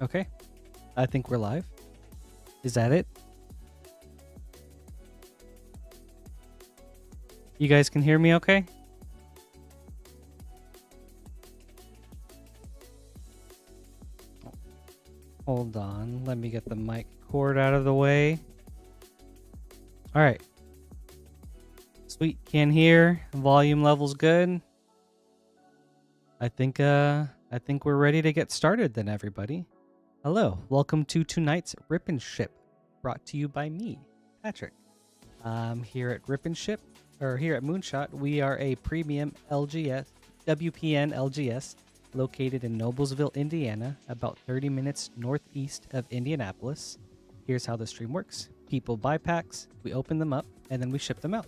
Okay. I think we're live. Is that it? You guys can hear me okay? Hold on. Let me get the mic cord out of the way. All right. Sweet. Can hear. Volume level's good. I think we're ready to get started then, everybody. Hello. Welcome to tonight's Rip and Ship, brought to you by me, Patrick. Here at Rip and Ship, or here at Moonshot, we are a premium LGS, WPN LGS, located in Noblesville, Indiana, about 30 minutes northeast of Indianapolis. Here's how the stream works. People buy packs, we open them up, and then we ship them out.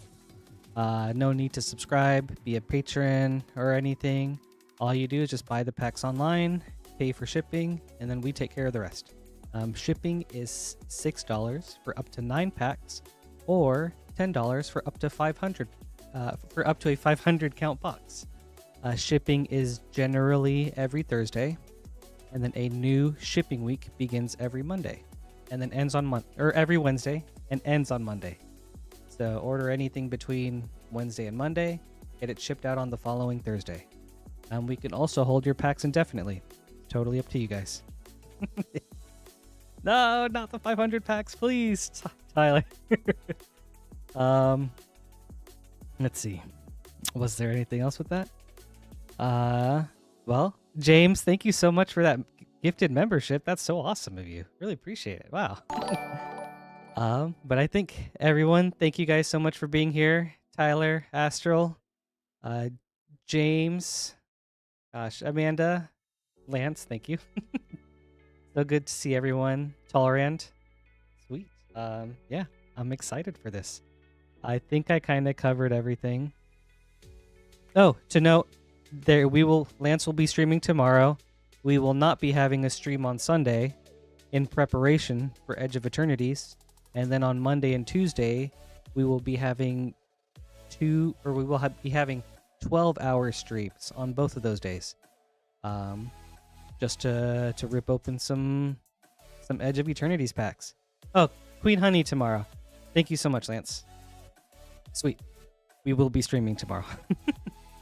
No need to subscribe, be a patron, or anything. All you do is just buy the packs online, pay for shipping, and then we take care of the rest. Shipping is $6 for up to 9 packs, or $10 for up to 500, for up to a 500 count box. Shipping is generally every Thursday, and then a new shipping week begins every Monday, and then ends on every Wednesday and ends on Monday. So order anything between Wednesday and Monday, get it shipped out on the following Thursday. We can also hold your packs indefinitely. Totally up to you guys. No, not the 500 packs, please, Tyler. Let's see. Was there anything else with that? Well, James, thank you so much for that gifted membership. That's so awesome of you. Really appreciate it. Wow. But I think everyone, thank you guys so much for being here. Tyler, Astral, James, gosh, Amanda, Lance, thank you. So good to see everyone. Tolerant. Sweet. Yeah, I'm excited for this. I think I kind of covered everything. Oh, to note, Lance will be streaming tomorrow. We will not be having a stream on Sunday in preparation for Edge of Eternities. And then on Monday and Tuesday, we will be having be having 12-hour streams on both of those days. Just to rip open some Edge of Eternities packs. Oh, Queen Honey tomorrow. Thank you so much, Lance. Sweet. We will be streaming tomorrow.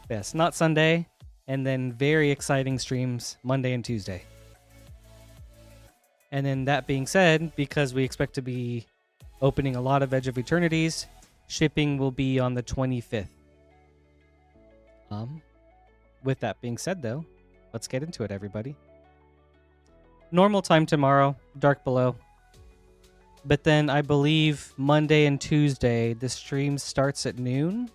Yes, not Sunday, and then very exciting streams Monday and Tuesday. And then that being said, because we expect to be opening a lot of Edge of Eternities, shipping will be on the 25th. With that being said, though, let's get into it, everybody. Normal time tomorrow, dark below. But then I believe Monday and Tuesday, the stream starts at noon.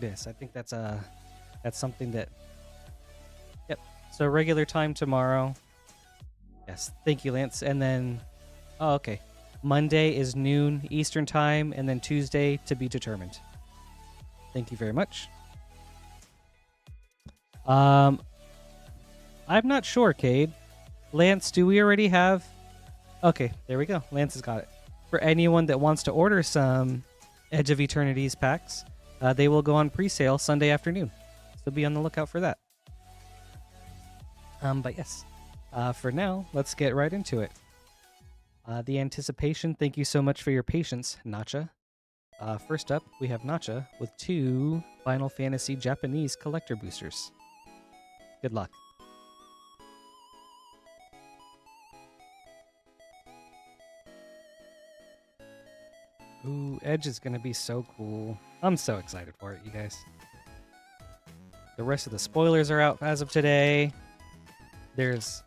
Yes, I think that's something that... Yep, so regular time tomorrow. Yes, thank you, Lance. And then... Oh, okay. Monday is noon Eastern time, and then Tuesday to be determined. Thank you very much. I'm not sure, Cade. Lance, do we already have... Okay, there we go. Lance has got it. For anyone that wants to order some Edge of Eternities packs, they will go on pre-sale Sunday afternoon. So be on the lookout for that. But yes, for now, let's get right into it. The anticipation, thank you so much for your patience, Nacha. First up, we have Nacha with 2 Final Fantasy Japanese collector boosters. Good luck. Ooh, Edge is going to be so cool. I'm so excited for it, you guys. The rest of the spoilers are out as of today. There's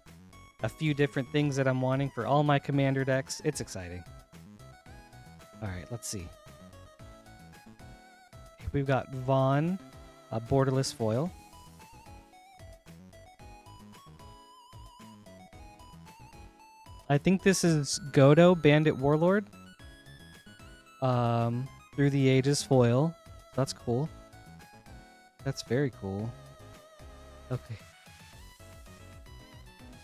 a few different things that I'm wanting for all my commander decks. It's exciting. Alright, let's see. We've got Vaughn, a borderless foil. I think this is Godo, Bandit Warlord. Through the Ages foil. That's cool. That's very cool. Okay.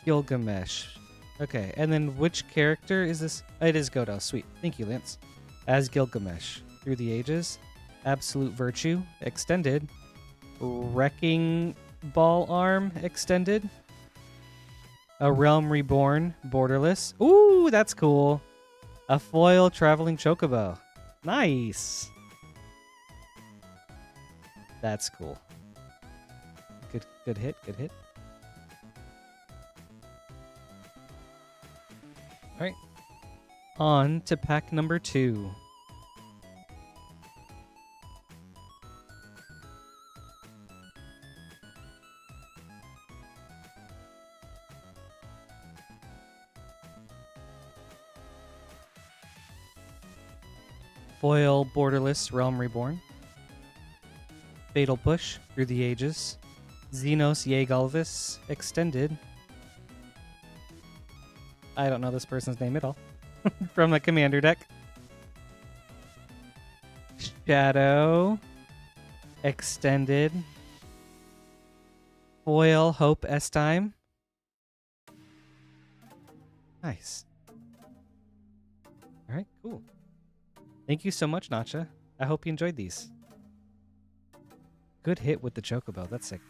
Gilgamesh. Okay, and then which character is this? It is Godo. Sweet. Thank you, Lance. As Gilgamesh. through the ages. Absolute Virtue extended. Wrecking Ball Arm extended. A Realm Reborn borderless. Ooh, that's cool. A foil Traveling Chocobo. Nice. That's cool. Good hit, good hit. All right. On to pack number 2. Foil borderless Realm Reborn. Fatal Push through the ages. Xenos Yegalvis extended. I don't know this person's name at all. From the commander deck. Shadow extended. Foil Hope S-Time. Nice. All right, cool. Thank you so much, Nacha. I hope you enjoyed these. Good hit with the Chocobo. That's sick.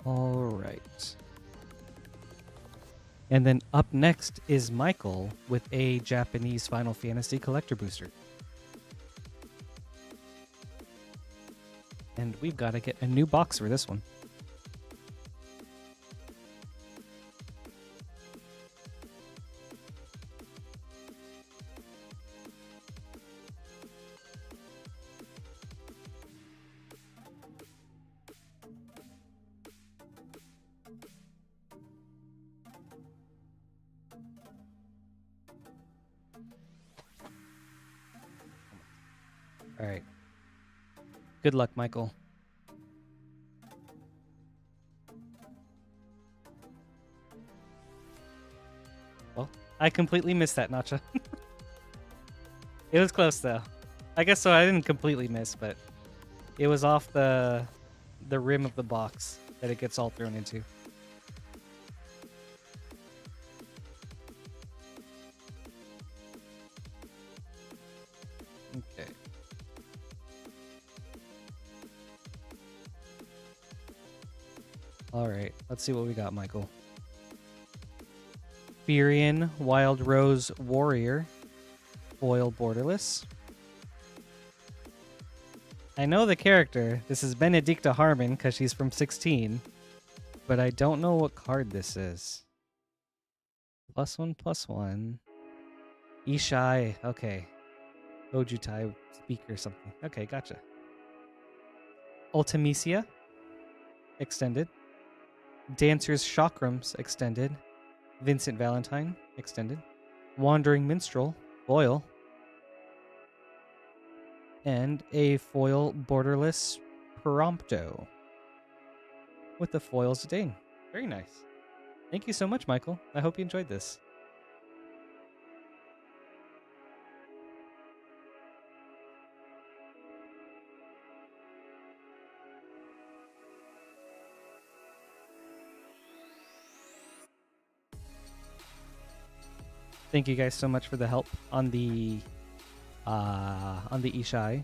All right. And then up next is Michael with a Japanese Final Fantasy collector booster. And we've got to get a new box for this one. All right. Good luck, Michael. Well, I completely missed that, Nacha. It was close, though. I guess so. I didn't completely miss, but it was off the rim of the box that it gets all thrown into. Okay. All right. Let's see what we got, Michael. Furion Wild Rose Warrior. Foil borderless. I know the character. This is Benedicta Harmon because she's from 16. But I don't know what card this is. +1/+1. Ishai. Okay. Ojutai speak or something. Okay, gotcha. Ultimisia. Extended. Dancer's Chakrams. Extended. Vincent Valentine. Extended. Wandering Minstrel. Foil. And a foil borderless Prompto. With the foil Zidane. Very nice. Thank you so much, Michael. I hope you enjoyed this. Thank you guys so much for the help on the Ishai.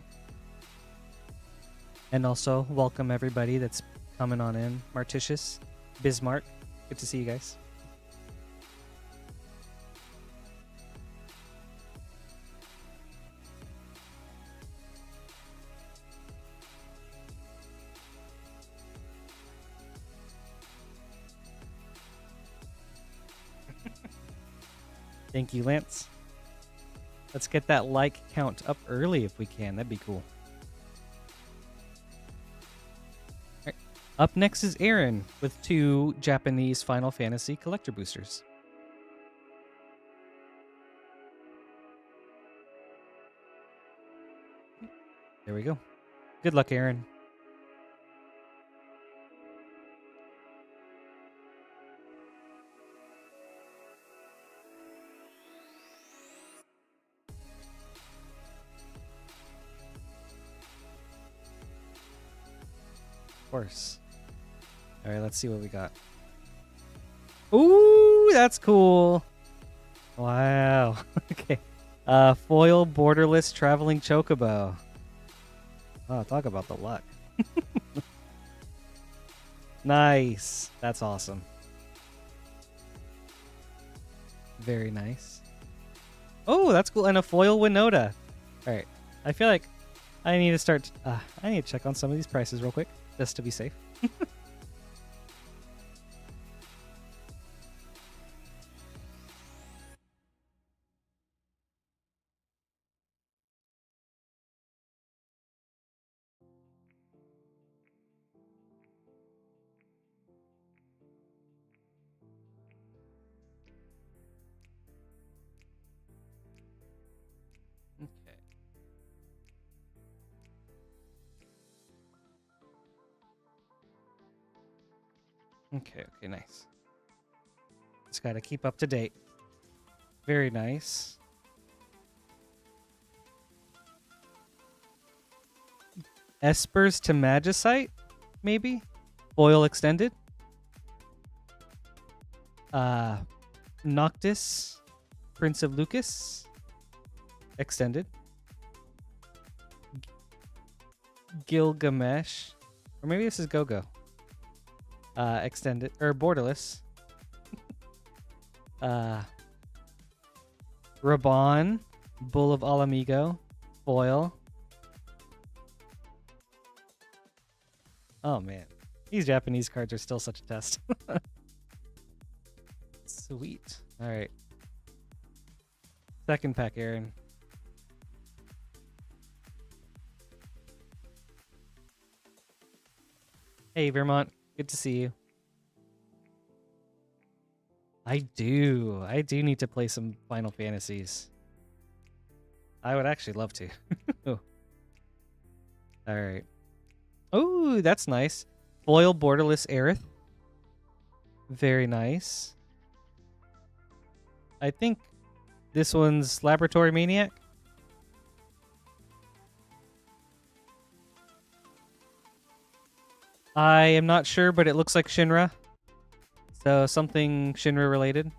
And also welcome everybody that's coming on in. Martitius, Bismarck. Good to see you guys. Thank you, Lance. Let's get that like count up early if we can. That'd be cool. All right. Up next is Aaron with 2 Japanese Final Fantasy collector boosters. There we go. Good luck, Aaron. course. All right, let's see what we got. Ooh, that's cool. Wow. Okay. Foil borderless traveling chocobo. Oh, talk about the luck. Nice. That's awesome. Very nice. Oh, that's cool. And a foil Winota. All right. I feel like I need to start. I need to check on some of these prices real quick, just to be safe. Okay. Okay, nice. Just got to keep up to date. Very nice. Espers to Magicite, maybe? Foil extended. Noctis, Prince of Lucas, extended. Gilgamesh, or maybe this is Go-Go. Extended, or borderless. Raban, Bull of Alamigo, foil. Oh man, these Japanese cards are still such a test. Sweet. All right. Second pack, Aaron. Hey, Vermont. Good to see you. I do need to play some Final Fantasies. I would actually love to. All right. Oh, that's nice. Foil borderless Aerith. Very nice. I think this one's Laboratory Maniac. I am not sure, but it looks like Shinra. So something Shinra related.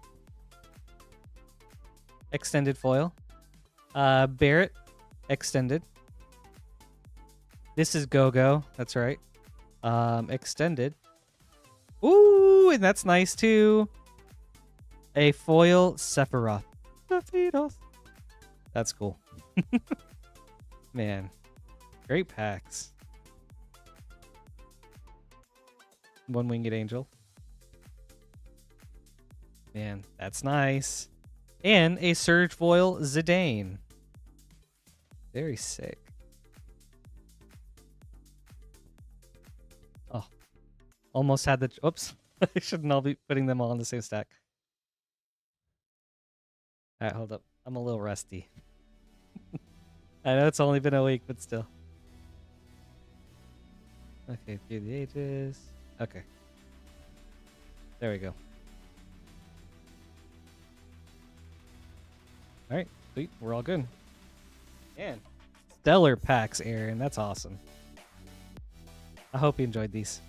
Extended foil. Barrett. Extended. This is Go-Go. That's right. Extended. Ooh, and that's nice too. A foil Sephiroth. That's cool. Man. Great packs. One Winged Angel. Man, that's nice. And a Surge Foil Zidane. Very sick. Oh. Almost had the... Oops. I shouldn't all be putting them all in the same stack. Alright, hold up. I'm a little rusty. I know it's only been a week, but still. Okay, Through the Ages. Okay. There we go. Alright, sweet. We're all good. And stellar packs, Aaron. That's awesome. I hope you enjoyed these.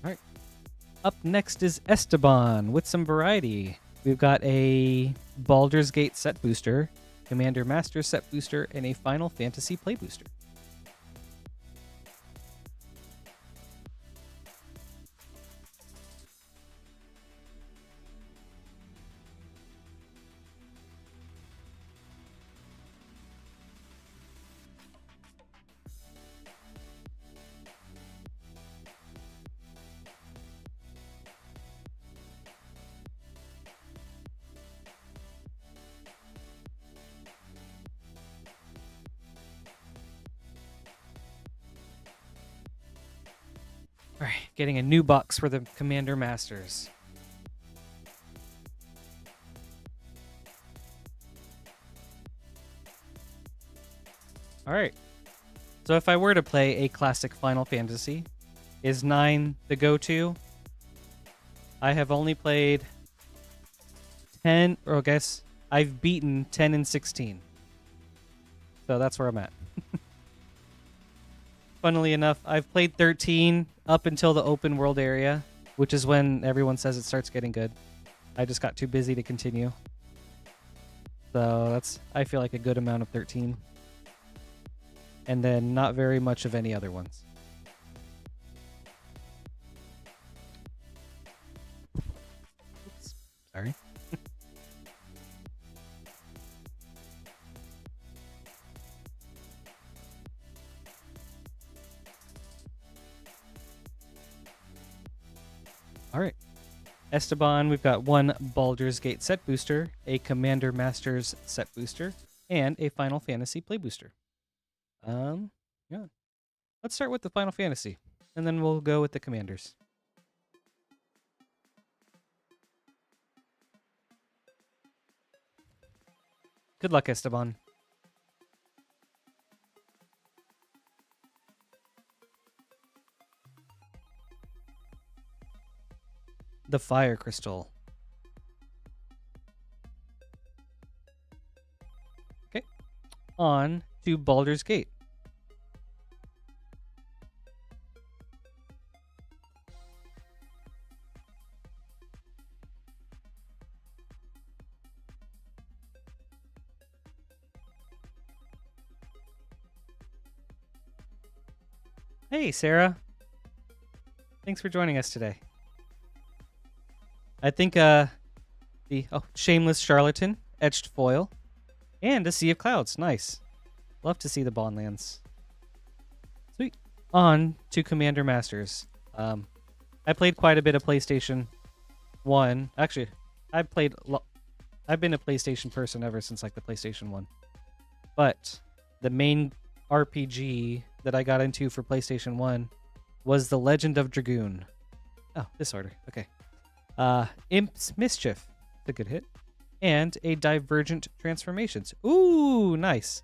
Alright. Up next is Esteban with some variety. We've got a Baldur's Gate set booster, Commander Master set booster, and a Final Fantasy play booster. All right, getting a new box for the Commander Masters. All right. So if I were to play a classic Final Fantasy, is 9 the go-to? I have only played 10, or I guess I've beaten 10 and 16. So that's where I'm at. Funnily enough, I've played 13 up until the open world area, which is when everyone says it starts getting good. I just got too busy to continue. So that's, I feel like, a good amount of 13. And then not very much of any other ones. Oops, sorry. All right. Esteban, we've got one Baldur's Gate set booster, a Commander Masters set booster, and a Final Fantasy play booster. Yeah. Let's start with the Final Fantasy, and then we'll go with the Commanders. Good luck, Esteban. The Fire Crystal. Okay. On to Baldur's Gate. Hey, Sarah. Thanks for joining us today. I think the Shameless Charlatan, Etched Foil, and a Sea of Clouds. Nice. Love to see the Bondlands. Sweet. On to Commander Masters. I played quite a bit of PlayStation 1. Actually, I've been a PlayStation person ever since like the PlayStation 1. But the main RPG that I got into for PlayStation 1 was The Legend of Dragoon. Oh, this order. Okay. Imp's Mischief, a good hit, and a Divergent Transformations. Ooh, nice.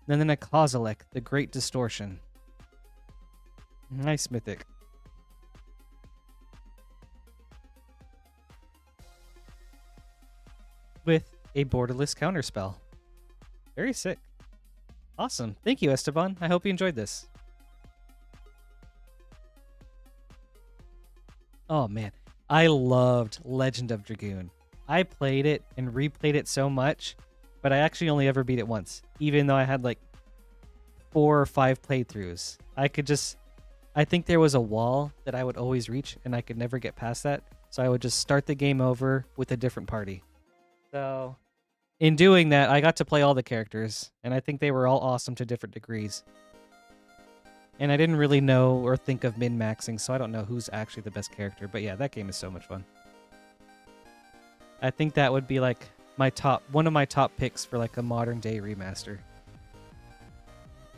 And then a Kozilek, the Great Distortion. Nice mythic. With a borderless counterspell. Very sick. Awesome. Thank you, Esteban. I hope you enjoyed this. Oh, man. I loved Legend of Dragoon. I played it and replayed it so much, but I actually only ever beat it once, even though I had like 4 or 5 playthroughs. I think there was a wall that I would always reach, and I could never get past that, so I would just start the game over with a different party. So, in doing that, I got to play all the characters, and I think they were all awesome to different degrees. And I didn't really know or think of min-maxing, so I don't know who's actually the best character. But yeah, that game is so much fun. I think that would be like one of my top picks for like a modern day remaster.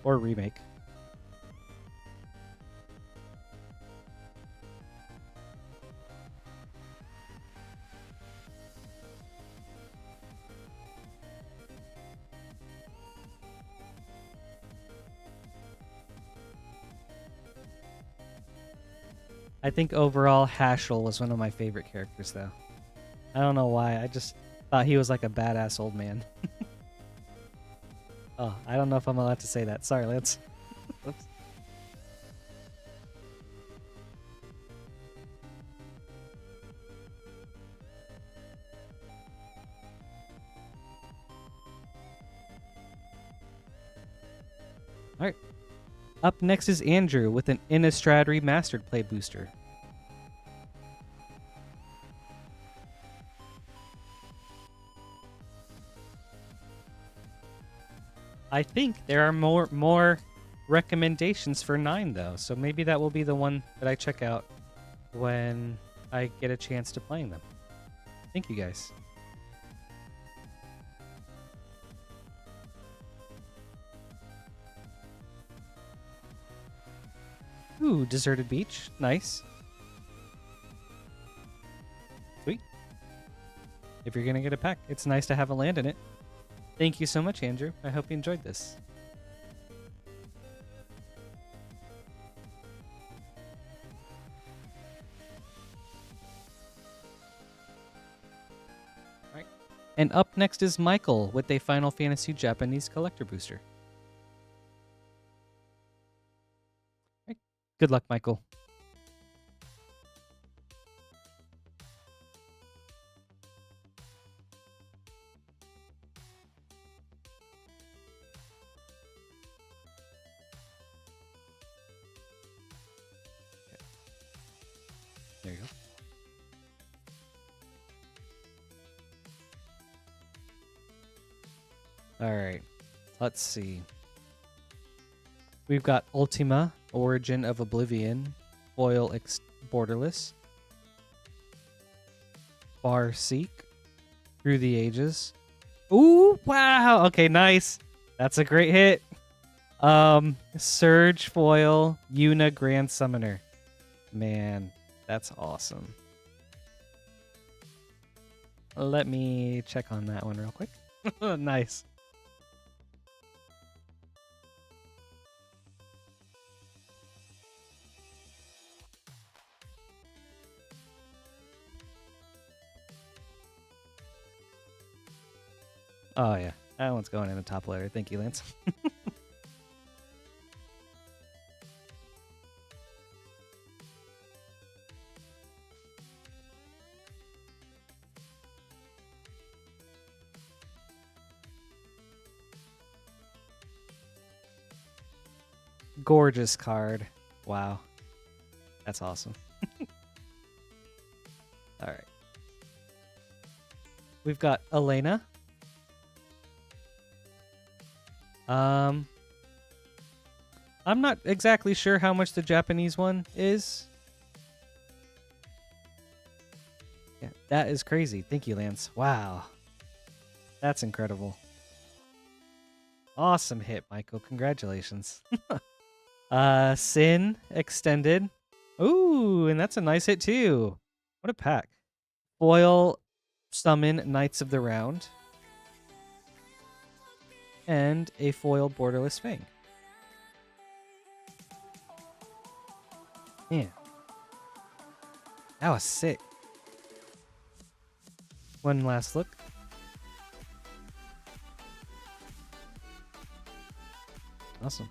Or remake. I think overall Hashel was one of my favorite characters, though. I don't know why. I just thought he was like a badass old man. Oh, I don't know if I'm allowed to say that. Sorry, Lance. Oops. All right. Up next is Andrew with an Innistrad Remastered play booster. I think there are more recommendations for 9 though, so maybe that will be the one that I check out when I get a chance to playing them. Thank you guys. Ooh, Deserted Beach. Nice. Sweet. If you're going to get a pack, it's nice to have a land in it. Thank you so much, Andrew. I hope you enjoyed this. And up next is Michael with a Final Fantasy Japanese collector booster. Right. Good luck, Michael. There you go. All right. Let's see. We've got Ultima, Origin of Oblivion, Foil Borderless, Farseek, Through the Ages. Ooh, wow. Okay, nice. That's a great hit. Surge Foil, Yuna Grand Summoner. Man, that's awesome. Let me check on that one real quick. Nice. Oh, yeah. That one's going in the top layer. Thank you, Lance. Gorgeous card. Wow. That's awesome. All right. We've got Elena. I'm not exactly sure how much the Japanese one is. Yeah, that is crazy. Thank you, Lance. Wow. That's incredible. Awesome hit, Michael. Congratulations. Sin Extended. Ooh, and that's a nice hit too. What a pack. Foil Summon Knights of the Round. And a foil Borderless Fang. Man. That was sick. One last look. Awesome.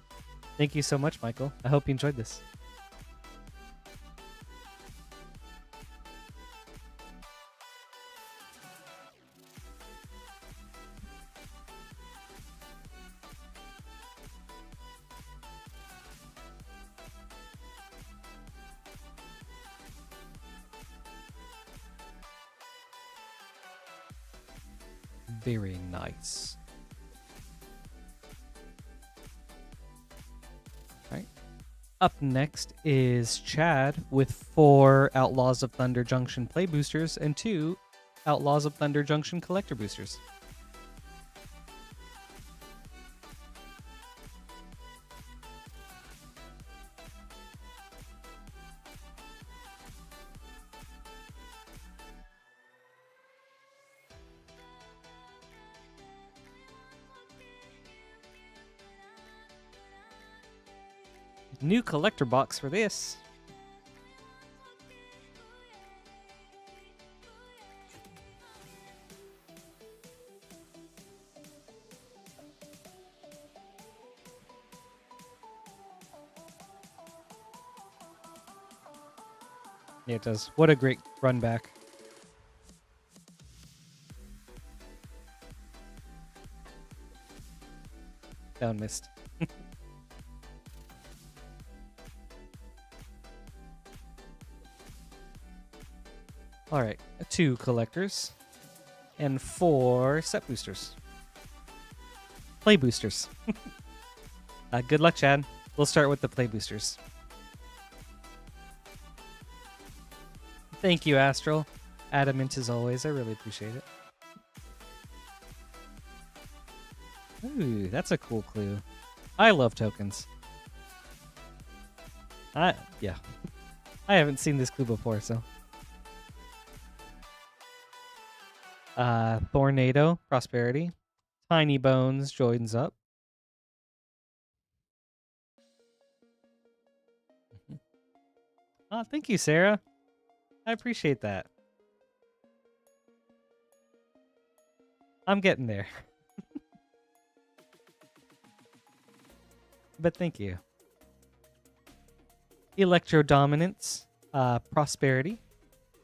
Thank you so much, Michael. I hope you enjoyed this. Very nice. All right. Up next is Chad with 4 Outlaws of Thunder Junction play boosters and 2 Outlaws of Thunder Junction collector boosters. New collector box for this. Yeah, it does. What a great run back. Down missed. All right, 2 collectors and 4 set boosters. Play boosters. Good luck, Chad. We'll start with the play boosters. Thank you, Astral. Adamant as always. I really appreciate it. Ooh, that's a cool clue. I love tokens. Yeah. I haven't seen this clue before, so. Tornado, Prosperity. Tiny Bones joins up. Oh, thank you, Sarah. I appreciate that. I'm getting there. But thank you. Electro Dominance, Prosperity,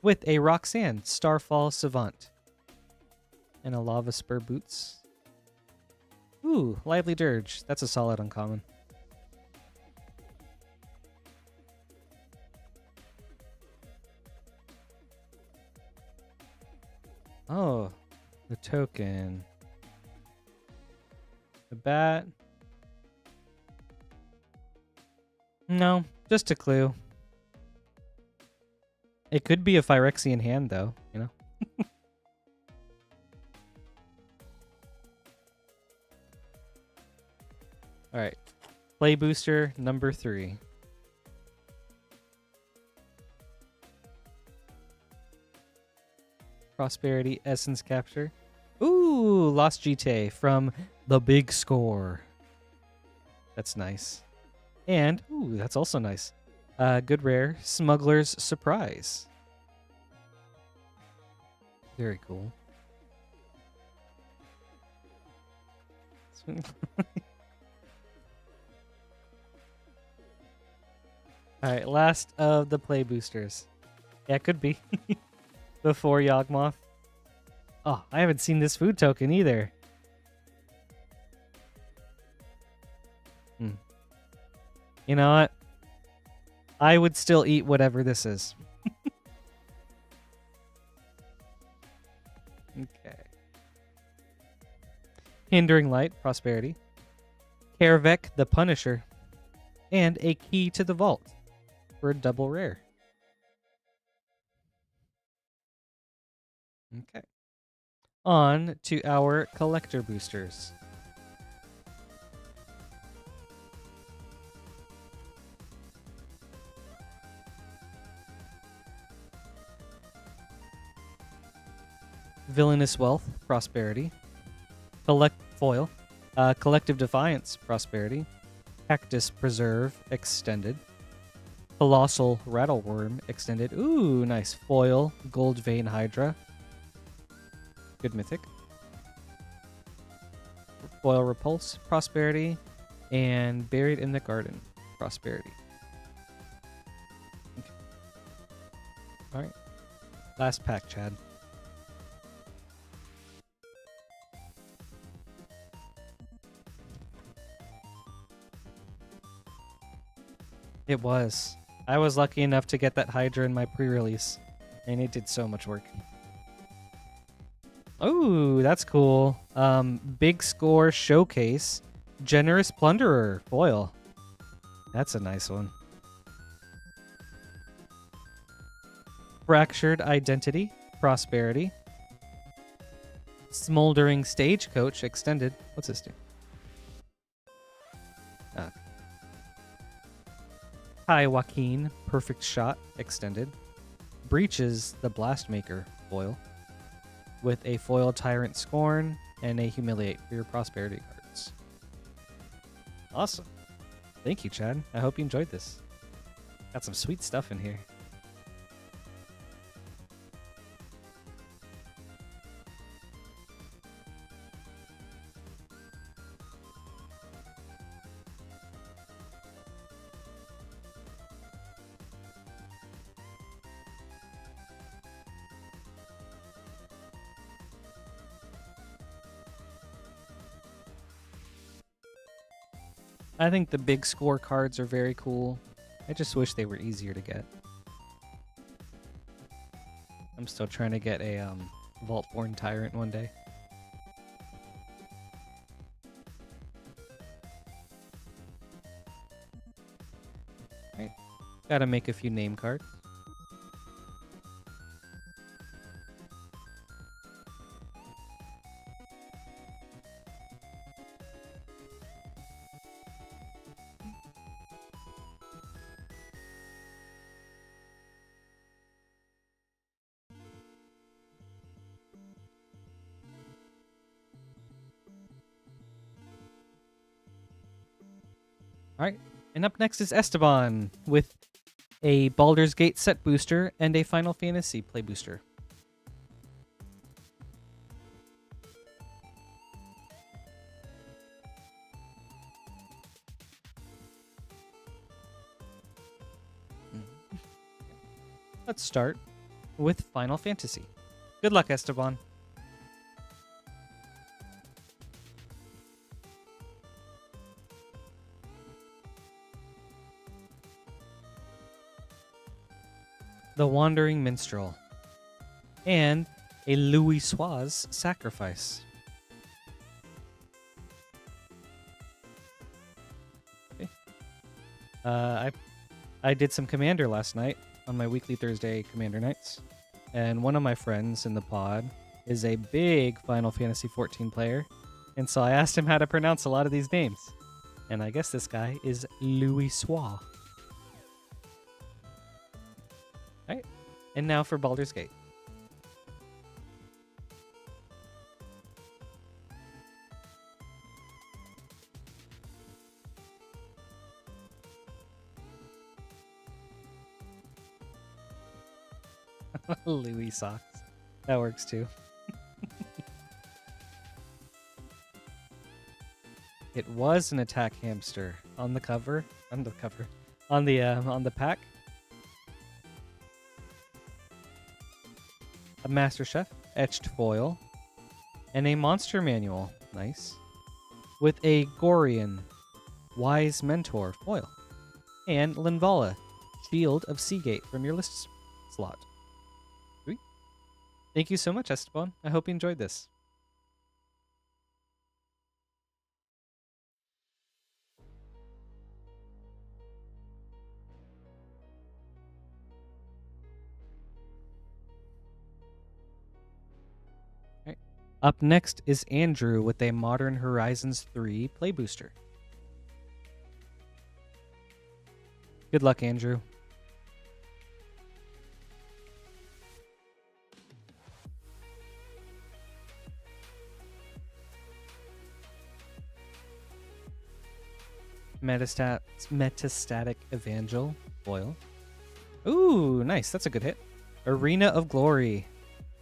with a Roxanne, Starfall Savant, and a Lava Spur Boots. Ooh, Lively Dirge. That's a solid uncommon. Oh, the token. The bat. No, just a clue. It could be a Phyrexian hand, though, you know? All right. Play booster number 3. Prosperity Essence Capture. Ooh, Lost GT from the Big Score. That's nice. And, ooh, that's also nice. Good rare, Smuggler's Surprise. Very cool. Alright, last of the play boosters. Yeah, it could be. Before Yawgmoth. Oh, I haven't seen this food token either. You know what? I would still eat whatever this is. Okay. Hindering Light, Prosperity. Karavek, the Punisher. And a Key to the Vault for a double rare. Okay. On to our collector boosters. Villainous Wealth, Prosperity. Collective Defiance, Prosperity. Cactus Preserve, Extended. Colossal Rattleworm, Extended. Ooh, nice. Foil, Gold Vein Hydra. Good mythic. Foil Repulse, Prosperity. And Buried in the Garden, Prosperity. Okay. Alright. Last pack, Chad. It was. I was lucky enough to get that Hydra in my pre-release, and it did so much work. Oh, that's cool. Big Score Showcase, Generous Plunderer, foil. That's a nice one. Fractured Identity, Prosperity. Smoldering Stagecoach, Extended. What's this do? Ah. Hi, Joaquin, Perfect Shot, Extended. Breaches the Blastmaker, foil. With a foil Tyrant Scorn and a Humiliate for your Prosperity cards. Awesome. Thank you, Chad. I hope you enjoyed this. Got some sweet stuff in here. I think the Big Score cards are very cool. I just wish they were easier to get. I'm still trying to get a Vaultborn Tyrant one day. Alright. Gotta make a few name cards. Alright, and up next is Esteban with a Baldur's Gate set booster and a Final Fantasy play booster. let's start with Final Fantasy. Good luck, Esteban. The Wandering Minstrel. And a Louisoix Sacrifice. Okay. I did some Commander last night on my weekly Thursday Commander nights. And one of my friends in the pod is a big Final Fantasy XIV player. And so I asked him how to pronounce a lot of these names. And I guess this guy is Louisoix. Alright. And now for Baldur's Gate. Louis socks. That works too. It was an attack hamster on the cover. On the pack. A Master Chef etched foil. And a monster manual. Nice. With a Gorian Wise Mentor foil. And Linvala, Shield of Seagate from your list slot. Sweet. Thank you so much, Esteban. I hope you enjoyed this. All right. Up next is Andrew with a Modern Horizons 3 Play Booster. Good luck, Andrew. Metastatic Evangel foil. Ooh, nice. That's a good hit. Arena of Glory.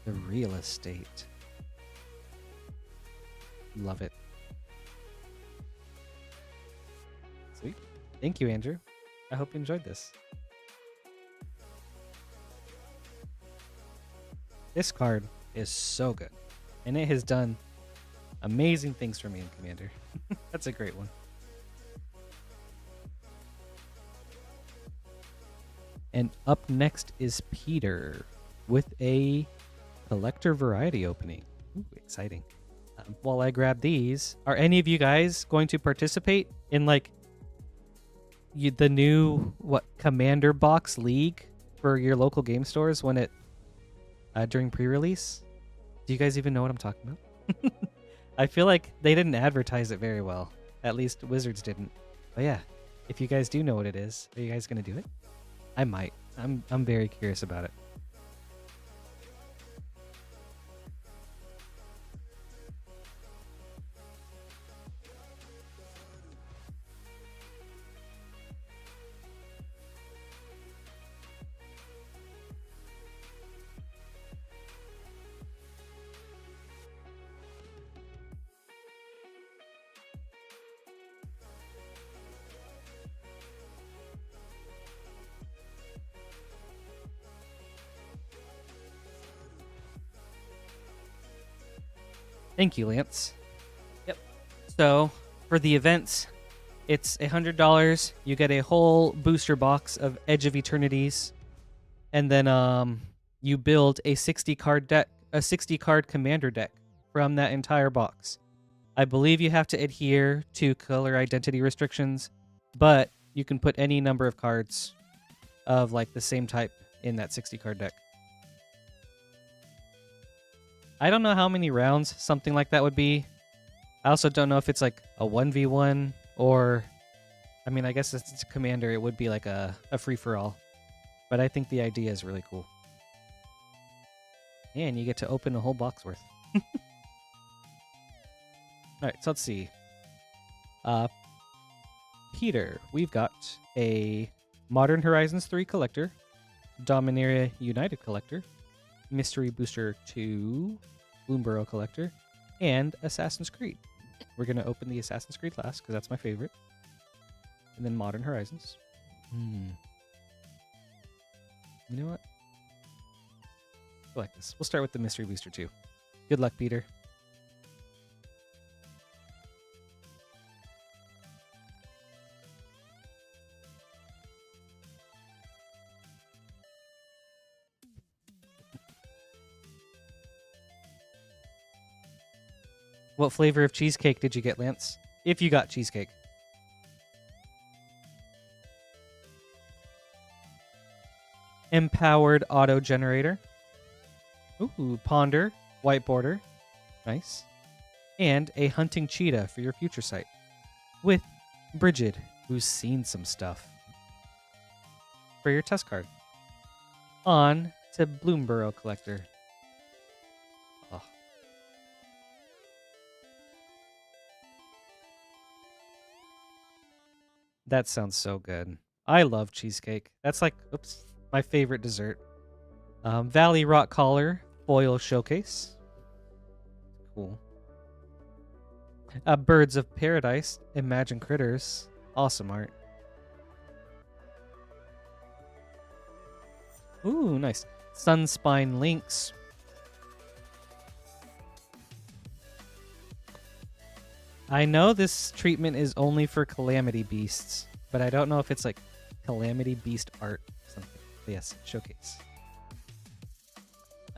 The real estate. Love it. Sweet. Thank you, Andrew. I hope you enjoyed this. This card is so good. And it has done amazing things for me in Commander. That's a great one. And up next is Peter with a collector variety opening. Ooh, exciting. While I grab these, are any of you guys going to participate in the new Commander Box League for your local game stores when it during pre-release? Do you guys even know what I'm talking about? I feel like they didn't advertise it very well. At least Wizards didn't. But yeah, if you guys do know what it is, are you guys gonna do it? I might. I'm very curious about it. Thank you, Lance. Yep. So for the events, it's $100. You get a whole booster box of Edge of Eternities, and then you build a 60-card deck, a 60-card commander deck from that entire box. I believe you have to adhere to color identity restrictions, but you can put any number of cards of the same type in that 60-card deck. I don't know how many rounds something like that would be. I also don't know if it's a 1v1 or... I mean, I guess it's a commander. It would be a free-for-all. But I think the idea is really cool. And you get to open a whole box worth. Alright, so let's see. Peter, we've got a Modern Horizons 3 Collector, Dominaria United Collector, Mystery Booster 2, Bloomburrow Collector, and Assassin's Creed. We're going to open the Assassin's Creed last, because that's my favorite. And then Modern Horizons. You know what? I like this. We'll start with the Mystery Booster too. Good luck, Peter. What flavor of cheesecake did you get, Lance? If you got cheesecake. Empowered auto generator. Ooh, ponder, white border. Nice. And a hunting cheetah for your future sight. With Bridget, who's seen some stuff. For your test card. On to Bloomborough Collector. Oh. That sounds so good. I love cheesecake. That's like, oops, my favorite dessert. Valley Rock Collar foil showcase. Cool. Birds of Paradise, Imagine Critters. Awesome art. Ooh, nice. Sunspine Lynx. I know this treatment is only for Calamity Beasts, but I don't know if it's like Calamity Beast art or something. But yes, showcase.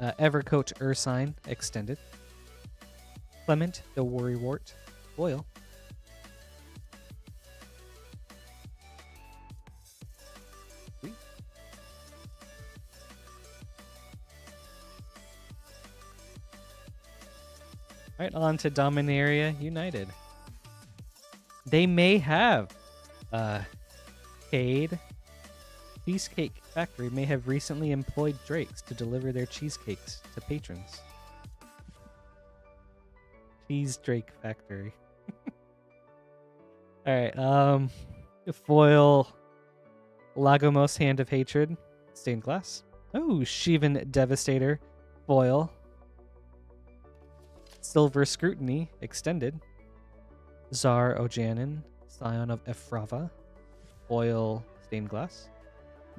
Evercoach Ursine extended. Clement the Worrywart foil. Sweet. All right, on to Dominaria United. They may have Cade. Cheesecake Factory may have recently employed Drakes to deliver their cheesecakes to patrons. Cheese Drake Factory. Alright, foil Lagomos Hand of Hatred, stained glass. Oh, Shivan Devastator, foil. Silver Scrutiny, extended. Tsar Ojanin, Scion of Efrava, foil stained glass.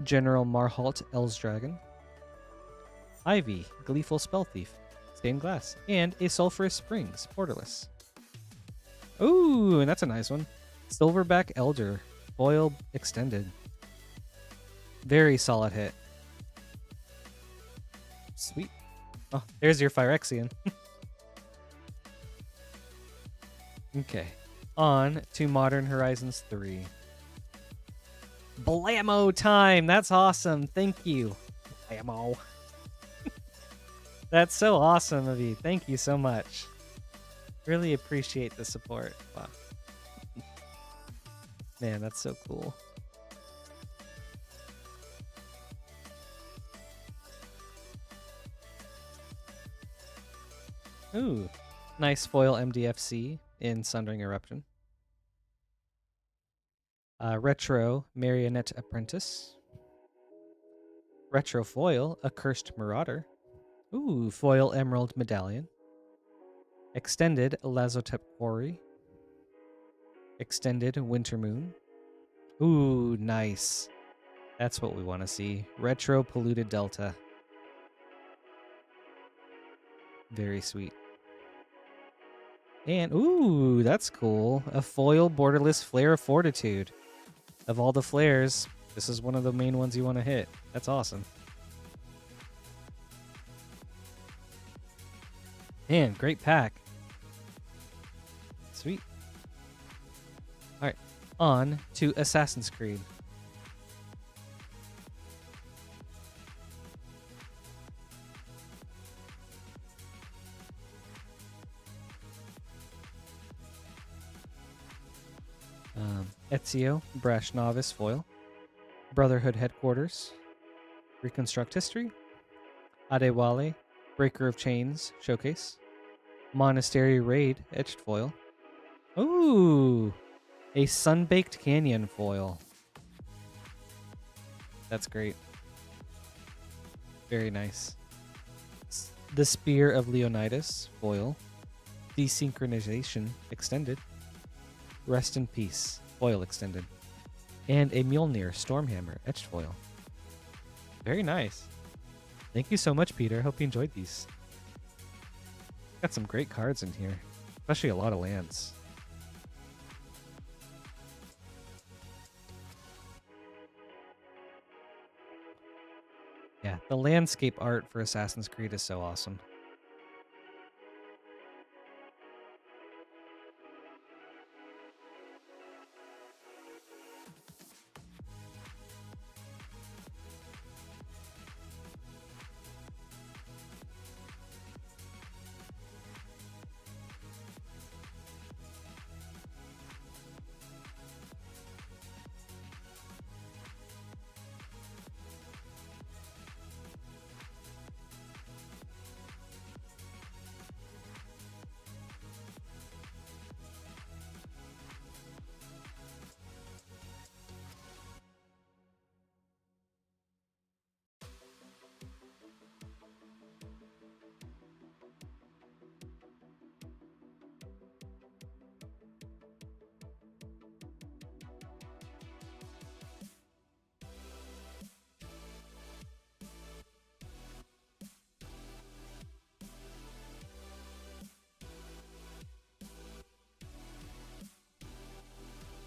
General Marhalt, Elsdragon. Ivy, Gleeful Spell Thief, stained glass. And a Sulphurous Springs, borderless. Ooh, and that's a nice one. Silverback Elder, foil extended. Very solid hit. Sweet. Oh, there's your Phyrexian. Okay. On to Modern Horizons 3. Blammo time! That's awesome. Thank you. Blammo. That's so awesome of you. Thank you so much. Really appreciate the support. Wow. Man, that's so cool. Ooh. Nice foil MDFC in Sundering Eruption. Retro Marionette Apprentice. Retro foil Accursed Marauder. Ooh, foil Emerald Medallion. Extended Lazotep Quarry. Extended Winter Moon. Ooh, nice. That's what we want to see. Retro Polluted Delta. Very sweet. And, ooh, that's cool. A foil borderless Flare of Fortitude. Of all the flares, this is one of the main ones you want to hit. That's awesome. Man, great pack. Sweet. Alright, on to Assassin's Creed. Ezio, Brash Novice foil. Brotherhood Headquarters. Reconstruct History. Adewale, Breaker of Chains showcase. Monastery Raid etched foil. Ooh, a Sunbaked Canyon foil. That's great. Very nice. The Spear of Leonidas foil. Desynchronization extended. Rest in Peace foil extended. And a Mjolnir Stormhammer etched foil. Very nice. Thank you so much, Peter. Hope you enjoyed these. Got some great cards in here, especially a lot of lands. Yeah, the landscape art for Assassin's Creed is so awesome.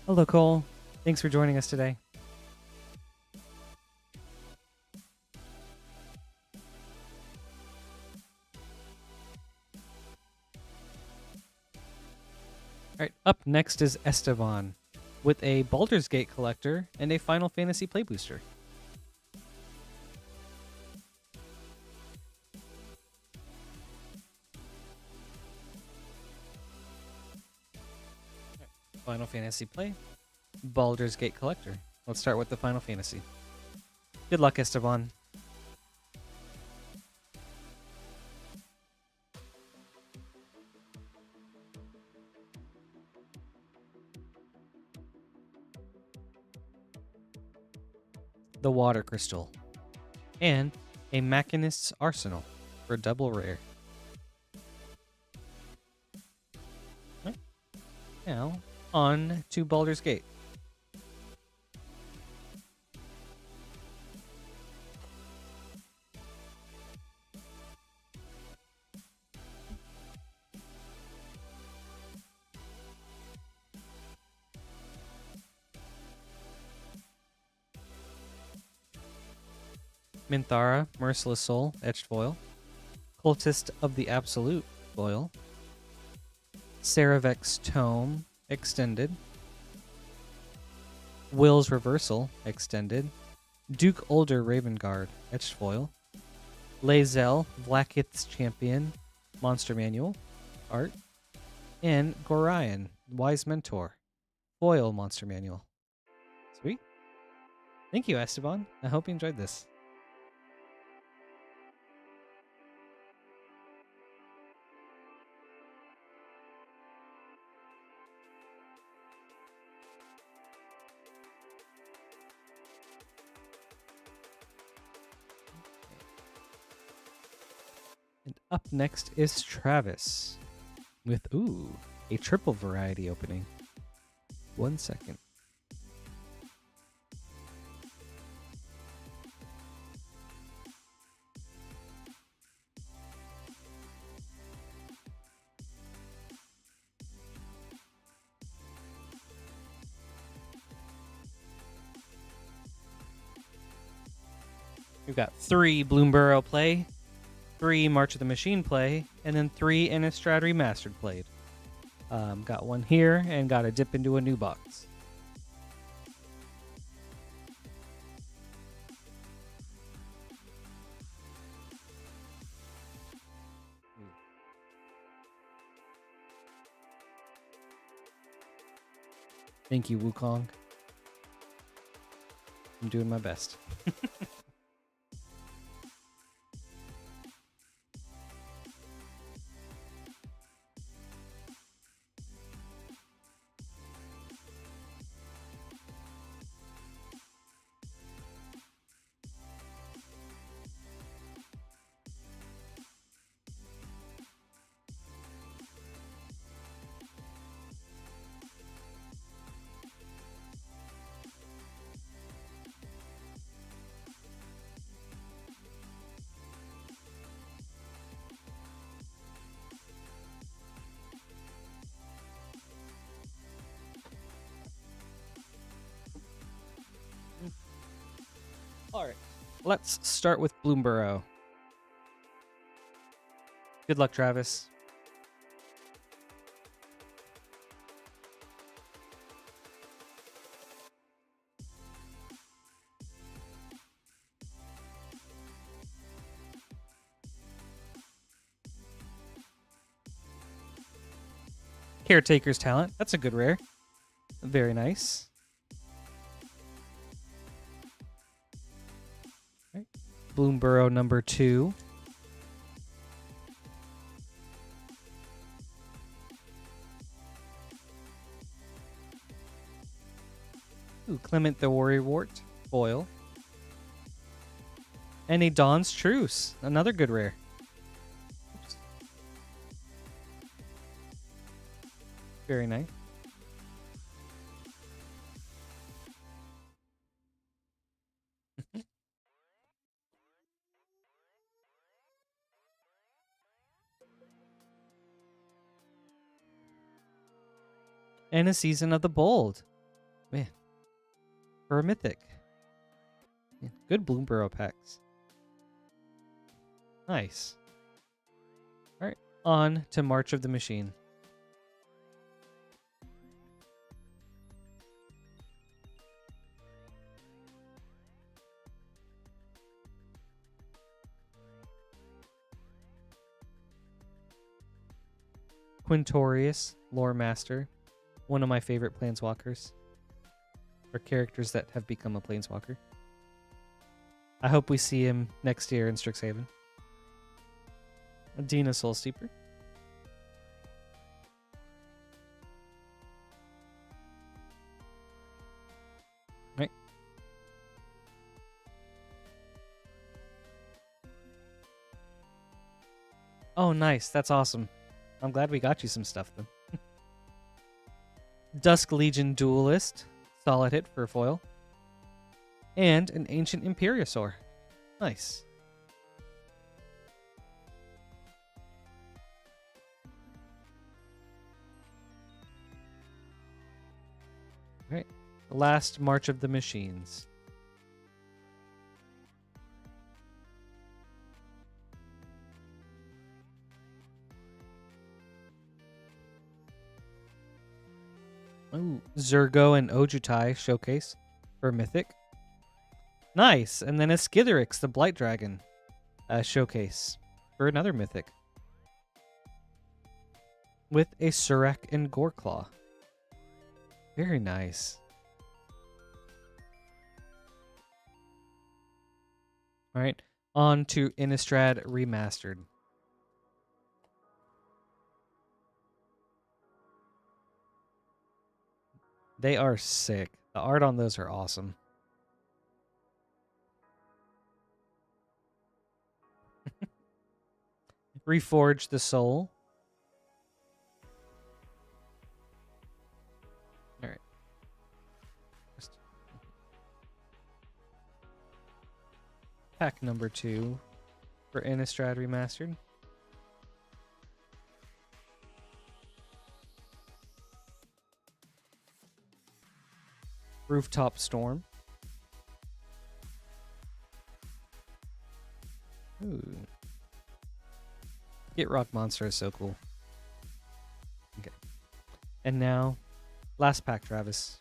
Hello, Cole. Thanks for joining us today. All right, up next is Esteban with a Baldur's Gate collector and a Final Fantasy play booster. Final Fantasy play, Baldur's Gate collector. Let's start with the Final Fantasy. Good luck, Esteban. The Water Crystal, and a Machinist's Arsenal for double rare. Right. Now, on to Baldur's Gate. Minthara, Merciless Soul, etched foil. Cultist of the Absolute, foil. Saravek's Tome, extended. Will's Reversal, extended. Duke Older Ravenguard, etched foil. Lae'zel, Vlaakith's Champion, Monster Manual, art. And Gorion, Wise Mentor, foil Monster Manual. Sweet. Thank you, Esteban. I hope you enjoyed this. And up next is Travis with, a triple variety opening. 1 second. We've got 3 Bloomborough play, 3 March of the Machine play, and then 3 Innistrad Remastered played. Got one here and got to dip into a new box. Thank you, Wukong. I'm doing my best. All right, let's start with Bloomborough. Good luck, Travis. Caretaker's Talent. That's a good rare. Very nice. All right. Bloomborough number 2. Ooh, Clement the Worrywart. Foil. And a Dawn's Truce. Another good rare. Oops. Very nice. And a Season of the Bold. Man. For a Mythic. Yeah, good Bloomborough packs. Nice. All right. On to March of the Machine. Quintorius, Lore Master. One of my favorite Planeswalkers. Or characters that have become a Planeswalker. I hope we see him next year in Strixhaven. Adina Soulsteeper. Right. Oh, nice. That's awesome. I'm glad we got you some stuff, then. Dusk Legion Duelist. Solid hit for foil. And an Ancient Imperiosaur. Nice. All right. The last March of the Machines. Ooh, Zurgo and Ojutai showcase for Mythic. Nice. And then a Skitherix, the Blight Dragon, showcase for another Mythic. With a Surek and Goreclaw. Very nice. All right. On to Innistrad Remastered. They are sick. The art on those are awesome. Reforge the Soul. All right. Pack number 2 for Innistrad Remastered. Rooftop Storm. Ooh. Get Rock Monster is so cool. Okay. And now, last pack, Travis.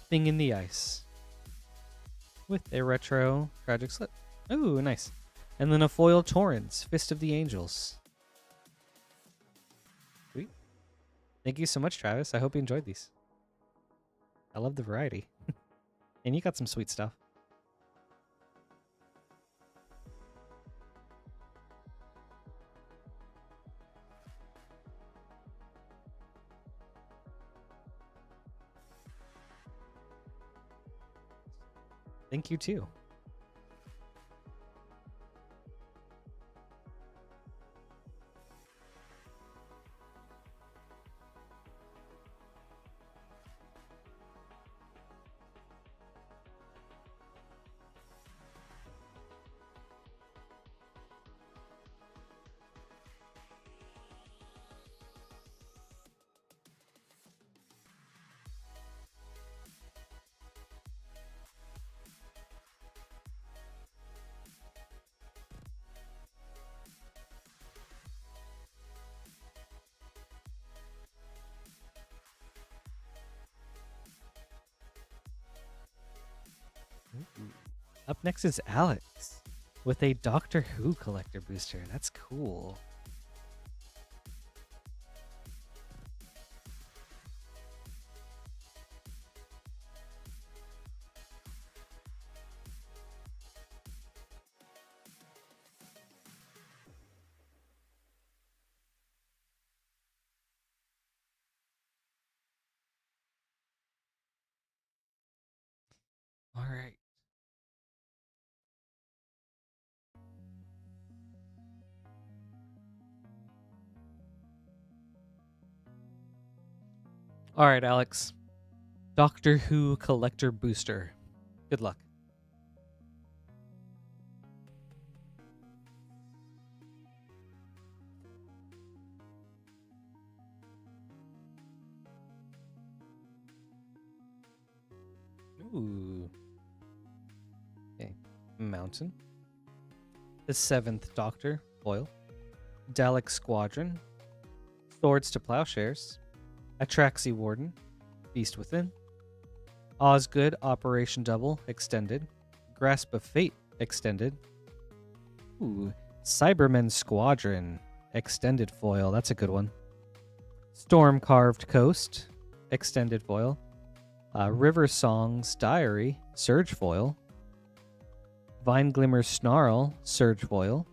Thing in the Ice. With a retro Tragic Slip. Ooh, nice. And then a foil Torrens, Fist of the Angels. Sweet. Thank you so much, Travis. I hope you enjoyed these. I love the variety. And you got some sweet stuff. Thank you too. Up next is Alex with a Doctor Who collector booster. That's cool. All right. All right, Alex. Doctor Who collector booster. Good luck. Ooh. Okay. Mountain. The 7th Doctor, foil. Dalek Squadron. Swords to Plowshares. Atraxi Warden. Beast Within. Osgood Operation Double, extended. Grasp of Fate, extended. Ooh. Cybermen Squadron, extended foil. That's a good one. Storm Carved Coast, extended foil. River Song's Diary, surge foil. Vine Glimmer Snarl, surge foil.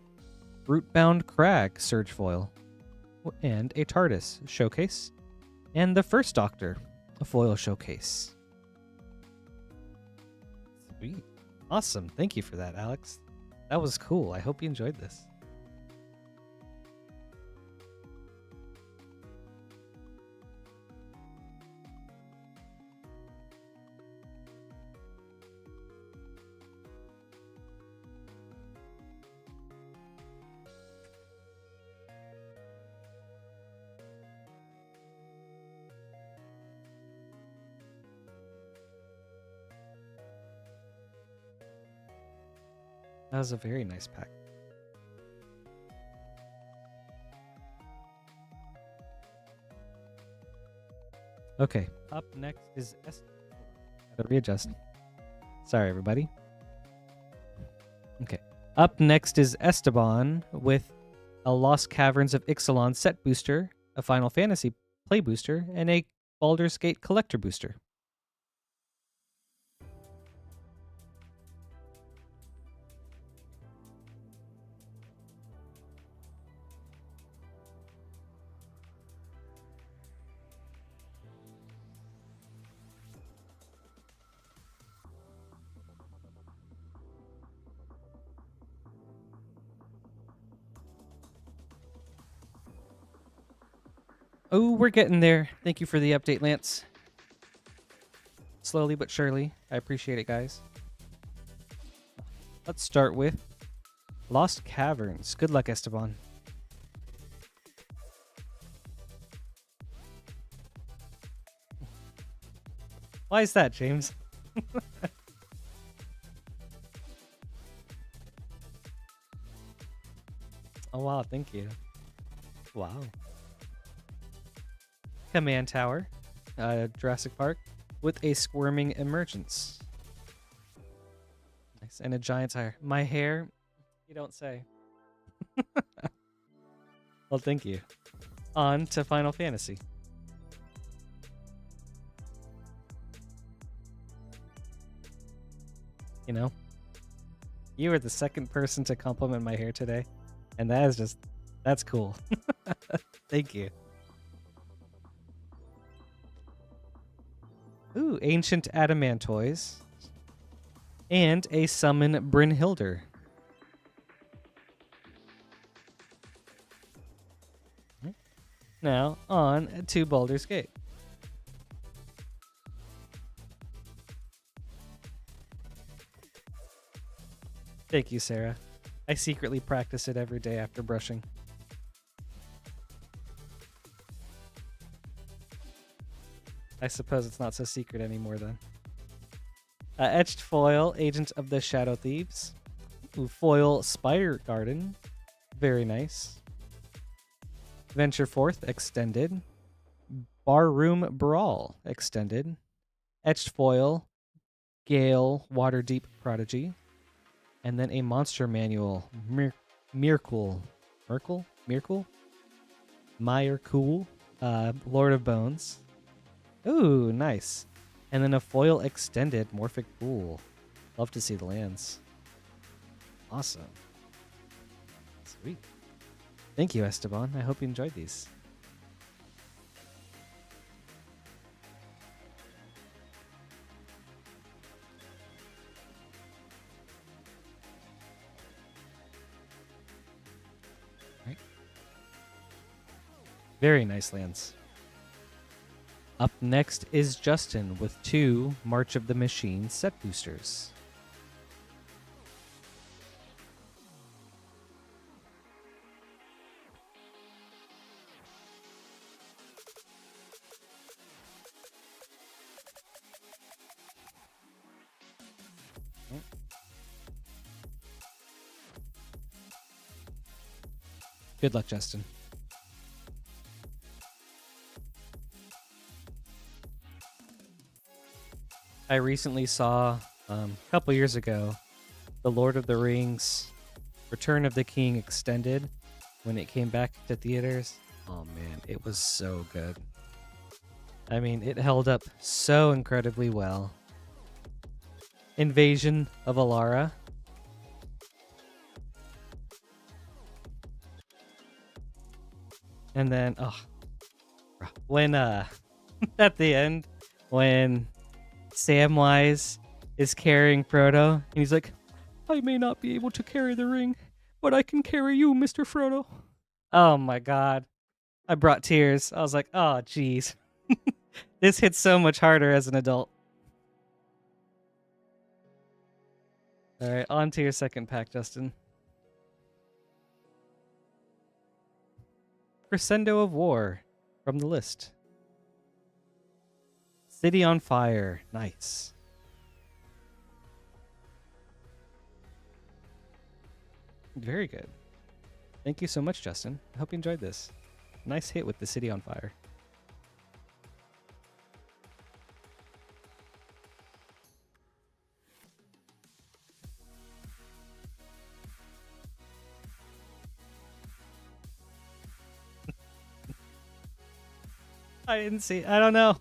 Rootbound Crag, surge foil. And a TARDIS showcase. And the First Doctor, a foil showcase. Sweet. Awesome. Thank you for that, Alex. That was cool. I hope you enjoyed this. That was a very nice pack. Okay, up next is Gotta readjust. Sorry, everybody. Okay, up next is Esteban with a Lost Caverns of Ixalan set booster, a Final Fantasy play booster, and a Baldur's Gate collector booster. Oh, we're getting there. Thank you for the update, Lance. Slowly but surely. I appreciate it, guys. Let's start with Lost Caverns. Good luck, Esteban. Why is that, James? Oh, wow. Thank you. Wow. Command Tower, Jurassic Park, with a Squirming Emergence. Nice. And a giant tire. My hair, you don't say. Well, thank you. On to Final Fantasy. You know, you were the second person to compliment my hair today, and that is just, that's cool. Thank you. Ooh, Ancient Adamantoise. And a Summon Brynhilder. Now, on to Baldur's Gate. Thank you, Sarah. I secretly practice it every day after brushing. I suppose it's not so secret anymore then. Etched Foil, Agent of the Shadow Thieves. Ooh, foil Spider Garden. Very nice. Venture Forth, Extended. Barroom Brawl, Extended. Etched Foil, Gale, Waterdeep Prodigy. And then a monster manual. Miracle. Myrkul. Lord of Bones. Ooh, nice. And then a foil extended Morphic Pool. Love to see the lands. Awesome. Sweet. Thank you, Esteban. I hope you enjoyed these. Right. Very nice lands. Up next is Justin with 2 March of the Machine set boosters. Good luck, Justin. I recently saw, a couple years ago, The Lord of the Rings Return of the King Extended when it came back to theaters. Oh man, it was so good. I mean, it held up so incredibly well. Invasion of Alara. And then, when, at the end, when Samwise is carrying Frodo, and he's like, I may not be able to carry the ring, but I can carry you, Mr. Frodo. Oh my god. I brought tears. I was like, oh, jeez. This hits so much harder as an adult. All right, on to your second pack, Justin. Crescendo of War from the list. City on Fire. Nice. Very good. Thank you so much, Justin. I hope you enjoyed this. Nice hit with the City on Fire. I didn't see. I don't know.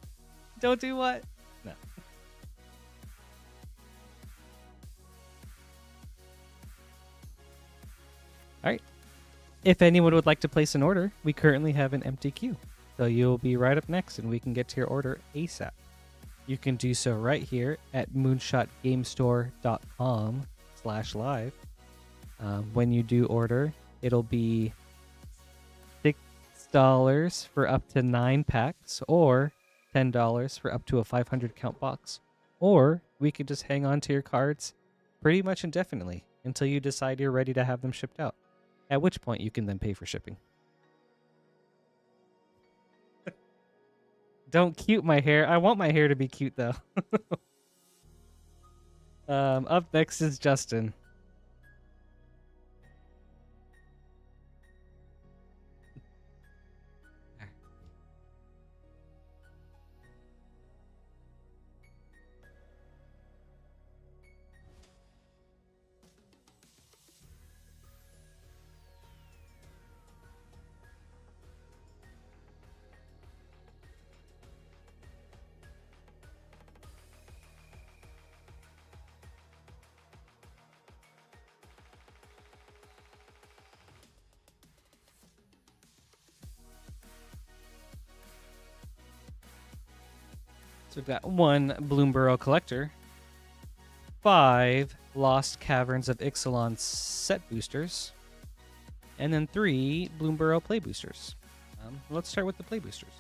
Don't do what? No. All right. If anyone would like to place an order, we currently have an empty queue. So you'll be right up next and we can get to your order ASAP. You can do so right here at moonshotgamestore.com/live. When you do order, it'll be $6 for up to 9 packs or $10 for up to a 500 count box. Or we could just hang on to your cards pretty much indefinitely until you decide you're ready to have them shipped out. At which point you can then pay for shipping. Don't cute my hair. I want my hair to be cute though. Up next is Justin. So we've got 1 Bloomborough Collector, 5 Lost Caverns of Ixalan set boosters, and then 3 Bloomborough play boosters. Let's start with the play boosters.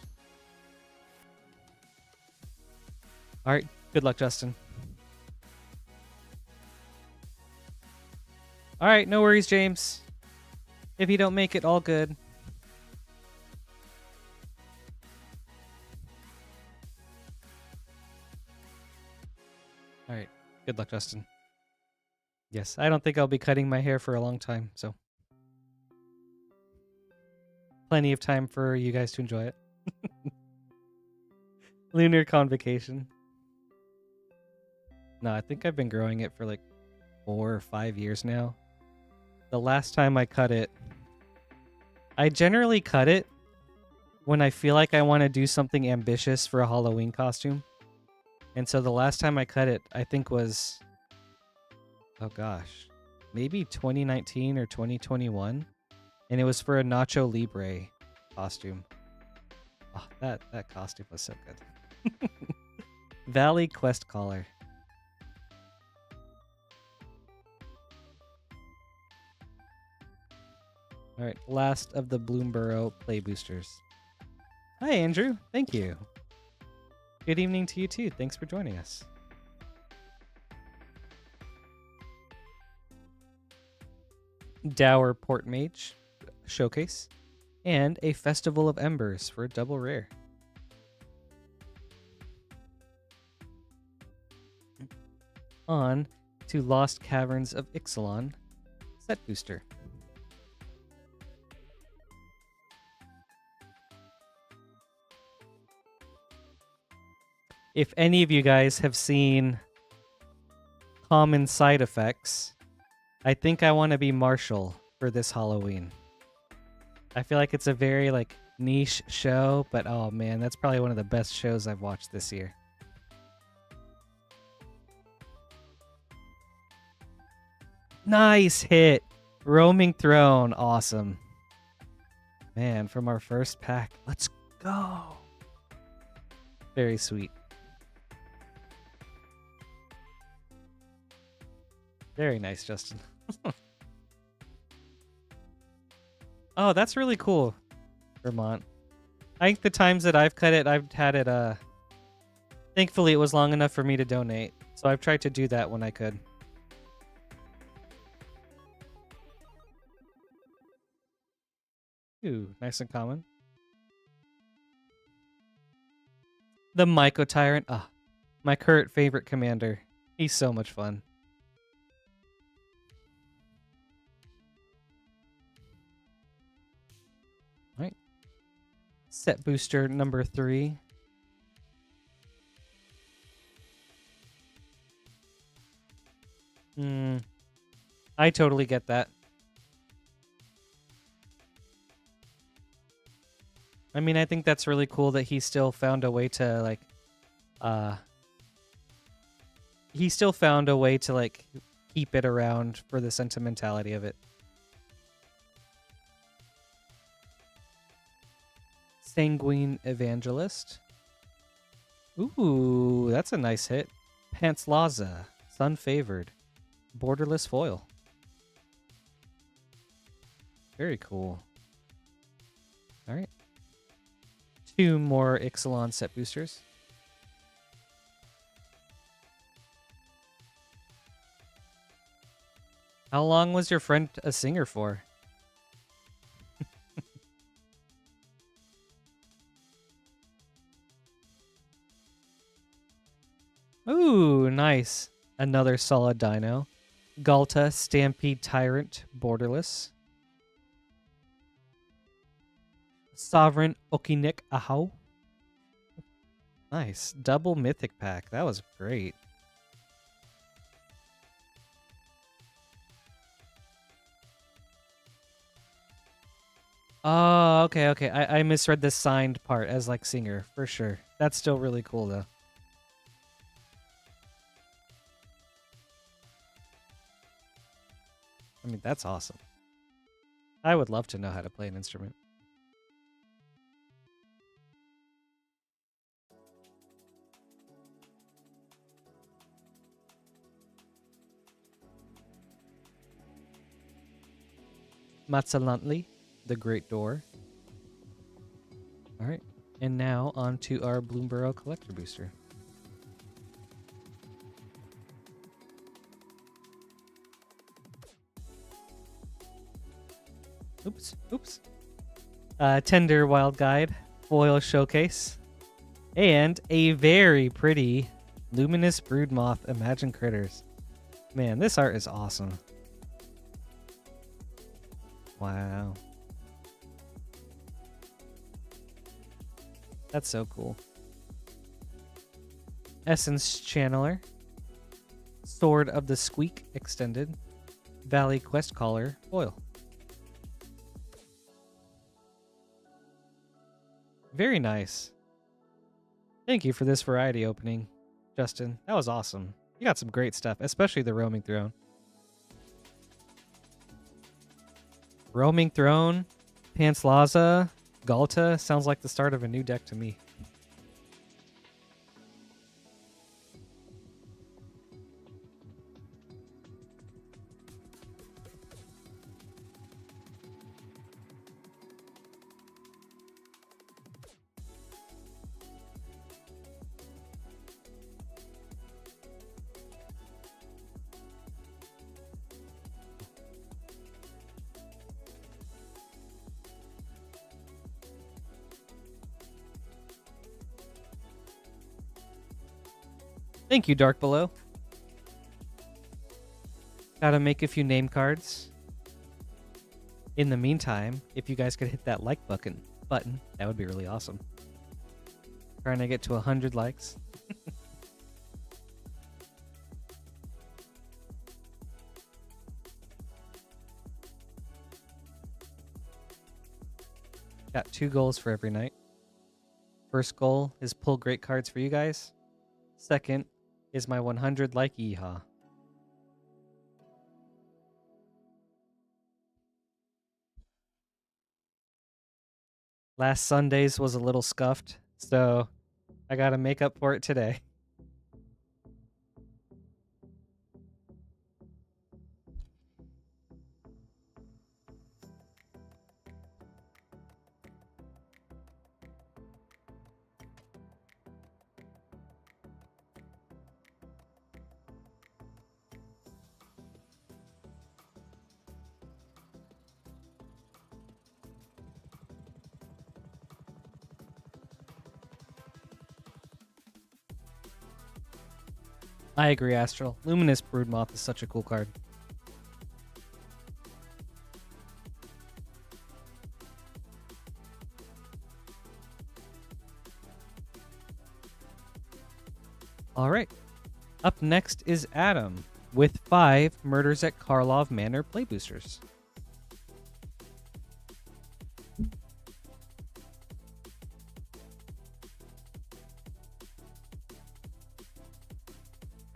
All right, good luck, Justin. All right, no worries, James. If you don't make it, all good. All right, good luck, Justin. Yes, I don't think I'll be cutting my hair for a long time, so plenty of time for you guys to enjoy it. Lunar Convocation. No, I think I've been growing it for like 4 or 5 years now. The last time I cut it, I generally cut it when I feel like I want to do something ambitious for a Halloween costume. And so the last time I cut it, I think was, oh gosh, maybe 2019 or 2021. And it was for a Nacho Libre costume. Oh, that costume was so good. Valley Quest Caller. All right, last of the Bloomborough play boosters. Hi, Andrew. Thank you. Good evening to you, too. Thanks for joining us. Dower Port Mage Showcase. And a Festival of Embers for a double rare. On to Lost Caverns of Ixalan set booster. If any of you guys have seen Common Side Effects, I think I want to be Marshall for this Halloween. I feel like it's a very niche show, but oh man, that's probably one of the best shows I've watched this year. Nice hit. Roaming Throne. Awesome. Man, from our first pack. Let's go. Very sweet. Very nice, Justin. Oh, that's really cool, Vermont. I think the times that I've cut it, I've had it, thankfully it was long enough for me to donate. So I've tried to do that when I could. Ooh, nice and common. The Myco Tyrant. Ah, my current favorite commander. He's so much fun. All right. Set booster number 3. I totally get that. I mean, I think that's really cool that he still found a way to keep it around for the sentimentality of it. Sanguine Evangelist. Ooh, that's a nice hit. Pantslaza, Sun Favored, Borderless Foil. Very cool. All right. 2 more Ixalan set boosters. How long was your friend a singer for? Ooh, nice. Another solid dino. Galta, Stampede Tyrant, Borderless. Sovereign Okinik Ahau. Nice. Double Mythic Pack. That was great. Oh, okay. I misread the signed part as singer, for sure. That's still really cool, though. I mean, that's awesome. I would love to know how to play an instrument. Matsalantli, the Great Door. All right. And now on to our Bloomborough Collector Booster. Oops. Tender Wild Guide, Foil Showcase, and a very pretty Luminous Broodmoth Imagine Critters. Man, this art is awesome. Wow. That's so cool. Essence Channeler, Sword of the Squeak Extended, Valley Quest Caller foil. Very nice. Thank you for this variety opening, Justin. That was awesome. You got some great stuff, especially the Roaming Throne. Roaming Throne, Pantslaza, Galta sounds like the start of a new deck to me. Thank you, Dark Below. Gotta make a few name cards. In the meantime, if you guys could hit that like button, that would be really awesome. Trying to get to 100 likes. Got 2 goals for every night. First goal is pull great cards for you guys. Second is my 100 like yeehaw. Last Sunday's was a little scuffed, so I gotta make up for it today. I agree, Astral. Luminous Broodmoth is such a cool card. All right. Up next is Adam with 5 Murders at Karlov Manor play boosters. All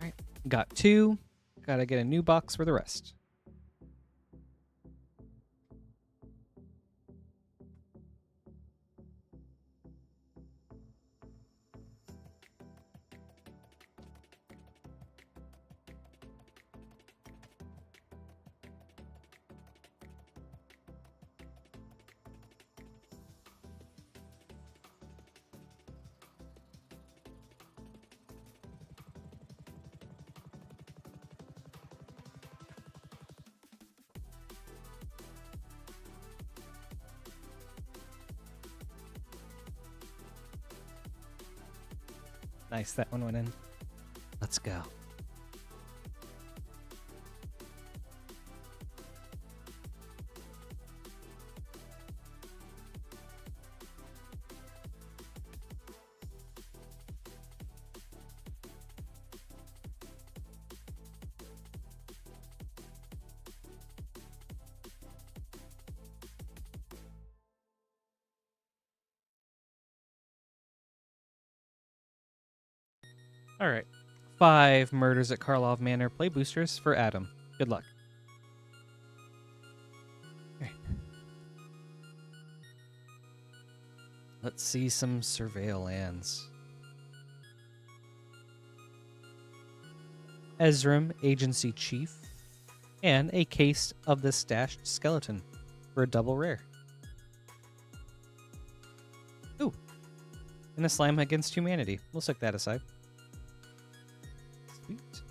right. Got 2. Gotta get a new box for the rest. Nice, that one went in. Let's go. All right. 5 Murders at Karlov Manor play boosters for Adam. Good luck. Okay. Let's see some Surveil lands. Ezram, Agency Chief, and a case of the Stashed Skeleton for a double rare. Ooh. And a Slime Against Humanity. We'll set that aside. Sweet.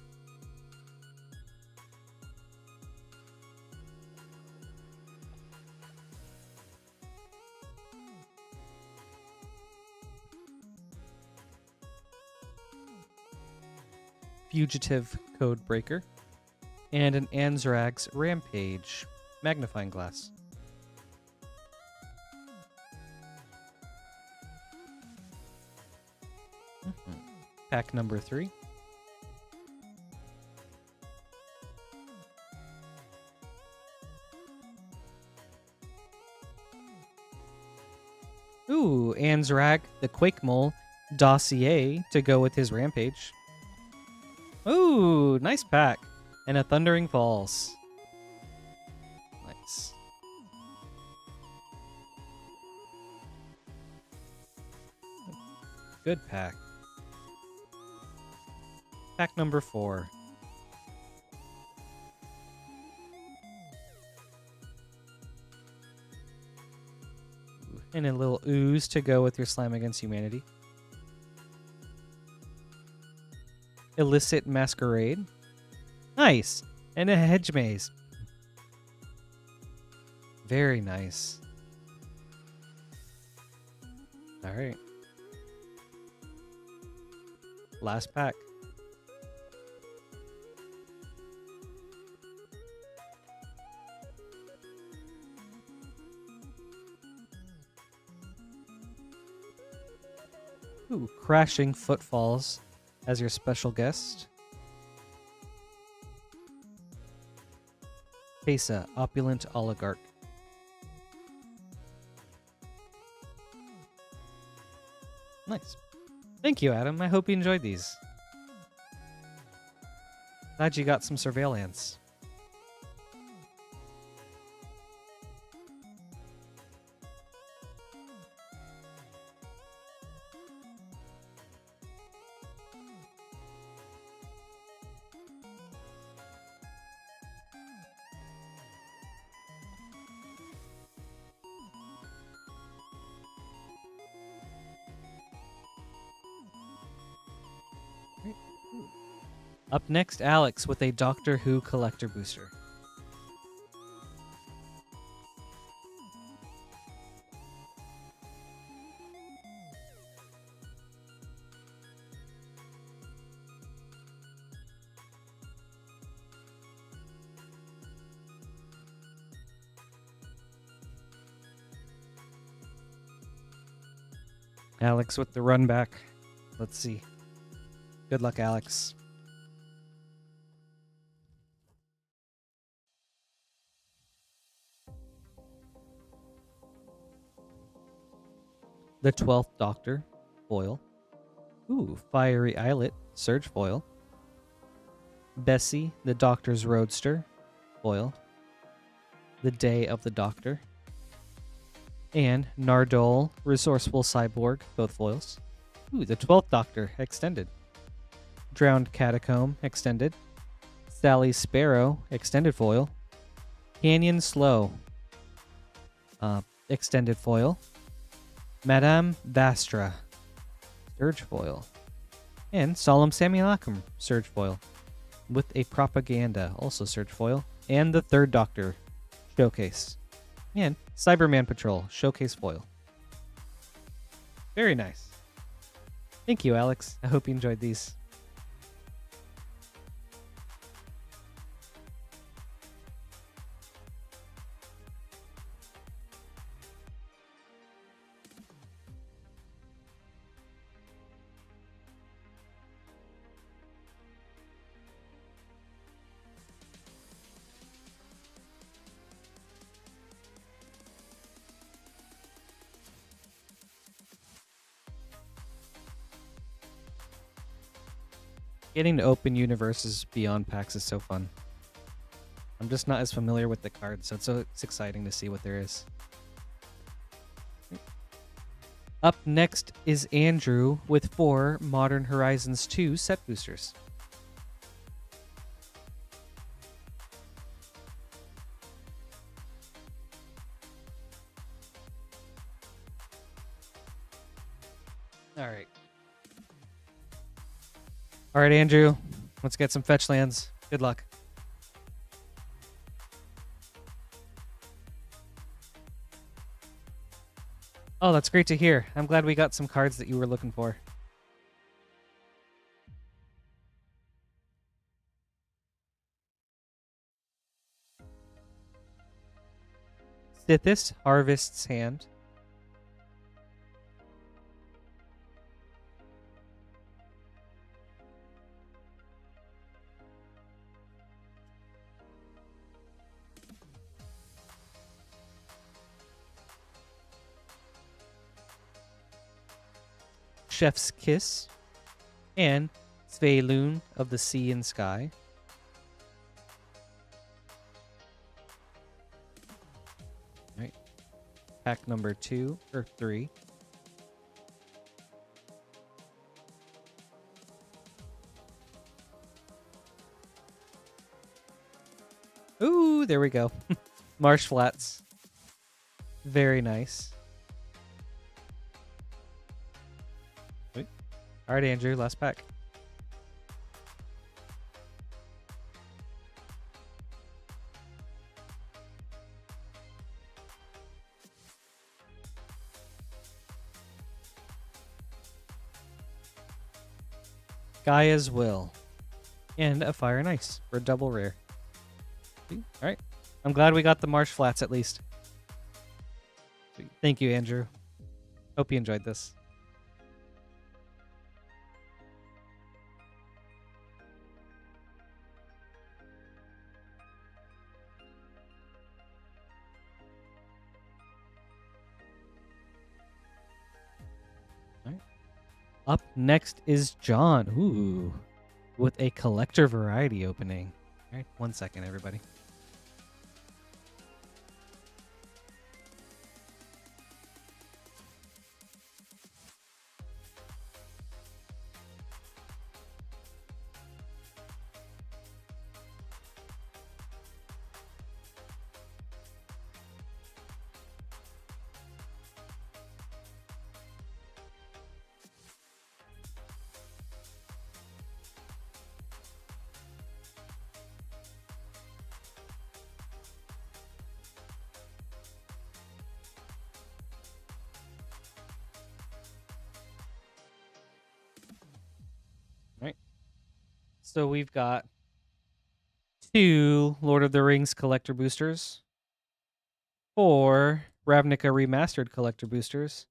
Fugitive Codebreaker, and an Anzrag's Rampage Magnifying Glass. Pack number 3. Transrag the Quake Mole Dossier to go with his Rampage. Ooh, nice pack. And a Thundering Falls. Nice. Good pack. Pack number 4. And a little ooze to go with your Slam Against Humanity. Illicit Masquerade. Nice. And a Hedge Maze. Very nice. All right. Last pack. Ooh, Crashing Footfalls as your special guest. Pesa, Opulent Oligarch. Nice. Thank you, Adam. I hope you enjoyed these. Glad you got some surveillance. Up next, Alex with a Doctor Who collector booster. Alex with the run back. Let's see. Good luck, Alex. The 12th Doctor, foil. Ooh, Fiery Islet, Surge foil. Bessie, the Doctor's Roadster, foil. The Day of the Doctor. And Nardole, Resourceful Cyborg, both foils. Ooh, the 12th Doctor, extended. Drowned Catacomb, extended. Sally Sparrow, extended foil. Canyon Slow, extended foil. Madame Bastra, Surge foil. And Solemn Simulacrum, Surge foil. With a Propaganda, also Surge foil. And the 3rd Doctor, Showcase. And Cyberman Patrol, Showcase foil. Very nice. Thank you, Alex. I hope you enjoyed these. Getting to open universes beyond packs is so fun. I'm just not as familiar with the cards, so it's exciting to see what there is. Up next is Andrew with 4 Modern Horizons 2 set boosters. All right, Andrew, let's get some fetch lands. Good luck. Oh, that's great to hear. I'm glad we got some cards that you were looking for. Sithis, Harvest's Hand. Chef's Kiss, and Sveilun of the Sea and Sky. All right. Pack number 2 or 3. Ooh, there we go. Marsh Flats. Very nice. Wait. All right, Andrew, last pack. Gaia's Will. And a Fire and Ice for a double rare. All right. I'm glad we got the Marsh Flats at least. Thank you, Andrew. Hope you enjoyed this. All right. Up next is John. Ooh. With a collector variety opening. All right. 1 second, everybody. Right. So we've got 2 Lord of the Rings collector boosters, 4 Ravnica Remastered collector boosters,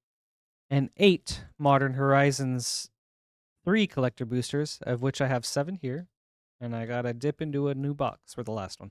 and 8 Modern Horizons 3 collector boosters, of which I have 7 here, and I gotta dip into a new box for the last one.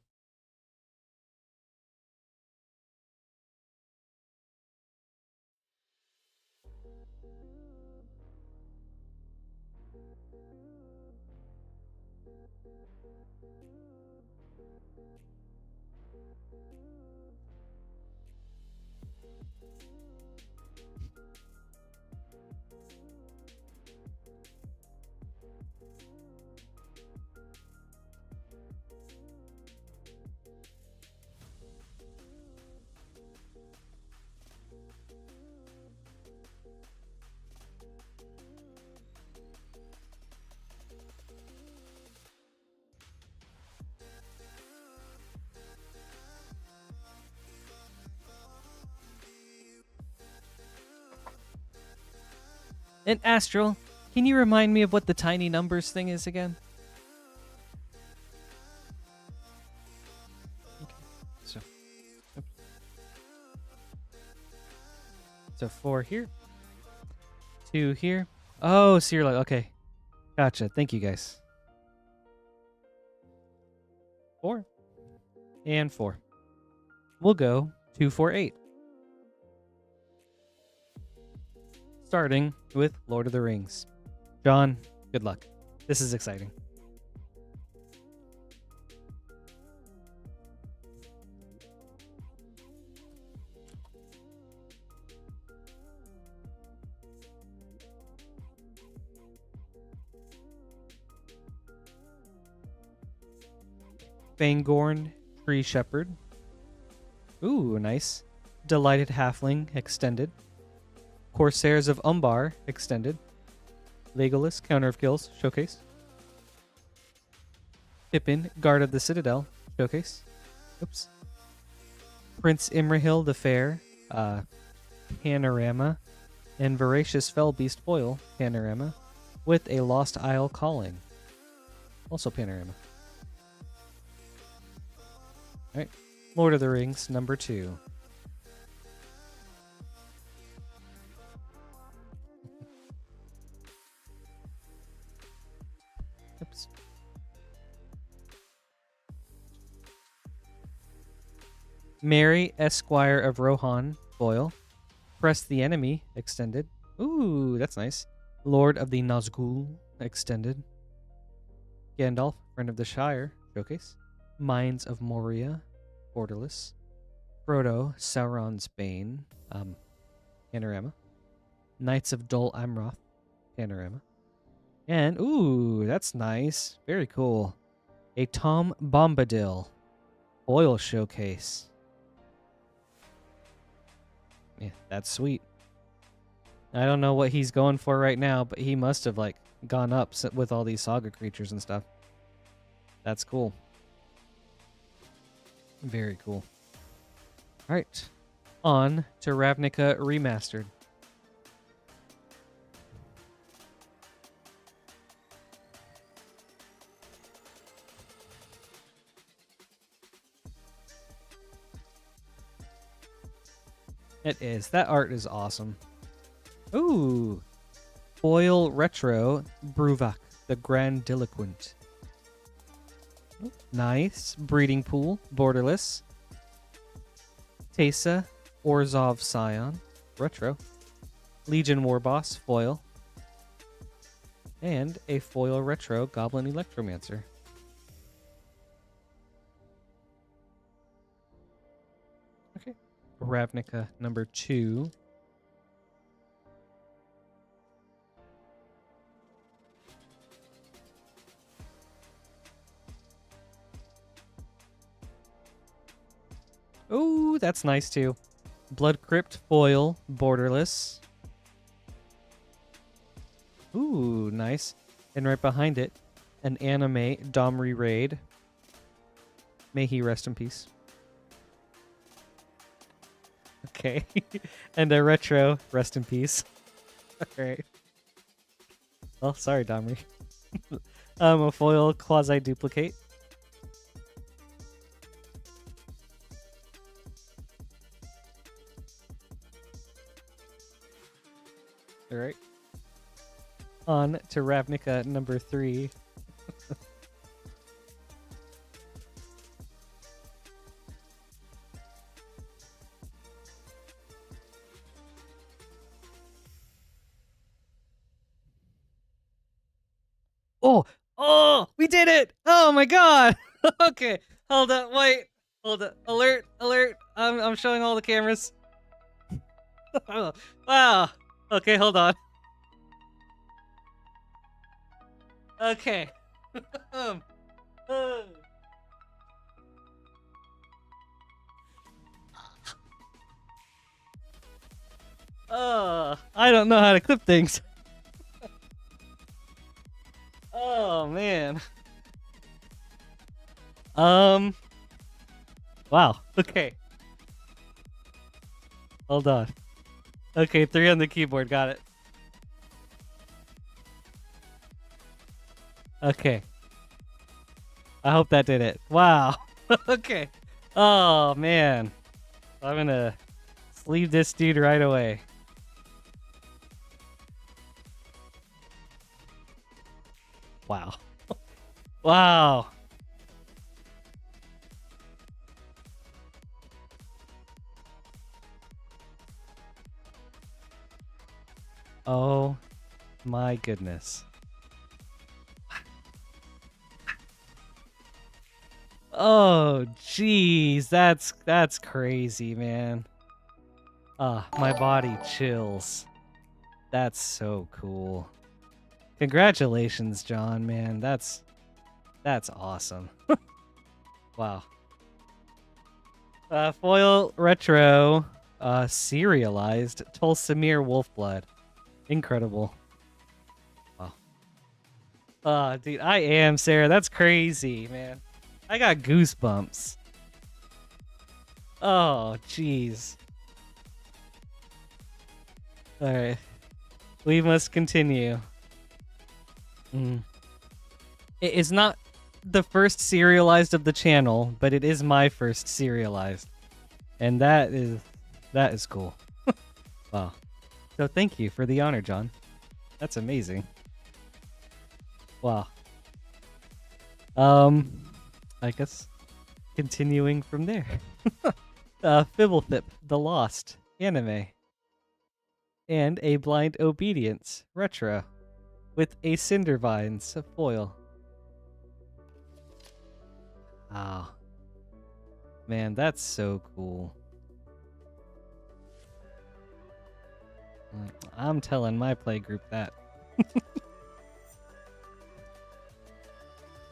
And Astral, can you remind me of what the tiny numbers thing is again? Okay. So 4 here. 2 here. Oh, so you're like, okay. Gotcha. Thank you, guys. 4. And 4. We'll go 2, 4, 8. Starting with Lord of the Rings. John, good luck. This is exciting. Fangorn, Tree Shepherd. Ooh, nice. Delighted Halfling, Extended. Corsairs of Umbar, Extended. Legolas, Counter of Kills, Showcase. Pippin, Guard of the Citadel, Showcase. Oops. Prince Imrahil the Fair, Panorama. And Voracious Fellbeast Foil, Panorama. With a Lost Isle Calling. Also Panorama. Alright. Lord of the Rings, number 2. Oops. Mary, Esquire of Rohan, foil. Press the Enemy, extended. Ooh, that's nice. Lord of the Nazgul Extended. Gandalf, Friend of the Shire Showcase. Mines of Moria Borderless. Frodo, Sauron's Bane Panorama. Knights of Dol Amroth Panorama. And, ooh, that's nice. Very cool. A Tom Bombadil Foil Showcase. Yeah, that's sweet. I don't know what he's going for right now, but he must have, like, gone up with all these saga creatures and stuff. That's cool. Very cool. All right. On to Ravnica Remastered. It is. That art is awesome. Ooh. Foil Retro Bruvak, the Grandiloquent. Nice. Breeding Pool, Borderless. Teysa, Orzhov Scion, Retro. Legion Warboss, Foil. And a Foil Retro Goblin Electromancer. Okay. Ravnica number 2. Ooh, that's nice too. Blood Crypt Foil Borderless. Ooh, nice. And right behind it, an anime Domri Raid. May he rest in peace. Okay. And a retro rest in peace. Alright. Well, sorry, Domri. A foil quasi duplicate. Alright. On to Ravnica number 3. Oh, we did it! Oh my god! Okay, hold up, wait. Hold up. Alert. I'm showing all the cameras. Wow. Okay, hold on. Okay. I don't know how to clip things. Oh man. Wow. Okay. Hold on. Okay, 3 on the keyboard. Got it. Okay. I hope that did it. Wow. Okay. Oh man. I'm gonna sleeve this dude right away. Wow. Wow. Oh my goodness. Oh jeez, that's crazy, man. My body chills. That's so cool. Congratulations, John, man. That's awesome. Wow. Foil retro serialized Tolsimir Wolfblood. Incredible. Wow. Dude, I am, Sarah. That's crazy, man. I got goosebumps. Oh, jeez. Alright. We must continue. It is not the first serialized of the channel, but it is my first serialized. And that is cool. Wow. So thank you for the honor, John. That's amazing. Wow. I guess continuing from there. Fibblethip, The Lost anime. And a Blind Obedience retro with a Cindervines foil. Wow. Man, that's so cool. I'm telling my playgroup that.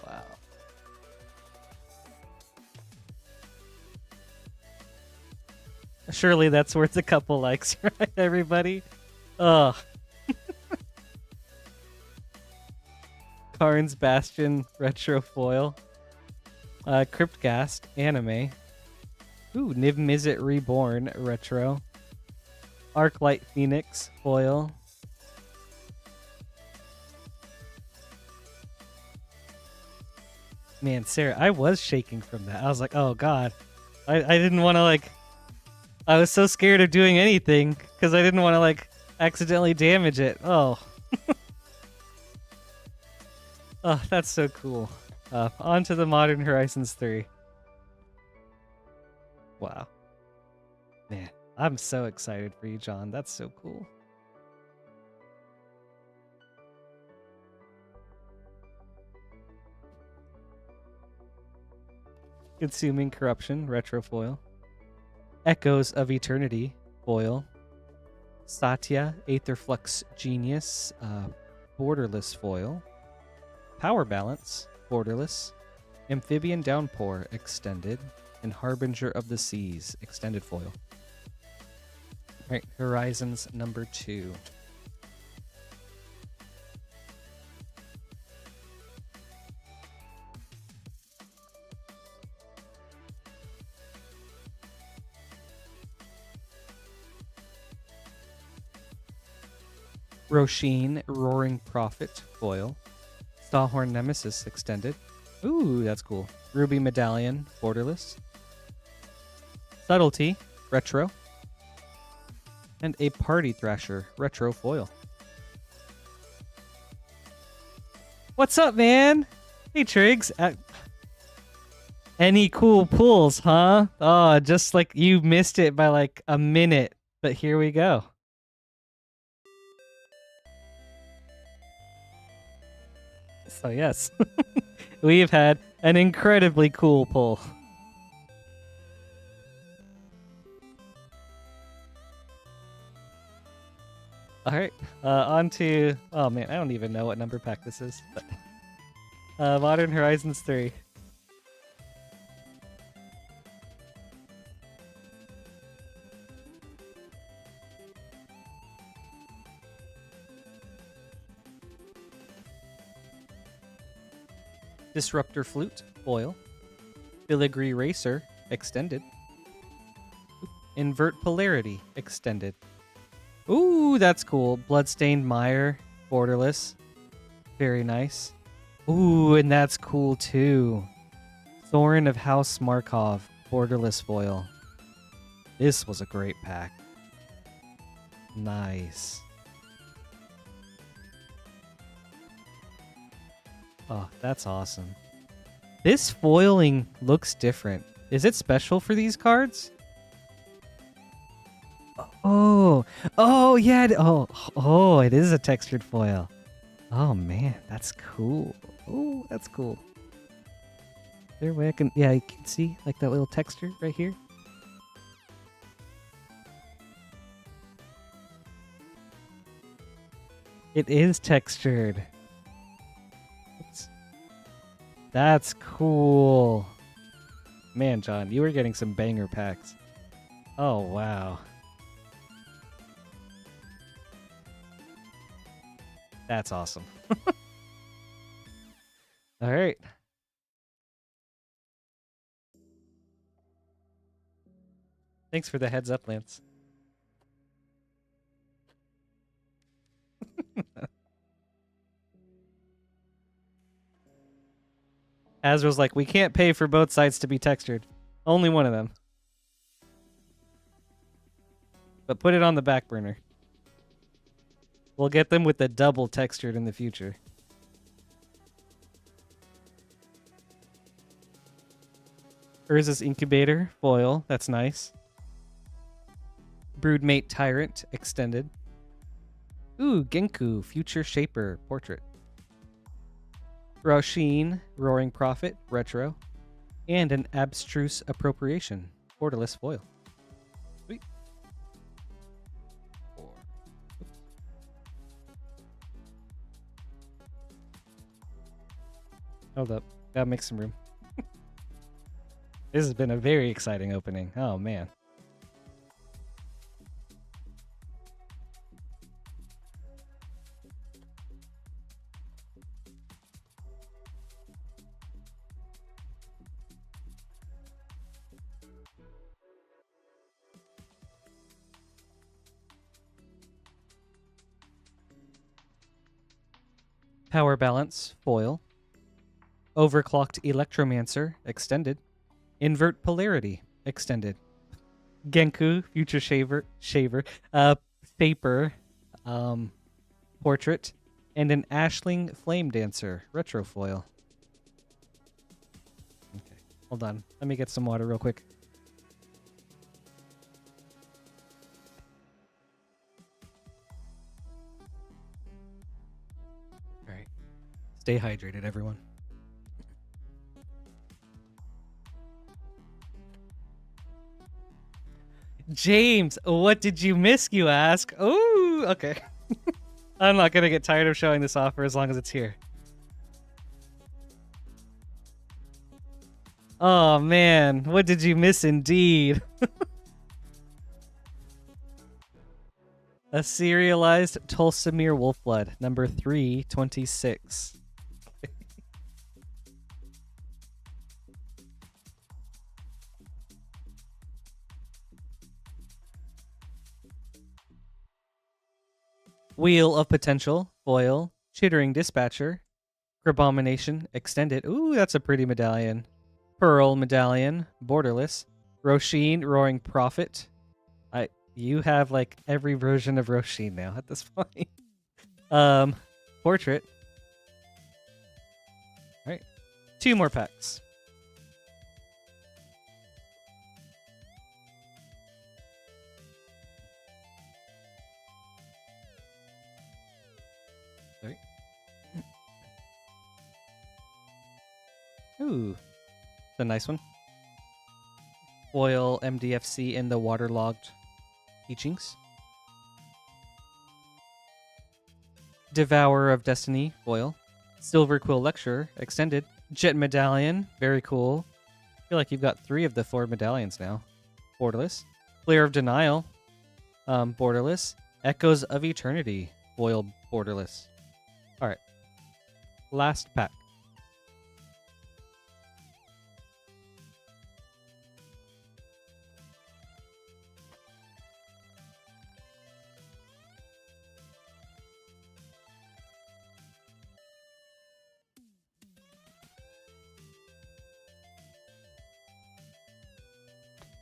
Wow. Surely that's worth a couple likes, right, everybody? Ugh. Karn's Bastion retro foil. Cryptghast anime. Ooh, Niv Mizzet Reborn retro. Arclight Phoenix foil. Man, Sarah, I was shaking from that. I was like, oh god. I didn't want to like... I was so scared of doing anything because I didn't want to like accidentally damage it. Oh. Oh, that's so cool. On to the Modern Horizons 3. Wow. Man, I'm so excited for you, John. That's so cool. Consuming Corruption retro foil. Echoes of Eternity foil. Satya Aetherflux Genius borderless foil. Power Balance borderless. Amphibian Downpour extended. And Harbinger of the Seas extended foil. Alright, Horizons number 2. Roshin Roaring Prophet foil. Stalhorn Nemesis extended. Ooh, that's cool. Ruby Medallion borderless. Subtlety retro. And a Party Thrasher retro foil. What's up, man? Hey, Triggs. Any cool pulls, huh? Oh, just like you missed it by like a minute, but here we go. So yes, we've had an incredibly cool pull. All right, on to... Oh man, I don't even know what number pack this is. But Modern Horizons 3. Disruptor Flute foil. Filigree Racer extended. Invert Polarity extended. Ooh, that's cool. Bloodstained Mire borderless. Very nice. Ooh, and that's cool too. Thorin of House Markov borderless foil. This was a great pack. Nice. Oh, that's awesome. This foiling looks different. Is it special for these cards? Oh, yeah. Oh, it is a textured foil. Oh man, that's cool. Oh, that's cool. Is there a way I can? Yeah, you can see like that little texture right here. It is textured. That's cool. Man, John, you were getting some banger packs. Oh, wow. That's awesome. All right. Thanks for the heads up, Lance. Azrael's like, we can't pay for both sides to be textured. Only one of them. But put it on the back burner. We'll get them with the double textured in the future. Urza's Incubator foil. That's nice. Broodmate Tyrant extended. Ooh, Genku, Future Shaper, Portrait. Roshin, Roaring Prophet, Retro. And an Abstruse Appropriation, borderless foil. Sweet. Hold up. Gotta make some room. This has been a very exciting opening. Oh, man. Power Balance, foil. Overclocked Electromancer, extended. Invert Polarity, extended. Genku, Future Shaver, Paper, Portrait, and an Ashling Flame Dancer, retro foil. Okay, hold on. Let me get some water real quick. All right. Stay hydrated, everyone. James, what did you miss, you ask? Oh, okay. I'm not going to get tired of showing this off for as long as it's here. Oh, man. What did you miss indeed? A serialized Tulsimir Wolfblood, number 326. Wheel of Potential, foil. Chittering Dispatcher. Grabomination, extended. Ooh, that's a pretty medallion. Pearl Medallion, borderless. Roshin, Roaring Prophet. You have like every version of Roshin now at this point. Portrait. All right, 2 more packs. All right. Ooh, it's a nice one. Foil MDFC in the waterlogged teachings. Devourer of Destiny, foil. Silver Quill Lecturer, extended. Jet Medallion, very cool. I feel like you've got 3 of the 4 medallions now. Borderless. Flare of Denial, borderless. Echoes of Eternity, foil borderless. All right. Last pack.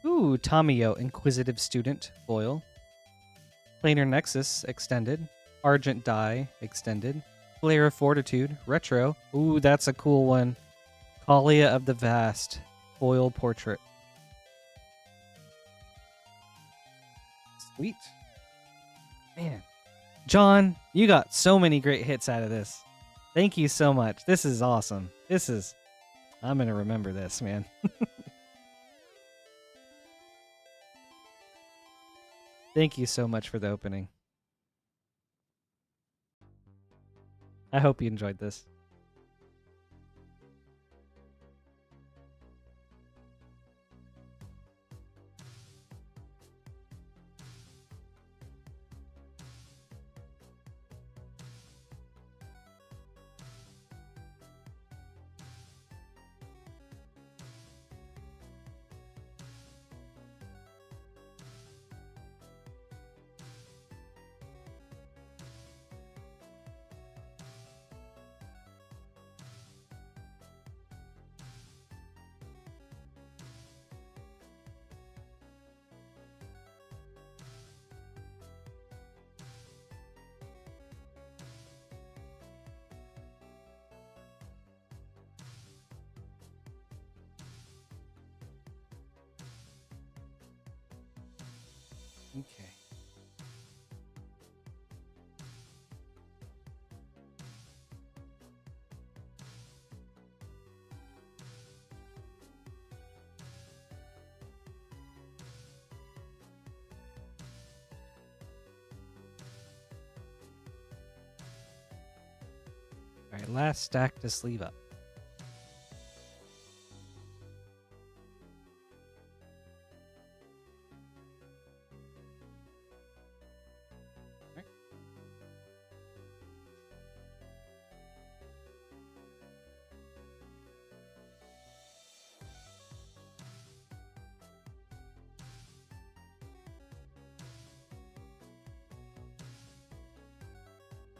Ooh, Tamiyo, Inquisitive Student, foil. Planar Nexus, extended. Argent Die, extended. Flare of Fortitude, retro. Ooh, that's a cool one. Kalia of the Vast, foil portrait. Sweet. Man. John, you got so many great hits out of this. Thank you so much. This is awesome. I'm going to remember this, man. Thank you so much for the opening. I hope you enjoyed this. Okay. All right, last stack to sleeve up.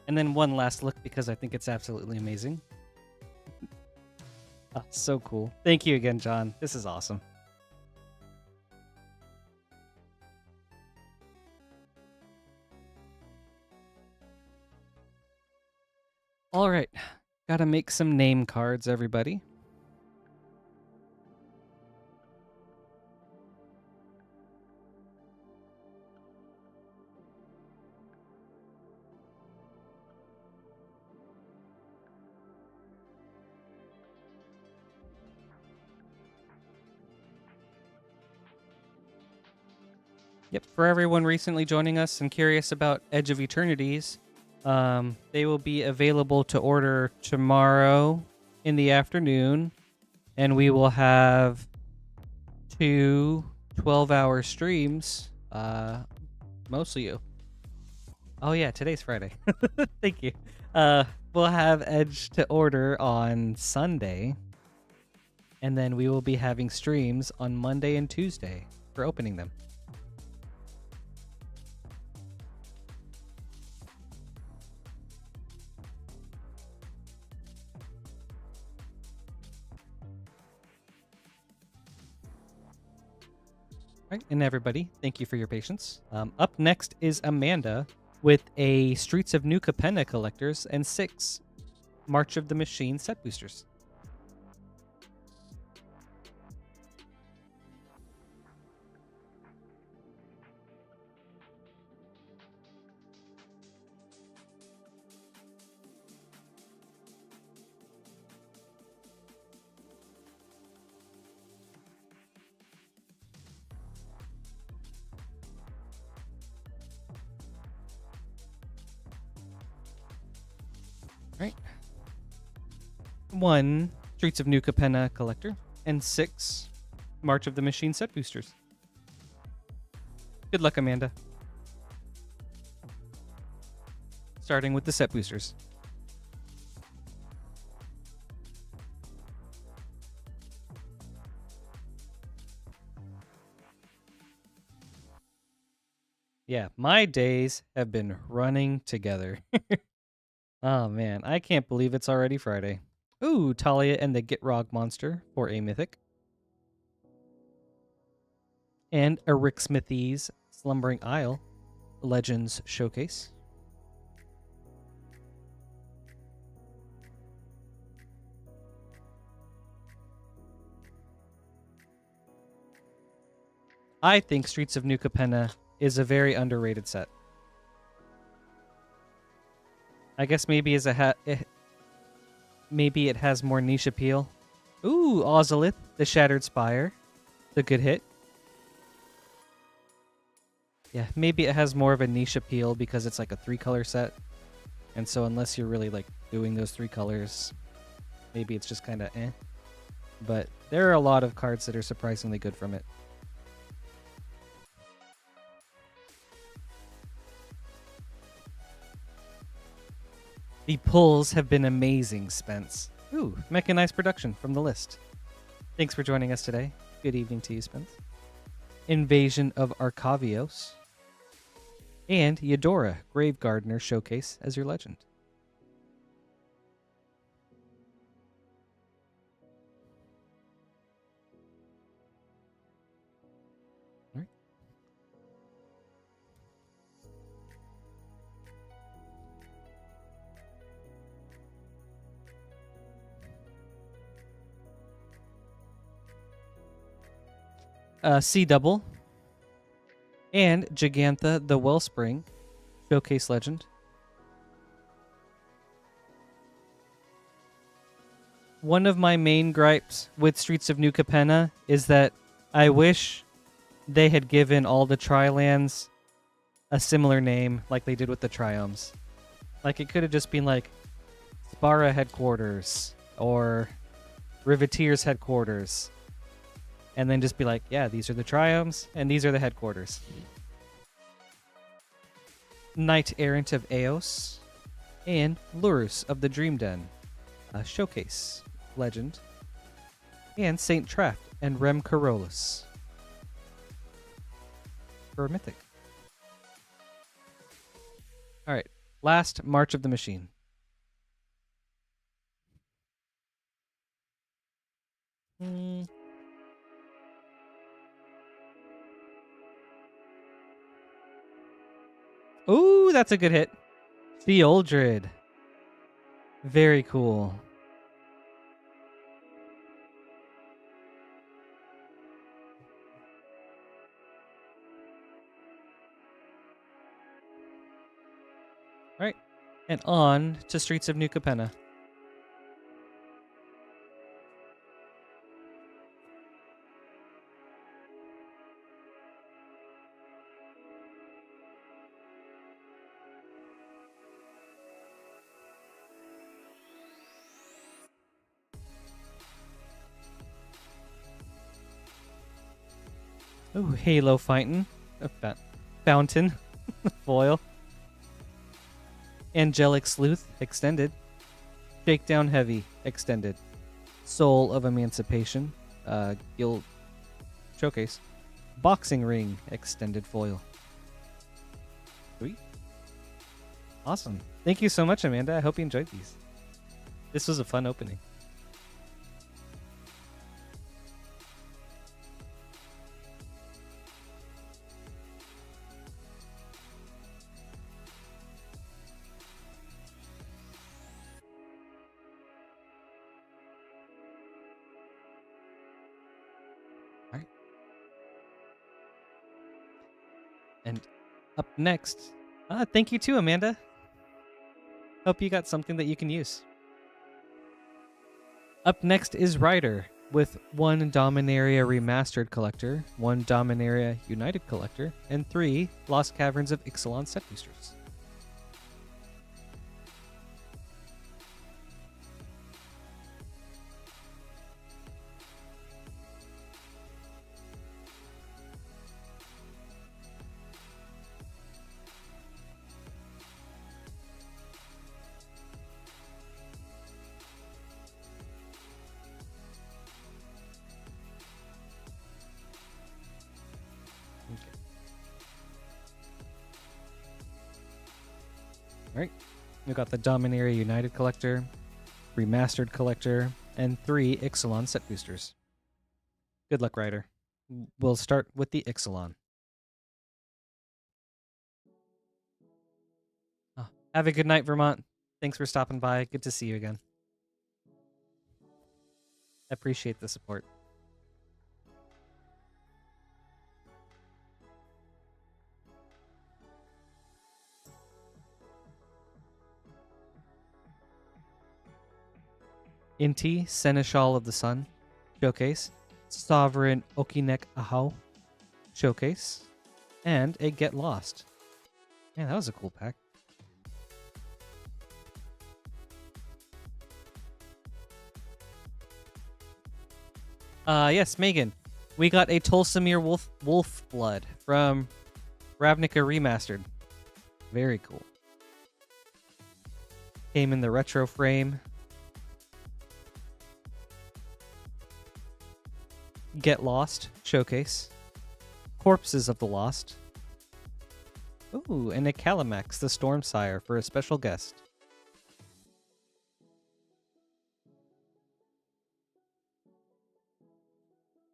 And then one last look because I think it's absolutely amazing. Oh, so cool. Thank you again, John. This is awesome. All right. Gotta make some name cards, everybody. Yep, for everyone recently joining us and curious about Edge of Eternities, they will be available to order tomorrow in the afternoon, and we will have 2 12-hour streams, mostly you. Oh yeah, today's Friday. Thank you. We'll have Edge to order on Sunday, and then we will be having streams on Monday and Tuesday for opening them. Right, and everybody, thank you for your patience. Up next is Amanda with a Streets of New Capenna collectors and 6 March of the Machine set boosters. Right. 1 Streets of New Capenna collector and 6 March of the Machine set boosters. Good luck, Amanda. Starting with the set boosters. Yeah, my days have been running together. Oh man, I can't believe it's already Friday. Ooh, Talia and the Gitrog monster for a mythic. And a Rick Smithy's Slumbering Isle Legends Showcase. I think Streets of New Capenna is a very underrated set. I guess maybe maybe it has more niche appeal. Ooh, Ozolith, the Shattered Spire, the good hit. Yeah, maybe it has more of a niche appeal because it's like a 3-color set, and so unless you're really like doing those 3 colors, maybe it's just kind of eh. But there are a lot of cards that are surprisingly good from it. The pulls have been amazing, Spence. Ooh, mechanized production from the list. Thanks for joining us today. Good evening to you, Spence. Invasion of Arcavios. And Eudora, Grave Gardener Showcase as your legend. All right. Sea Double, and Gigantha the Wellspring Showcase Legend. One of my main gripes with Streets of New Capenna is that I wish they had given all the Tri-lands a similar name like they did with the Triomes. Like, it could have just been like Spara headquarters or Riveteer's headquarters. And then just be like, yeah, these are the triomes and these are the headquarters. Knight Errant of Eos and Lurus of the Dream Den. Showcase Legend. And Saint Traft and Rem Carolus. For a mythic. Alright, last March of the Machine. Ooh, that's a good hit. Theoldred. Very cool. All right, and on to Streets of New Capenna. Ooh, Halo Fountain. Fountain. Foil. Angelic Sleuth. Extended. Shakedown Heavy. Extended. Soul of Emancipation. Guild. Showcase. Boxing Ring. Extended foil. Sweet. Awesome. Thank you so much, Amanda. I hope you enjoyed these. This was a fun opening. All right. And up next, thank you too, Amanda. Hope you got something that you can use. Up next is Ryder with 1 Dominaria Remastered Collector, 1 Dominaria United Collector, and 3 Lost Caverns of Ixalan set boosters. Alright, we've got the Dominaria United Collector, Remastered Collector, and 3 Ixalan set boosters. Good luck, Ryder. We'll start with the Ixalan. Oh, have a good night, Vermont. Thanks for stopping by. Good to see you again. Appreciate the support. Inti, Seneschal of the Sun. Showcase. Sovereign Okinek Ahau. Showcase. And a Get Lost. Man, that was a cool pack. Yes, Megan. We got a Tolsimir Wolf Blood from Ravnica Remastered. Very cool. Came in the retro frame. Get Lost Showcase. Corpses of the Lost. Ooh, and a Calamax, the Stormsire, for a special guest.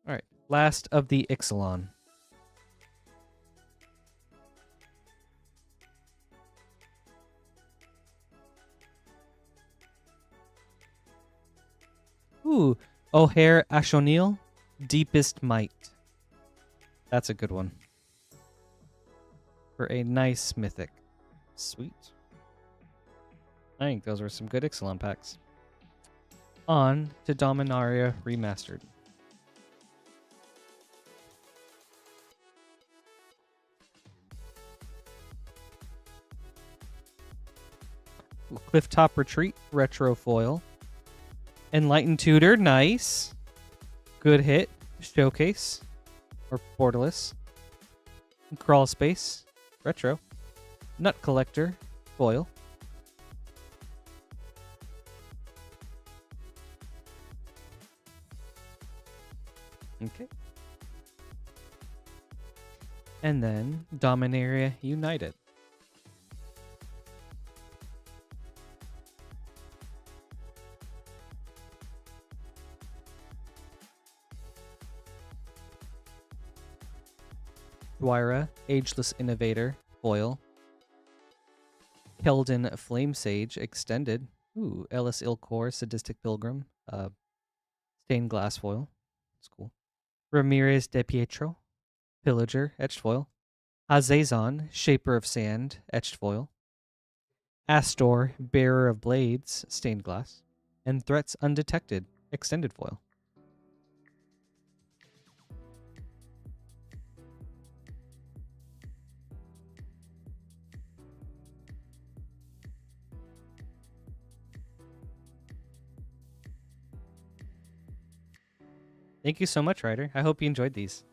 Alright, last of the Ixalan. Ooh, O'Hare Ashonil, Deepest Might. That's a good one. For a nice mythic. Sweet. I think those were some good Ixalan packs. On to Dominaria Remastered. Clifftop Retreat, retro foil. Enlightened Tutor, nice. Good hit, showcase, or borderless. Crawl Space, retro. Nut Collector, foil. Okay. And then Dominaria United. Dwyra, Ageless Innovator, foil. Keldon Flame Sage, extended. Ooh, Ellis Ilcor, Sadistic Pilgrim, stained glass foil. That's cool. Ramirez de Pietro, Pillager, etched foil. Azazon, Shaper of Sand, etched foil. Astor, Bearer of Blades, stained glass. And Threats Undetected, extended foil. Thank you so much, Ryder. I hope you enjoyed these.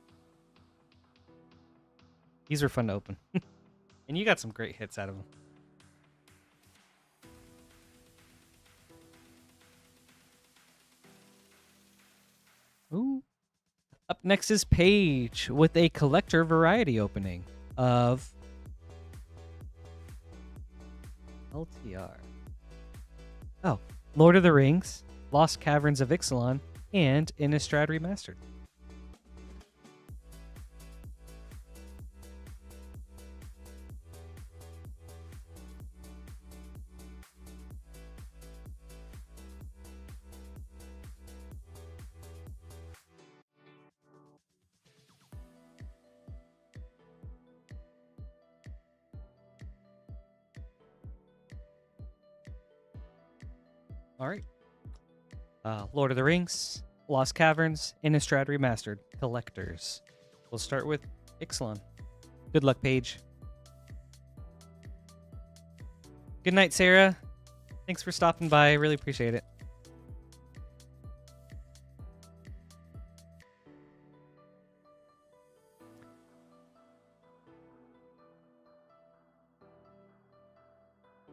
These were fun to open. And you got some great hits out of them. Ooh. Up next is Paige with a collector variety opening of LTR. Oh, Lord of the Rings, Lost Caverns of Ixalan, and Innistrad Remastered. All right. Lord of the Rings, Lost Caverns, Innistrad Remastered, Collectors. We'll start with Ixalan. Good luck, Paige. Good night, Sarah. Thanks for stopping by. I really appreciate it.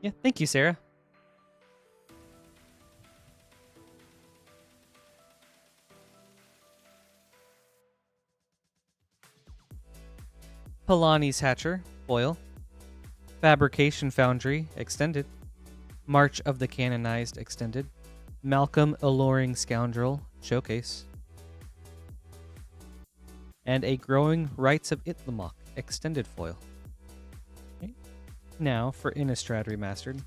Yeah, thank you, Sarah. Palani's Hatcher, foil. Fabrication Foundry, extended. March of the Canonized, extended. Malcolm Alluring Scoundrel, showcase. And a Growing Rights of Itlamok, extended foil. Okay. Now for Innistrad Remastered.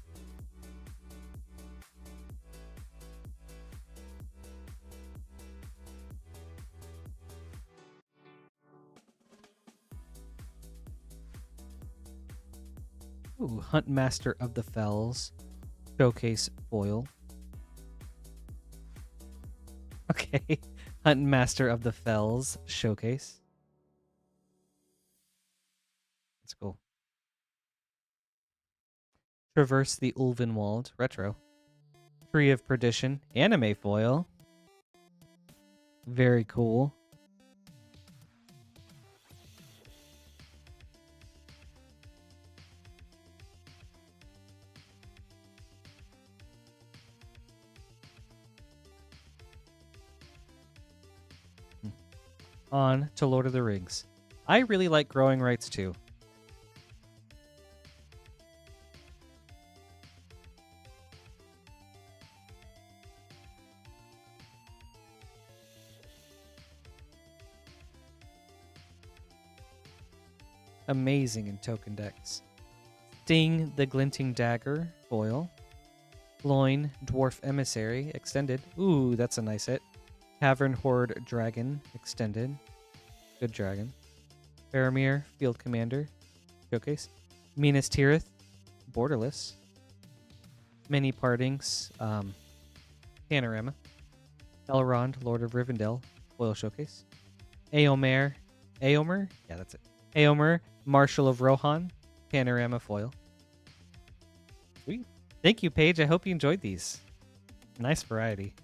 Ooh, Huntmaster of the Fells, showcase foil. Okay, Huntmaster of the Fells, showcase. That's cool. Traverse the Ulvenwald, retro. Tree of Perdition, anime foil. Very cool. On to Lord of the Rings. I really like Growing Rights too. Amazing in token decks. Sting the Glinting Dagger, foil. Loin, Dwarf Emissary, extended. Ooh, that's a nice hit. Cavern Horde Dragon, extended. Good dragon. Faramir, Field Commander, showcase. Minas Tirith, borderless. Many Partings, Panorama. Elrond, Lord of Rivendell, foil showcase. Eomer? Yeah, that's it. Eomer, Marshal of Rohan, Panorama foil. Sweet. Thank you, Paige. I hope you enjoyed these. Nice variety.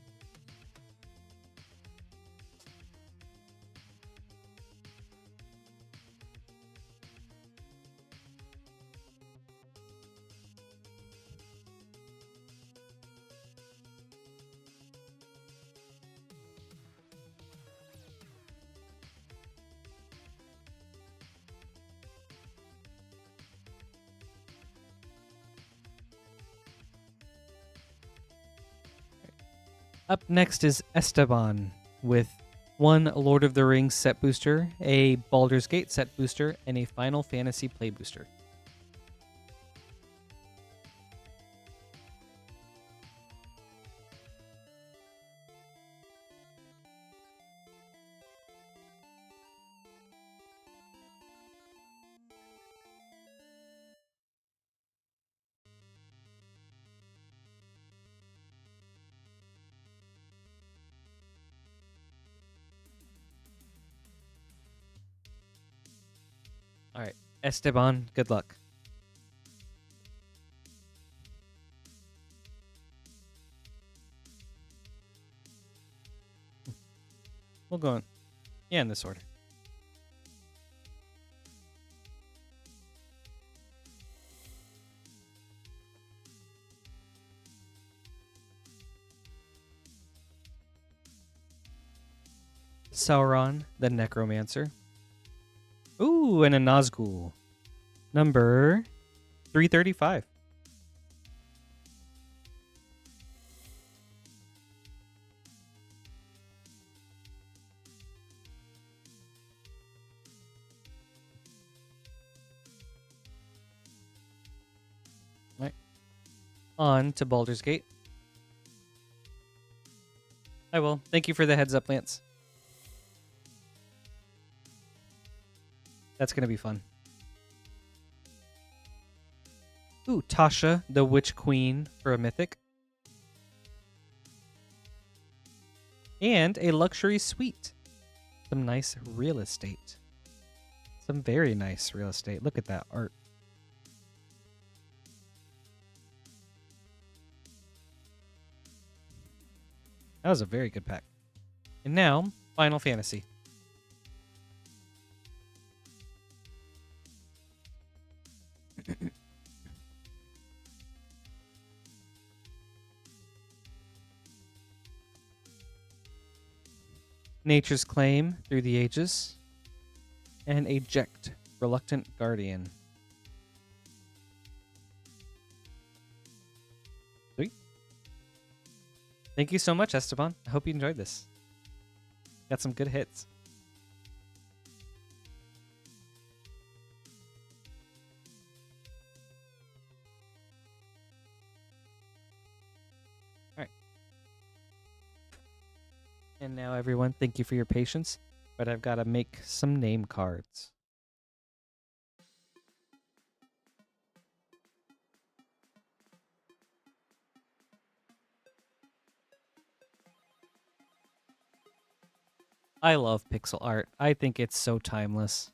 Up next is Esteban with one Lord of the Rings set booster, a Baldur's Gate set booster, and a Final Fantasy play booster. All right, Esteban, good luck. We'll go on. Yeah, in this order. Sauron, the Necromancer. Ooh, and a Nazgul. Number 335. All right. On to Baldur's Gate. I will. Thank you for the heads up, Lance. That's going to be fun. Ooh, Tasha, the Witch Queen for a Mythic. And a luxury suite. Some nice real estate. Some very nice real estate. Look at that art. That was a very good pack. And now, Final Fantasy. Nature's Claim, Through the Ages. And Eject, Reluctant Guardian. Sweet. Thank you so much, Esteban. I hope you enjoyed this. Got some good hits. And now, everyone, thank you for your patience, but I've got to make some name cards. I love pixel art. I think it's so timeless.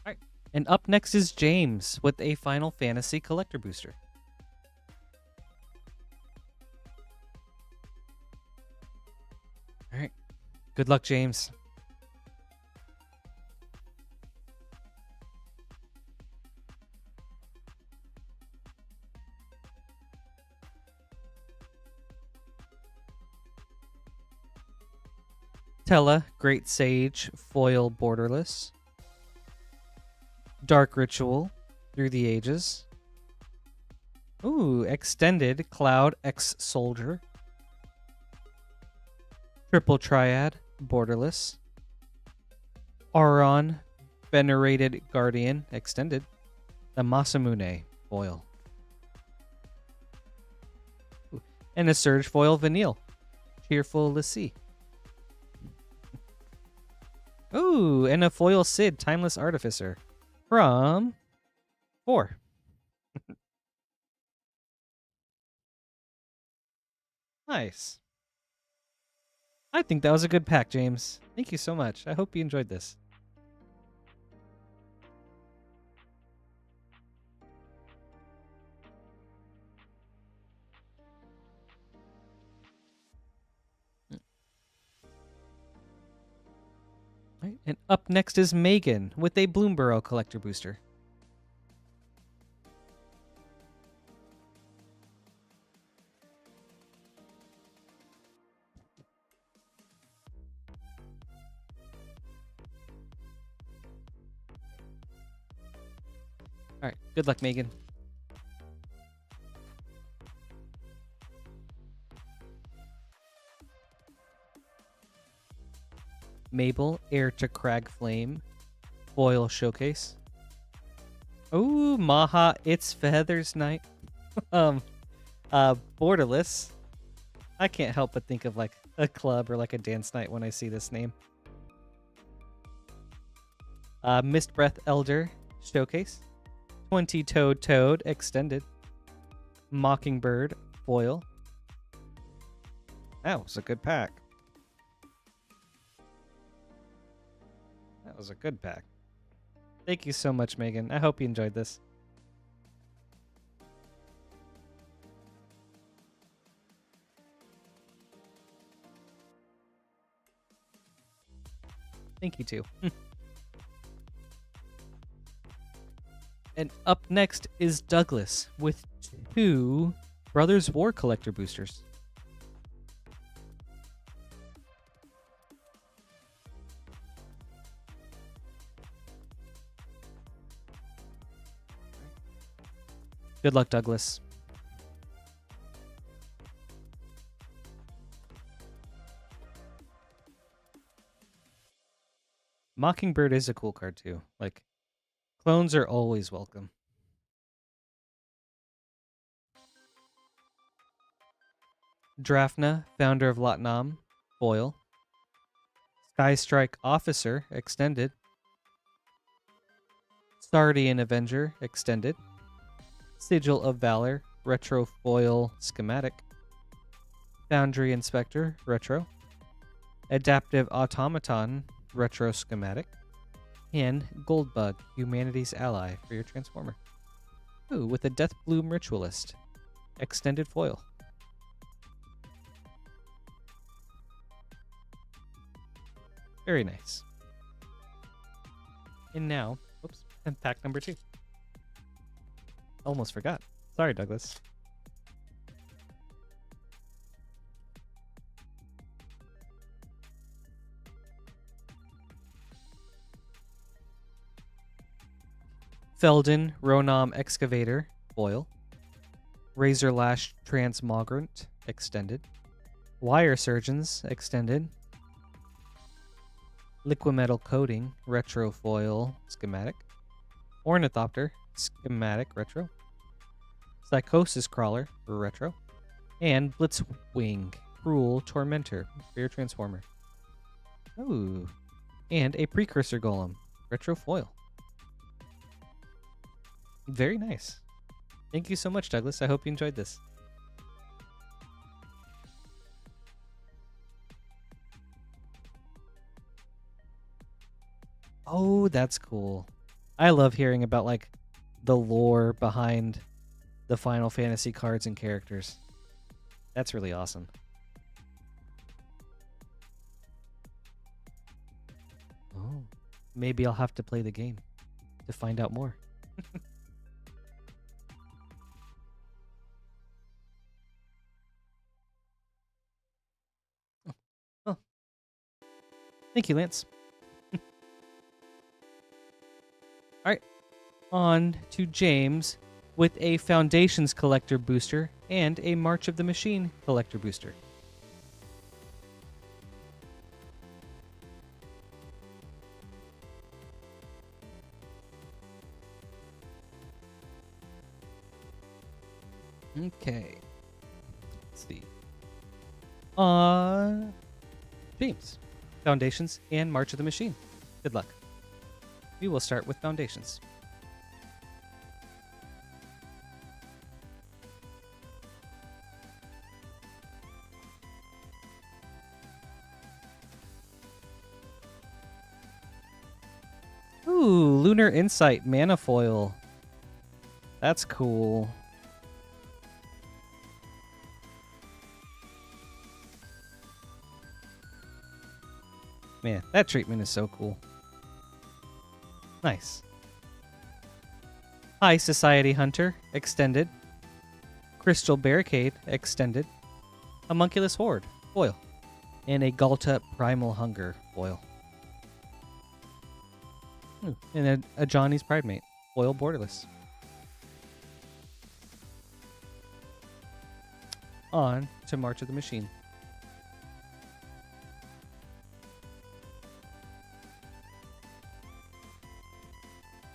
All right. And up next is James with a Final Fantasy Collector Booster. All right. Good luck, James. Tella, Great Sage, Foil Borderless. Dark Ritual through the ages. Ooh, Extended Cloud X Soldier. Triple Triad Borderless. Auron Venerated Guardian Extended. The Masamune foil. Ooh, and a Surge foil Vanille. Cheerful Lassie. Ooh, and a foil Sid Timeless Artificer from 4. Nice. I think that was a good pack, James. Thank you so much. I hope you enjoyed this. Right, and up next is Megan with a Bloomborough Collector Booster. All right, good luck, Megan. Mabel, Heir to Cragflame, foil showcase. Ooh, Maha, It's Feathers Night. Borderless. I can't help but think of like a club or like a dance night when I see this name. Mist Breath Elder showcase. 20-Toed Toad extended. Mockingbird foil. That was a good pack. That was a good pack. Thank you so much, Megan. I hope you enjoyed this. Thank you too. And up next is Douglas with 2 Brothers War Collector boosters. Good luck, Douglas. Mockingbird is a cool card too. Like, clones are always welcome. Drafna, founder of Latnam, foil. Skystrike Officer, extended. Sardian Avenger, extended. Sigil of Valor, retro foil schematic. Foundry Inspector, retro. Adaptive Automaton, retro schematic. And Goldbug, humanity's ally for your Transformer. Ooh, with a Deathbloom Ritualist, extended foil. Very nice. And now, whoops, and pack number 2. Almost forgot. Sorry, Douglas. Feldon, Ronam Excavator, foil. Razor Lash Transmogrant, extended. Wire Surgeons, extended. Liquimetal Coating, retro foil schematic. Ornithopter, schematic, retro. Psychosis Crawler, retro. And Blitzwing, Cruel Tormentor for your Transformer. Ooh. And a Precursor Golem, retro foil. Very nice. Thank you so much, Douglas. I hope you enjoyed this. Oh, that's cool. I love hearing about like the lore behind the Final Fantasy cards and characters. That's really awesome. Oh, maybe I'll have to play the game to find out more. Oh, thank you, Lance. All right, On to James with a Foundations Collector booster and a March of the Machine Collector booster. Okay. Let's see. James. Foundations and March of the Machine. Good luck. We will start with Foundations. Ooh, Lunar Insight Mana Foil. That's cool. Man, that treatment is so cool. Nice. High Society Hunter, Extended. Crystal Barricade, Extended. Homunculus Horde, foil. And a Galta Primal Hunger, foil. And a Johnny's Pridemate, foil borderless. On to March of the Machine.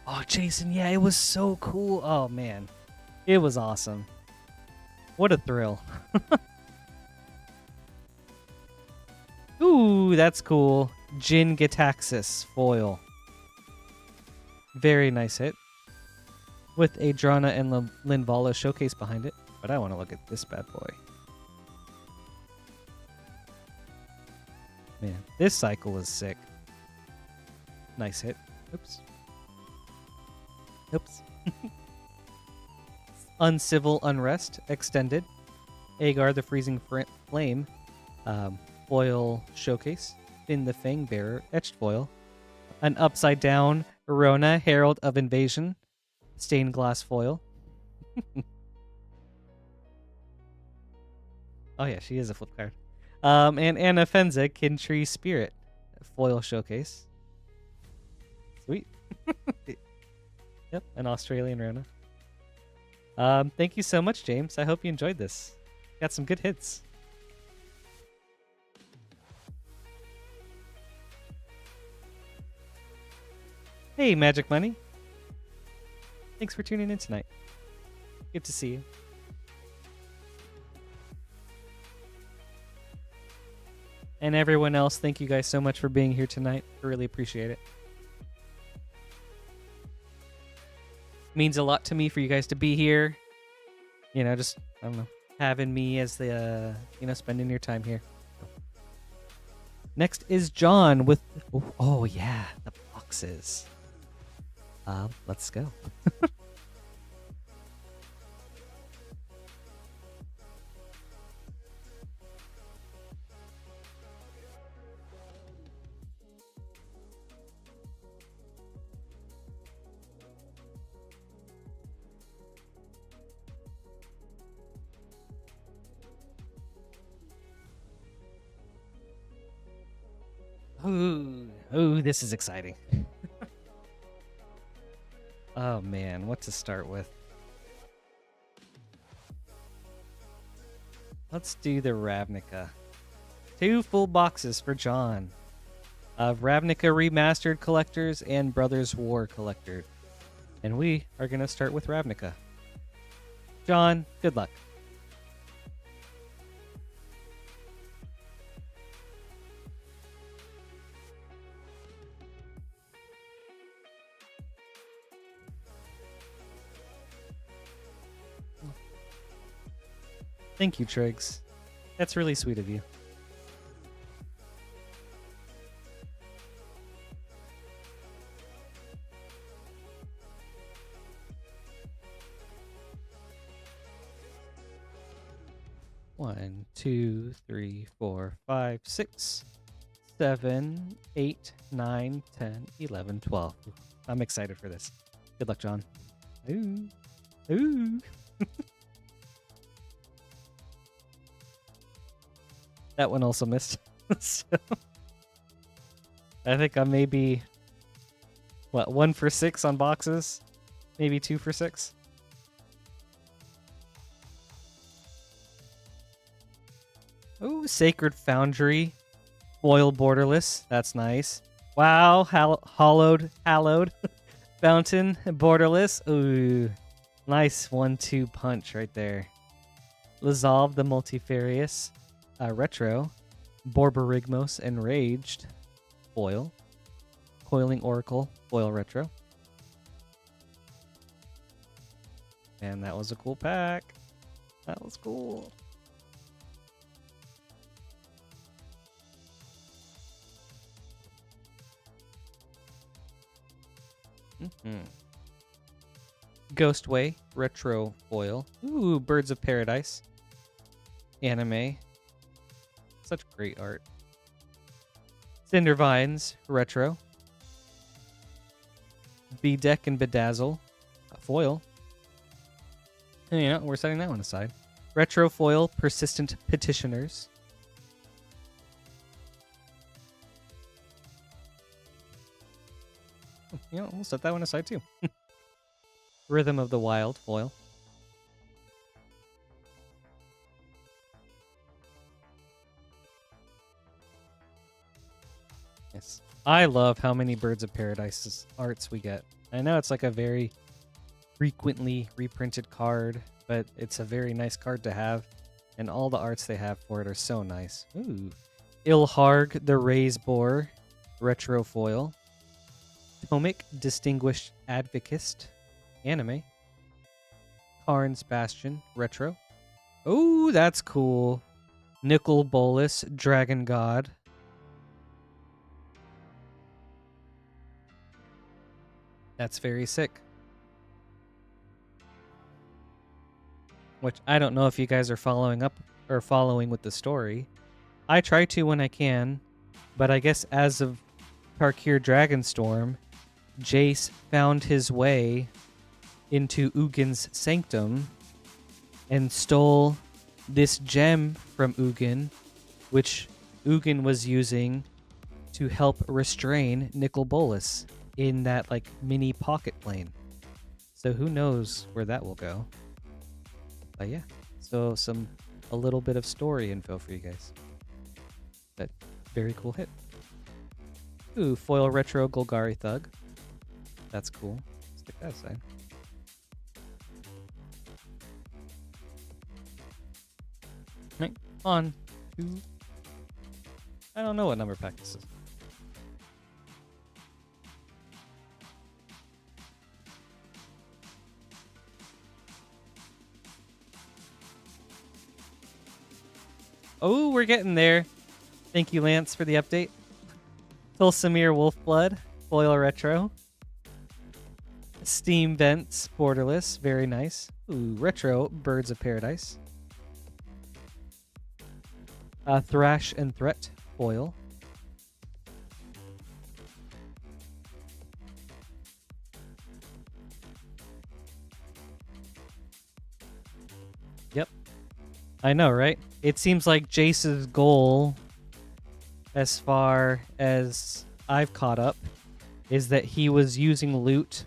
Oh, Jason, yeah, it was so cool. Oh, man. It was awesome. What a thrill. Ooh, that's cool. Jin Gitaxis foil. Very nice hit. With a Drana and Linvala showcase behind it. But I want to look at this bad boy. Man, this cycle is sick. Nice hit. Oops. Oops. Uncivil Unrest, Extended. Agar the Freezing Flame, foil showcase. Finn the Fangbearer, etched foil. An Upside Down Rona, Herald of Invasion, stained glass foil. Oh yeah, she is a flip card. And Anna Fenza, Kintree Spirit, foil showcase. Sweet. Yep, an Australian Rona. Thank you so much, James. I hope you enjoyed this. Got some good hits. Hey, Magic Money. Thanks for tuning in tonight. Good to see you. And everyone else, thank you guys so much for being here tonight. I really appreciate it. Means a lot to me for you guys to be here. You know, just, I don't know, having me as the, spending your time here. Next is John with, oh yeah, the boxes. Let's go. Ooh, this is exciting. Oh man, what to start with? Let's do the Ravnica. 2 full boxes for John of Ravnica Remastered Collectors and Brothers War Collector. And we are going to start with Ravnica. John, good luck. Thank you, Triggs. That's really sweet of you. One, 2, 3, 4, 5, 6, 7, 8, 9, 10, 11, 12. I'm excited for this. Good luck, John. Ooh. Ooh. That one also missed. So, I think I may be, 1 for 6 on boxes? Maybe 2 for 6. Ooh, Sacred Foundry. Foil borderless. That's nice. Wow, hallowed fountain borderless. Ooh, nice 1-2 punch right there. Lasolve the Multifarious. Retro. Borborygmos Enraged. Foil. Coiling Oracle. Foil retro. And that was a cool pack. That was cool. Ghostway retro foil. Ooh, Birds of Paradise. Anime. Such great art. Cindervines retro. Bedeck and Bedazzle. Foil. And, you know, we're setting that one aside. Retro foil Persistent Petitioners. You know, we'll set that one aside too. Rhythm of the Wild foil. Yes. I love how many Birds of Paradise arts we get. I know it's like a very frequently reprinted card, but it's a very nice card to have, and all the arts they have for it are so nice. Ooh. Ilharg the Raise Boar retro foil. Tomic Distinguished Advocist anime. Karn's Bastion retro. Oh, that's cool. Nicol Bolas Dragon God. That's very sick. Which I don't know if you guys are following up or following with the story. I try to when I can, but I guess as of Tarkir Dragonstorm, Jace found his way into Ugin's sanctum and stole this gem from Ugin, which Ugin was using to help restrain Nicol Bolas in that like mini pocket plane. So who knows where that will go. But yeah, so a little bit of story info for you guys. That very cool hit. Ooh, foil retro Golgari Thug. That's cool. Stick that aside. Right, on to... I don't know what number pack this is. Oh, we're getting there. Thank you, Lance, for the update. Tulsamir Wolfblood, foil retro. Steam Vents, borderless, very nice. Ooh, retro, Birds of Paradise. Thrash and Threat, foil. Yep. I know, right? It seems like Jace's goal, as far as I've caught up, is that he was using loot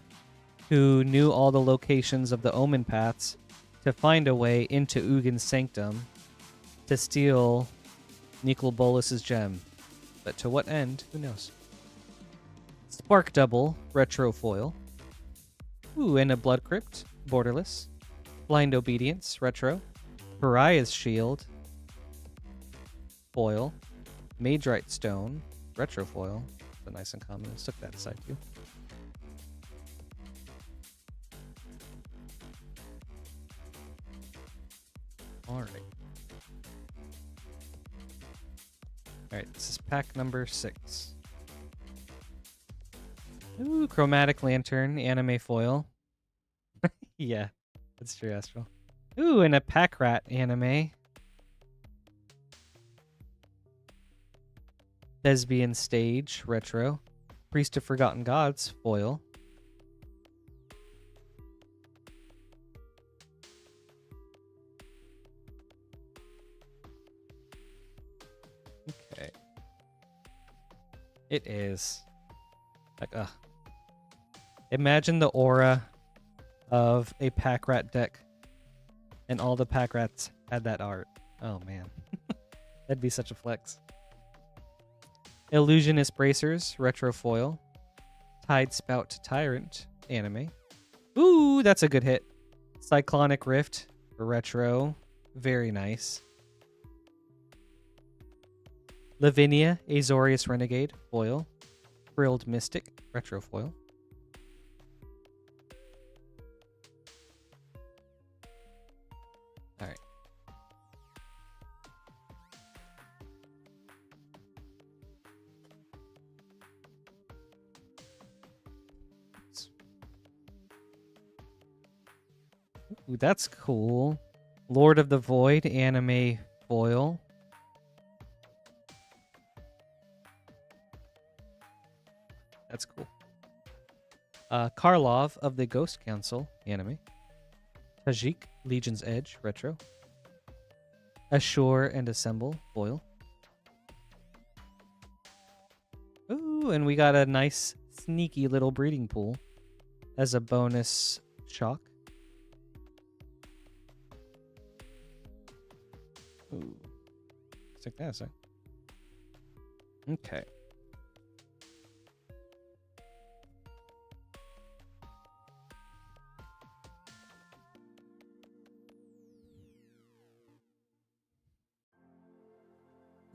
who knew all the locations of the Omen Paths to find a way into Ugin's Sanctum to steal Nicol Bolas's gem. But to what end, who knows? Spark Double, retro foil. Ooh, and a Blood Crypt, borderless. Blind Obedience, retro. Pariah's Shield, foil. Magerite Stone, retro foil. That's a nice and common. Let's look that aside too. All right. All right, this is pack number 6. Ooh, Chromatic Lantern, anime foil. Yeah, that's true, Astral. Ooh, and a Pack Rat anime. Thespian Stage, retro. Priest of Forgotten Gods, foil. Okay. It is. Like, imagine the aura of a pack rat deck, and all the pack rats had that art. Oh man, that'd be such a flex. Illusionist Bracers, retro foil. Tide Spout Tyrant, anime. Ooh, that's a good hit. Cyclonic Rift, retro. Very nice. Lavinia, Azorius Renegade, foil. Frilled Mystic, retro foil. All right. Ooh, that's cool. Lord of the Void, anime foil. That's cool. Karlov of the Ghost Council, anime. Tajik, Legion's Edge, retro. Assure and Assemble, foil. Ooh, and we got a nice, sneaky little breeding pool as a bonus shock. Ooh. Let's take that a sec. Okay.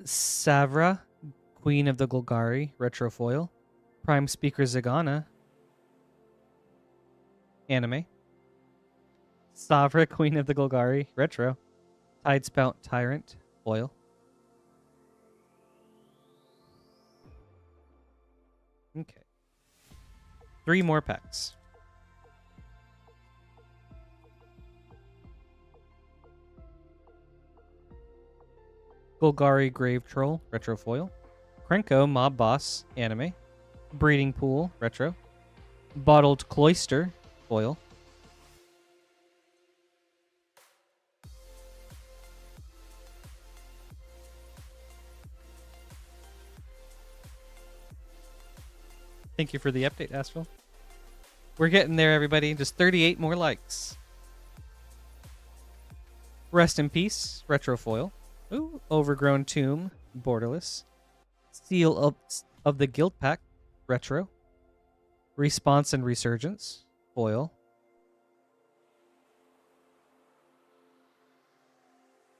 Savra, Queen of the Golgari, retro foil. Prime Speaker Zagana, anime. Savra, Queen of the Golgari, retro. Tidespout Tyrant, foil. Okay. 3 more packs. Golgari Grave Troll, retro foil. Krenko Mob Boss, anime. Breeding Pool, retro. Bottled Cloister, foil. Thank you for the update, Asphalt. We're getting there, everybody. Just 38 more likes. Rest in Peace, retro foil. Ooh, Overgrown Tomb, borderless. Seal of the Guild Pack, retro. Response and Resurgence, foil.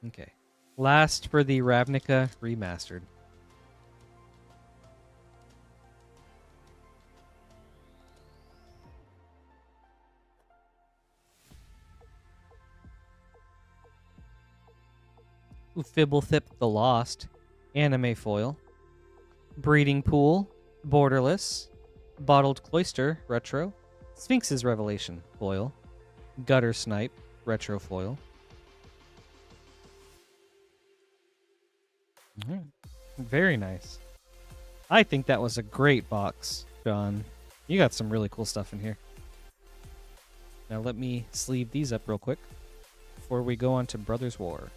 Okay. Last for the Ravnica Remastered. Fibblethip the Lost, anime foil. Breeding Pool, borderless. Bottled Cloister, retro. Sphinx's Revelation, foil. Gutter Snipe, retro foil. Very nice. I think that was a great box, John. You got some really cool stuff in here. Now let me sleeve these up real quick before we go on to Brothers War.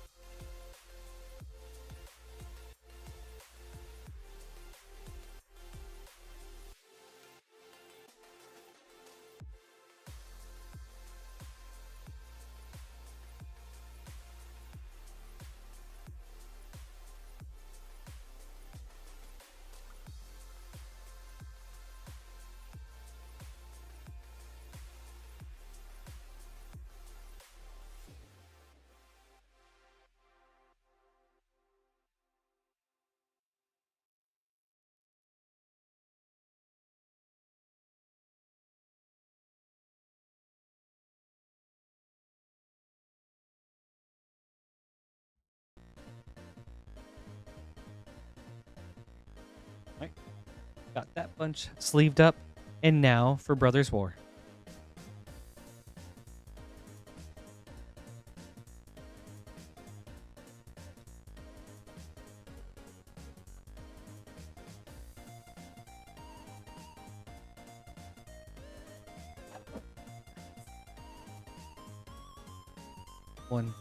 Right. Got that bunch sleeved up. And now for Brothers War. One,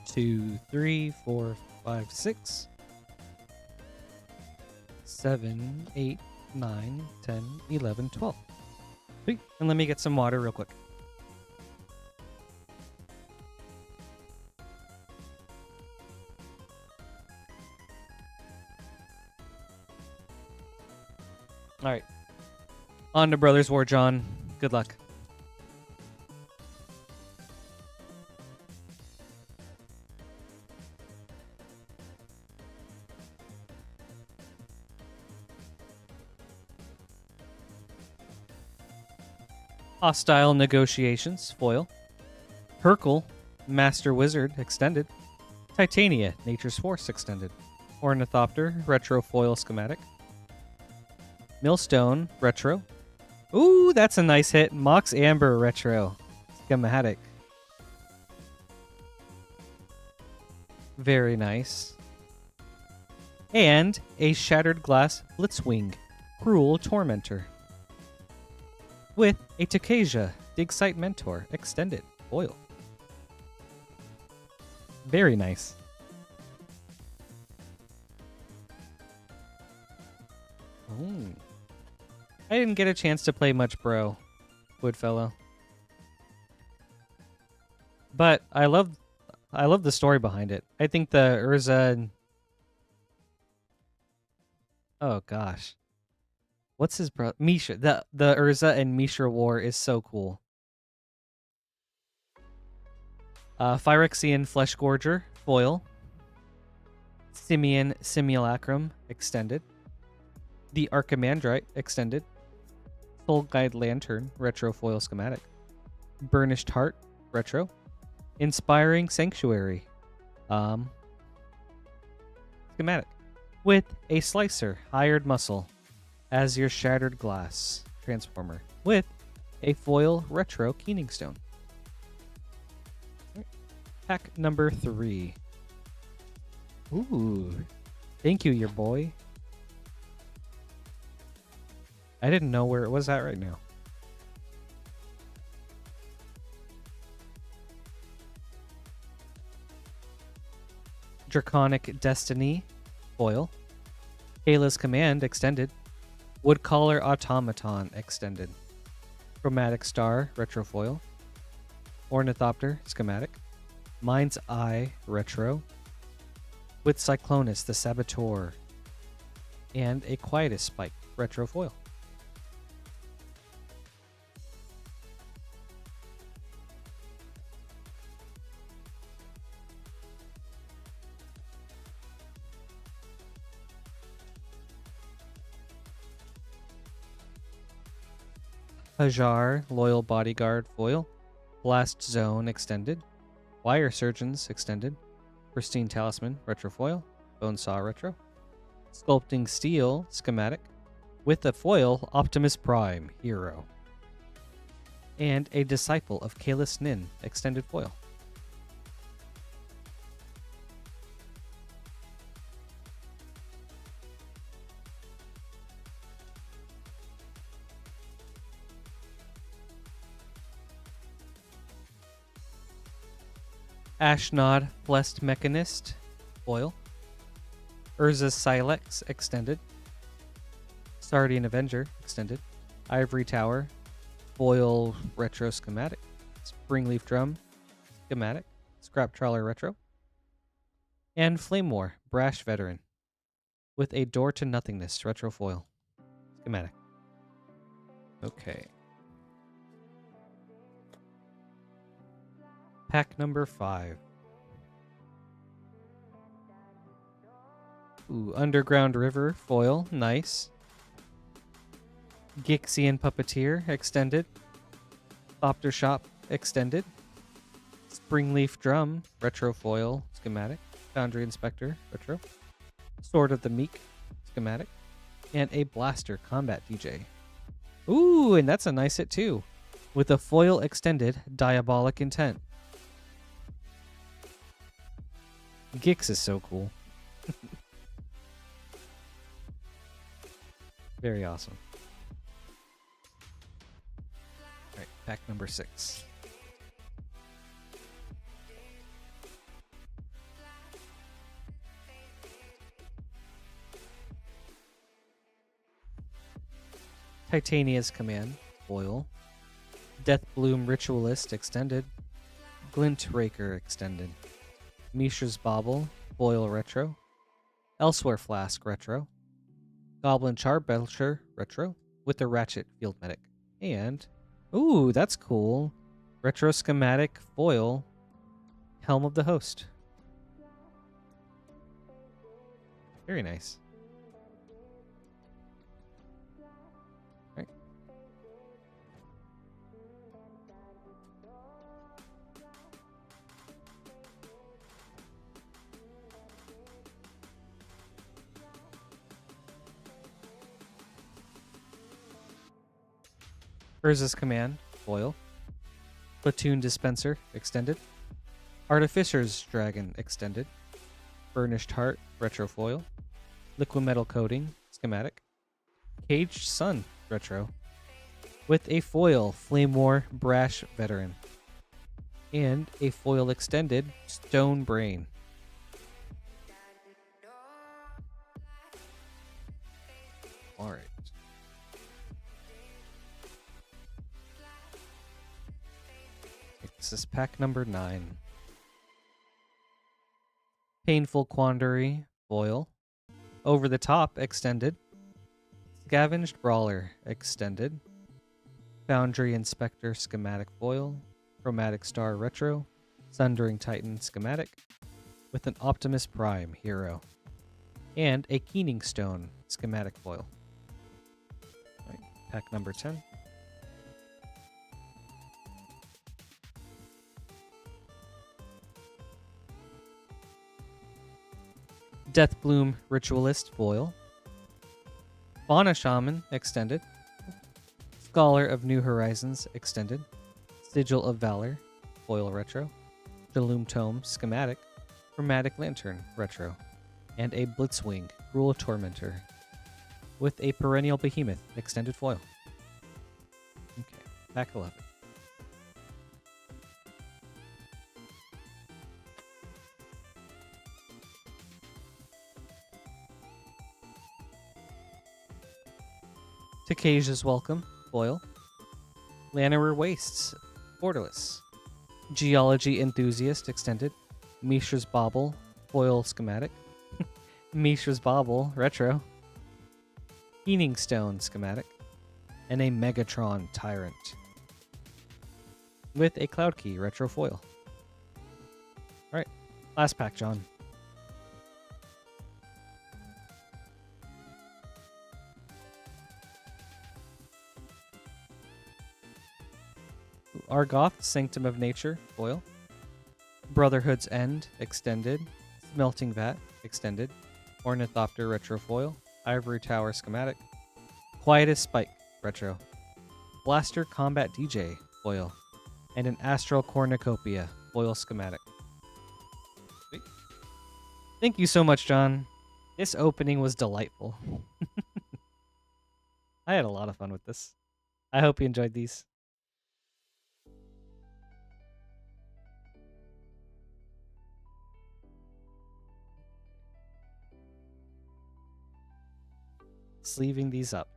2, 3, 4, 5, 6, 7, 8, 9, 10, 11, 12. Sweet. And let me get some water real quick. All right. On to Brothers War, John. Good luck. Hostile Negotiations, foil. Hercule, Master Wizard, extended. Titania, Nature's Force, extended. Ornithopter, retro foil schematic. Millstone, retro. Ooh, that's a nice hit. Mox Amber, retro schematic. Very nice. And a Shattered Glass Blitzwing, Cruel Tormentor. With a Takasia, Dig Site Mentor, extended, foil. Very nice. Ooh. I didn't get a chance to play much Bro, Woodfellow. But I love the story behind it. I think the Urza... Oh gosh. What's his bro? Misha. The Urza and Mishra war is so cool. Phyrexian Fleshgorger, foil. Simian Simulacrum, extended. The Archimandrite, extended. Soul Guide Lantern, retro foil schematic. Burnished Heart, retro. Inspiring Sanctuary, schematic. With a Slicer, Hired Muscle, as your Shattered Glass Transformer. With a foil retro Keening Stone. Pack number 3. Ooh. Thank you, your boy. I didn't know where it was at right now. Draconic Destiny, foil. Kayla's Command, extended. Woodcaller Automaton, extended. Chromatic Star, retro foil. Ornithopter, schematic. Mind's Eye, retro. With Cyclonus, the Saboteur. And a Quietus Spike, retro foil. Hajar, Loyal Bodyguard, foil. Blast Zone, extended. Wire Surgeons, extended. Pristine Talisman, retro foil. Bonesaw, retro. Sculpting Steel, schematic. With a foil, Optimus Prime, hero. And a Disciple of Kalis Nin, extended foil. Ashnod, Blessed Mechanist, foil. Urza's Silex, extended. Sardian Avenger, extended. Ivory Tower, foil retro schematic. Springleaf Drum, schematic. Scrap Trawler retro. And Flame War, Brash Veteran, with a Door to Nothingness retro foil schematic. Okay. Pack number 5. Ooh, Underground River, foil, nice. Gixian Puppeteer, extended. Thopter Shop, extended. Springleaf Drum, retro foil, schematic. Foundry Inspector, retro. Sword of the Meek, schematic. And a Blaster Combat DJ. Ooh, and that's a nice hit too. With a foil extended Diabolic Intent. Gix is so cool. Very awesome. Alright, pack number 6. Titania's Command, foil. Deathbloom Ritualist, extended. Glint Raker, extended. Mishra's Bauble, foil retro. Elsewhere Flask, retro. Goblin Charbelcher Retro with a Ratchet Field Medic. And, ooh, that's cool. Retro Schematic Foil Helm of the Host. Very nice. All right. Urza's Command Foil. Platoon Dispenser Extended. Artificer's Dragon Extended. Burnished Heart Retro Foil. Liquid Metal Coating Schematic. Caged Sun Retro. With a foil Flame War Brash Veteran. And a foil extended Stone Brain. Alright. This is pack number 9. Painful Quandary Foil. Over the Top Extended. Scavenged Brawler Extended. Foundry Inspector Schematic Foil. Chromatic Star Retro. Sundering Titan Schematic. With an Optimus Prime Hero. And a Keening Stone Schematic Foil. Right, pack number 10. Deathbloom Ritualist Foil. Fauna Shaman Extended. Scholar of New Horizons Extended. Sigil of Valor Foil Retro. Jaloom Tome Schematic. Chromatic Lantern Retro. And a Blitzwing Gruul Tormentor with a Perennial Behemoth Extended Foil. Okay, pack 11. Takasia's Welcome Foil. Llanowar Wastes Borderless. Geology Enthusiast Extended. Mishra's Bauble Foil Schematic. Mishra's Bauble Retro. Keening Stone Schematic. And a Megatron Tyrant. With a Cloud Key Retro Foil. Alright, last pack, John. Argoth, Sanctum of Nature, Foil. Brotherhood's End, Extended. Smelting Vat, Extended. Ornithopter, Retro Foil. Ivory Tower, Schematic. Quietus Spike, Retro. Blaster Combat DJ, Foil. And an Astral Cornucopia, Foil Schematic. Sweet. Thank you so much, John. This opening was delightful. I had a lot of fun with this. I hope you enjoyed these. Sleeving these up.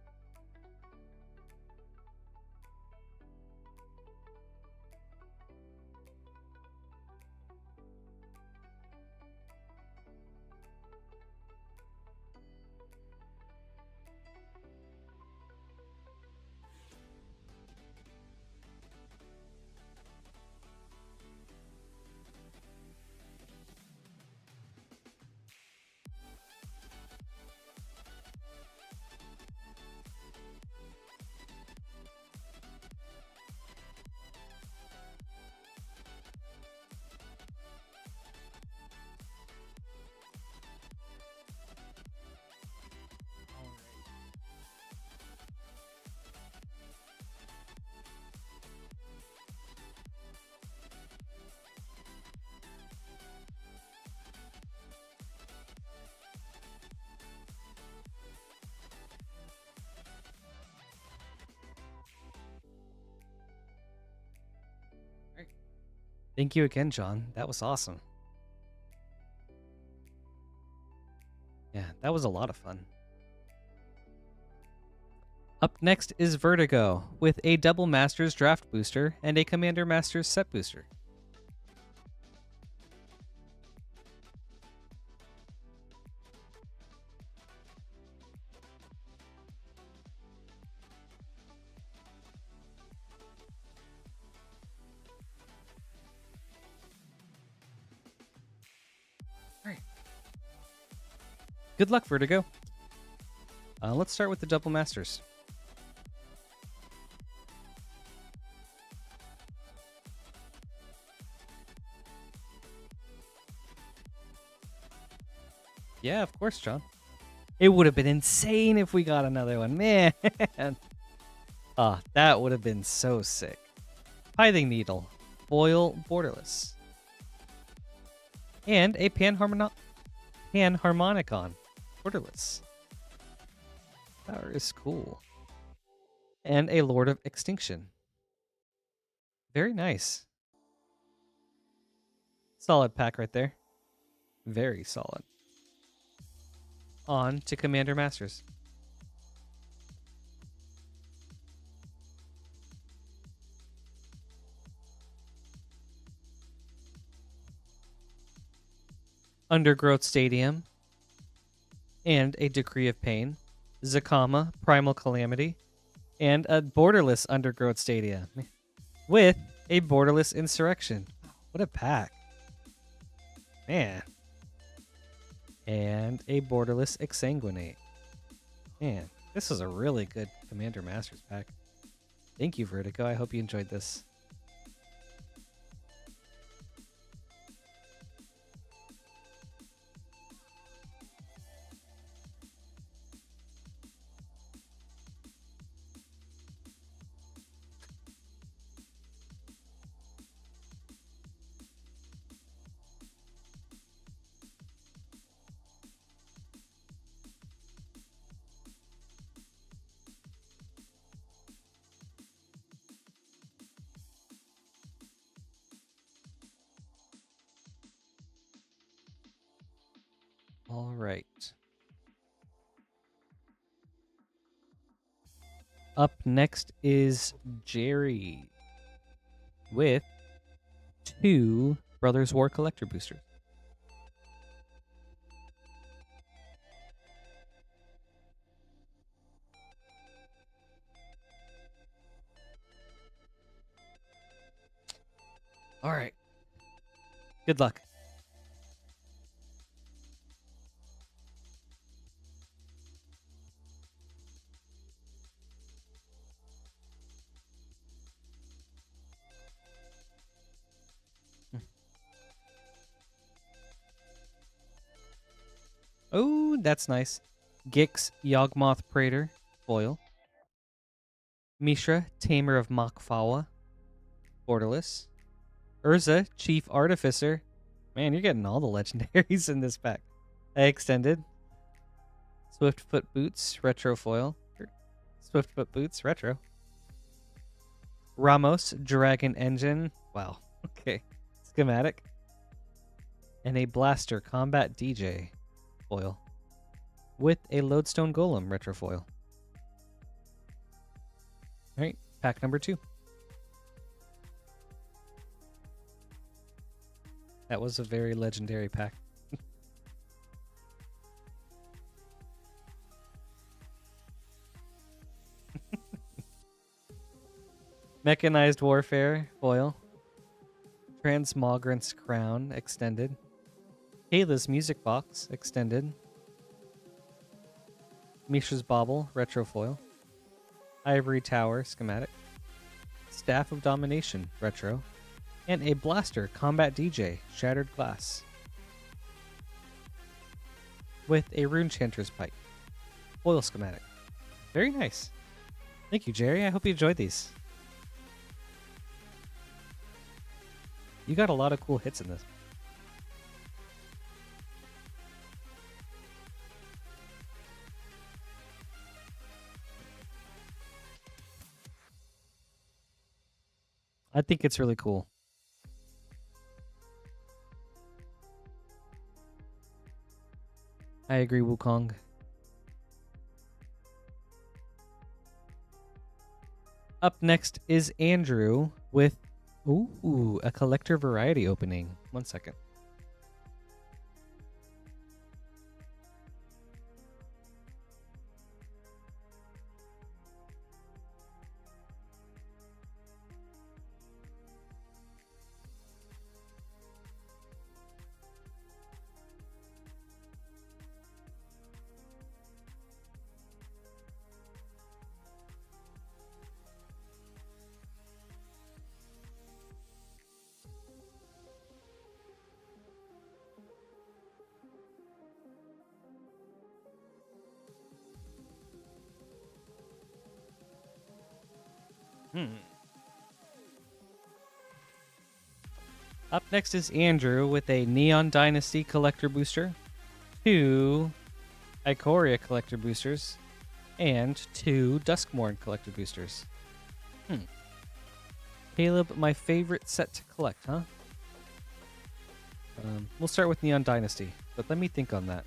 Thank you again, John. That was awesome. Yeah, that was a lot of fun. Up next is Vertigo, with a Double Masters Draft Booster and a Commander Masters Set Booster. Good luck, Vertigo. Let's start with the Double Masters. Yeah, of course, John. It would have been insane if we got another one. Man. That would have been so sick. Pithing Needle. Foil Borderless. And a Panharmonicon. Borderless. That is cool. And a Lord of Extinction. Very nice. Solid pack right there. Very solid. On to Commander Masters. Undergrowth Stadium. And a Decree of Pain. Zakama, Primal Calamity. And a Borderless Undergrowth Stadium. With a Borderless Insurrection. What a pack. Man. And a Borderless Exsanguinate. Man, this is a really good Commander Masters pack. Thank you, Vertigo. I hope you enjoyed this. All right. Up next is Jerry with 2 Brothers War Collector Boosters. All right. Good luck. Oh, that's nice. Gix, Yawgmoth Praetor, foil. Mishra, Tamer of Makfawa, borderless. Urza, Chief Artificer. Man, you're getting all the legendaries in this pack. Extended. Swiftfoot Boots, retro foil. Swiftfoot Boots, retro. Ramos, Dragon Engine. Wow. Okay. Schematic. And a Blaster, Combat DJ, foil. With a Lodestone Golem, retro foil. Alright, pack number 2. That was a very legendary pack. Mechanized Warfare, foil. Transmogrant's Crown, extended. Kayla's Music Box, extended. Mishra's Bauble, retro foil. Ivory Tower, schematic. Staff of Domination, retro. And a Blaster, Combat DJ, Shattered Glass. With a Runechanter's Pike. Foil schematic. Very nice. Thank you, Jerry. I hope you enjoyed these. You got a lot of cool hits in this. I think it's really cool. I agree, Wukong. Up next is Andrew with a collector variety opening. 1 second. Up next is Andrew with a Neon Dynasty collector booster, 2 Ikoria collector boosters, and 2 Duskmourn collector boosters. Caleb, my favorite set to collect, huh? We'll start with Neon Dynasty, but let me think on that.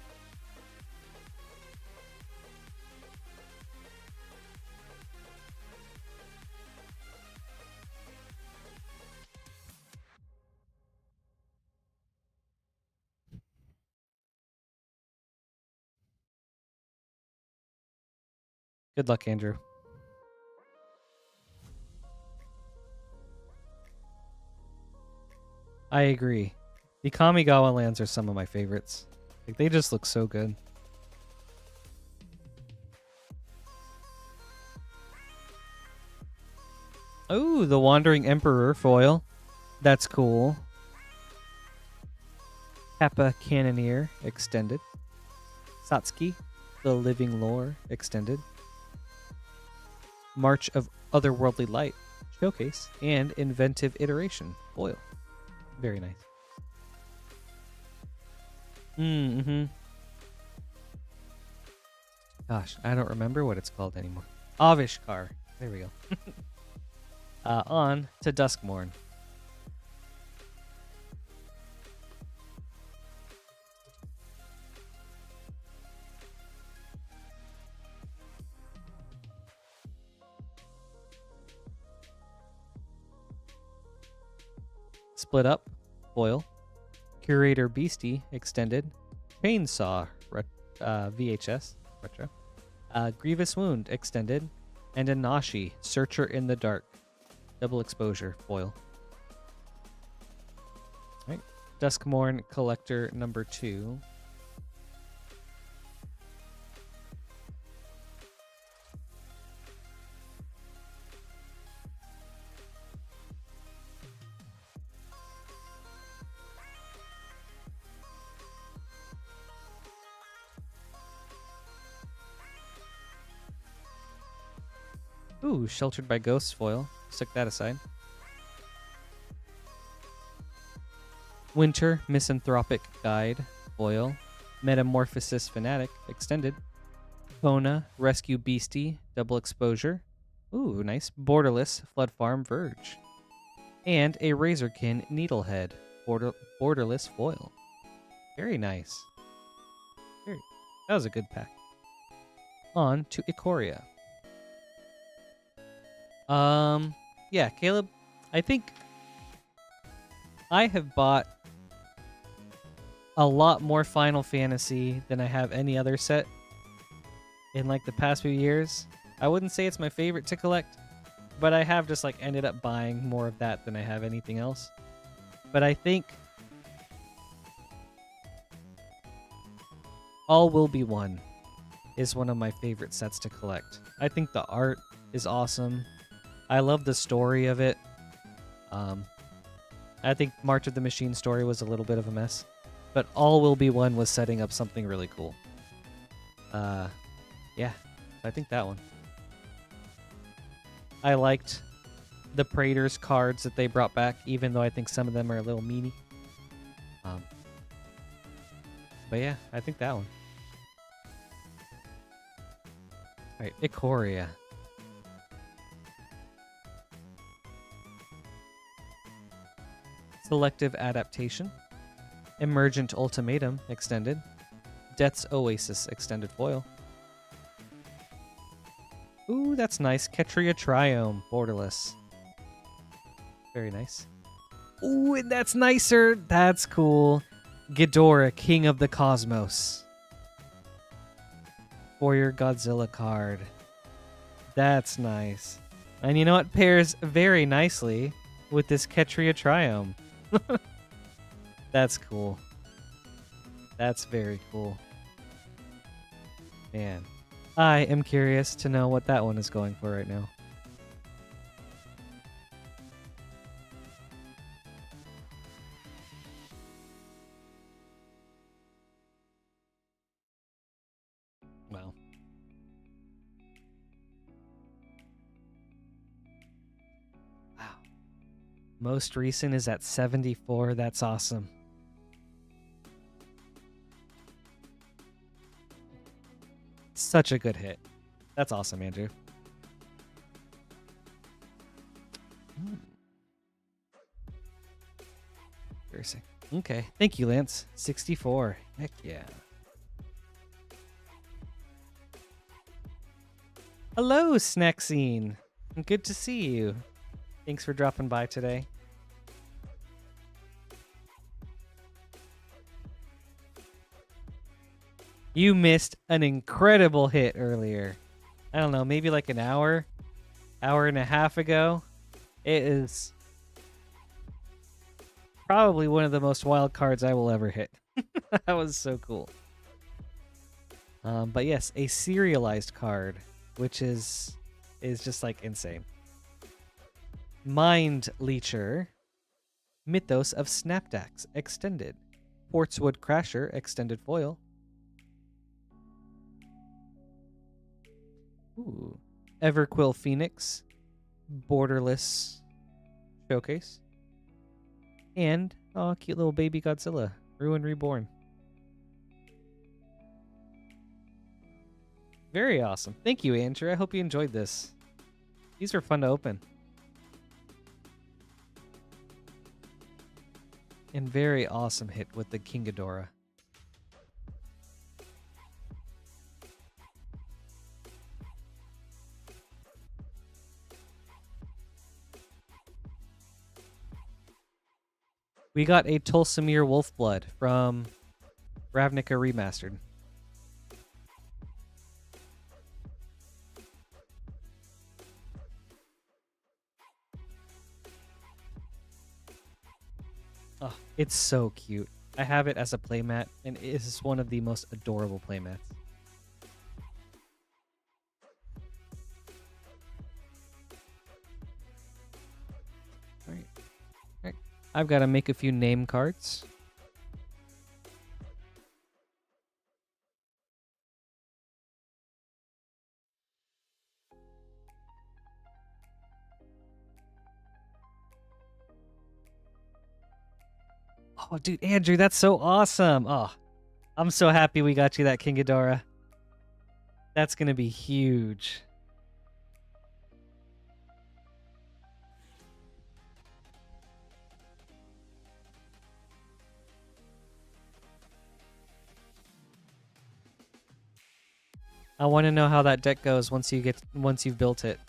Good luck, Andrew. I agree. The Kamigawa lands are some of my favorites. Like, they just look so good. Oh, the Wandering Emperor foil. That's cool. Kappa Cannoneer extended. Satsuki, the Living Lore extended. March of Otherworldly Light showcase and Inventive Iteration foil. Very nice. Gosh, I don't remember what it's called anymore. Avishkar. There we go. On to Duskmourn. Split Up, foil. Curator Beastie extended. Chainsaw VHS retro. Grievous Wound extended, and a Nashi Searcher in the Dark double exposure foil. All right, Duskmourn collector number 2. Ooh, Sheltered by Ghosts foil. Stick that aside. Winter Misanthropic Guide foil. Metamorphosis Fanatic extended. Kona Rescue Beastie double exposure. Ooh, nice. Borderless Flood Farm Verge. And a Razorkin Needlehead borderless foil. Very nice. That was a good pack. On to Ikoria. Yeah, Caleb, I think I have bought a lot more Final Fantasy than I have any other set in like the past few years. I wouldn't say it's my favorite to collect, but I have just like ended up buying more of that than I have anything else. But I think All Will Be One is one of my favorite sets to collect. I think the art is awesome. I love the story of it. I think March of the Machine story was a little bit of a mess, but All Will Be One was setting up something really cool. Yeah, I think that one. I liked the Praetors cards that they brought back, even though I think some of them are a little meany. But yeah, I think that one. All right, Ikoria. Selective Adaptation, Emergent Ultimatum extended, Death's Oasis extended foil. Ooh, that's nice. Ketria Triome borderless. Very nice. Ooh, and that's nicer. That's cool. Ghidorah, King of the Cosmos. For your Godzilla card. That's nice. And you know what pairs very nicely with this Ketria Triome? That's cool. That's very cool. Man, I am curious to know what that one is going for right now. Wow. Most recent is at 74. That's awesome. Such a good hit. That's awesome, Andrew. Embarrassing. Okay. Thank you, Lance. 64. Heck yeah. Hello, Snackscene. Good to see you. Thanks for dropping by today. You missed an incredible hit earlier. I don't know, maybe like an hour and a half ago. It is probably one of the most wild cards I will ever hit. That was so cool. But yes, a serialized card, which is just like insane. Mind Leecher, Mythos of Snapdax Extended, Portswood Crasher Extended Foil. Ooh. Everquill Phoenix, Borderless Showcase. And, oh, cute little baby Godzilla, Ruin Reborn. Very awesome. Thank you, Andrew. I hope you enjoyed this. These were fun to open. And very awesome hit with the King Ghidorah. We got a Tulsimir Wolfblood from Ravnica Remastered. Oh, it's so cute. I have it as a playmat, and it is one of the most adorable playmats. All right. I've got to make a few name cards. Oh, dude, Andrew, that's so awesome. Oh, I'm so happy we got you that King Ghidorah. That's going to be huge. I want to know how that deck goes once you've built it.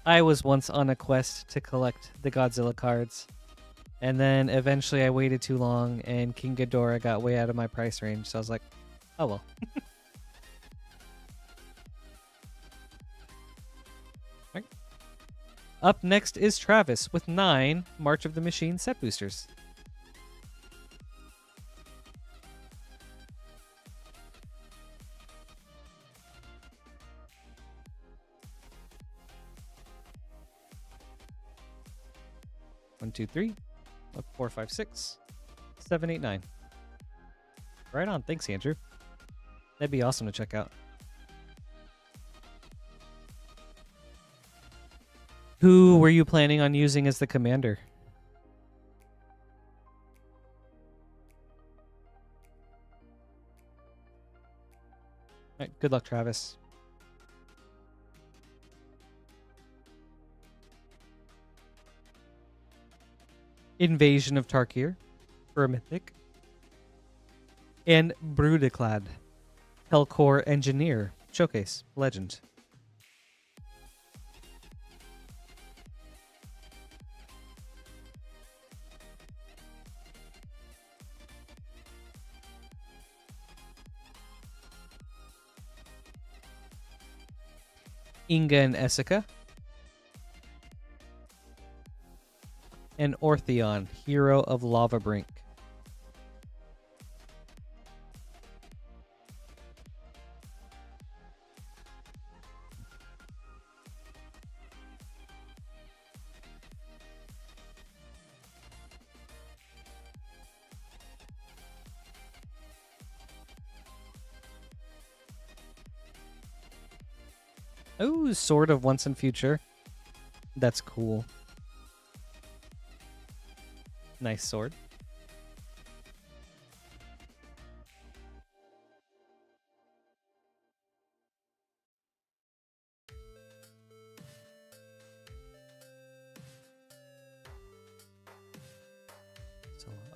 I was once on a quest to collect the Godzilla cards, and then eventually I waited too long, and King Ghidorah got way out of my price range, so I was like, oh well. Right. Up next is Travis with 9 March of the Machine set boosters. One, two, three, 4, 5, 6, 7, 8, 9. Right on. Thanks, Andrew. That'd be awesome to check out. Who were you planning on using as the commander? All right, good luck, Travis. Invasion of Tarkir for a mythic. And Brudiclad, Hellcore Engineer, Showcase, Legend. Inga and Essica. And Ortheon, Hero of Lava Brink. Oh, Sword of Once and Future. That's cool. Nice sword.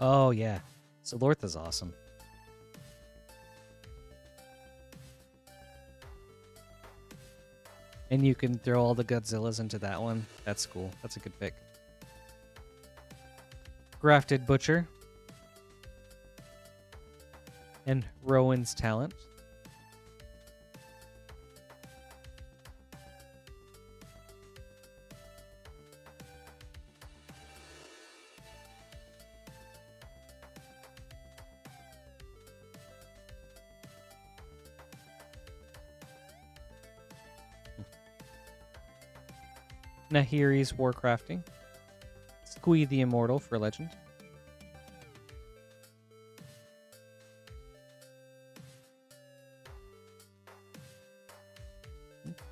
Oh, yeah. Solortha's awesome. And you can throw all the Godzillas into that one. That's cool. That's a good pick. Grafted Butcher. And Rowan's Talent. Nahiri's Warcrafting. Squee the Immortal for Legend.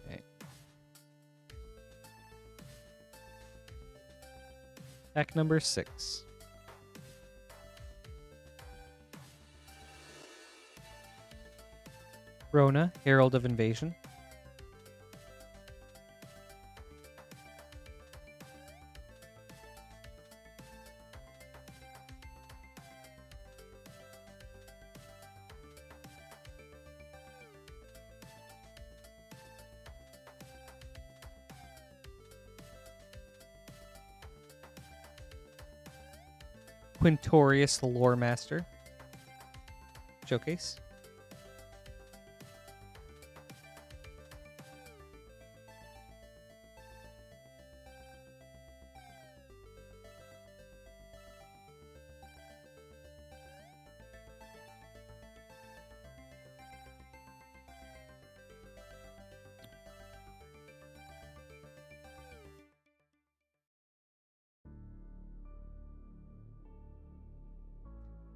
Okay. Pack number 6. Rona, Herald of Invasion. Quintorius the Lore Master. Showcase.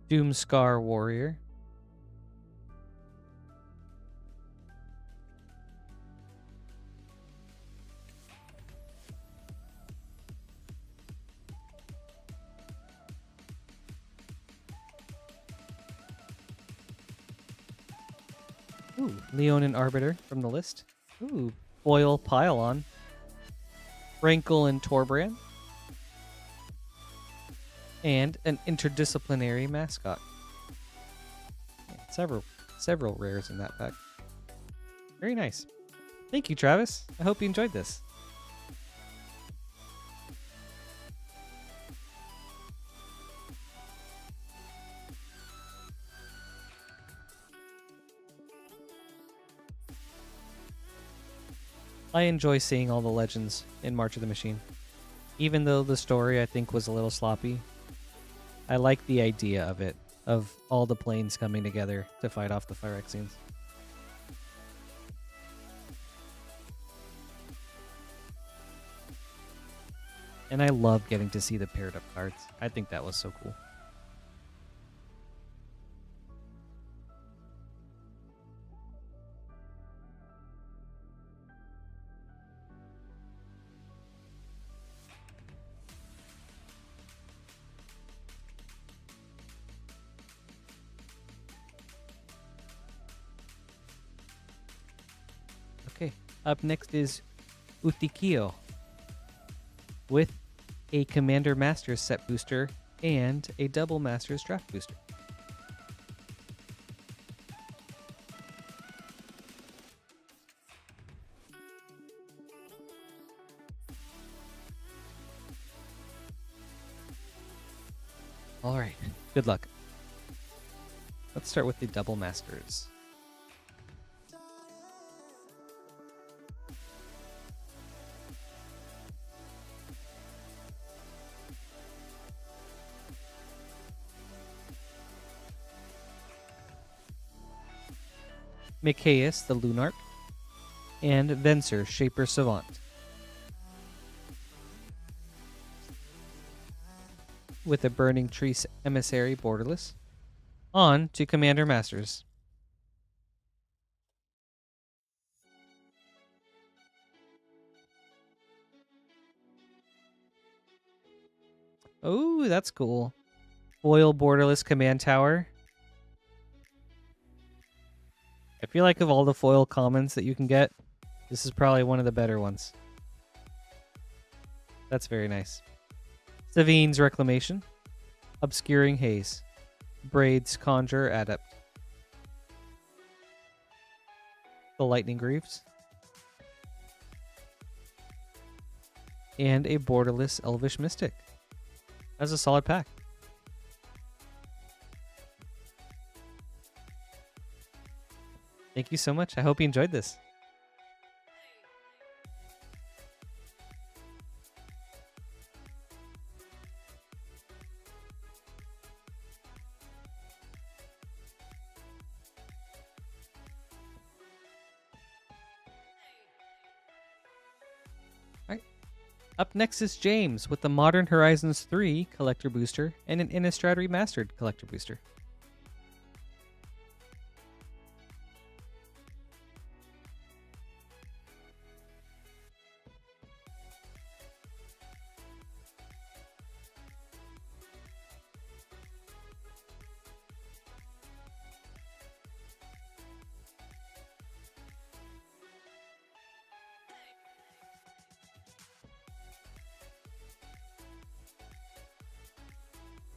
Doomscar Warrior. Ooh, Leonin Arbiter from the list. Ooh, Boyle Pylon. Rankle and Torbrand. And an interdisciplinary mascot. Yeah, several rares in that pack. Very nice. Thank you, Travis. I hope you enjoyed this. I enjoy seeing all the legends in March of the Machine. Even though the story, I think, was a little sloppy, I like the idea of it, of all the planes coming together to fight off the Phyrexians. And I love getting to see the paired up cards. I think that was so cool. Okay, up next is Utikio with a Commander Masters set booster and a Double Masters draft booster. All right, good luck. Let's start with the Double Masters. Mikaeus the Lunarch, and Venser Shaper Savant. With a Burning Tree Emissary borderless. On to Commander Masters. Oh, that's cool. Foil borderless command tower. I feel like of all the foil commons that you can get, this is probably one of the better ones. That's very nice. Savine's Reclamation. Obscuring Haze. Braid's Conjure Adept. The Lightning Greaves. And a borderless Elvish Mystic. That's a solid pack. Thank you so much. I hope you enjoyed this. All right. Up next is James with the Modern Horizons 3 Collector Booster and an Innistrad Remastered Collector Booster.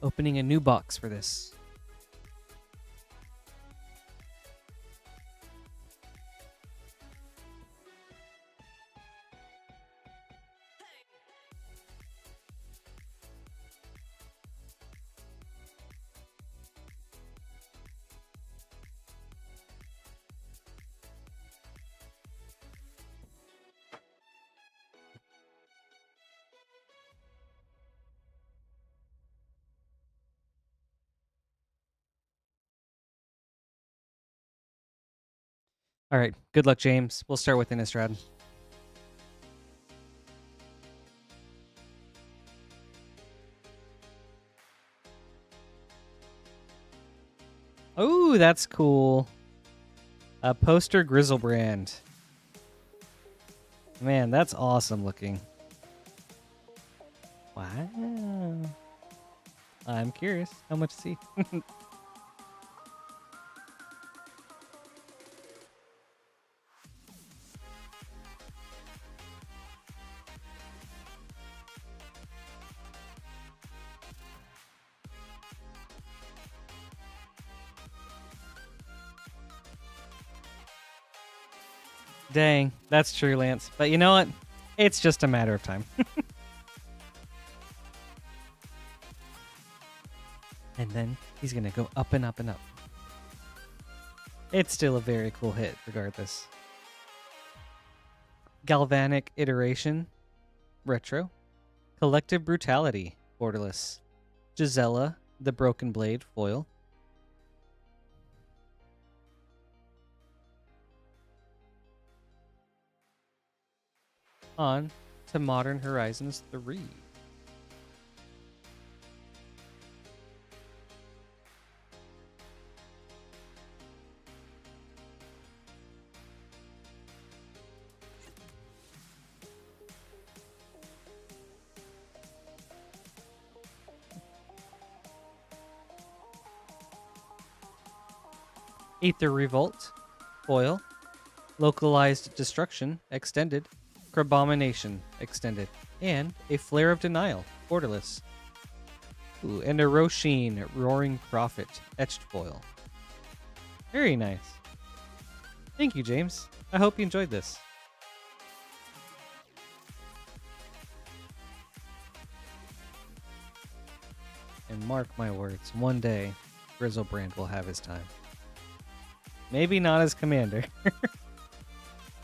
Opening a new box for this. All right, good luck, James. We'll start with Innistrad. Oh, that's cool. A poster Grizzlebrand. Man, that's awesome looking. Wow. I'm curious. How much is he? Dang, that's true, Lance. But you know what? It's just a matter of time. And then he's going to go up and up and up. It's still a very cool hit, regardless. Galvanic Iteration, Retro. Collective Brutality, Borderless. Gisela, the Broken Blade, Foil. On to Modern Horizons 3. Aether Revolt, Foil. Localized Destruction, Extended. Crabomination, Extended. And a Flare of Denial, Borderless. Ooh, and a Roshin, Roaring Prophet, Etched Foil. Very nice. Thank you, James. I hope you enjoyed this. And mark my words, one day, Grizzlebrand will have his time. Maybe not as commander.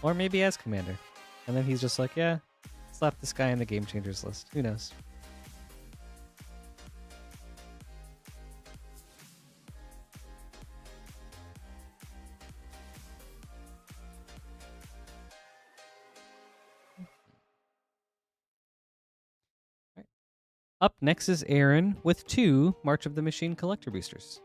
Or maybe as commander. And then he's just like, yeah, slap this guy in the Game Changers list. Who knows? Right. Up next is Aaron with 2 March of the Machine collector boosters.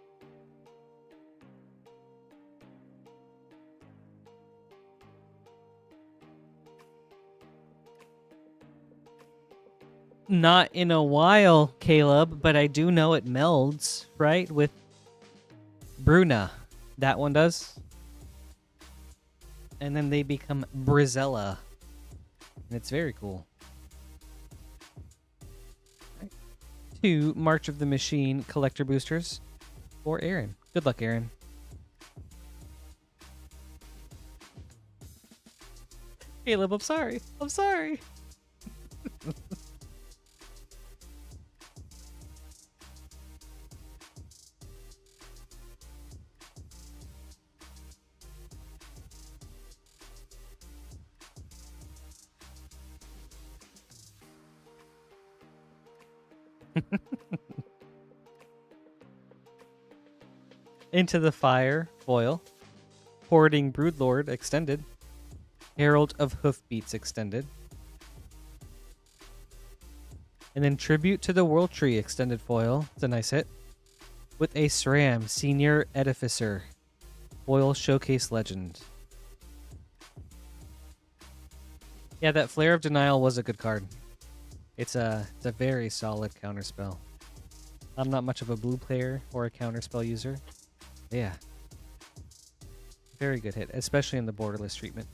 Not in a while, Caleb, but I do know it melds, right? With Bruna. That one does. And then they become Brizella. And it's very cool. Right. 2 March of the Machine collector boosters for Aaron. Good luck, Aaron. Caleb, I'm sorry. I'm sorry. Into the Fire foil. Hoarding Broodlord extended. Herald of Hoofbeats extended. And then Tribute to the World Tree extended foil. It's a nice hit. With a SRAM Senior Edificer foil showcase legend. Yeah, that Flare of Denial was a good card. It's a very solid counterspell. I'm not much of a blue player or a counterspell user. Yeah. Very good hit, especially in the borderless treatment.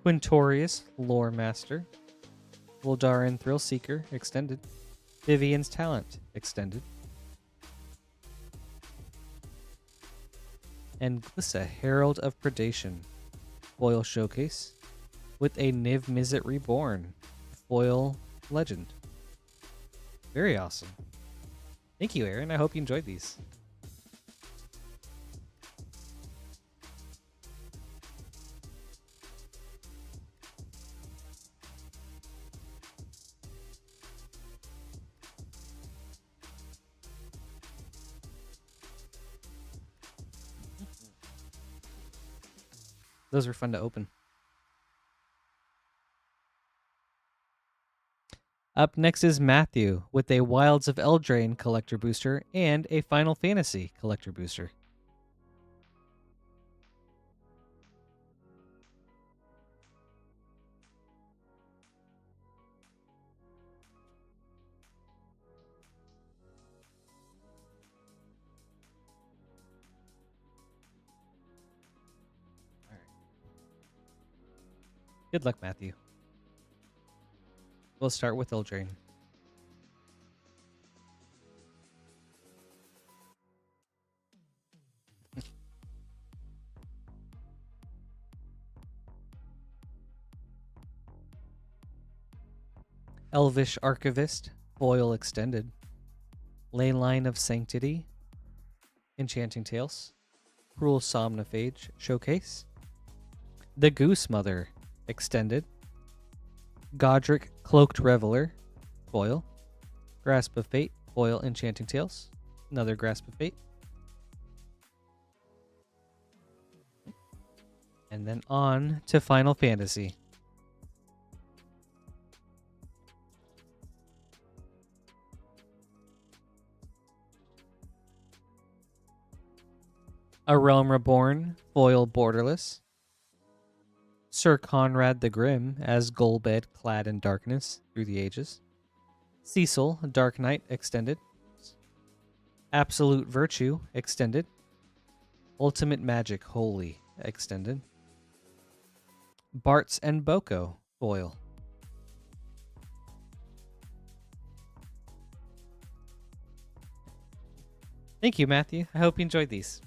Quintorius, Lore Master. Voldarin, Thrill Seeker, extended. Vivian's Talent, extended. And Glissa, Herald of Predation, foil showcase. With a Niv Mizzet Reborn, foil legend. Very awesome. Thank you, Aaron. I hope you enjoyed these. Those were fun to open. Up next is Matthew with a Wilds of Eldraine collector booster and a Final Fantasy collector booster. All right. Good luck, Matthew. We'll start with Eldraine. Elvish Archivist, foil extended. Leyline of Sanctity, Enchanting Tales. Cruel Somnophage, showcase. The Goose Mother, extended. Godric, Cloaked Reveler, foil. Grasp of Fate, foil Enchanting Tales. Another Grasp of Fate. And then on to Final Fantasy. A Realm Reborn, foil borderless. Sir Conrad the Grim as Golbed clad in darkness through the ages. Cecil, Dark Knight extended. Absolute Virtue extended. Ultimate Magic Holy extended. Bartz and Boko foil. Thank you, Matthew. I hope you enjoyed these.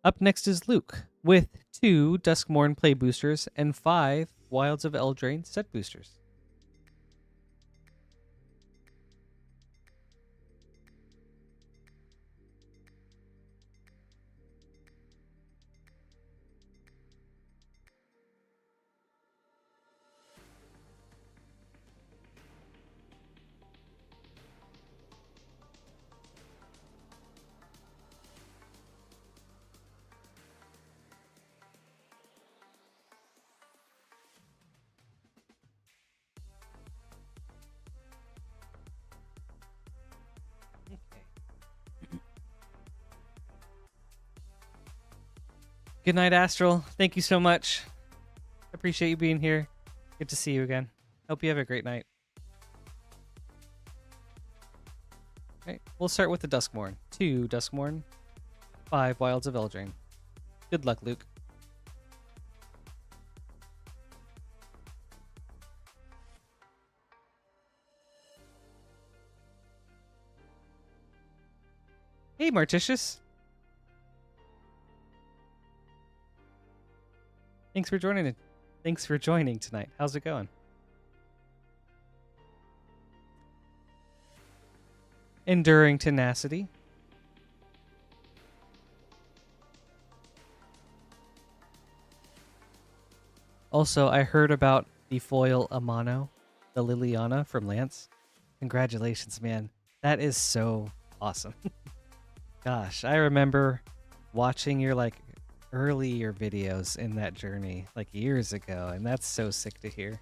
Up next is Luke with 2 Duskmourn play boosters and 5 Wilds of Eldraine set boosters. Good night, Astral. Thank you so much. Appreciate you being here. Good to see you again. Hope you have a great night. Okay, we'll start with the Duskmourn. 2 Duskmourn, 5 Wilds of Eldraine. Good luck, Luke. Hey, Martitius. Thanks for joining tonight. How's it going? Enduring Tenacity. Also, I heard about the foil Amano, the Liliana from Lance. Congratulations, man. That is so awesome. Gosh, I remember watching your earlier videos in that journey years ago, and that's so sick to hear.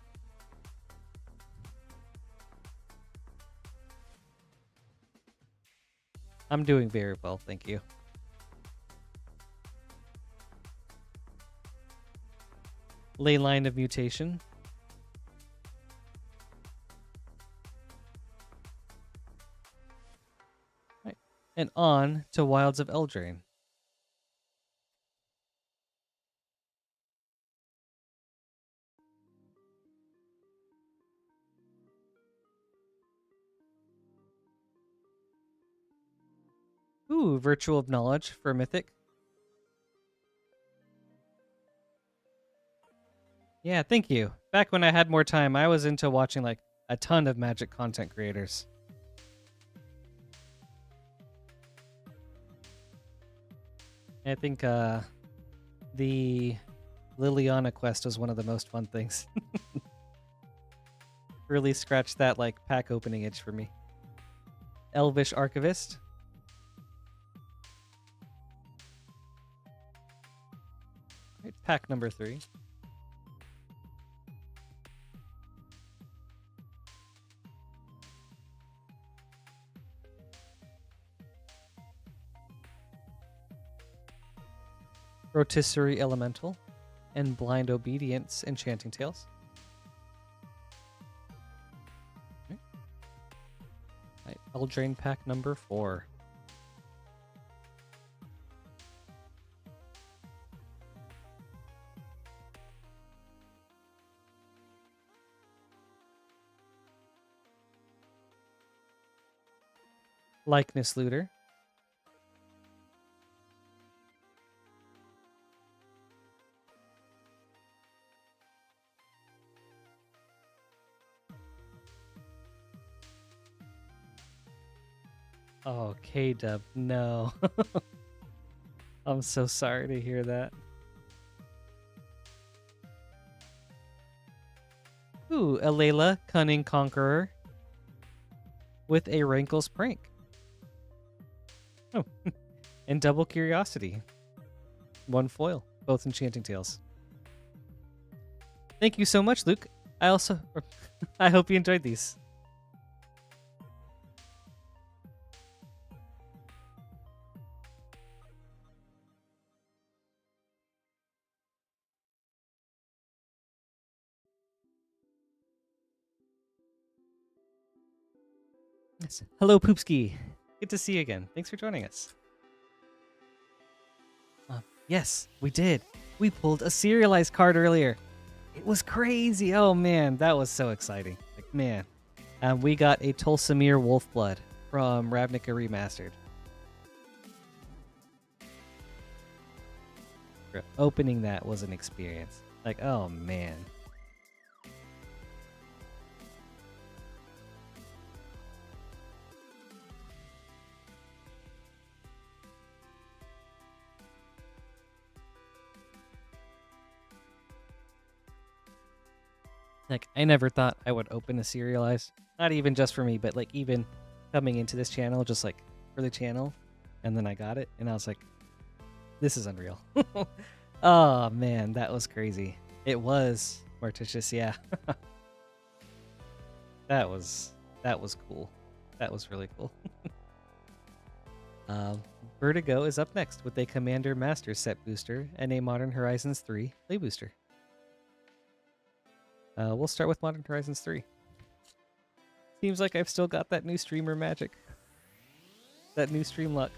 I'm doing very well, thank you. Leyline of Mutation. Right. And on to Wilds of Eldraine. Ooh, Virtue of Knowledge for Mythic. Yeah, thank you. Back when I had more time, I was into watching a ton of Magic content creators. I think the Liliana quest was one of the most fun things. Really scratched that pack opening itch for me. Elvish Archivist. Right, pack number 3. Rotisserie Elemental and Blind Obedience Enchanting Tales. Okay. Right, Eldraine pack number 4. Likeness Looter. Oh, K-Dub, no. I'm so sorry to hear that. Ooh, Alayla, Cunning Conqueror with a Rankles Prank. Oh, and Double Curiosity. 1 foil, both Enchanting Tales. Thank you so much, Luke. I hope you enjoyed these. Yes. Hello, Poopski. Good to see you again. Thanks for joining us. Yes, we did. We pulled a serialized card earlier. It was crazy. Oh, man. That was so exciting. Man. We got a Tulsamir Wolfblood from Ravnica Remastered. Opening that was an experience. Oh, man. I never thought I would open a serialized. Not even just for me, but even coming into this channel, just for the channel. And then I got it, and I was like, this is unreal. Oh, man, that was crazy. It was, Martitius, yeah. That was cool. That was really cool. Vertigo is up next with a Commander Master set booster and a Modern Horizons 3 play booster. We'll start with Modern Horizons 3. Seems like I've still got that new streamer magic. That new stream luck.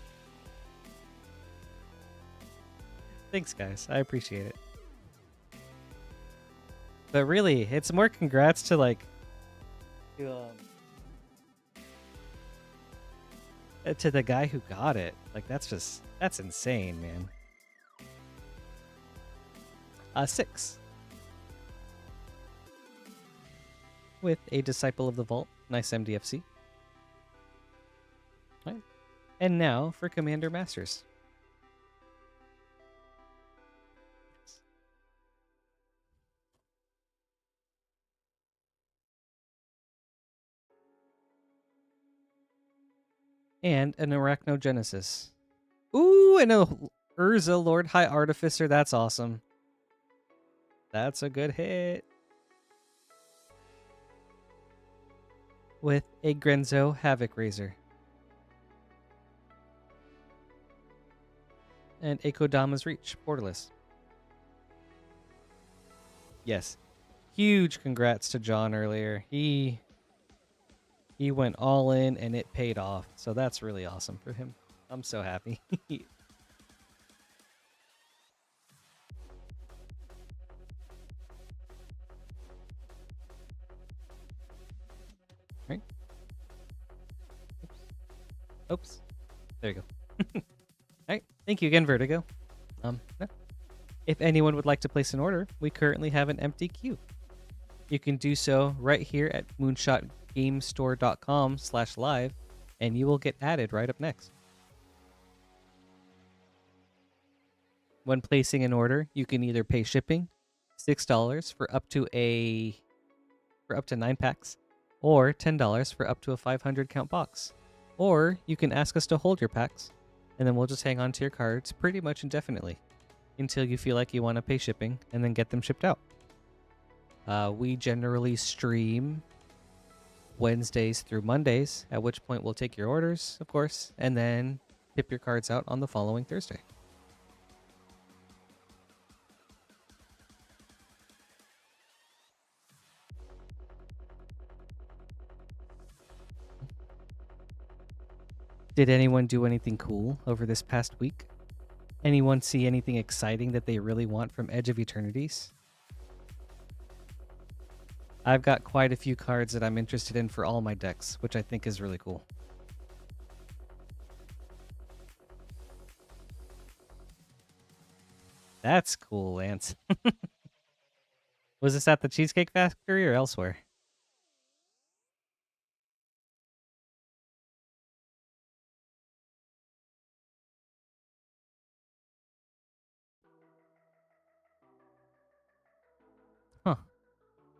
Thanks, guys. I appreciate it. But really, it's more congrats to like to the guy who got it. Like that's insane, man. 6. With a Disciple of the Vault. Nice MDFC. Right. And now for Commander Masters. And an Arachnogenesis. Ooh, and a Urza Lord High Artificer. That's awesome. That's a good hit. With a Grenzo Havoc Razor. And a Kodama's Reach, Borderless. Yes. Huge congrats to John earlier. He went all in and it paid off. So that's really awesome for him. I'm so happy. Right? Oops. There you go. Alright. Thank you again, Vertigo. If anyone would like to place an order, we currently have an empty queue. You can do so right here at moonshotgamestore.com/live, and you will get added right up next. When placing an order, you can either pay shipping, $6 for up to 9 packs, or $10 for up to a 500 count box. Or you can ask us to hold your packs, and then we'll just hang on to your cards pretty much indefinitely until you feel like you want to pay shipping and then get them shipped out. We generally stream Wednesdays through Mondays, at which point we'll take your orders, of course, and then ship your cards out on the following Thursday. Did anyone do anything cool over this past week? Anyone see anything exciting that they really want from Edge of Eternities? I've got quite a few cards that I'm interested in for all my decks, which I think is really cool. That's cool, Lance. Was this at the Cheesecake Factory or elsewhere? Huh.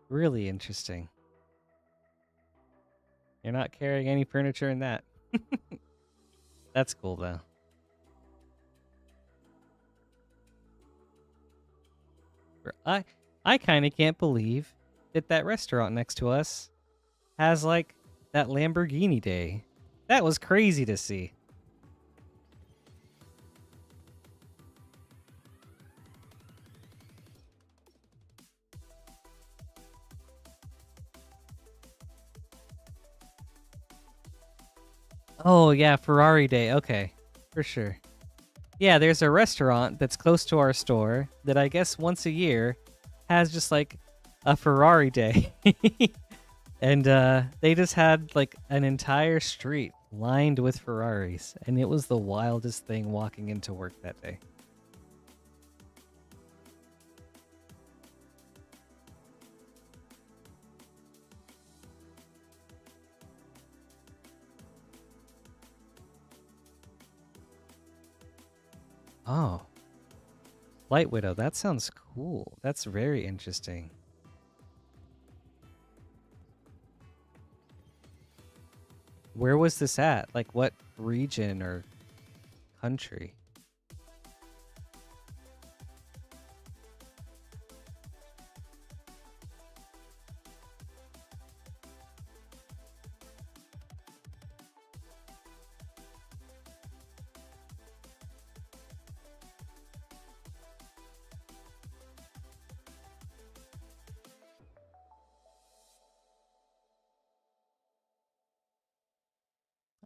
Really interesting. You're not carrying any furniture in that. That's cool, though. I kind of can't believe that restaurant next to us has, like, that Lamborghini Day. That was crazy to see. Oh, yeah, Ferrari Day. Okay, for sure. Yeah, there's a restaurant that's close to our store that I guess once a year has just like a Ferrari Day. And they just had like an entire street lined with Ferraris. And it was the wildest thing walking into work that day. Oh. Light Widow, that sounds cool. That's very interesting. Where was this at? Like what region or country?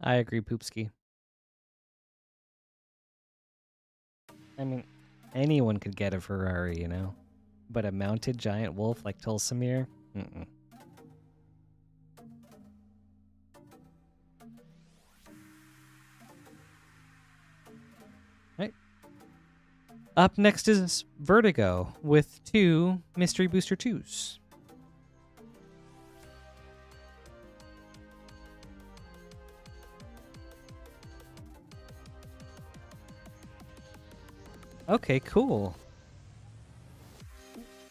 I agree, Poopski. I mean, anyone could get a Ferrari, you know? But a mounted giant wolf like Tulsamir? Mm-mm. Right. Up next is Vertigo with 2 Mystery Booster 2s. Okay, cool.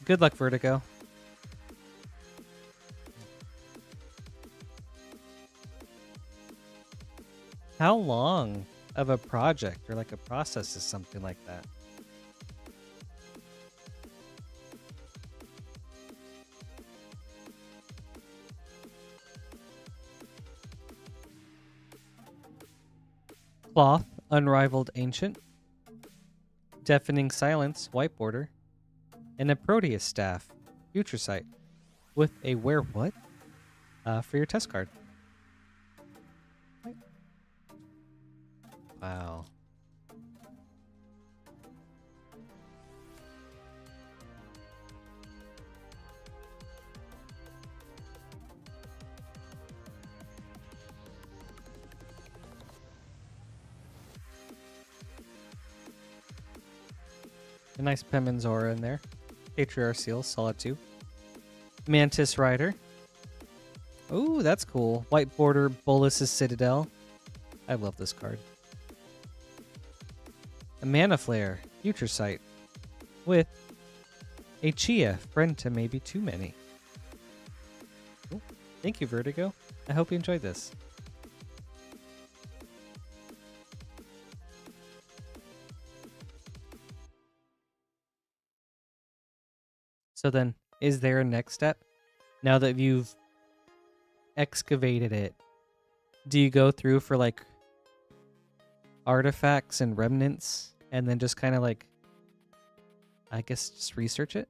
Good luck, Vertigo. How long of a project or like a process is something like that? Cloth, Unrivaled Ancient, Deafening Silence, White Border, and a Proteus Staff, Future Sight, with a Where What for your test card. Wow. A nice Pemmin's Aura in there. Patriarch Seal, solid 2. Mantis Rider. Ooh, that's cool. White Border, Bolus's Citadel. I love this card. A Mana Flare, Future Sight, with a Chia, friend to maybe too many. Ooh, thank you, Vertigo. I hope you enjoyed this. So then, is there a next step? Now that you've excavated it, do you go through for like artifacts and remnants and then just kind of like, I guess, just research it?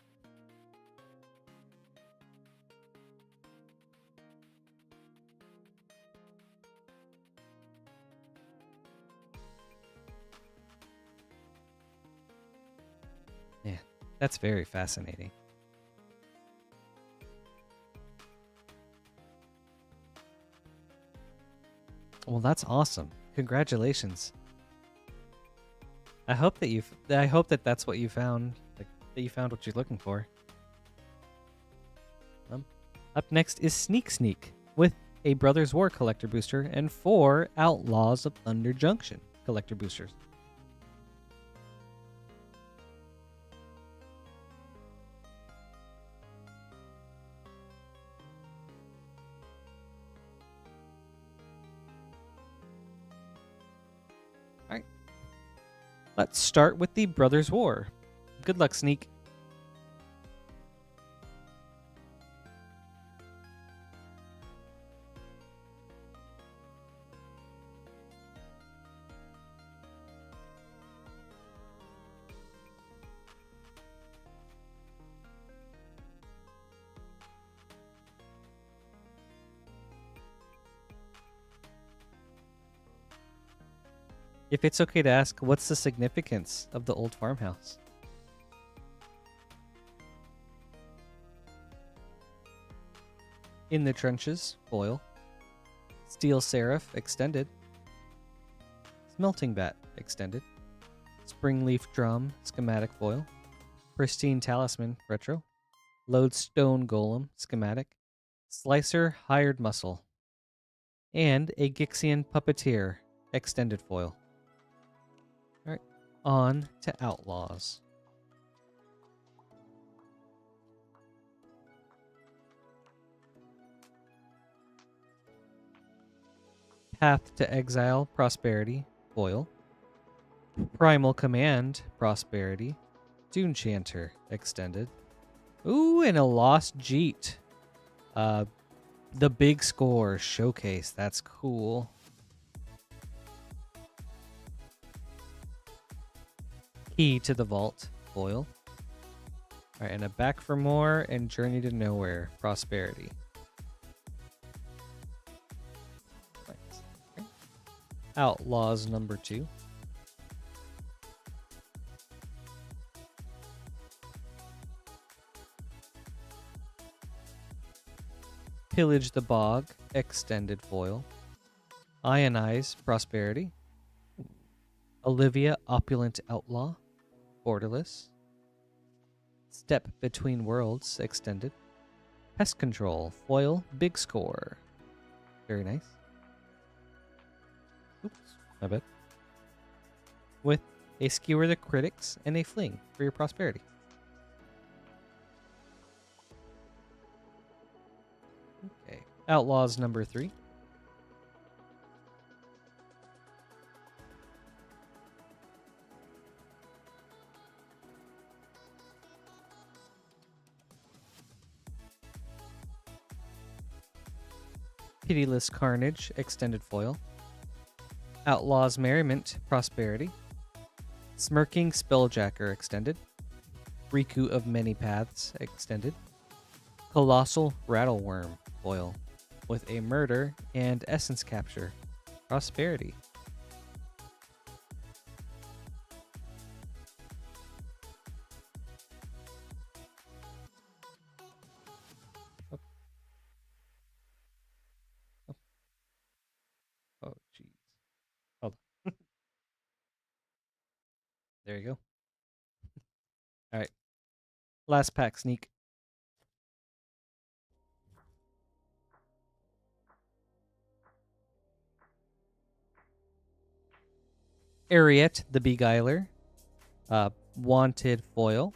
Yeah, that's very fascinating. Well, that's awesome. Congratulations. I hope that that's what you found, like that you found what you're looking for. Up next is Sneak Sneak with a Brothers War collector booster and 4 Outlaws of Thunder Junction collector boosters. Alright. Let's start with the Brothers War. Good luck, Sneak. If it's okay to ask, what's the significance of the old farmhouse? In the Trenches, foil. Steel Seraph, extended. Smelting Bat, extended. Springleaf Drum, schematic foil. Pristine Talisman, retro. Lodestone Golem, schematic. Slicer, Hired Muscle. And a Gixian Puppeteer, extended foil. Alright, on to Outlaws. Path to Exile, Prosperity, foil. Primal Command, Prosperity. Dune Chanter, extended. Ooh, and a Lost Jeet. The Big Score Showcase, that's cool. Key to the Vault, foil. Alright, and a Back for More and Journey to Nowhere, Prosperity. Nice. Okay. Outlaws number 2. Pillage the Bog, extended foil. Ionize Prosperity. Olivia, Opulent Outlaw, borderless. Step Between Worlds, extended. Pest Control, foil, big score. Very nice. Oops, my bad. With a Skewer the Critics and a Fling for your prosperity. Okay, Outlaws number 3. Pitiless Carnage, extended foil. Outlaws Merriment, prosperity. Smirking Spelljacker, extended. Riku of Many Paths, extended. Colossal Rattleworm, foil. With a Murder and Essence Capture, prosperity. Oh, oh, oh, jeez. Hold on. There you go. All right. Last pack sneak. Ariette the Beguiler. Wanted foil.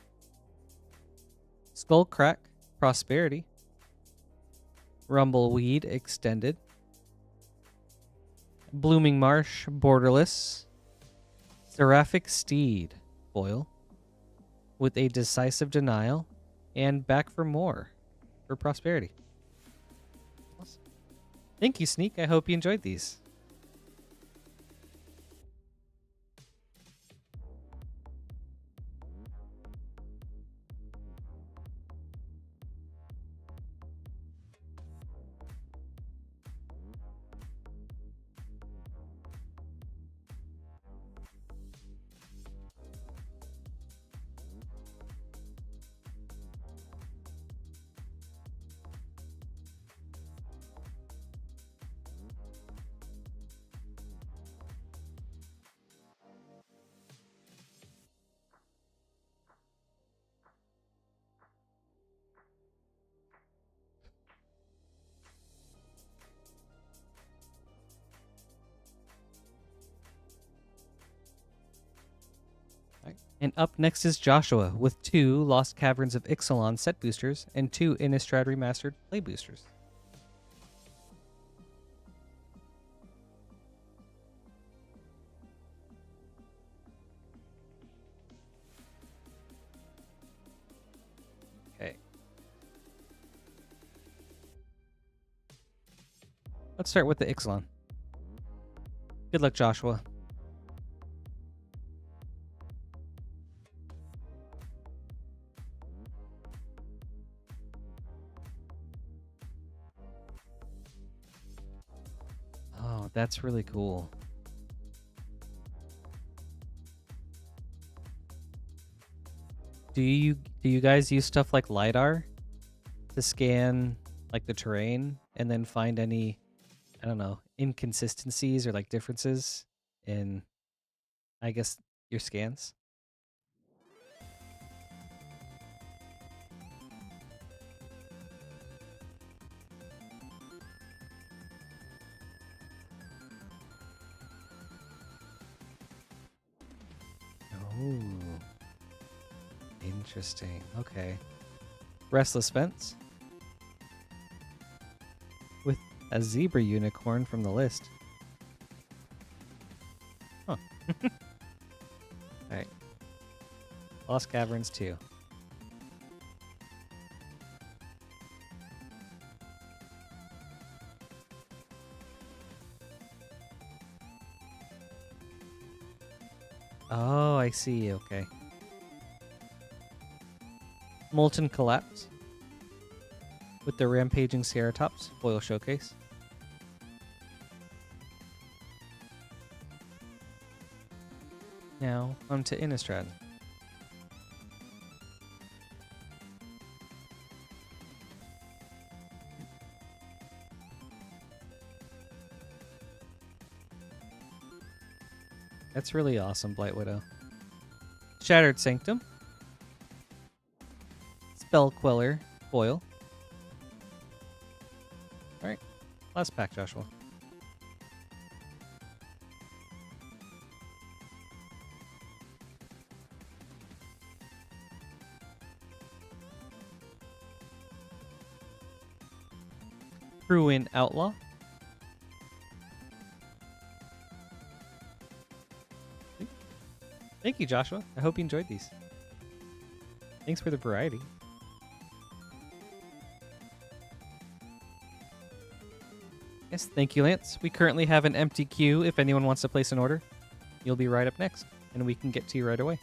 Skullcrack, prosperity. Rumbleweed, extended. Blooming Marsh, borderless. Seraphic Steed, foil. With a Decisive Denial. And Back for More for prosperity. Awesome. Thank you, Sneak. I hope you enjoyed these. And up next is Joshua with 2 Lost Caverns of Ixalan set boosters and 2 Innistrad Remastered play boosters. Okay. Let's start with the Ixalan. Good luck, Joshua. Oh, that's really cool. Do you guys use stuff like LiDAR to scan like the terrain and then find any, I don't know, inconsistencies or like differences in, I guess, your scans? Oh, interesting. Okay. Restless Fence with a zebra unicorn from the list. Huh. Alright. Lost Caverns 2. Oh, I see. Okay. Molten Collapse with the Rampaging Ceratops foil showcase. Now, on to Innistrad. That's really awesome, Blight Widow. Shattered Sanctum. Spell Queller, foil. Alright, last pack, Joshua. Ruin Outlaw. Thank you, Joshua. I hope you enjoyed these. Thanks for the variety. Yes, thank you, Lance. We currently have an empty queue if anyone wants to place an order. You'll be right up next, and we can get to you right away.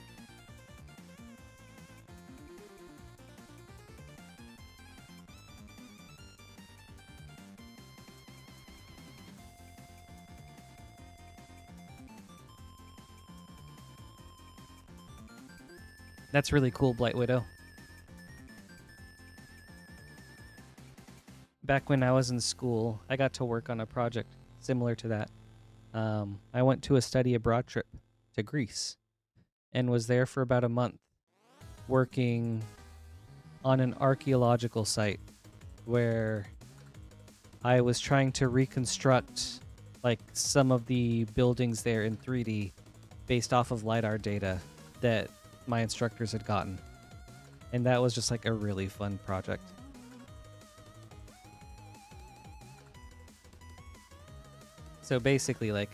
That's really cool, Blight Widow. Back when I was in school, I got to work on a project similar to that. I went to a study abroad trip to Greece and was there for about a month working on an archaeological site where I was trying to reconstruct like some of the buildings there in 3D based off of LiDAR data that my instructors had gotten. And that was just like a really fun project. So basically, like,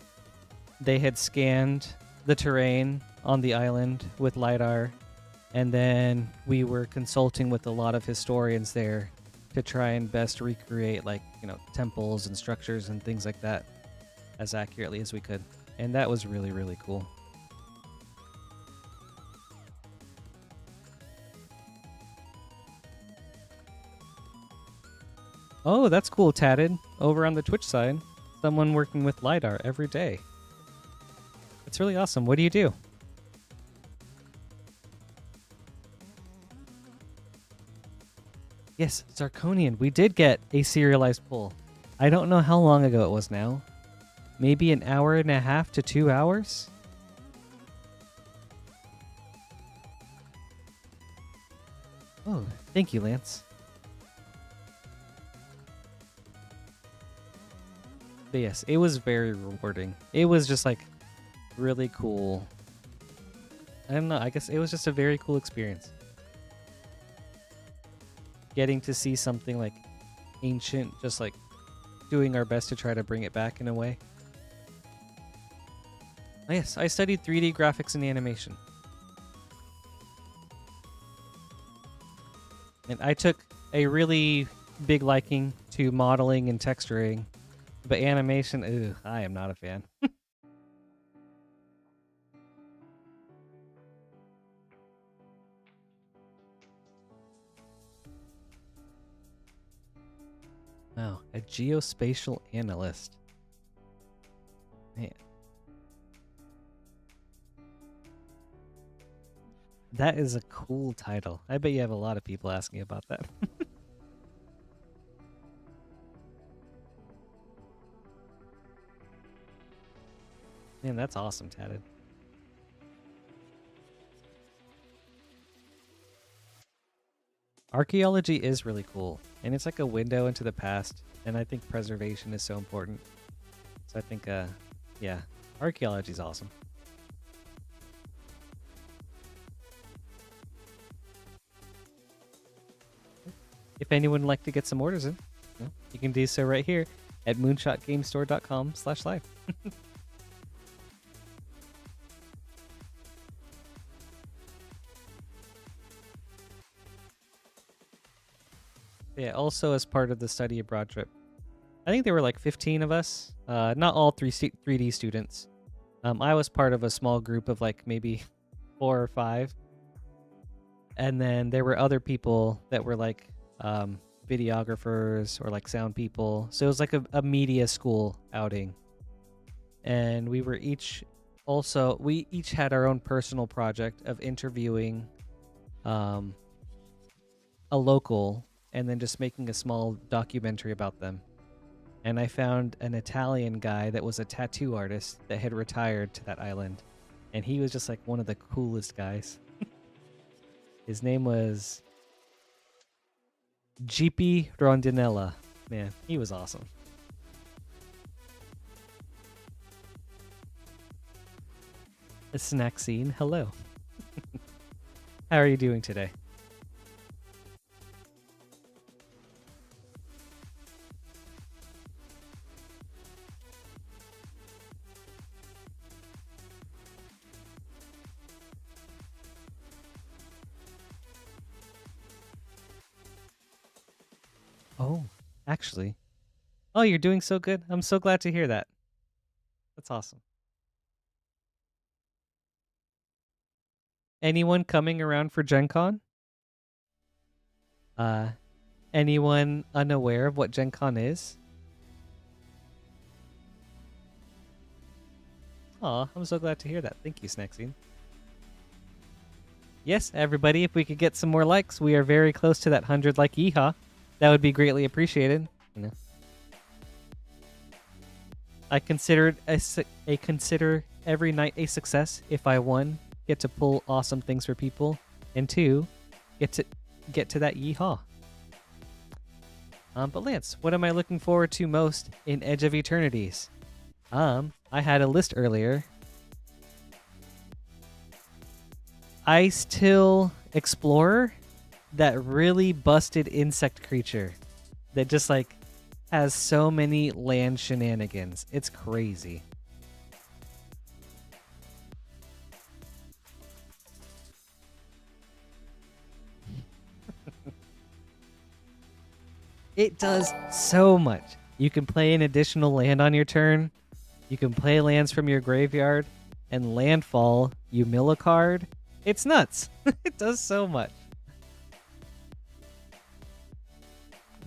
they had scanned the terrain on the island with LiDAR, and then we were consulting with a lot of historians there to try and best recreate, like, you know, temples and structures and things like that as accurately as we could. And that was really, really cool. Oh, that's cool, Tatted. Over on the Twitch side, someone working with LiDAR every day. It's really awesome. What do you do? Yes, Zirconian. We did get a serialized pull. I don't know how long ago it was now. Maybe an hour and a half to 2 hours? Oh, thank you, Lance. But yes, it was very rewarding. It was just like really cool. I don't know, I guess it was just a very cool experience. Getting to see something like ancient, just like doing our best to try to bring it back in a way. Oh, yes, I studied 3D graphics and animation. And I took a really big liking to modeling and texturing. But animation, ew, I am not a fan. Wow, a geospatial analyst. Man. That is a cool title. I bet you have a lot of people asking about that. Man, that's awesome, Tatted. Archaeology is really cool, and it's like a window into the past, and I think preservation is so important. So I think, yeah, archaeology is awesome. If anyone would like to get some orders in, you can do so right here at moonshotgamestore.com/live. Yeah, also as part of the study abroad trip, I think there were like 15 of us, not all 3D students. I was part of a small group of like maybe 4 or 5. And then there were other people that were like videographers or like sound people. So it was like a media school outing. And we were each also, we each had our own personal project of interviewing a local and then just making a small documentary about them. And I found an Italian guy that was a tattoo artist that had retired to that island. And he was just like one of the coolest guys. His name was Gipi Rondinella. Man, he was awesome. A snack scene. Hello. How are you doing today? Oh, actually. Oh, you're doing so good. I'm so glad to hear that. That's awesome. Anyone coming around for Gen Con? Uh, anyone unaware of what Gen Con is? Aw, I'm so glad to hear that. Thank you, Snacksine. Yes, everybody, if we could get some more likes, we are very close to that 100 like yeehaw. That would be greatly appreciated. You know, I consider consider every night a success if I, one, get to pull awesome things for people, and two, get to that yeehaw. But Lance, what am I looking forward to most in Edge of Eternities? I had a list earlier. Ice Till Explorer, that really busted insect creature that just like has so many land shenanigans. It's crazy. It does so much. You can play an additional land on your turn. You can play lands from your graveyard, and landfall, you mill a card. It's nuts. It does so much.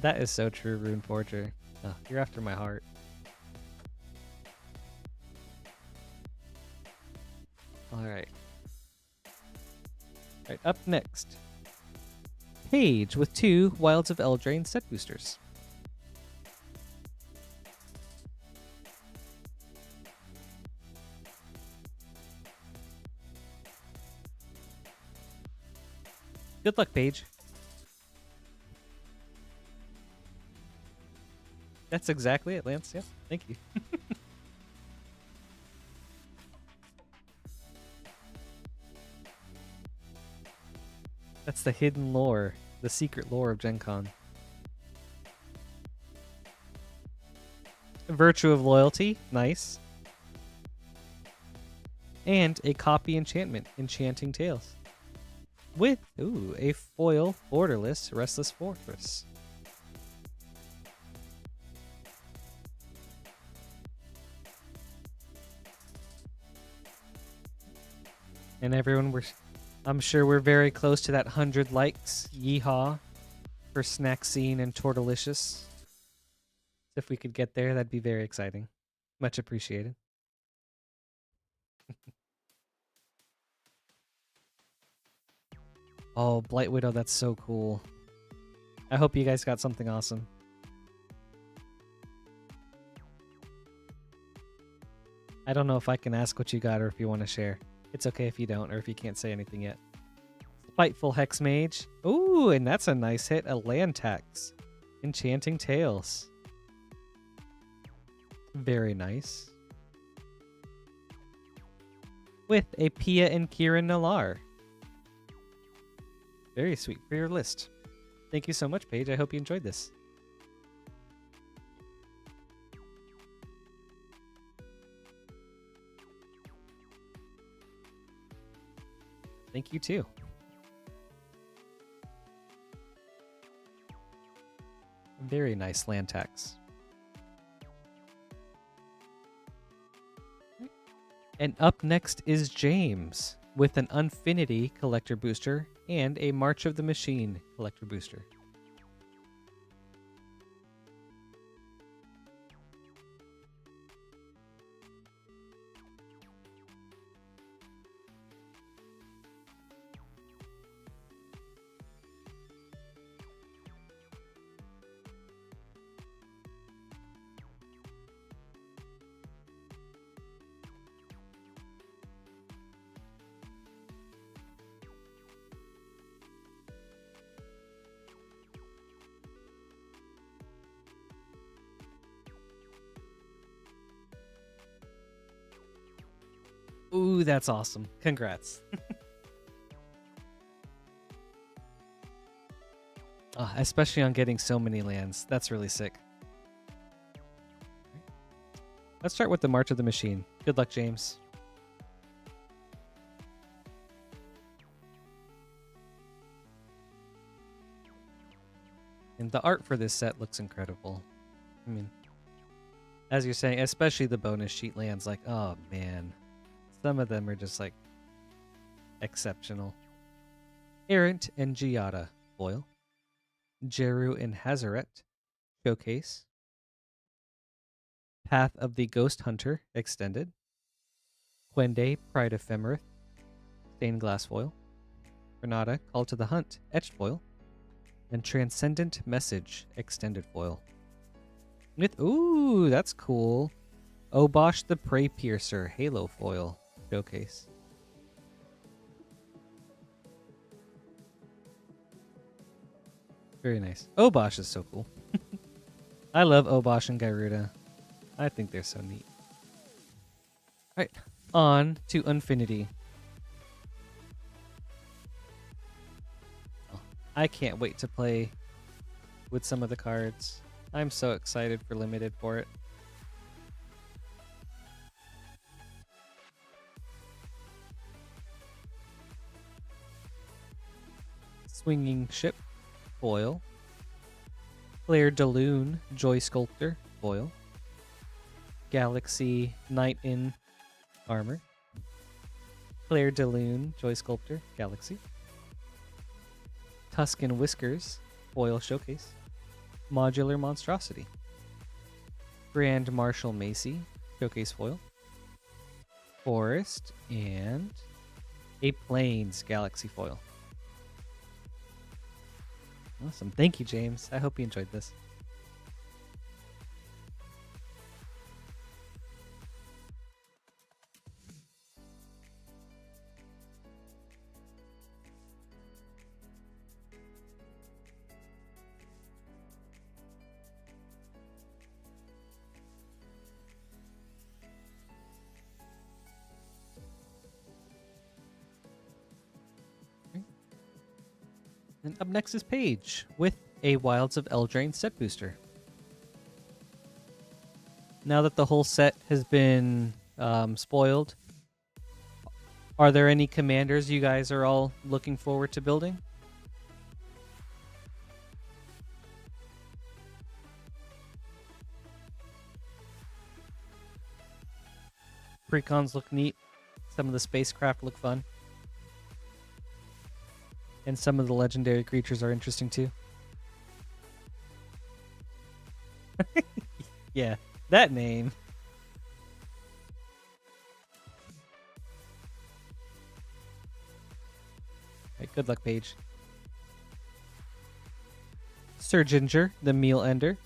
That is so true, Rune Forger. Oh, you're after my heart. All right. All right, up next. Page with 2 Wilds of Eldraine set boosters. Good luck, Paige. That's exactly it, Lance. Yeah, thank you. That's the hidden lore, the secret lore of Gen Con. Virtue of Loyalty, nice. And a copy enchantment, Enchanting Tales. With, a foil, borderless, Restless Fortress. And everyone, I'm sure we're very close to that 100 likes. Yeehaw for Snack Scene and Tortalicious. If we could get there, that'd be very exciting. Much appreciated. Oh, Blight Widow, that's so cool. I hope you guys got something awesome. I don't know if I can ask what you got or if you want to share. It's okay if you don't or if you can't say anything yet. Spiteful Hex Mage. Ooh, and that's a nice hit. A land tax. Enchanting Tales. Very nice. With a Pia and Kieran Nalar. Very sweet for your list. Thank you so much, Paige. I hope you enjoyed this. Thank you too. Very nice land tax. And up next is James with an Unfinity collector booster and a March of the Machine collector booster. Ooh, that's awesome. Congrats. Especially on getting so many lands. That's really sick. Let's start with the March of the Machine. Good luck, James. And the art for this set looks incredible. I mean, as you're saying, especially the bonus sheet lands, like, oh man. Some of them are just like exceptional. Errant and Giada foil. Jeru and Hazaret showcase. Path of the Ghost Hunter extended. Quende, Pride Ephemerith, stained glass foil. Renata, Call to the Hunt, etched foil. And Transcendent Message extended foil. Ooh, that's cool. Obosh the Prey Piercer, Halo foil showcase. Very nice. Obosh is so cool. I love Obosh and Gyruda. I think they're so neat. Alright, on to Infinity. Oh, I can't wait to play with some of the cards. I'm so excited for Limited for it. Swinging Ship, foil. Claire de Lune, Joy Sculptor, foil. Galaxy Knight in armor. Claire de Lune, Joy Sculptor, Galaxy. Tuscan Whiskers, foil showcase. Modular Monstrosity. Grand Marshal Macy, showcase foil. Forest, and a Plains Galaxy foil. Awesome. Thank you, James. I hope you enjoyed this. And up next is Paige with a Wilds of Eldraine set booster. Now that the whole set has been spoiled, are there any commanders you guys are all looking forward to building? Precons look neat. Some of the spacecraft look fun. And some of the legendary creatures are interesting too. Yeah, that name. Right, good luck, Paige. Sir Ginger, the Meal Ender,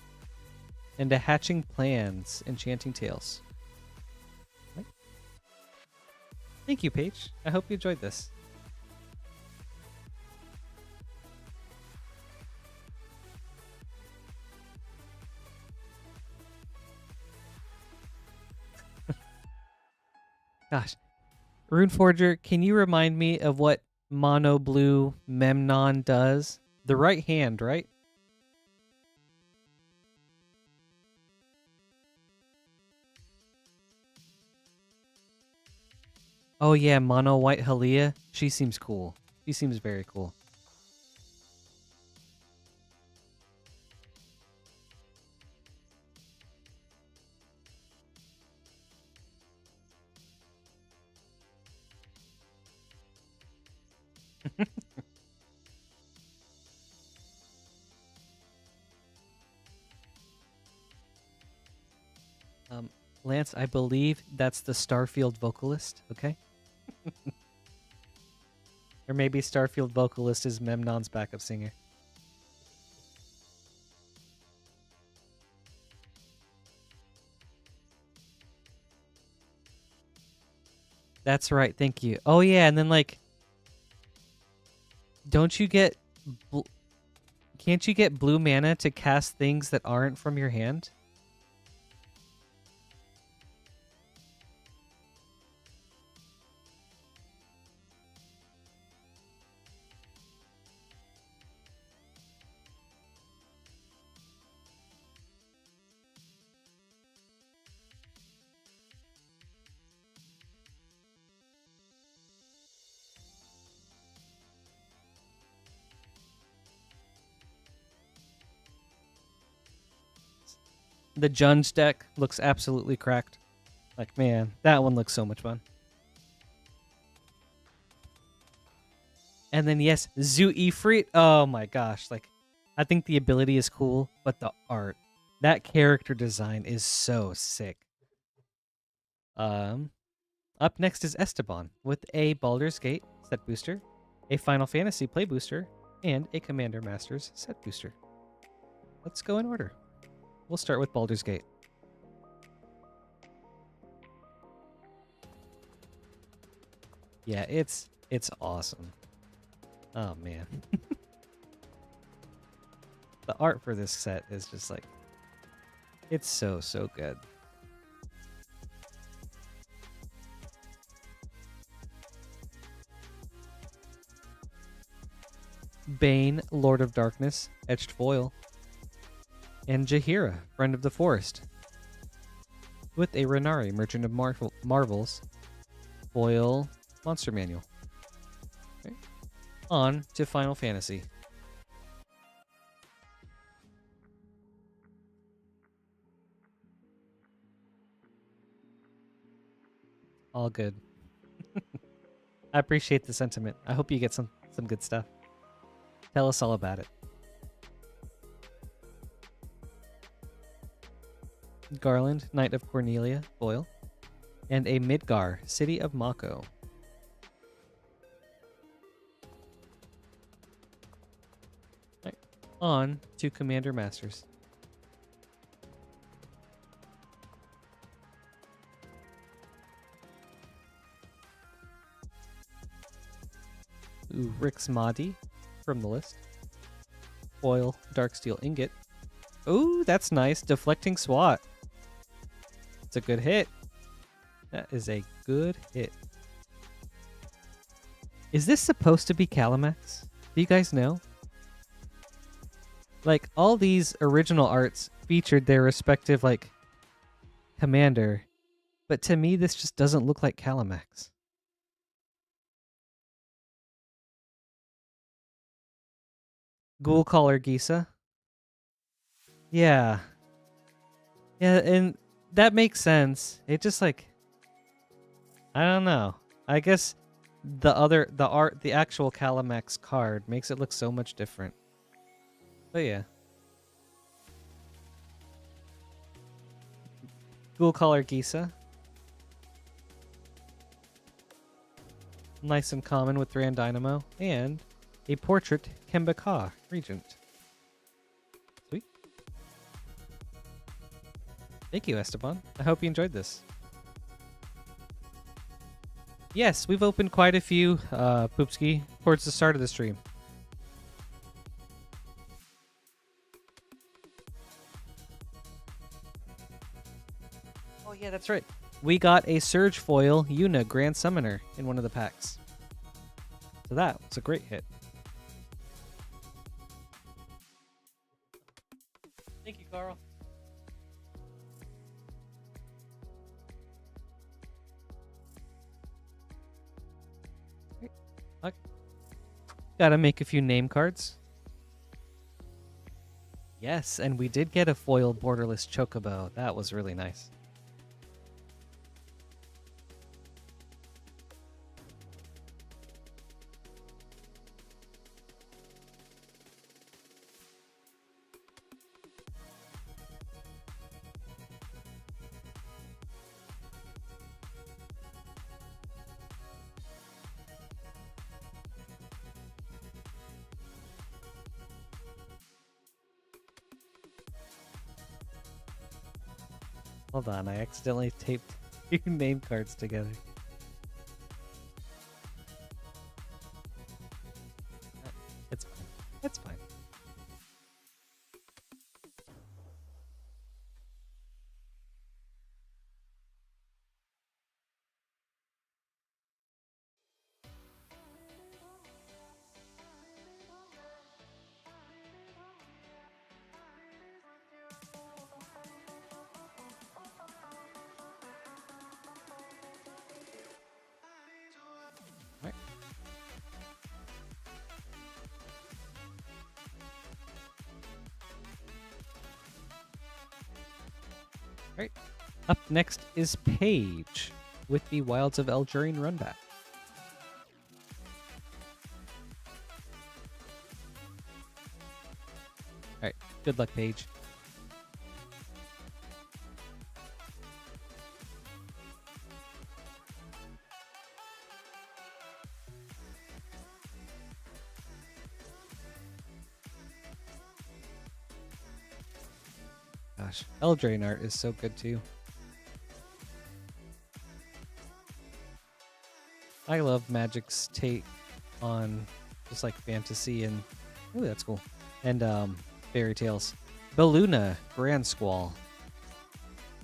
and a Hatching Plans, Enchanting Tales. Right. Thank you, Paige. I hope you enjoyed this. Gosh, Runeforger, can you remind me of what Mono Blue Memnon does? The right hand, right? Oh yeah, Mono White Halia. She seems cool. She seems very cool. Lance, I believe that's the Starfield vocalist, okay? Or maybe Starfield vocalist is Memnon's backup singer. That's right, thank you. Oh yeah, and then like, don't you get, can't you get blue mana to cast things that aren't from your hand? The Junge deck looks absolutely cracked. Like, man, that one looks so much fun. And then, yes, Zoo Ifrit. Oh my gosh. Like, I think the ability is cool, but the art, that character design is so sick. Up next is Esteban with a Baldur's Gate set booster, a Final Fantasy play booster, and a Commander Masters set booster. Let's go in order. We'll start with Baldur's Gate. Yeah, it's awesome. Oh man. The art for this set is just like, it's so good. Bane, Lord of Darkness, etched foil. And Jaheira, Friend of the Forest. With a Renari, Merchant of Marvels, foil monster manual. Okay. On to Final Fantasy. All good. I appreciate the sentiment. I hope you get some good stuff. Tell us all about it. Garland, Knight of Cornelia, foil. And a Midgar, City of Mako. Right. On to Commander Masters. Ooh, Rix Mahdi from the list. Foil, Darksteel Ingot. Ooh, that's nice. Deflecting SWAT. It's a good hit. That is a good hit. Is this supposed to be Calamax? Do you guys know? Like, all these original arts featured their respective, like, commander. But to me, this just doesn't look like Calamax. Ghoul Caller Gisa. Yeah. Yeah, and that makes sense. It just like, I don't know. I guess the actual Calamax card makes it look so much different. But yeah. Ghoul Caller Gisa. Nice and common with Rand Dynamo. And a Portrait Kembaka Regent. Sweet. Thank you, Esteban. I hope you enjoyed this. Yes, we've opened quite a few, Poopski, towards the start of the stream. Oh yeah, that's right. We got a Surge Foil Yuna Grand Summoner in one of the packs. So that was a great hit. Thank you, Carl. Okay. Gotta make a few name cards. Yes, and we did get a foil borderless Chocobo. That was really nice. Hold on, I accidentally taped two name cards together. It's fine. It's fine. Right. Up next is Paige with the Wilds of Eldraine runback. All right. Good luck, Paige. Gosh, Eldraine art is so good too. I love Magic's take on just like fantasy and ooh, that's cool. And fairy tales. Baluna Grand Squall.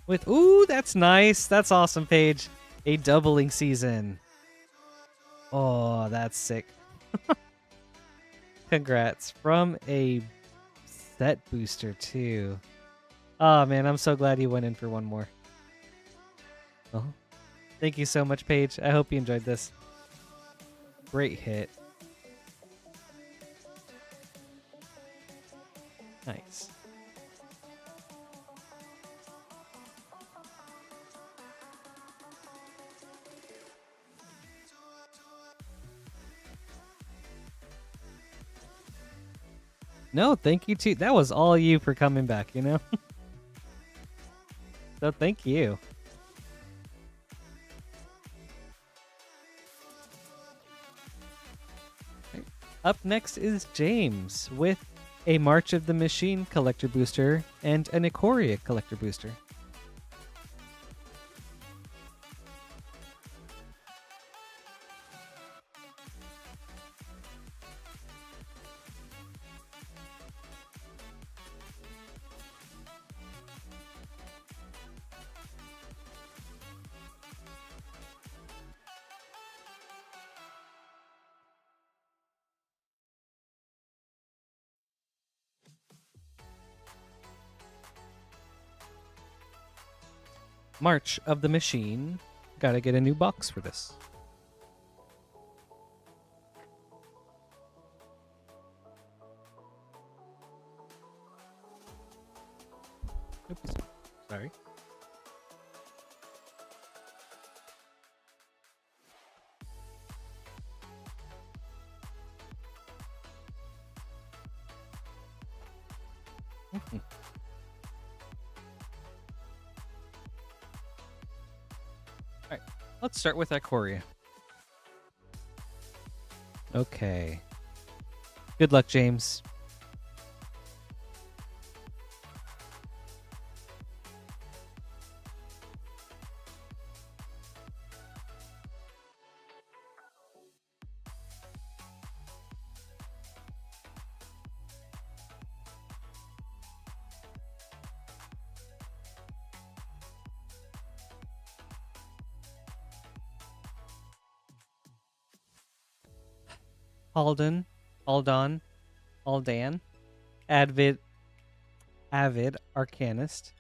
With ooh, that's nice. That's awesome, Paige. A doubling season. Oh, that's sick. Congrats. From a set booster too. Oh man, I'm so glad you went in for one more. Oh. Thank you so much, Paige. I hope you enjoyed this. Great hit. Nice. No, thank you too. That was all you for coming back, you know? So thank you. Right. Up next is James with a March of the Machine collector booster and an Ikoria collector booster. March of the Machine. Gotta get a new box for this. Oops. Sorry. Alright, let's start with Ikoria. Okay. Good luck, James. Aldan, Aldan, Avid Arcanist,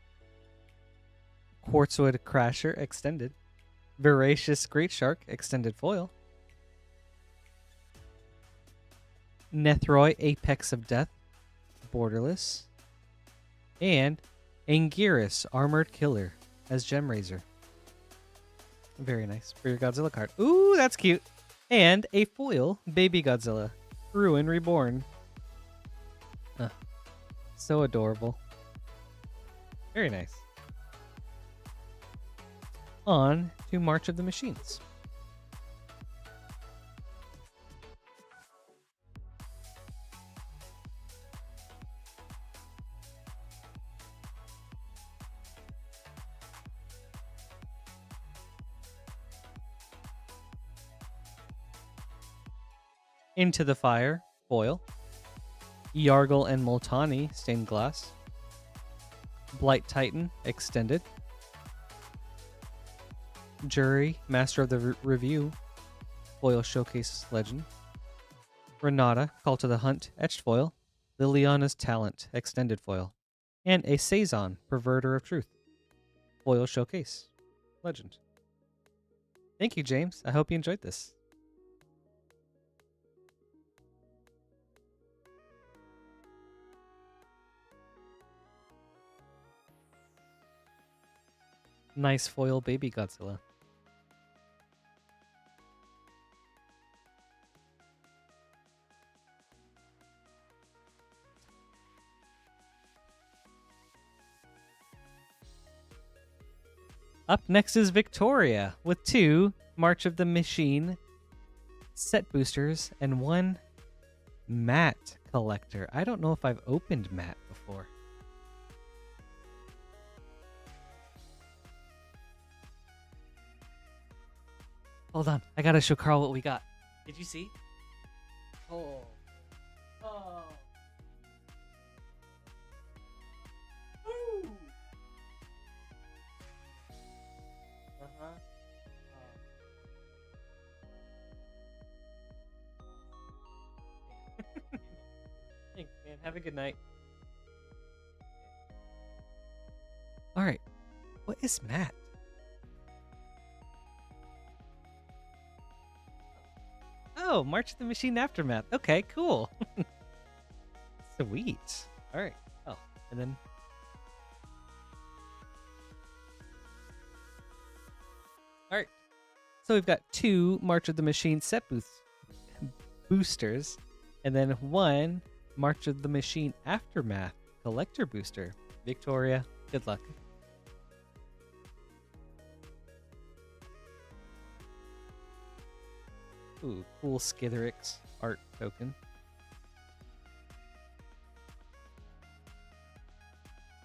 Quartzwood Crasher Extended, Voracious Great Shark Extended Foil, Nethroi Apex of Death, Borderless, and Anguirus Armored Killer as Gemraiser. Very nice for your Godzilla card. Ooh, that's cute. And a foil Baby Godzilla, Ruin Reborn. So adorable. Very nice. On to March of the Machines. Into the Fire, foil. Yargle and Multani, stained glass. Blight Titan, extended. Jury, Master of the Review, foil showcase legend. Renata, Call to the Hunt, etched foil. Liliana's Talent, extended foil. And a Saison, Perverter of Truth, foil showcase legend. Thank you, James. I hope you enjoyed this. Nice foil baby Godzilla. Up next is Victoria with 2 March of the Machine set boosters and 1 Matte collector. I don't know if I've opened Matte before. Hold on. I gotta show Carl what we got. Did you see? Oh. Oh. Ooh. Uh-huh. Thanks, man. Have a good night. All right. What is Matt? Oh, March of the Machine Aftermath. Okay, cool. Sweet. All right. Oh, and then... All right. So we've got 2 March of the Machine set boosters, and then 1 March of the Machine Aftermath collector booster. Victoria, good luck. Ooh, cool Skitherix art token.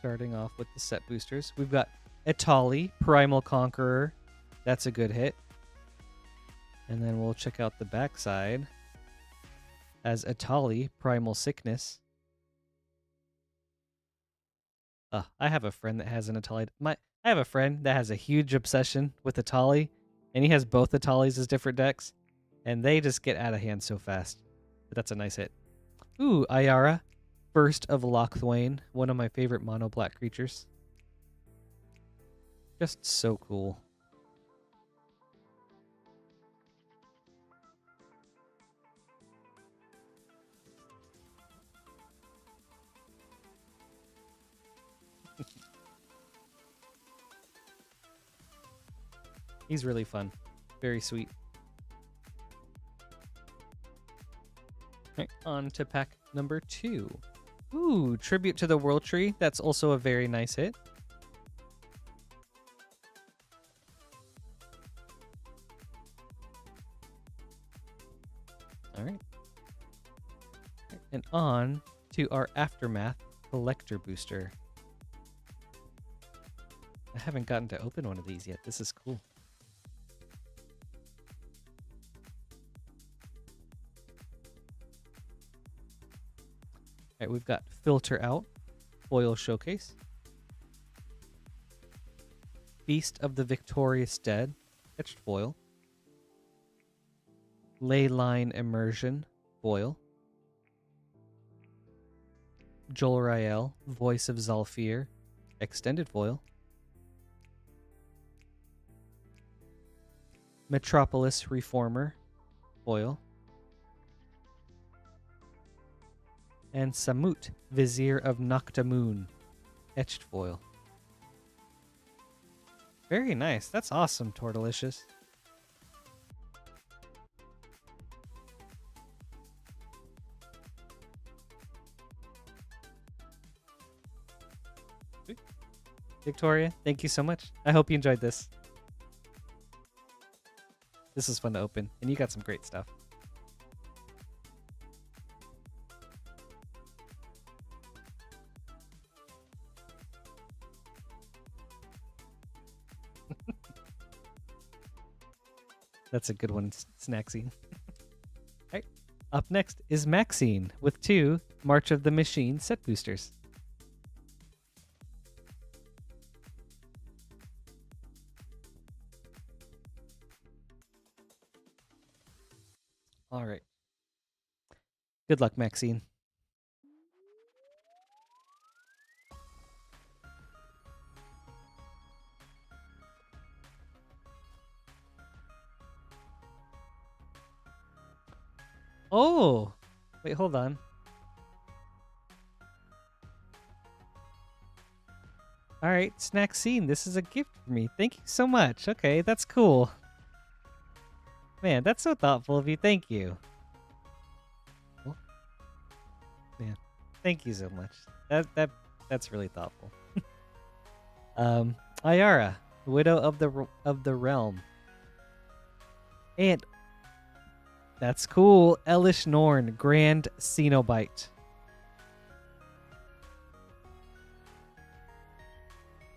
Starting off with the set boosters. We've got Etali, Primal Conqueror. That's a good hit. And then we'll check out the backside as Etali, Primal Sickness. I have a friend that has an Etali. I have a friend that has a huge obsession with Etali, and he has both Etalis as different decks. And they just get out of hand so fast. But that's a nice hit. Ooh, Ayara. First of Lochthwain. One of my favorite mono black creatures. Just so cool. He's really fun. Very sweet. Right, on to pack number 2. Ooh, Tribute to the World Tree. That's also a very nice hit. All right. And on to our Aftermath collector booster. I haven't gotten to open one of these yet. This is cool. All right, we've got Filter Out, Foil Showcase, Feast of the Victorious Dead, etched foil, Leyline Immersion, foil, Jolrael, Voice of Zalfir, extended foil, Metropolis Reformer, foil, and Samut, Vizier of Noctamoon, etched foil. Very nice. That's awesome, Tortalicious. Victoria, thank you so much. I hope you enjoyed this. This was fun to open, and you got some great stuff. That's a good one, Snacksine. Alright, up next is Maxine with 2 March of the Machine set boosters. Alright. Good luck, Maxine. Oh, wait, hold on. All right, Snack Scene, this is a gift for me. Thank you so much. Okay, that's cool. Man, that's so thoughtful of you. Thank you. Oh, man, thank you so much. That's really thoughtful. Ayara, Widow of the Realm. And that's cool. Elish Norn, Grand Cenobite.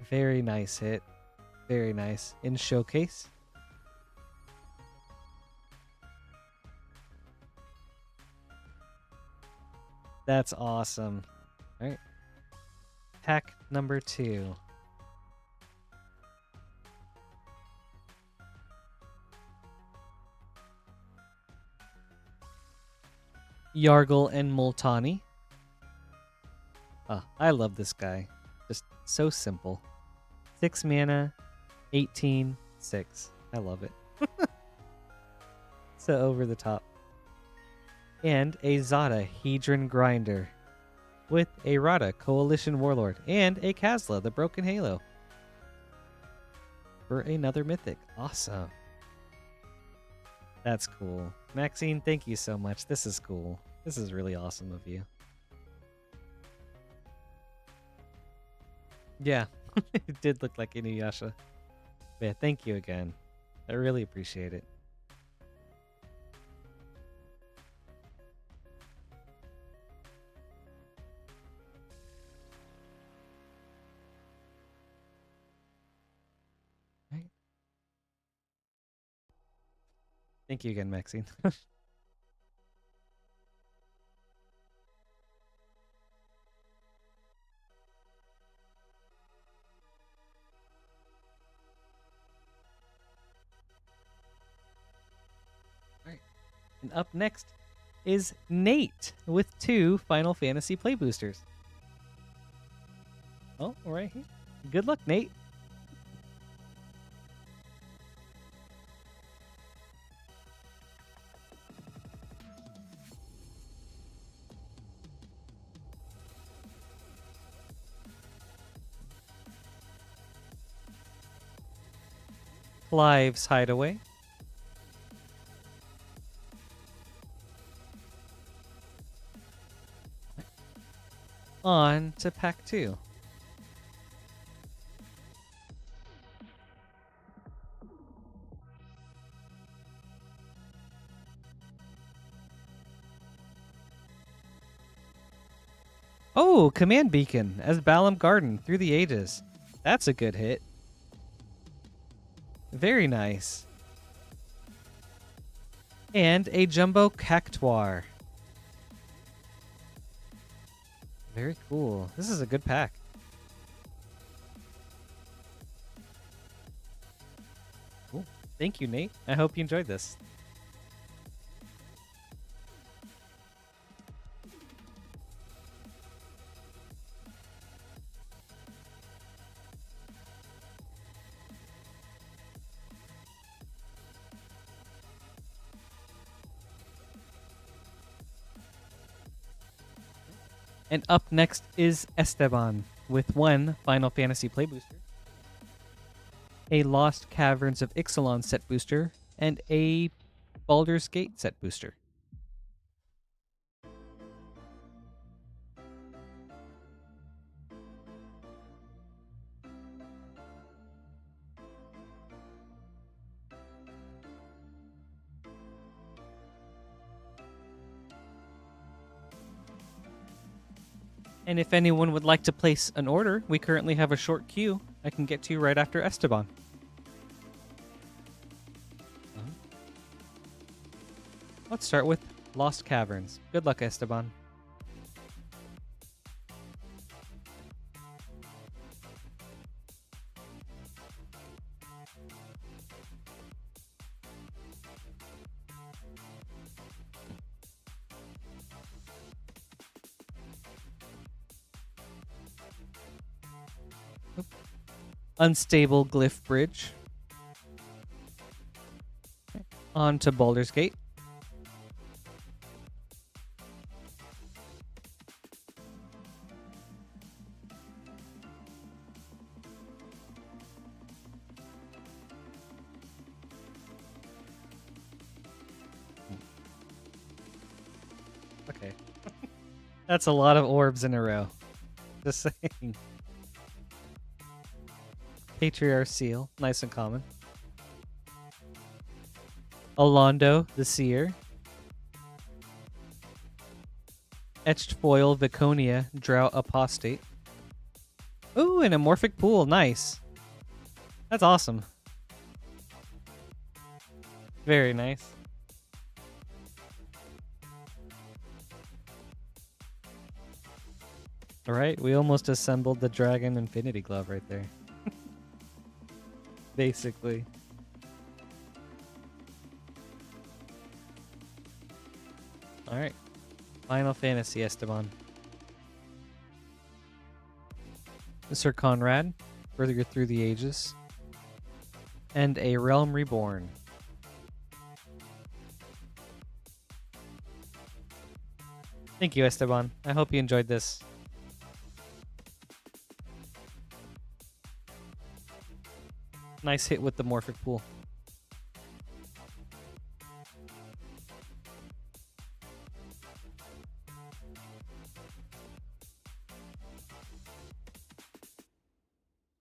Very nice hit. Very nice. In Showcase. That's awesome. All right. Pack number 2. Yargle and Multani. I love this guy. Just so simple. 6 mana, 18, 6. I love it. So over the top. And a Zada Hedron Grinder. With a Rada Coalition Warlord. And a Kazla, the Broken Halo. For another Mythic. Awesome. That's cool. Maxine, thank you so much. This is cool. This is really awesome of you. Yeah, it did look like Inuyasha. Yeah, thank you again. I really appreciate it. Right. Thank you again, Maxine. And up next is Nate with 2 Final Fantasy Play Boosters. Oh, right here. Good luck, Nate. Clive's Hideaway. On to pack 2. Oh, Command Beacon as Balam Garden through the ages. That's a good hit. Very nice. And a Jumbo Cactuar. Very cool. This is a good pack. Cool. Thank you, Nate. I hope you enjoyed this. And up next is Esteban with 1 Final Fantasy Play Booster, a Lost Caverns of Ixalan set booster, and a Baldur's Gate set booster. And if anyone would like to place an order, we currently have a short queue. I can get to you right after Esteban. Let's start with Lost Caverns. Good luck, Esteban. Unstable Glyph Bridge. On to Baldur's Gate. Okay. That's a lot of orbs in a row. Just saying. Patriarch Seal, nice and common. Alondo, the Seer. Etched Foil, Viconia, Drought Apostate. Ooh, an Amorphic Pool, nice. That's awesome. Very nice. Alright, we almost assembled the Dragon Infinity Glove right there. Basically. Alright. Final Fantasy, Esteban. Sir Conrad, Further Through the Ages. And A Realm Reborn. Thank you, Esteban. I hope you enjoyed this. Nice hit with the Morphic Pool.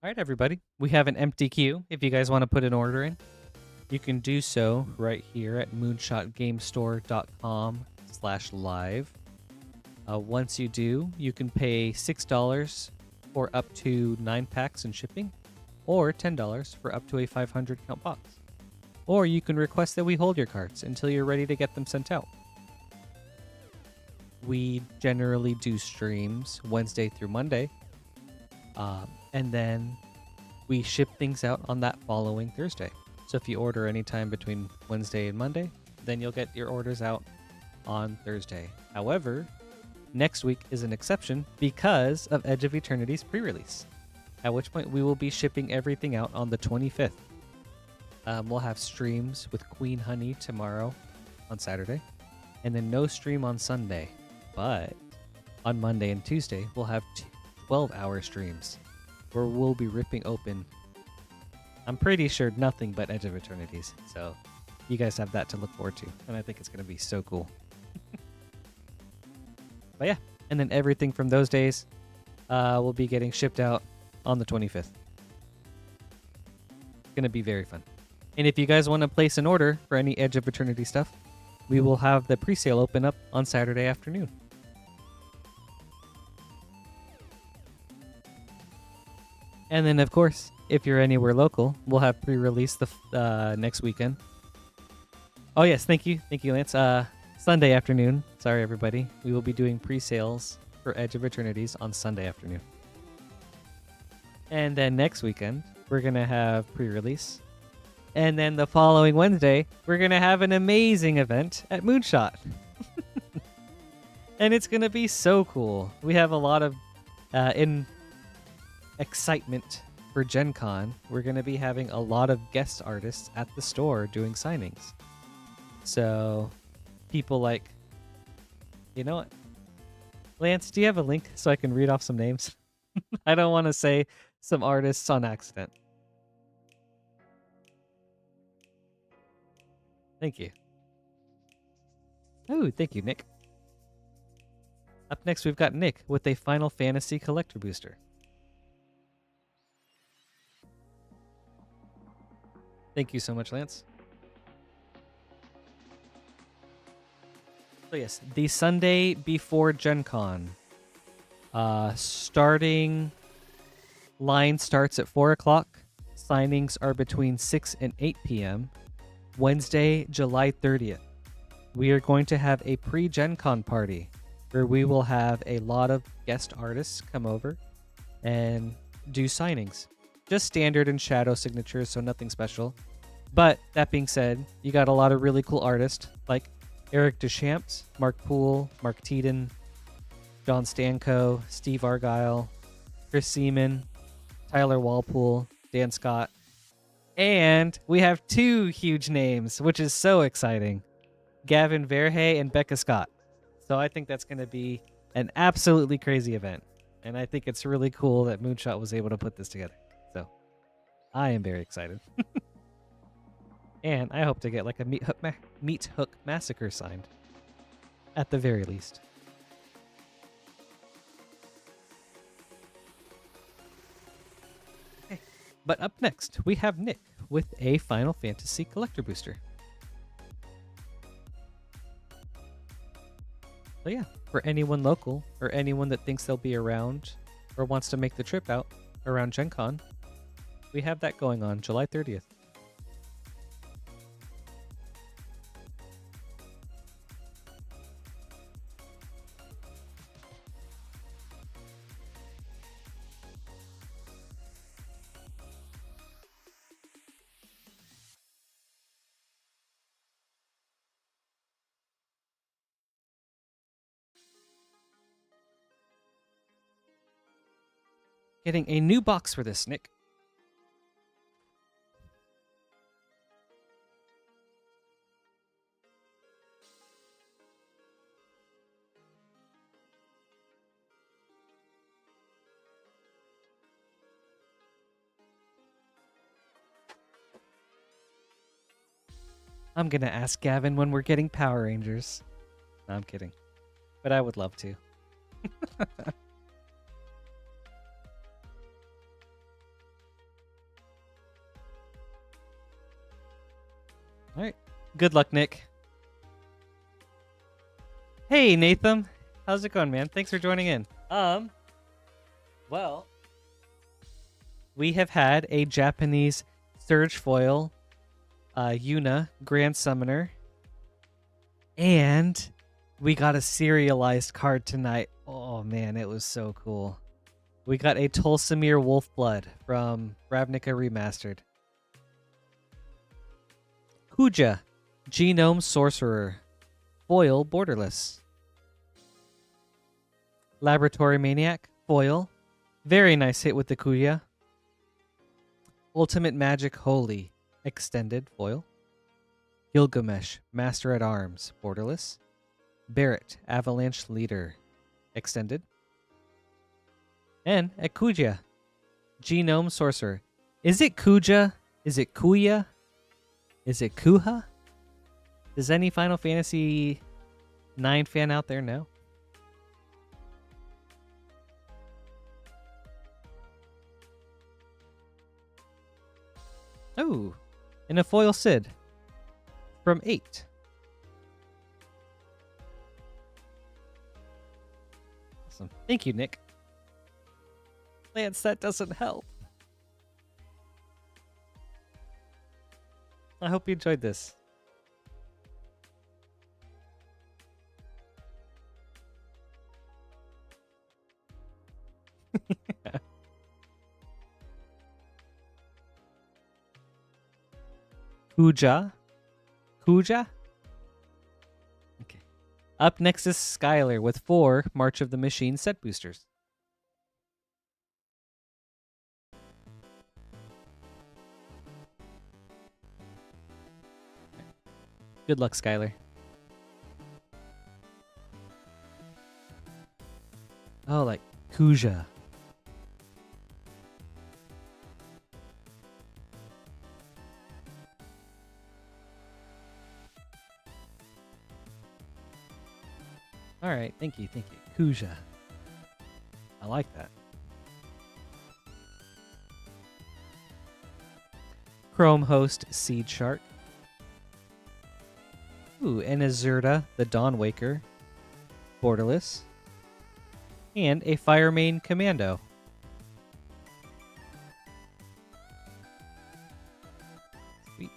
All right, everybody. We have an empty queue. If you guys want to put an order in, you can do so right here at moonshotgamestore.com/live. Once you do, you can pay $6 for up to 9 packs and shipping, or $10 for up to a 500 count box. Or you can request that we hold your cards until you're ready to get them sent out. We generally do streams Wednesday through Monday, and then we ship things out on that following Thursday. So if you order anytime between Wednesday and Monday, then you'll get your orders out on Thursday. However, next week is an exception because of Edge of Eternity's pre-release, at which point we will be shipping everything out on the 25th. We'll have streams with Queen Honey tomorrow on Saturday, and then no stream on Sunday. But on Monday and Tuesday, we'll have 12-hour streams where we'll be ripping open, I'm pretty sure, nothing but Edge of Eternities. So you guys have that to look forward to, and I think it's going to be so cool. But yeah, and then everything from those days will be getting shipped out on the 25th. It's going to be very fun. And if you guys want to place an order for any Edge of Eternity stuff, we will have the pre-sale open up on Saturday afternoon. And then, of course, if you're anywhere local, we'll have pre-release the next weekend. Oh, yes, thank you. Thank you, Lance. Sunday afternoon. Sorry, everybody. We will be doing pre-sales for Edge of Eternities on Sunday afternoon. And then next weekend, we're going to have pre-release. And then the following Wednesday, we're going to have an amazing event at Moonshot. And it's going to be so cool. We have a lot of excitement for Gen Con. We're going to be having a lot of guest artists at the store doing signings. So people like, you know what? Lance, do you have a link so I can read off some names? I don't want to say some artists on accident. Thank you. Oh, thank you, Nick. Up next, we've got Nick with a Final Fantasy Collector Booster. Thank you so much, Lance. So yes, the Sunday before Gen Con. Starting line starts at 4 o'clock. Signings are between 6 and 8 p.m. Wednesday, July 30th. We are going to have a pre-Gen Con party where we will have a lot of guest artists come over and do signings. Just standard and shadow signatures, so nothing special. But that being said, you got a lot of really cool artists like Eric Deschamps, Mark Poole, Mark Teeden, John Stanko, Steve Argyle, Chris Seaman, Tyler Walpole, Dan Scott. And we have 2 huge names, which is so exciting. Gavin Verhey and Becca Scott. So I think that's going to be an absolutely crazy event. And I think it's really cool that Moonshot was able to put this together. So I am very excited. And I hope to get like a Meat Hook Massacre signed. at the very least. Okay. But up next, we have Nick with a Final Fantasy Collector Booster. So yeah, for anyone local or anyone that thinks they'll be around or wants to make the trip out around Gen Con, we have that going on July 30th. Getting a new box for this, Nick. I'm gonna ask Gavin when we're getting Power Rangers. No, I'm kidding. But I would love to. Alright. Good luck, Nick. Hey, Nathan. How's it going, man? Thanks for joining in. Well, we have had a Japanese Surge Foil Yuna Grand Summoner, and we got a serialized card tonight. Oh man, it was so cool. We got a Tolsimir Wolfblood from Ravnica Remastered. Kuja, Genome Sorcerer, foil borderless. Laboratory Maniac, foil. Very nice hit with the Kuya. Ultimate Magic Holy, extended foil. Gilgamesh, Master at Arms, borderless. Barrett, Avalanche Leader, extended. And a Kuja, Genome Sorcerer. Is it Kuja? Is it Kuya? Is it Kuha? Does any Final Fantasy 9 fan out there know? Oh, and a foil Sid from 8. Awesome. Thank you, Nick. Lance, that doesn't help. I hope you enjoyed this. Kuja? Kuja? Okay. Up next is Skylar with 4 March of the Machine set boosters. Good luck, Skylar. Oh, like Kuja. All right, thank you. Kuja. I like that. Chrome Host Seed Shark. Ooh, and Azurta, the Dawnwaker, borderless. And a Firemane Commando. Sweet.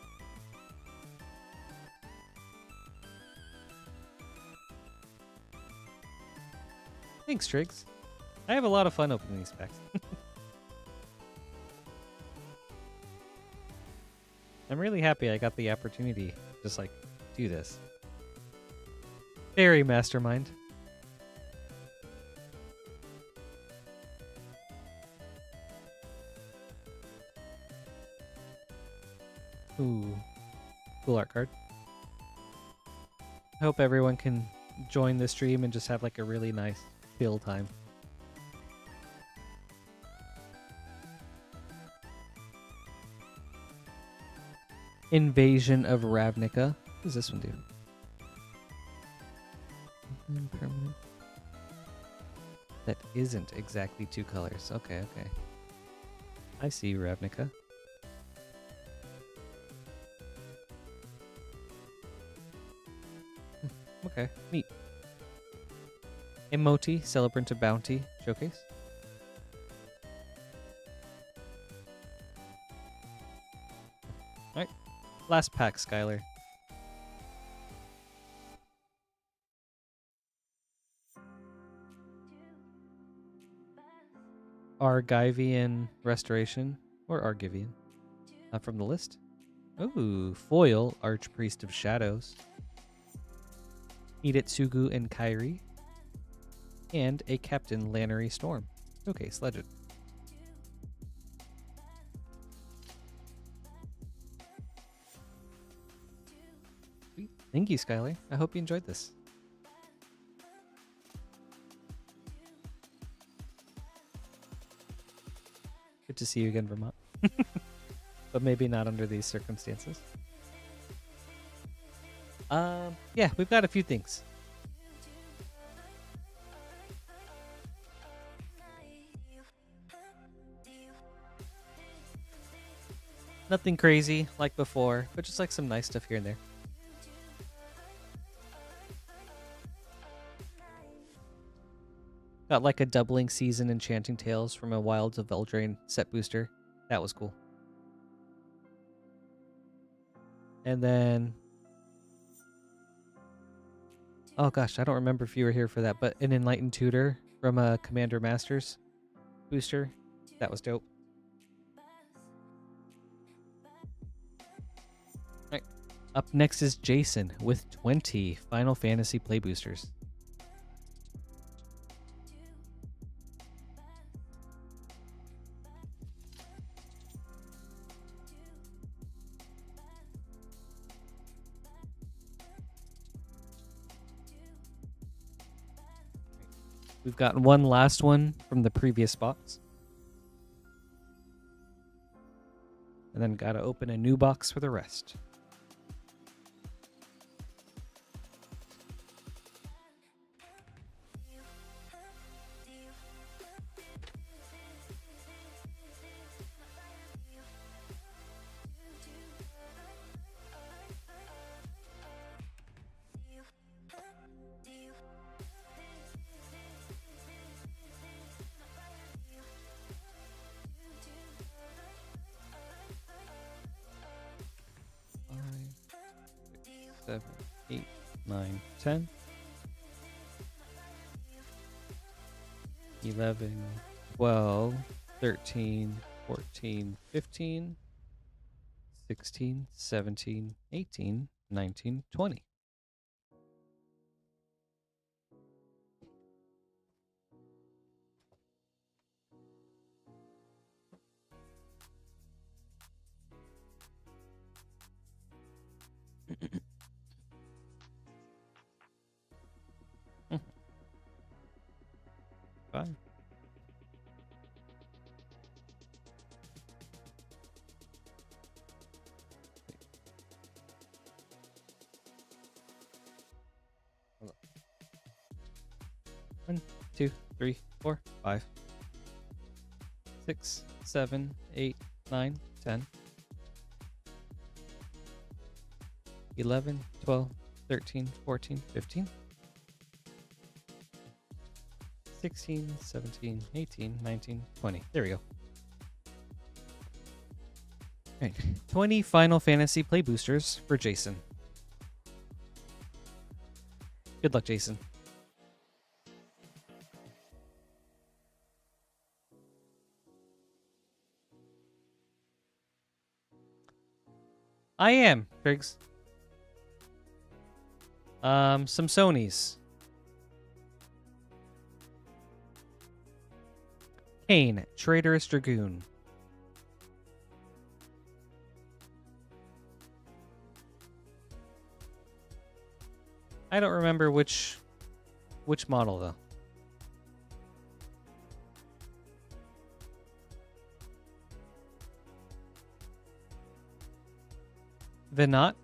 Thanks, Triggs. I have a lot of fun opening these packs. I'm really happy I got the opportunity to just like do this. Very mastermind. Ooh, cool art card. I hope everyone can join the stream and just have like a really nice chill time. Invasion of Ravnica. What does this one do? Permanent. That isn't exactly 2 colors. Okay, okay. I see you, Ravnica. Okay, neat. Emoti, Celebrant of Bounty showcase. Alright, last pack, Skylar. Argivian Restoration, or Argivian. From the list. Ooh, foil, Archpriest of Shadows. Hidetsugu and Kairi. And a Captain Lannery Storm. Showcase Legend. Sweet. Thank you, Skylar. I hope you enjoyed this. Good to see you again, Vermont. But maybe not under these circumstances. Yeah, we've got a few things. Nothing crazy like before, but just like some nice stuff here and there. Got like a doubling season Enchanting Tales from a Wilds of Eldraine set booster. That was cool. And then... oh gosh, I don't remember if you were here for that, but an Enlightened Tutor from a Commander Masters booster. That was dope. Alright. Up next is Jason with 20 Final Fantasy play boosters. We've gotten one last one from the previous box. And then gotta open a new box for the rest. Seven, 8, 9, 10, 11, 12, 13, 14, 15, 16, 17, 18, 19, 20. Fine. One, 2, 3, 4, 5, 6, 7, 8, 9, 10, 11, 12, 13, 14, 15, 16, 17, 18, 19, 20. There we go. All right. 20 Final Fantasy play boosters for Jason. Good luck, Jason. I am, Briggs. Some Sonys. Kane, Traitorous Dragoon. I don't remember which model though. Venat.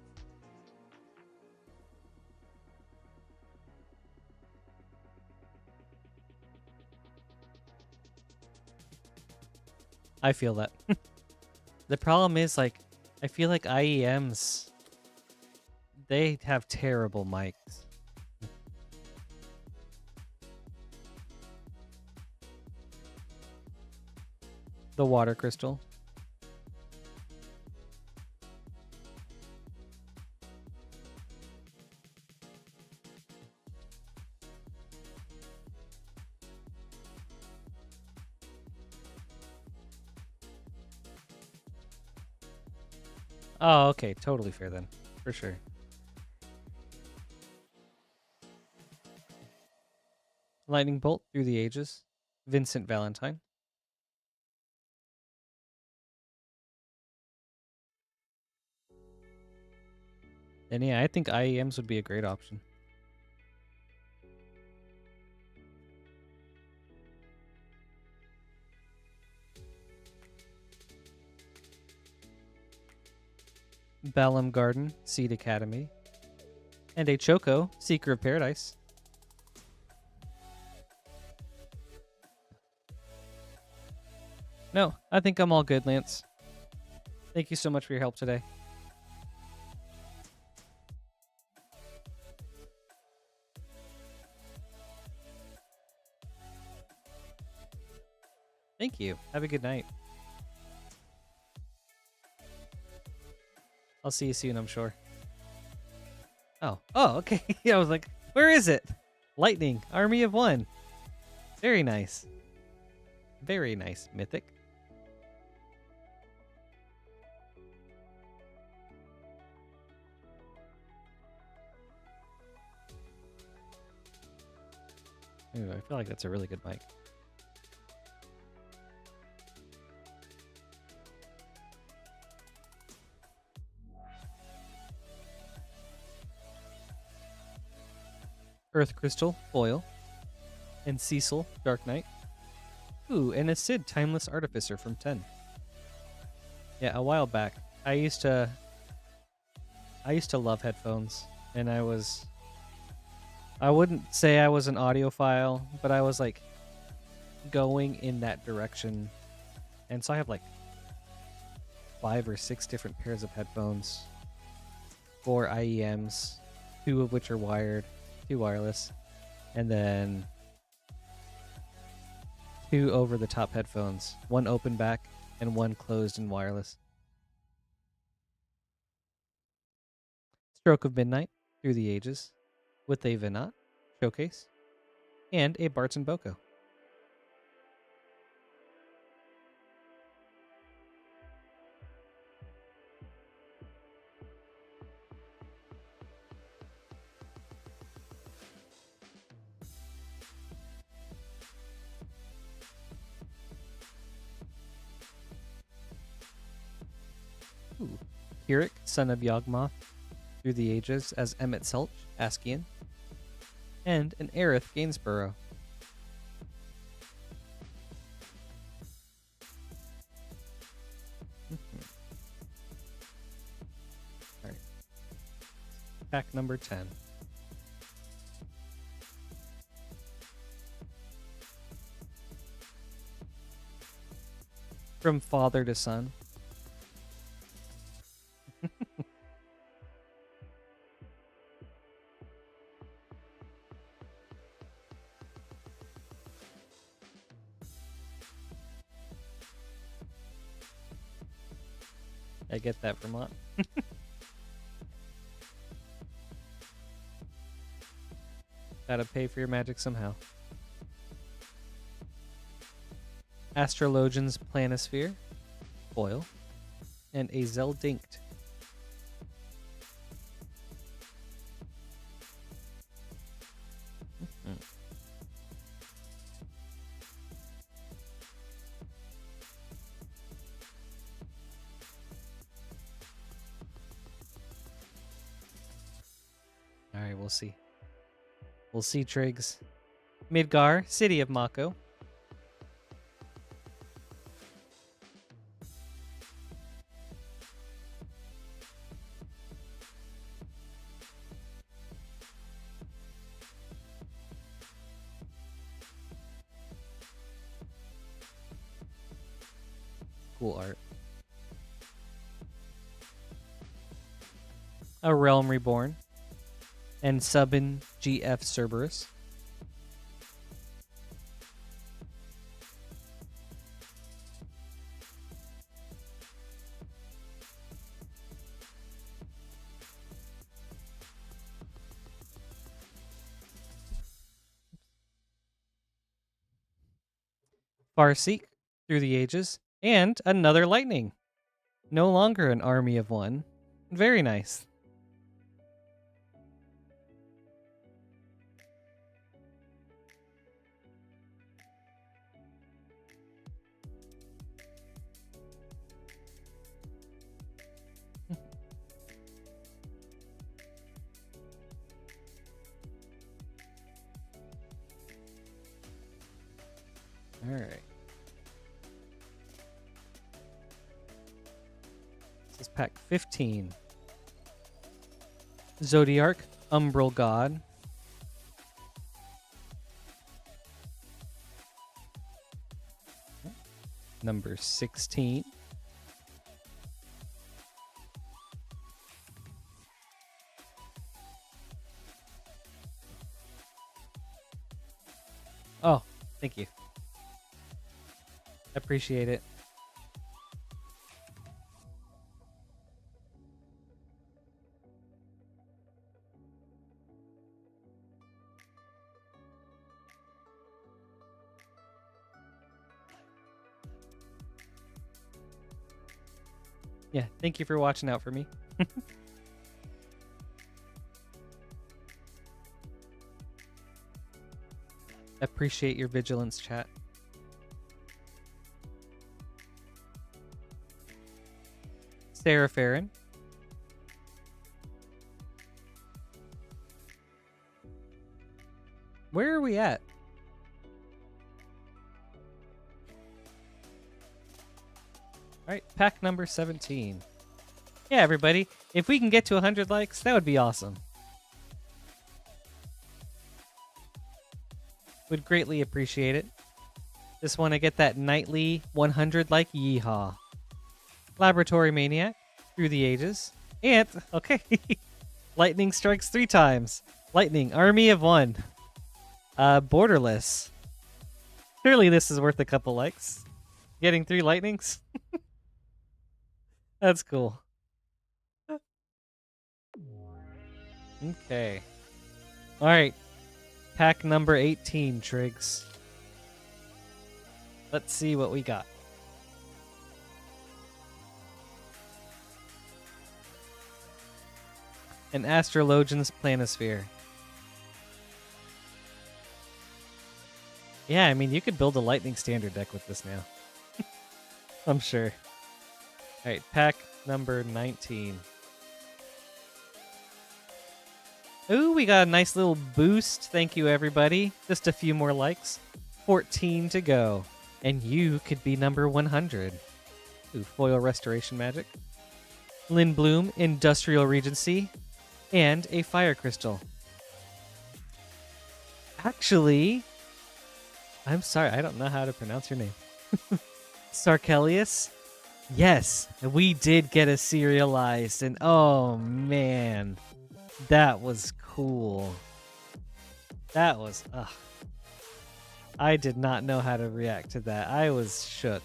I feel that. The problem is, like, I feel like IEMs, they have terrible mics. The water crystal. Oh, okay. Totally fair then. For sure. Lightning bolt through the ages. Vincent Valentine. And yeah, I think IEMs would be a great option. Balam Garden, Seed Academy. And a Choco, Seeker of Paradise. No, I think I'm all good, Lance. Thank you so much for your help today. Thank you. Have a good night. I'll see you soon, I'm sure. Oh, okay. Yeah, I was like, where is it? Lightning, Army of One. Very nice. Very nice, Mythic. Ooh, I feel like that's a really good mic. Earth Crystal, Foil. And Cecil, Dark Knight. Ooh, and a Sid, Timeless Artificer from 10. Yeah, a while back, I used to love headphones, and I wouldn't say I was an audiophile, but I was like going in that direction. And so I have like 5 or 6 different pairs of headphones, 4 IEMs, 2 of which are wired, 2 wireless, and then 2 over-the-top headphones, 1 open back and 1 closed and wireless. Stroke of Midnight, Through the Ages, with a Venat showcase, and a Bart's and Boko. Ooh. Kirik, son of Yawgmoth, Through the Ages as Emmett Selch, Askian, and an Aerith Gainsborough. Alright. Pack number 10. From father to son. I get that, Vermont. Gotta pay for your magic somehow. Astrologian's Planisphere, Foil, and a Zeldinct. Alright, we'll see. We'll see, Triggs. Midgar, City of Mako. Cool art. A Realm Reborn. And Subin GF Cerberus. Farseek, Through the Ages, and another Lightning. No longer an army of one. Very nice. All right. This is pack 15. Zodiarch, Umbral God. Number 16. Oh, thank you. Appreciate it. Yeah, thank you for watching out for me. Appreciate your vigilance, chat. Sarah Farron. Where are we at? All right, pack number 17. Yeah, everybody, if we can get to 100 likes, that would be awesome. Would greatly appreciate it. Just want to get that nightly 100 like yeehaw. Laboratory Maniac, Through the Ages, and, okay, Lightning strikes 3 times. Lightning, Army of One. Borderless. Surely this is worth a couple likes. Getting 3 lightnings? That's cool. Okay. Alright. Pack number 18, Triggs. Let's see what we got. An Astrologian's Planisphere. Yeah, I mean, you could build a Lightning Standard deck with this now. I'm sure. Alright, pack number 19. Ooh, we got a nice little boost. Thank you, everybody. Just a few more likes. 14 to go. And you could be number 100. Ooh, Foil Restoration Magic. Lindblum, Industrial Regency. And a Fire Crystal. Actually, I'm sorry, I don't know how to pronounce your name. Sarkelius? Yes, we did get a serialized, and oh man, that was cool. That was, ugh. I did not know how to react to that. I was shook.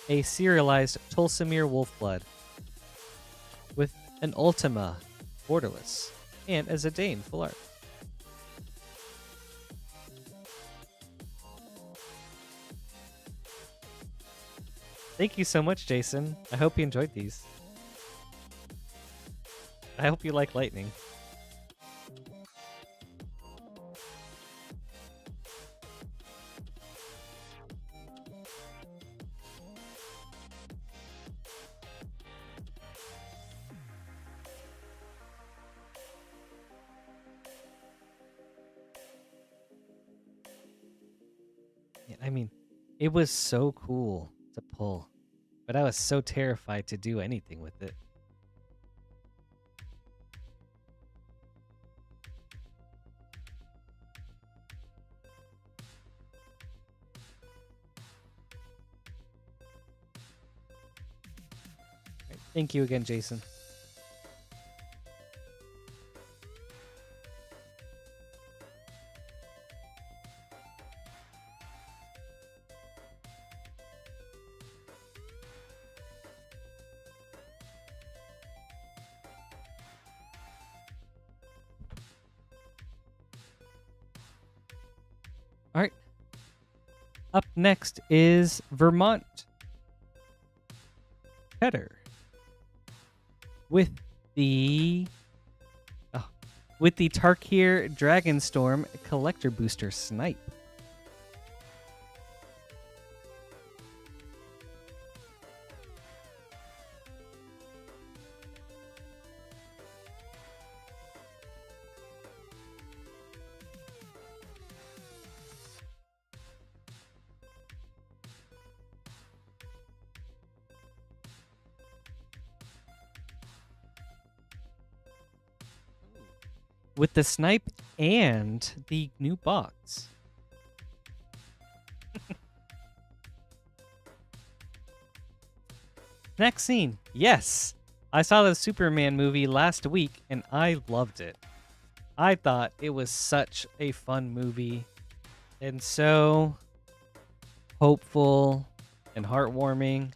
A serialized Tulsimir Wolfblood with an Ultima Borderless and a Zidane full art. Thank you so much, Jason. I hope you enjoyed these. I hope you like Lightning. Yeah, I mean, it was so cool to pull, but I was so terrified to do anything with it. Thank you again, Jason. All right. Up next is Vermont Cheddar with the Tarkir Dragonstorm Collector Booster Snipe. With the Snipe and the new box. Next scene. Yes. I saw the Superman movie last week and I loved it. I thought it was such a fun movie and so hopeful and heartwarming.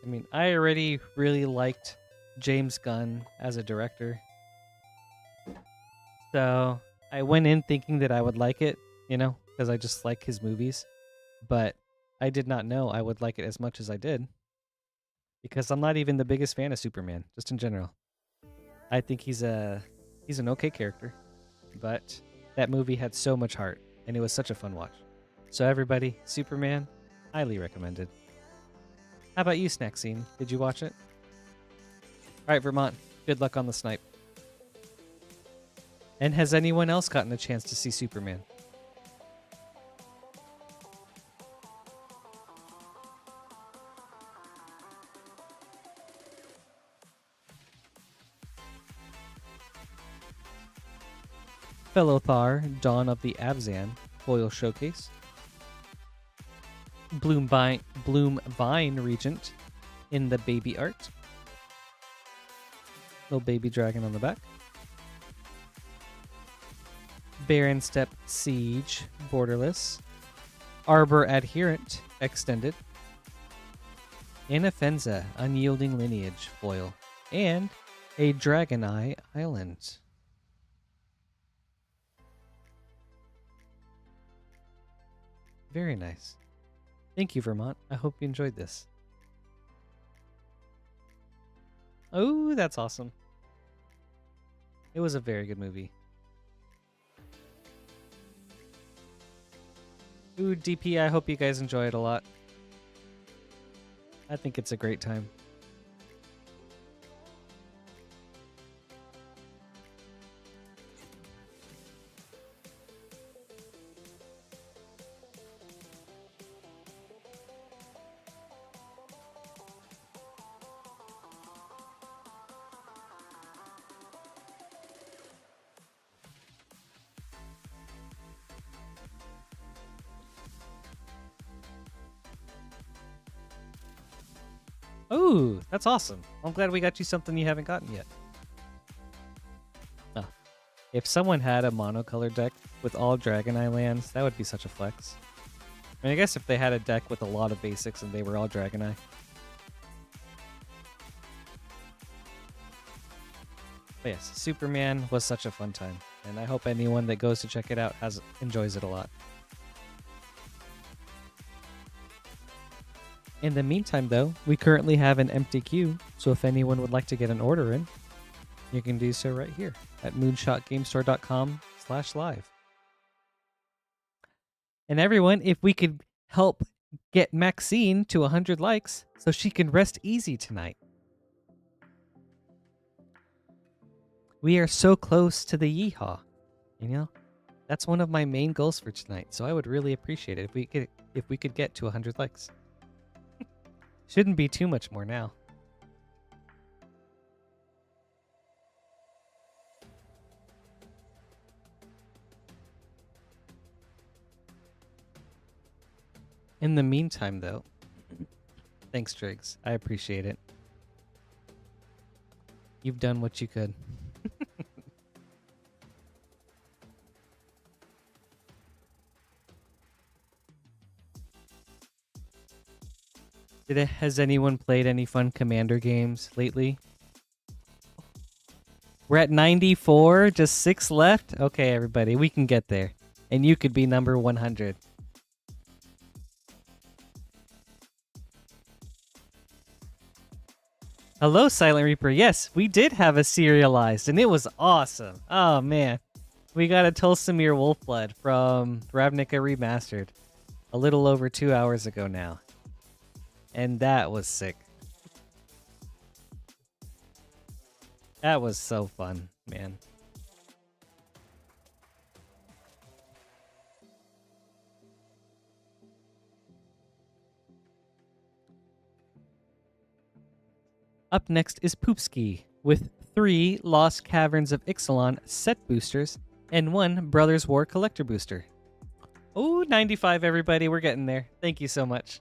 I mean, I already really liked James Gunn as a director. So I went in thinking that I would like it, you know, because I just like his movies. But I did not know I would like it as much as I did. Because I'm not even the biggest fan of Superman, just in general. I think he's an okay character. But that movie had so much heart, and it was such a fun watch. So everybody, Superman, highly recommended. How about you, Snack Scene? Did you watch it? All right, Vermont, good luck on the Snipe. And has anyone else gotten a chance to see Superman? Fellow Thar, Dawn of the Abzan, Foil Showcase. Bloom Vine Regent in the baby art. Little baby dragon on the back. Baron Step Siege, borderless. Arbor Adherent, extended. Anafenza, Unyielding Lineage, foil. And a Dragon Eye Island. Very nice. Thank you, Vermont. I hope you enjoyed this. Oh, that's awesome. It was a very good movie. Ooh, DP, I hope you guys enjoy it a lot. I think it's a great time. Ooh, that's awesome. I'm glad we got you something you haven't gotten yet. Oh. If someone had a monocolor deck with all Dragon Eye lands, that would be such a flex. I mean, I guess if they had a deck with a lot of basics and they were all Dragon Eye. But yes, Superman was such a fun time, and I hope anyone that goes to check it out enjoys it a lot. In the meantime, though, we currently have an empty queue, so if anyone would like to get an order in, you can do so right here at moonshotgamestore.com/live. And everyone, if we could help get Maxine to 100 likes so she can rest easy tonight. We are so close to the yeehaw, you know? That's one of my main goals for tonight, so I would really appreciate it if we could get to 100 likes. Shouldn't be too much more now. In the meantime, though, Thanks, Triggs. I appreciate it. You've done what you could. Has anyone played any fun Commander games lately? We're at 94, just 6 left? Okay, everybody, we can get there. And you could be number 100. Hello, Silent Reaper. Yes, we did have a serialized, and it was awesome. Oh, man. We got a Tulsimir Wolfblood from Ravnica Remastered a little over 2 hours ago now. And that was sick. That was so fun, man. Up next is Poopski with 3 Lost Caverns of Ixalan set boosters and 1 Brothers War collector booster. Oh, 95, everybody. We're getting there. Thank you so much.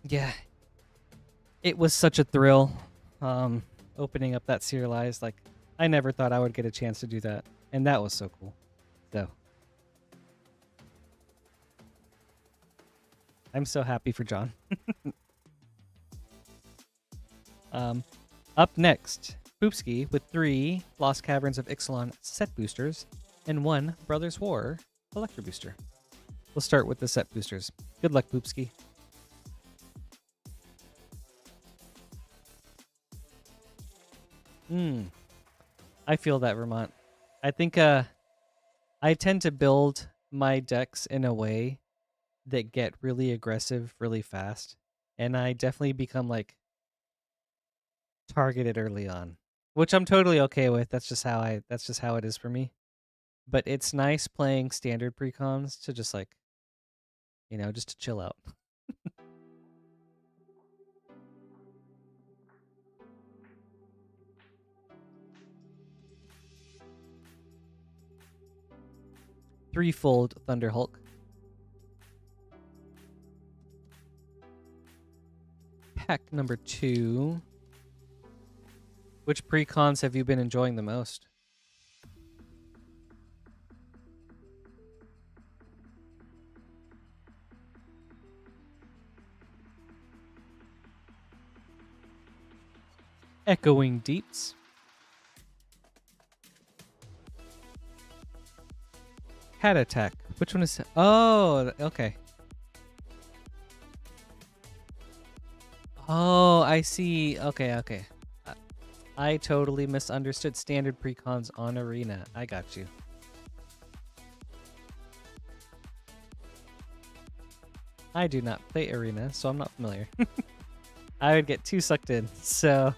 Yeah. It was such a thrill opening up that serialized. Like, I never thought I would get a chance to do that. And that was so cool. So, I'm so happy for John. Up next, Poopski with 3 Lost Caverns of Ixalan set boosters and 1 Brothers War collector booster. We'll start with the set boosters. Good luck, Poopski. I feel that, Vermont. I think I tend to build my decks in a way that get really aggressive really fast, and I definitely become like targeted early on, which I'm totally okay with. That's just how it is for me. But it's nice playing standard precons to just like, just to chill out. Threefold Thunderhulk. Pack number 2. Which precons have you been enjoying the most? Echoing Deeps. Cat Attack. Which one is... Oh, okay. Oh, I see. Okay. I totally misunderstood standard precons on Arena. I got you. I do not play Arena, so I'm not familiar. I would get too sucked in, so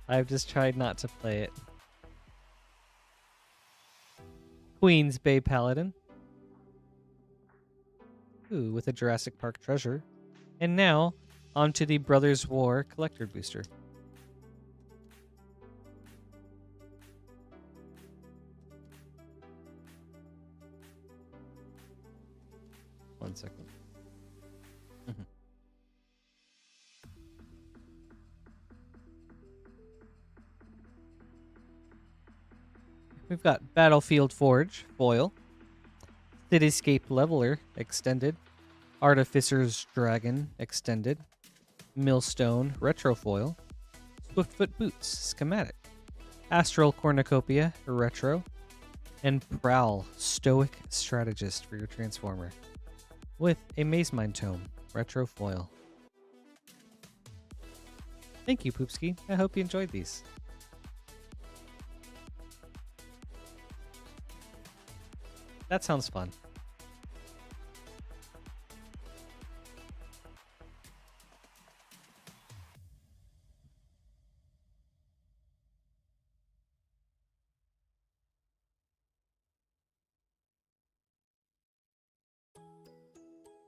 I've just tried not to play it. Queen's Bay Paladin. Ooh, with a Jurassic Park treasure. And now, onto the Brothers War collector booster. One second. We've got Battlefield Forge, foil. Cityscape Leveler, extended. Artificer's Dragon, extended. Millstone, retro foil. Swiftfoot Boots, schematic. Astral Cornucopia, retro. And Prowl, Stoic Strategist for your Transformer. With a Mazemind Tome, retro foil. Thank you, Poopski. I hope you enjoyed these. That sounds fun.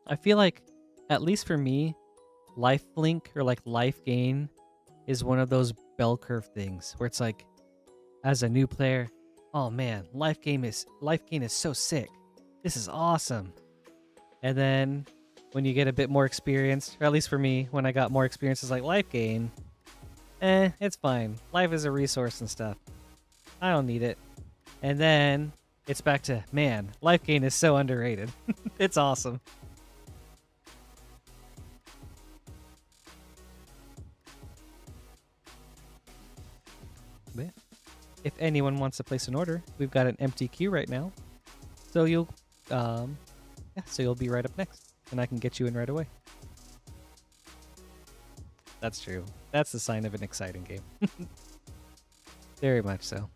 I feel like, at least for me, life link or like life gain is one of those bell curve things where it's like, as a new player, oh man, life gain is so sick. This is awesome. And then when you get a bit more experience, or at least for me, when I got more experience, it's like life gain. It's fine. Life is a resource and stuff. I don't need it. And then it's back to, man, life gain is so underrated. It's awesome. But yeah. If anyone wants to place an order, we've got an empty queue right now. So you'll be right up next, and I can get you in right away. That's true. That's the sign of an exciting game. Very much so.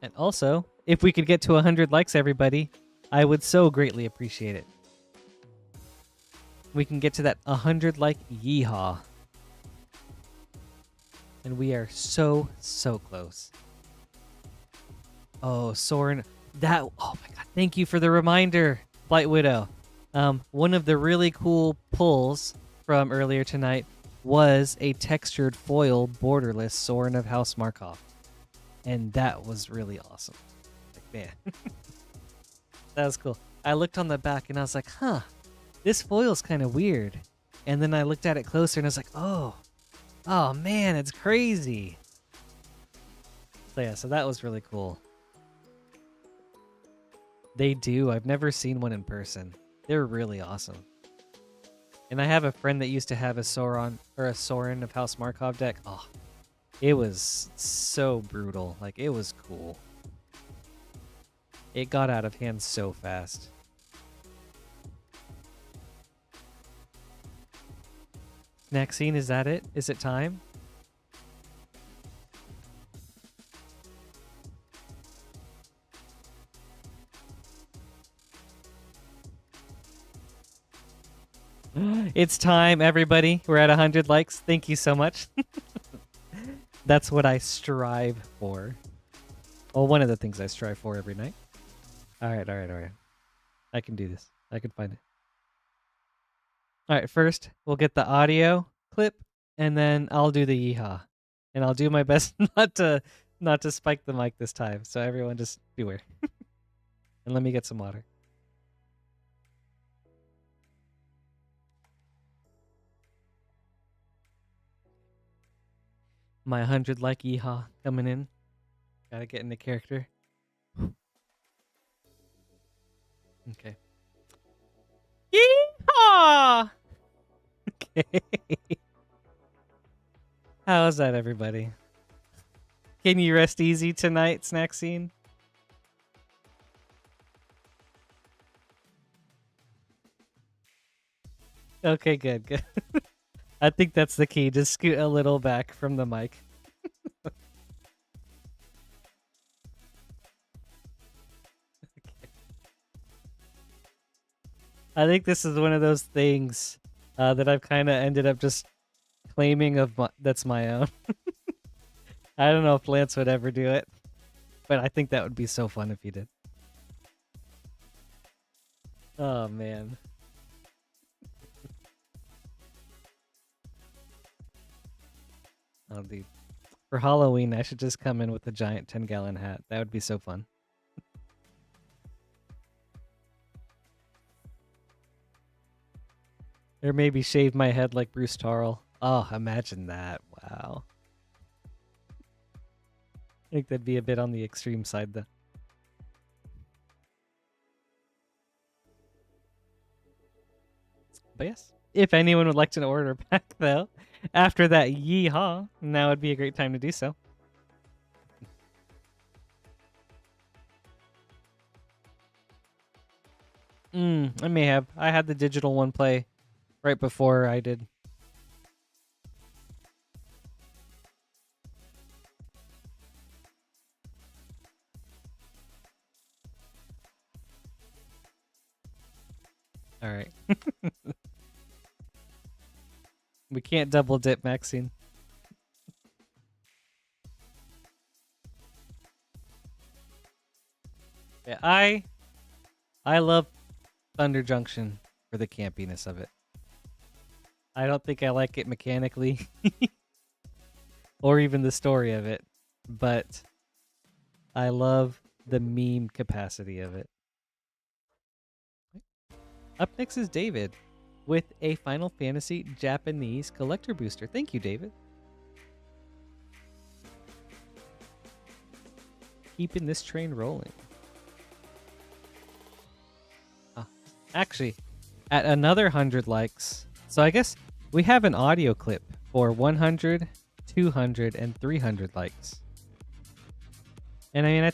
And also, if we could get to 100 likes, everybody, I would so greatly appreciate it. We can get to that 100 like yeehaw. And we are so close. Oh, Soren, oh my god, thank you for the reminder, Blight Widow. One of the really cool pulls from earlier tonight was a textured foil borderless Soren of House Markov. And that was really awesome. Like, man. That was cool. I looked on the back and I was like, huh, this foil's kind of weird. And then I looked at it closer and I was like, oh man, it's crazy. So yeah, so that was really cool. They do. I've never seen one in person. They're really awesome. And I have a friend that used to have a Soren of House Markov deck. Oh, it was so brutal. Like, it was cool. It got out of hand so fast. Next scene, is that it? Is it time? It's time, everybody. We're at 100 likes. Thank you so much. That's what I strive for. Well, one of the things I strive for every night. All right. I can do this. I can find it. All right, first, we'll get the audio clip, and then I'll do the yeehaw. And I'll do my best not to spike the mic this time. So everyone just beware. And let me get some water. My 100 like yeehaw coming in. Gotta get into character. Okay. Yeehaw! Okay. How's that, everybody? Can you rest easy tonight, snack scene? Okay, good. I think that's the key. Just scoot a little back from the mic. Okay. I think this is one of those things that I've kind of ended up just claiming that's my own. I don't know if Lance would ever do it, but I think that would be so fun if he did. Oh, man. Oh, dude. For Halloween, I should just come in with a giant 10-gallon hat. That would be so fun. Or maybe shave my head like Bruce Tarl. Oh, imagine that. Wow. I think that'd be a bit on the extreme side, though. But yes, if anyone would like to order back, though, after that yeehaw, now would be a great time to do so. I may have. I had the digital one play right before I did. All right. We can't double dip, Maxine. Yeah, I love Thunder Junction for the campiness of it. I don't think I like it mechanically or even the story of it, but I love the meme capacity of it. Up next is David with a Final Fantasy Japanese collector booster. Thank you, David. Keeping this train rolling. Actually, at another 100 likes, so I guess we have an audio clip for 100, 200, and 300 likes. And I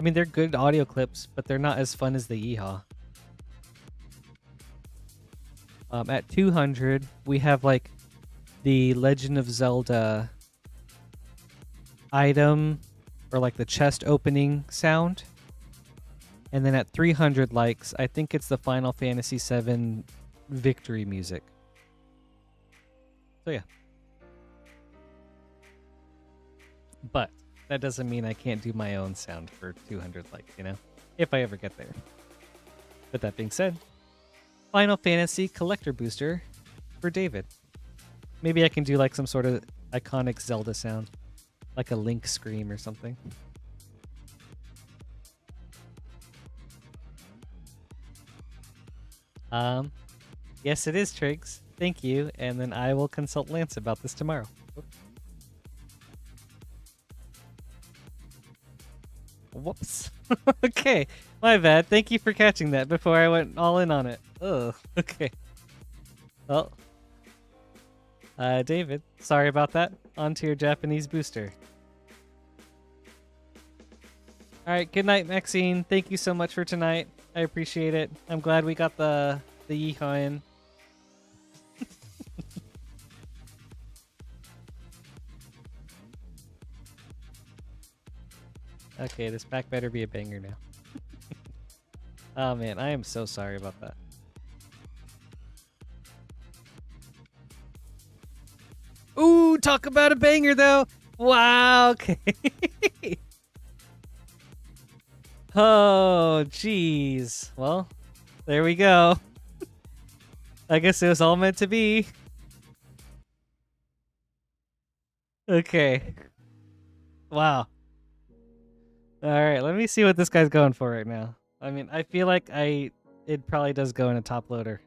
mean, they're good audio clips, but they're not as fun as the Yeehaw. At 200, we have like the Legend of Zelda item or like the chest opening sound. And then at 300 likes, I think it's the Final Fantasy VII victory music. So yeah. But that doesn't mean I can't do my own sound for 200 likes, you know? If I ever get there. But that being said, Final Fantasy collector booster for David. Maybe I can do like some sort of iconic Zelda sound. Like a Link scream or something. Yes, it is, Triggs. Thank you, and then I will consult Lance about this tomorrow. Whoops. Okay, my bad. Thank you for catching that before I went all in on it. Oh, okay. Well, David, sorry about that. On to your Japanese booster. All right, good night, Maxine. Thank you so much for tonight. I appreciate it. I'm glad we got the Yeehaw in. Okay, this pack better be a banger now. Oh man, I am so sorry about that. Ooh, talk about a banger though. Wow, okay. Oh, jeez. Well, there we go. I guess it was all meant to be. Okay. Wow. Alright, let me see what this guy's going for right now. I mean, I feel like it probably does go in a top loader.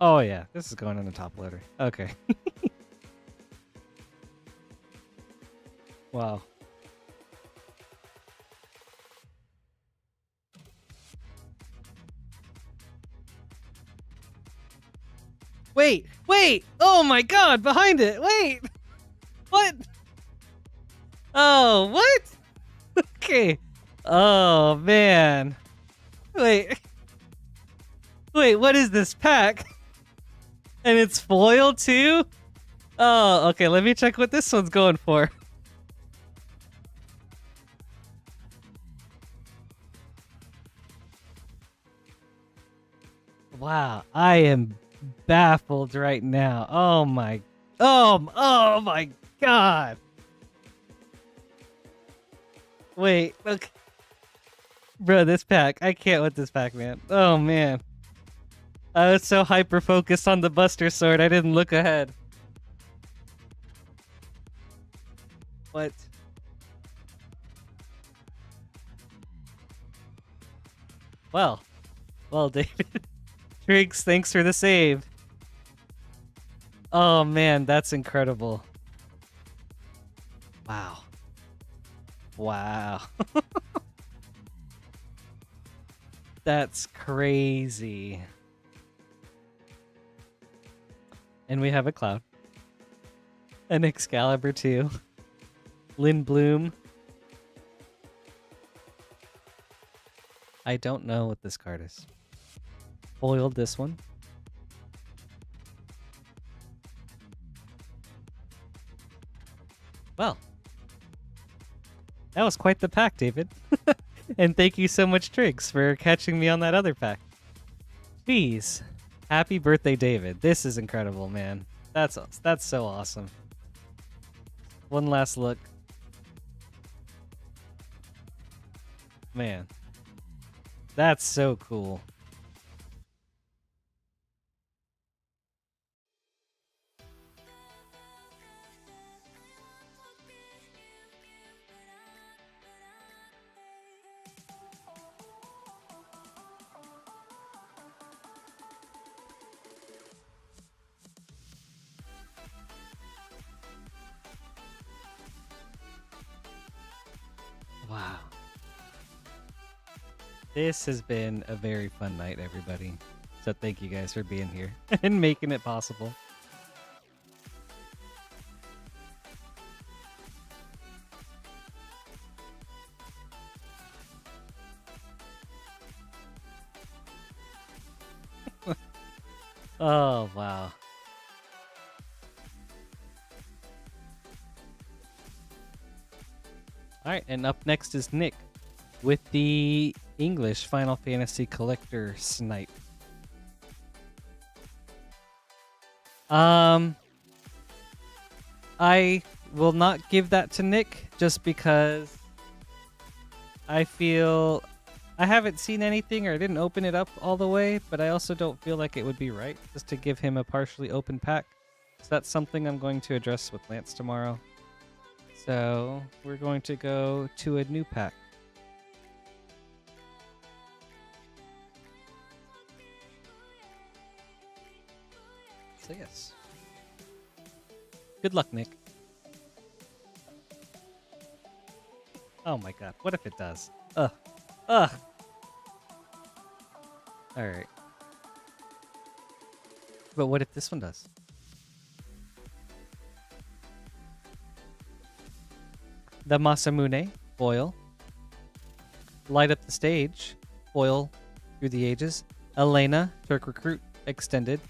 Oh yeah, this is going in a top loader. Okay. Wow. Wait! Oh my god, behind it! Wait! What? Oh, what? Okay. Oh, man. Wait, what is this pack? And it's foil too? Oh, okay, let me check what this one's going for. Wow, I am baffled right now. Oh my god. Wait, look. Bro, this pack. I can't with this pack, man. Oh man. I was so hyper focused on the Buster Sword, I didn't look ahead. What? Well, David. Triggs, thanks for the save. Oh man, that's incredible. Wow. That's crazy. And we have a Cloud. An Excalibur 2. Lynn Bloom. I don't know what this card is. Foiled this one. Well, that was quite the pack, David. And thank you so much, Triggs, for catching me on that other pack. Jeez. Happy birthday, David. This is incredible, man. That's so awesome. One last look. Man. That's so cool. Wow. This has been a very fun night, everybody. So thank you guys for being here and making it possible. Oh, wow. All right, and up next is Nick with the English Final Fantasy Collector Snipe. I will not give that to Nick just because I feel I haven't seen anything or I didn't open it up all the way, but I also don't feel like it would be right just to give him a partially open pack. So that's something I'm going to address with Lance tomorrow. So we're going to go to a new pack. So yes. Good luck, Nick. Oh my god, what if it does? Ugh. Alright. But what if this one does? The Masamune, foil. Light Up the Stage, foil through the ages. Elena, Turk Recruit, extended.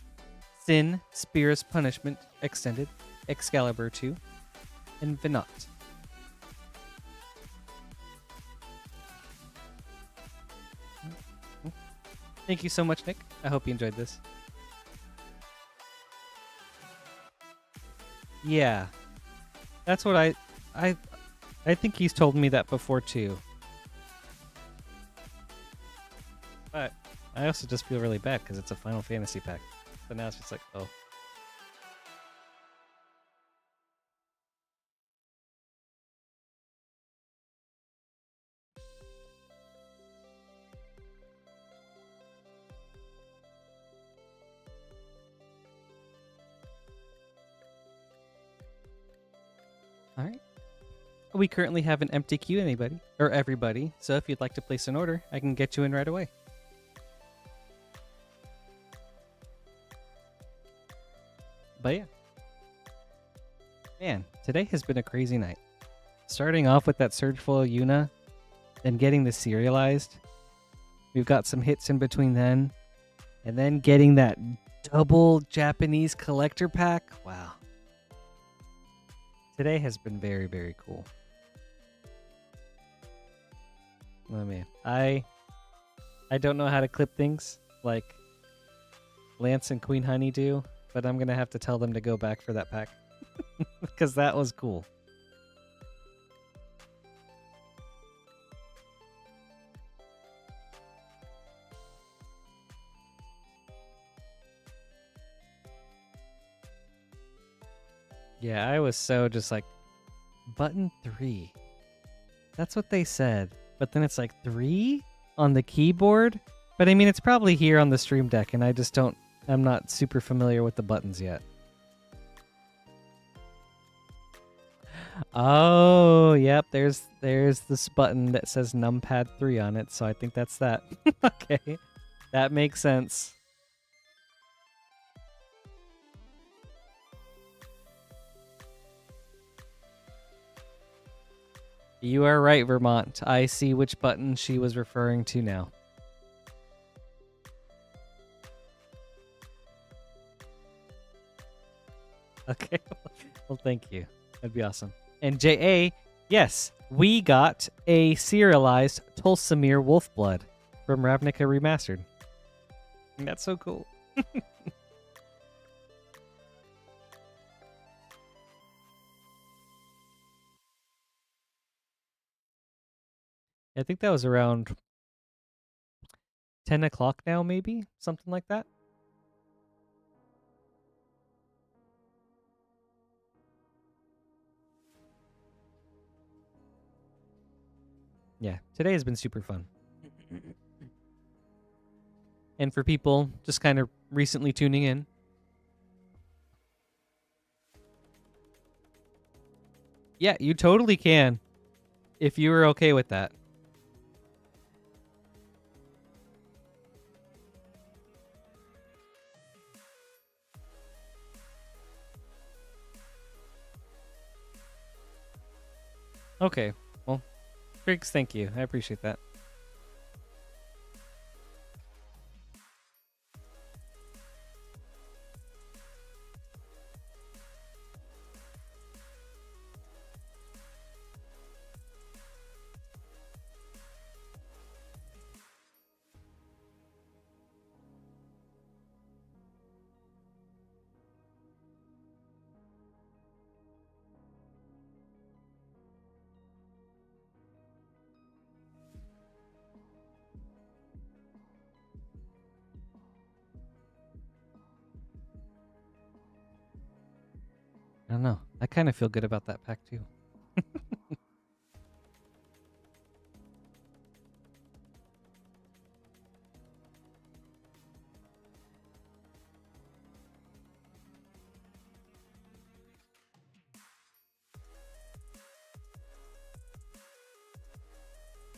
Sin, Spear's Punishment, extended. Excalibur 2. And Venat. Thank you so much, Nick. I hope you enjoyed this. Yeah. That's what I think he's told me that before too. But I also just feel really bad because it's a Final Fantasy pack. So now it's just like, oh. All right. We currently have an empty queue, anybody or everybody. So if you'd like to place an order, I can get you in right away. But yeah. Man, today has been a crazy night. Starting off with that Surge Foil Yuna, then getting the serialized. We've got some hits in between then. And then getting that double Japanese collector pack. Wow. Today has been very, very cool. Oh man, I don't know how to clip things like Lance and Queen Honey do, but I'm gonna have to tell them to go back for that pack because that was cool. Yeah, I was so just like, button 3. That's what they said. But then it's like 3 on the keyboard. But I mean, it's probably here on the Stream Deck, and I'm not super familiar with the buttons yet. Oh, yep, there's this button that says numpad 3 on it, so I think that's that. Okay, that makes sense. You are right, Vermont. I see which button she was referring to now. Okay. Well, thank you. That'd be awesome. And JA, yes, we got a serialized Tulsamir Wolfblood from Ravnica Remastered. And that's so cool. I think that was around 10 o'clock now, maybe? Something like that. Yeah, today has been super fun. And for people just kind of recently tuning in, yeah, you totally can if you were okay with that. Okay, well, Briggs, thank you. I appreciate that. I don't know. I kind of feel good about that pack too.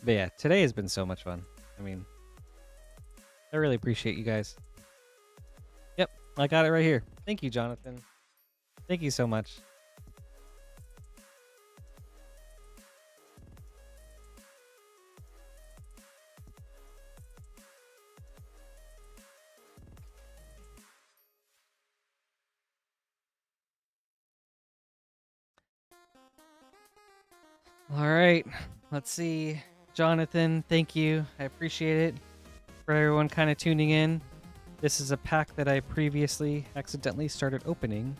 But yeah, today has been so much fun. I mean, I really appreciate you guys. Yep, I got it right here. Thank you, Jonathan. Thank you so much. All right, let's see. Jonathan, thank you. I appreciate it. For everyone kind of tuning in, this is a pack that I previously accidentally started opening,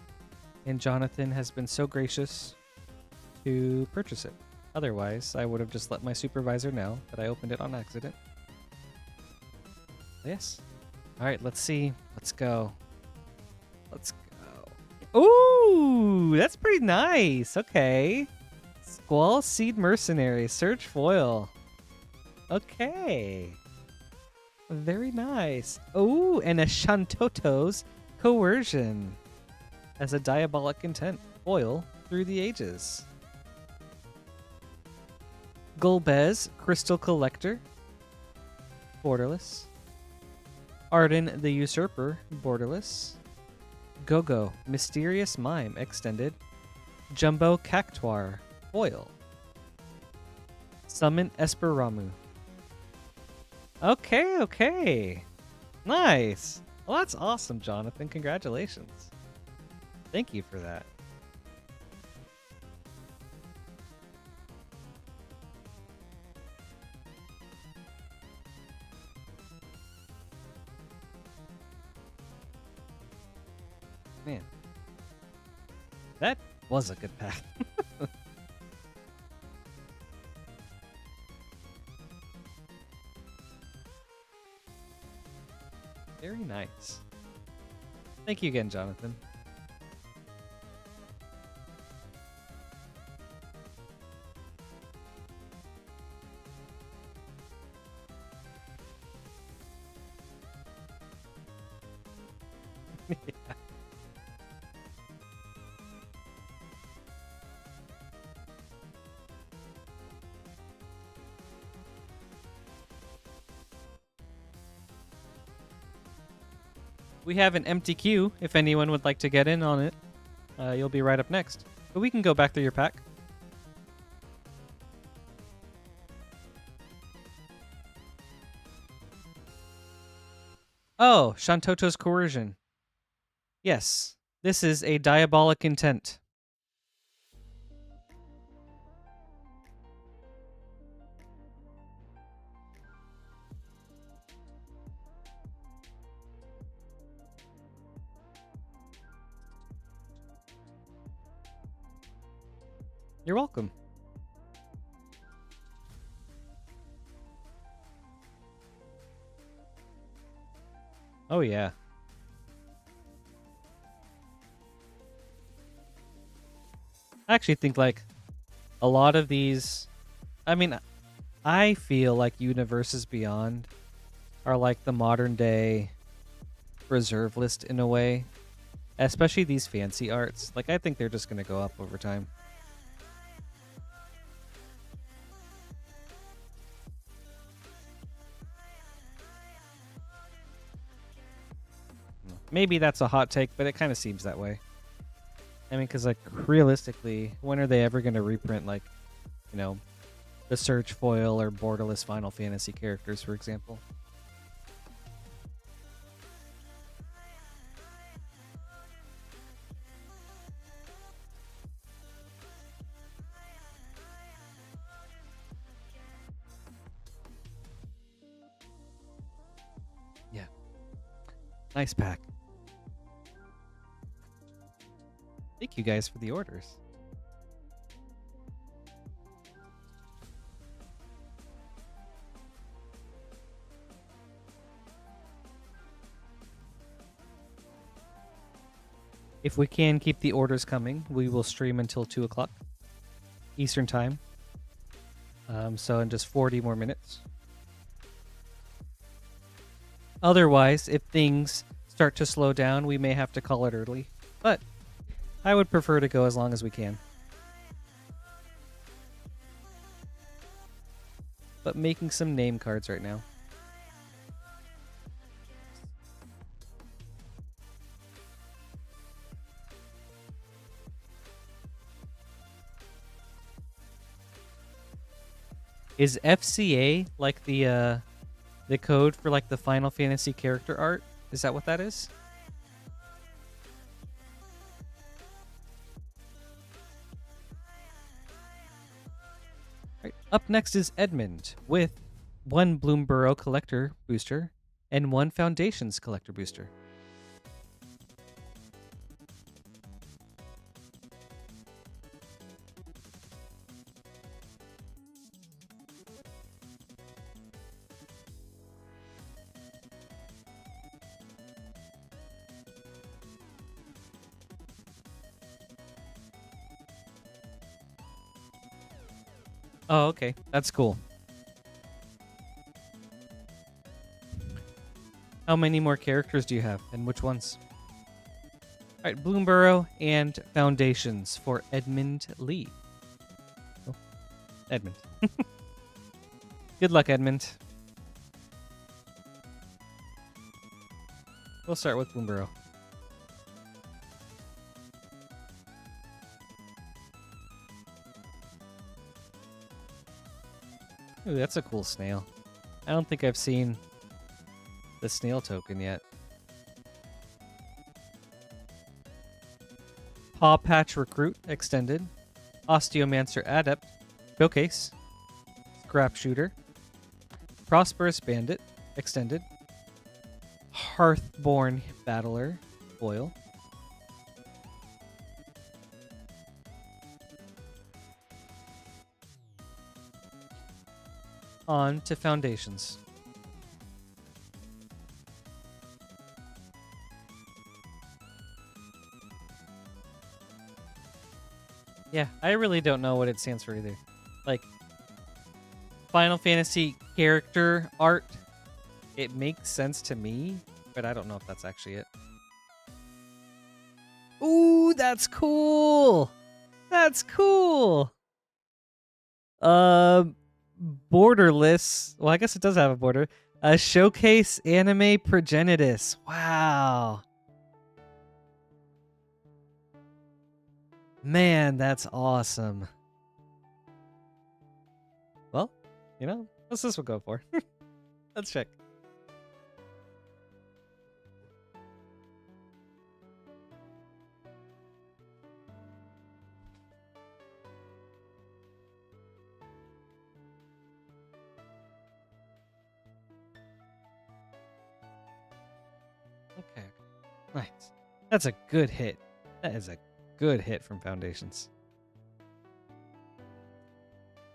and Jonathan has been so gracious to purchase it. Otherwise, I would have just let my supervisor know that I opened it on accident. Yes. All right, let's see. Let's go. Let's go. Ooh, that's pretty nice. Okay. Squall Seed Mercenary, Surge Foil. Okay. Very nice. Oh, and a Shantoto's Coercion as a Diabolic Intent foil through the ages. Golbez, Crystal Collector, borderless. Arden the Usurper, borderless. Gogo, Mysterious Mime, extended. Jumbo Cactuar, foil. Summon Esperamu. Okay, okay. Nice. Well, that's awesome, Jonathan. Congratulations. Thank you for that. Man. That was a good pack. Very nice. Thank you again, Jonathan. Yeah. We have an empty queue if anyone would like to get in on it. You'll be right up next. But we can go back through your pack. Oh, Shantoto's Coercion. Yes, this is a Diabolic Intent. You're welcome. Oh, yeah. I actually think, like, a lot of these... I mean, I feel like Universes Beyond are like the modern-day reserve list in a way. Especially these fancy arts. Like, I think they're just going to go up over time. Maybe that's a hot take, but it kind of seems that way. I mean, because, like, realistically, when are they ever going to reprint, like, you know, the Surge Foil or borderless Final Fantasy characters, for example? Yeah. Nice pack. Thank you guys for the orders. If we can keep the orders coming, we will stream until 2 o'clock Eastern Time. So in just 40 more minutes. Otherwise, if things start to slow down, we may have to call it early. But I would prefer to go as long as we can. But making some name cards right now. Is FCA like the code for like the Final Fantasy character art? Is that what that is? Right. Up next is Edmund with 1 Bloomborough collector booster and 1 Foundations collector booster. Oh, okay. That's cool. How many more characters do you have, and which ones? All right, Bloomborough and Foundations for Edmund Lee. Oh, Edmund. Good luck, Edmund. We'll start with Bloomborough. Ooh, that's a cool snail. I don't think I've seen the snail token yet. Paw Patch Recruit Extended, Osteomancer Adept, Showcase, Scrap Shooter, Prosperous Bandit Extended, Hearthborn Battler Foil, on to Foundations. Yeah, I really don't know what it stands for either. Like, Final Fantasy character art, it makes sense to me, but I don't know if that's actually it. Ooh, that's cool! That's cool! Borderless. Well, I guess it does have a border. A Showcase Anime Progenitus. Wow. Man, that's awesome. Well, you know, what's this one go for? Let's check. Okay. Nice. That's a good hit. That is a good hit from Foundations.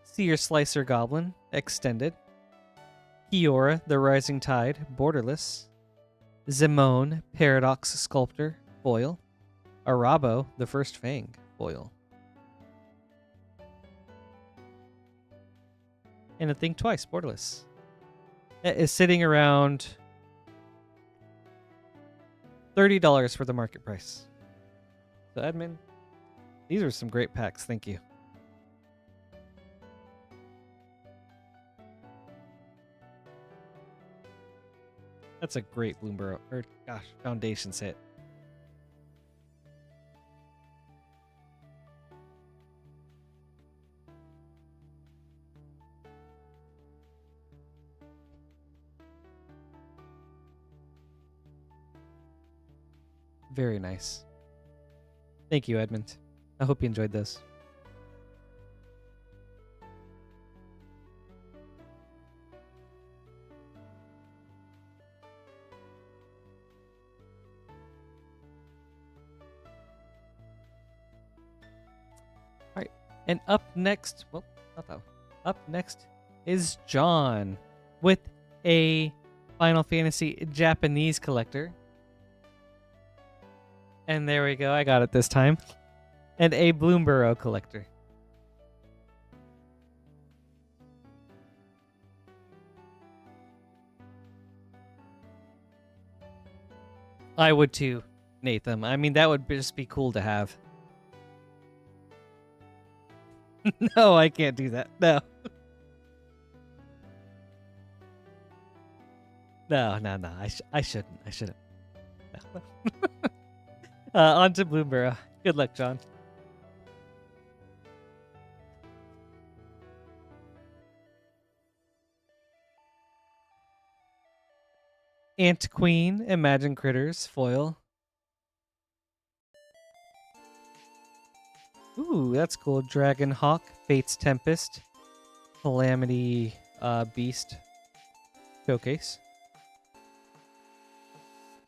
Seer Slicer Goblin, Extended. Kiora, the Rising Tide, Borderless. Zimone, Paradox Sculptor, foil. Arabo, the First Fang, foil. And a Think Twice, borderless. It is sitting around $30 for the market price. So, admin, these are some great packs. Thank you. That's a great Bloomberg, or gosh, Foundations hit. Very nice. Thank you, Edmund. I hope you enjoyed this. All right, and up next, well, not that one. Up next is John with a Final Fantasy Japanese collector. And there we go. I got it this time. And a Bloomborough collector. I would too, Nathan. I mean, that would just be cool to have. No, I can't do that. No. No. I shouldn't. I shouldn't. No. On to Bloomborough. Good luck, John. Ant Queen, Imagine Critters, foil. Ooh, that's cool. Dragon Hawk, Fate's Tempest, Calamity Beast, Showcase.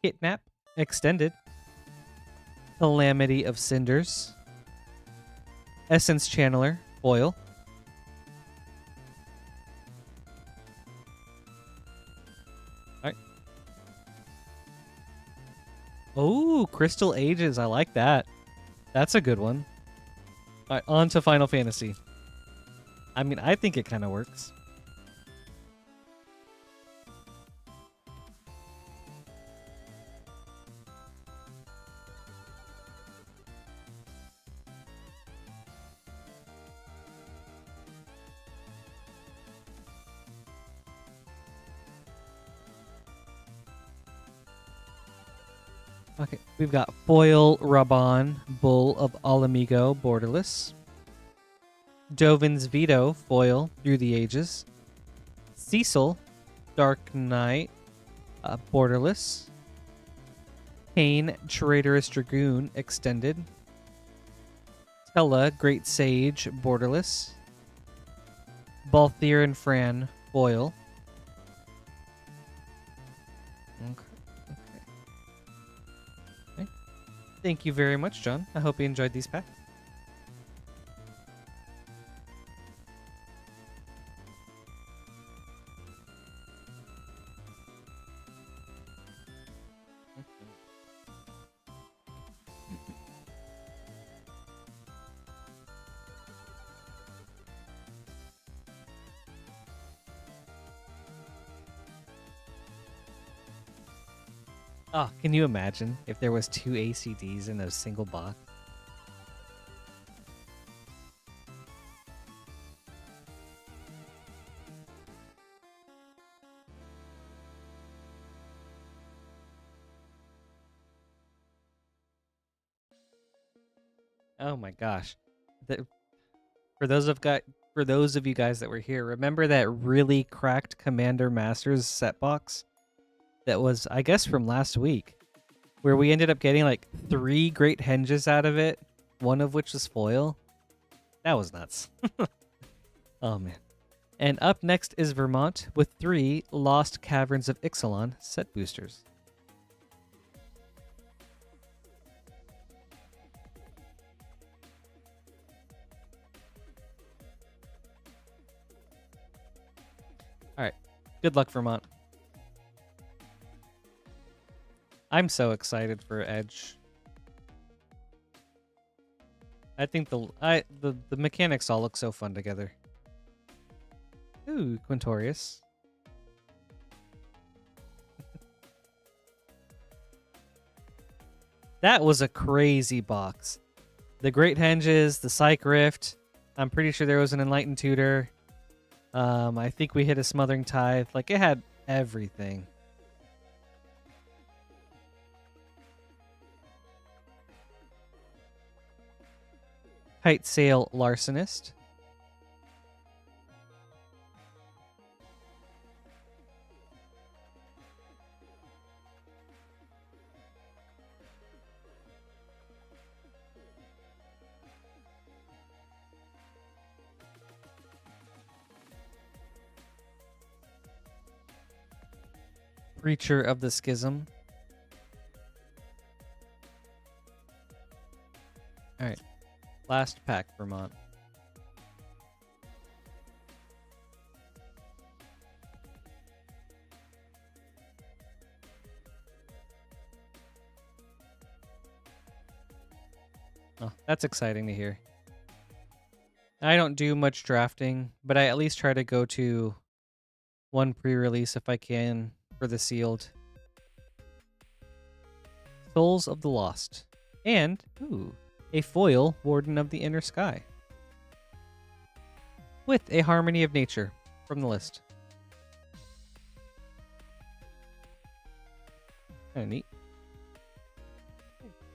Kidnap, Extended. Calamity of Cinders. Essence Channeler, foil. Alright. Oh, Crystal Ages. I like that. That's a good one. Alright, on to Final Fantasy. I mean, I think it kind of works. Okay, we've got Foil Raban, Bull of Alamigo, borderless. Dovin's Veto, foil, Through the Ages. Cecil, Dark Knight, borderless. Kane, Traitorous Dragoon, extended. Tella, Great Sage, borderless. Balthier and Fran, foil. Okay. Thank you very much, John. I hope you enjoyed these packs. Oh, can you imagine if there was 2 ACDs in a single box? Oh my gosh. For those of you guys that were here, remember that really cracked Commander Masters set box? That was, I guess, from last week, where we ended up getting like 3 Great Henges out of it, one of which was foil. That was nuts. Oh, man. And up next is Vermont with 3 Lost Caverns of Ixalan set boosters. All right. Good luck, Vermont. I'm so excited for Edge. I think the mechanics all look so fun together. Ooh, Quintorius. That was a crazy box. The Great Henges, the Psych Rift. I'm pretty sure there was an Enlightened Tutor. I think we hit a Smothering Tithe. Like, it had everything. Kite Sail Larcenist. Preacher of the Schism. Alright. Last pack, Vermont. Oh, that's exciting to hear. I don't do much drafting, but I at least try to go to one pre-release if I can for the sealed. Souls of the Lost. And, ooh, a foil Warden of the Inner Sky. With a Harmony of Nature from the list. Kinda neat.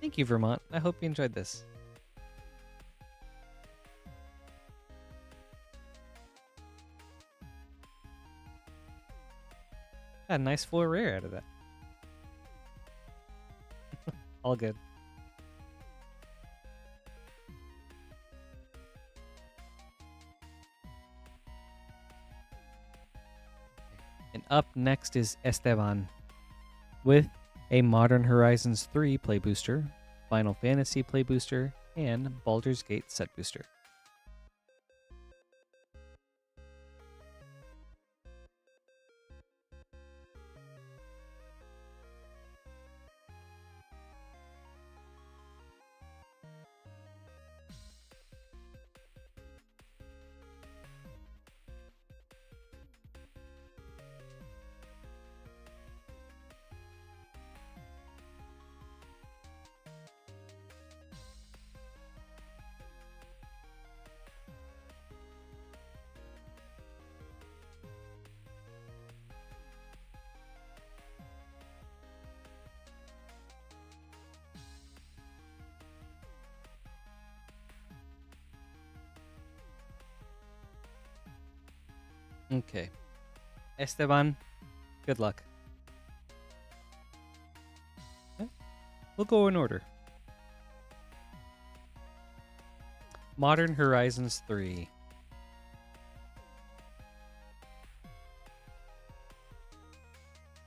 Thank you, Vermont. I hope you enjoyed this. Got a nice full rare out of that. All good. And up next is Esteban with a Modern Horizons 3 play booster, Final Fantasy play booster, and Baldur's Gate set booster. Okay. Esteban, good luck. Okay. We'll go in order. Modern Horizons 3.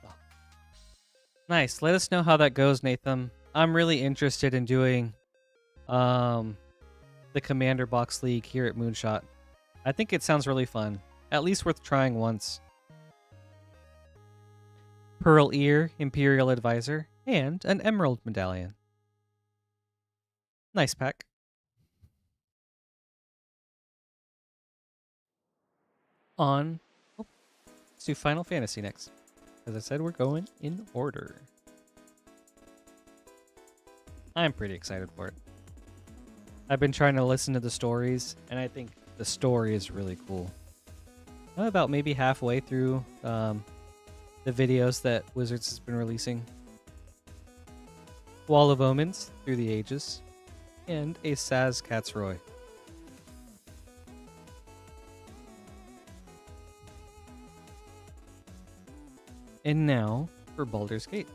Oh. Nice. Let us know how that goes, Nathan. I'm really interested in doing the Commander Box League here at Moonshot. I think it sounds really fun. At least worth trying once. Pearl Ear, Imperial Advisor, and an Emerald Medallion. Nice pack. On. Oh, let's do Final Fantasy next. As I said, we're going in order. I'm pretty excited for it. I've been trying to listen to the stories, and I think the story is really cool. I'm about maybe halfway through the videos that Wizards has been releasing. Wall of Omens, Through the Ages, and a Saz Katzroy. And now for Baldur's Gate.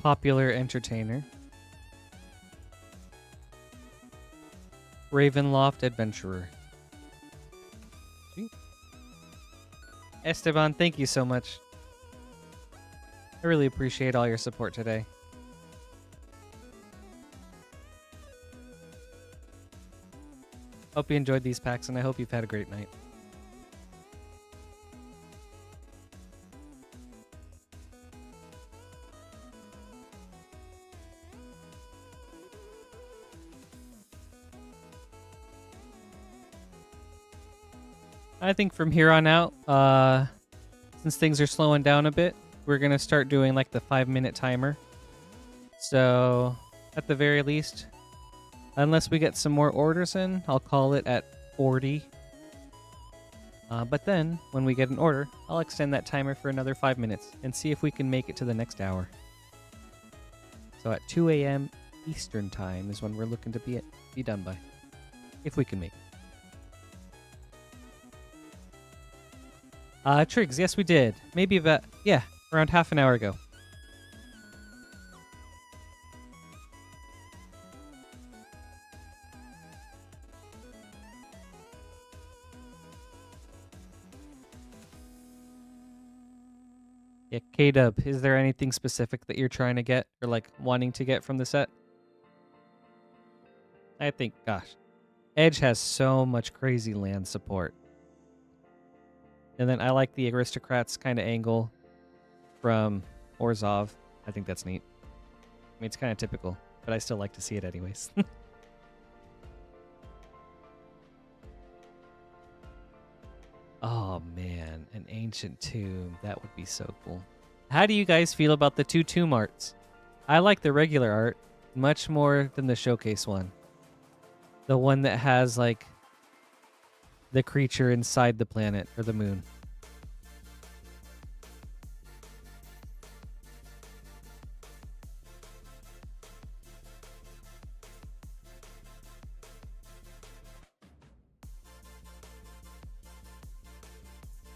Popular Entertainer. Ravenloft Adventurer. Esteban, thank you so much. I really appreciate all your support today. Hope you enjoyed these packs, and I hope you've had a great night. I think from here on out, since things are slowing down a bit, we're going to start doing like the 5-minute timer. So at the very least, unless we get some more orders in, I'll call it at 40. But then when we get an order, I'll extend that timer for another 5 minutes and see if we can make it to the next hour. So at 2 a.m. Eastern time is when we're looking to be done by, if we can make it. Triggs, yes we did. Maybe about, yeah, around half an hour ago. Yeah, K-Dub, is there anything specific that you're trying to get or like wanting to get from the set? I think, gosh, Edge has so much crazy land support. And then I like the Aristocrats kind of angle from Orzhov. I think that's neat. I mean, it's kind of typical, but I still like to see it anyways. Oh, man. An ancient tomb. That would be so cool. How do you guys feel about the 2 tomb arts? I like the regular art much more than the showcase one. The one that has, like, the creature inside the planet or the moon.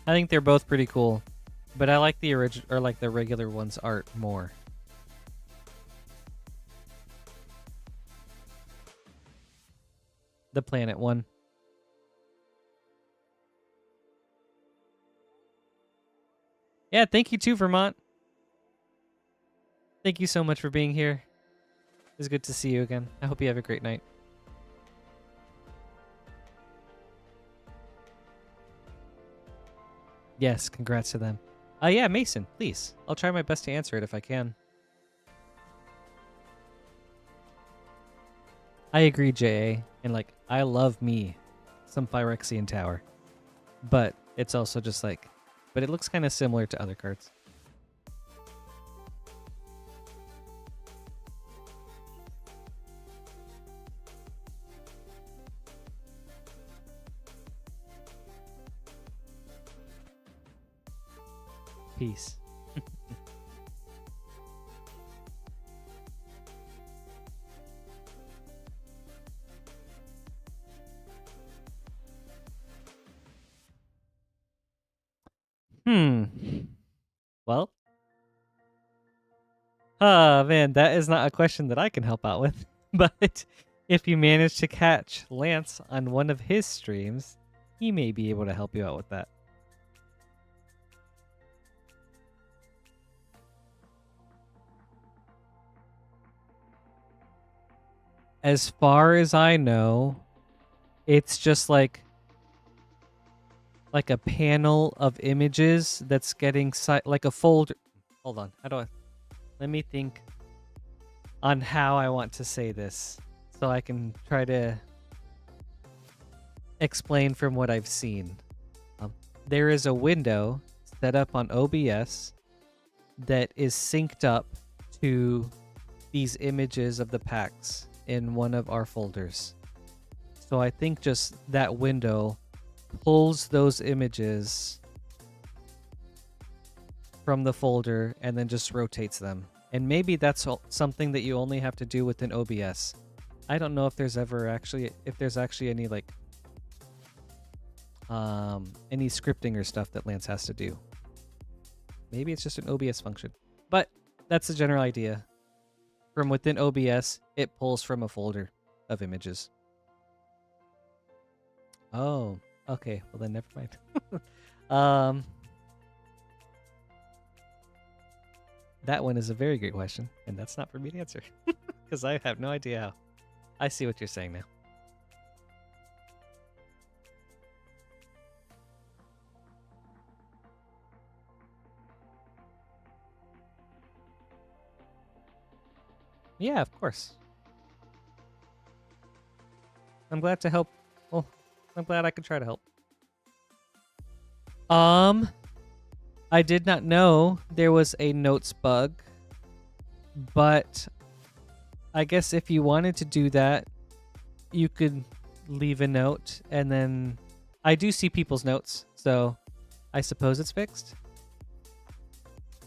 I think they're both pretty cool, but I like the original or like the regular one's art more. The planet one. Yeah, thank you too, Vermont. Thank you so much for being here. It's good to see you again. I hope you have a great night. Yes, congrats to them. Yeah, Mason, please. I'll try my best to answer it if I can. I agree, JA. And like, I love me some Phyrexian Tower. But it's also just like, but it looks kind of similar to other cards. Peace. Well. Oh, man, that is not a question that I can help out with. But if you manage to catch Lance on one of his streams, he may be able to help you out with that. As far as I know, it's just like a panel of images that's getting like a folder. Hold on. How do I? Let me think on how I want to say this so I can try to explain from what I've seen. There is a window set up on OBS that is synced up to these images of the packs in one of our folders. So I think just that window pulls those images from the folder and then just rotates them. And maybe that's something that you only have to do within OBS. I don't know if there's actually any like any scripting or stuff that Lance has to do. Maybe it's just an OBS function. But that's the general idea. From within OBS, it pulls from a folder of images. Oh, okay. Well then never mind. That one is a very great question, and that's not for me to answer because I have no idea how. I see what you're saying now. Yeah, of course. I'm glad to help. Well, I'm glad I could try to help. I did not know there was a notes bug, but I guess if you wanted to do that, you could leave a note, and then I do see people's notes, so I suppose it's fixed.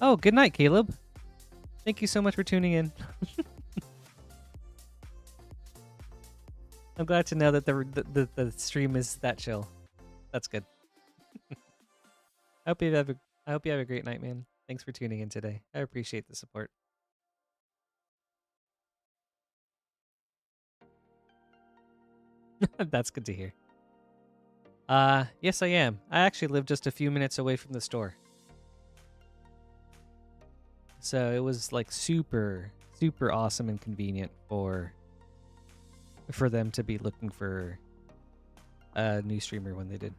Oh, good night, Caleb. Thank you so much for tuning in. I'm glad to know that the stream is that chill. That's good. I hope you have a great night, man. Thanks for tuning in today. I appreciate the support. That's good to hear. Yes, I am. I actually live just a few minutes away from the store. So it was like super awesome and convenient for them to be looking for a new streamer when they did.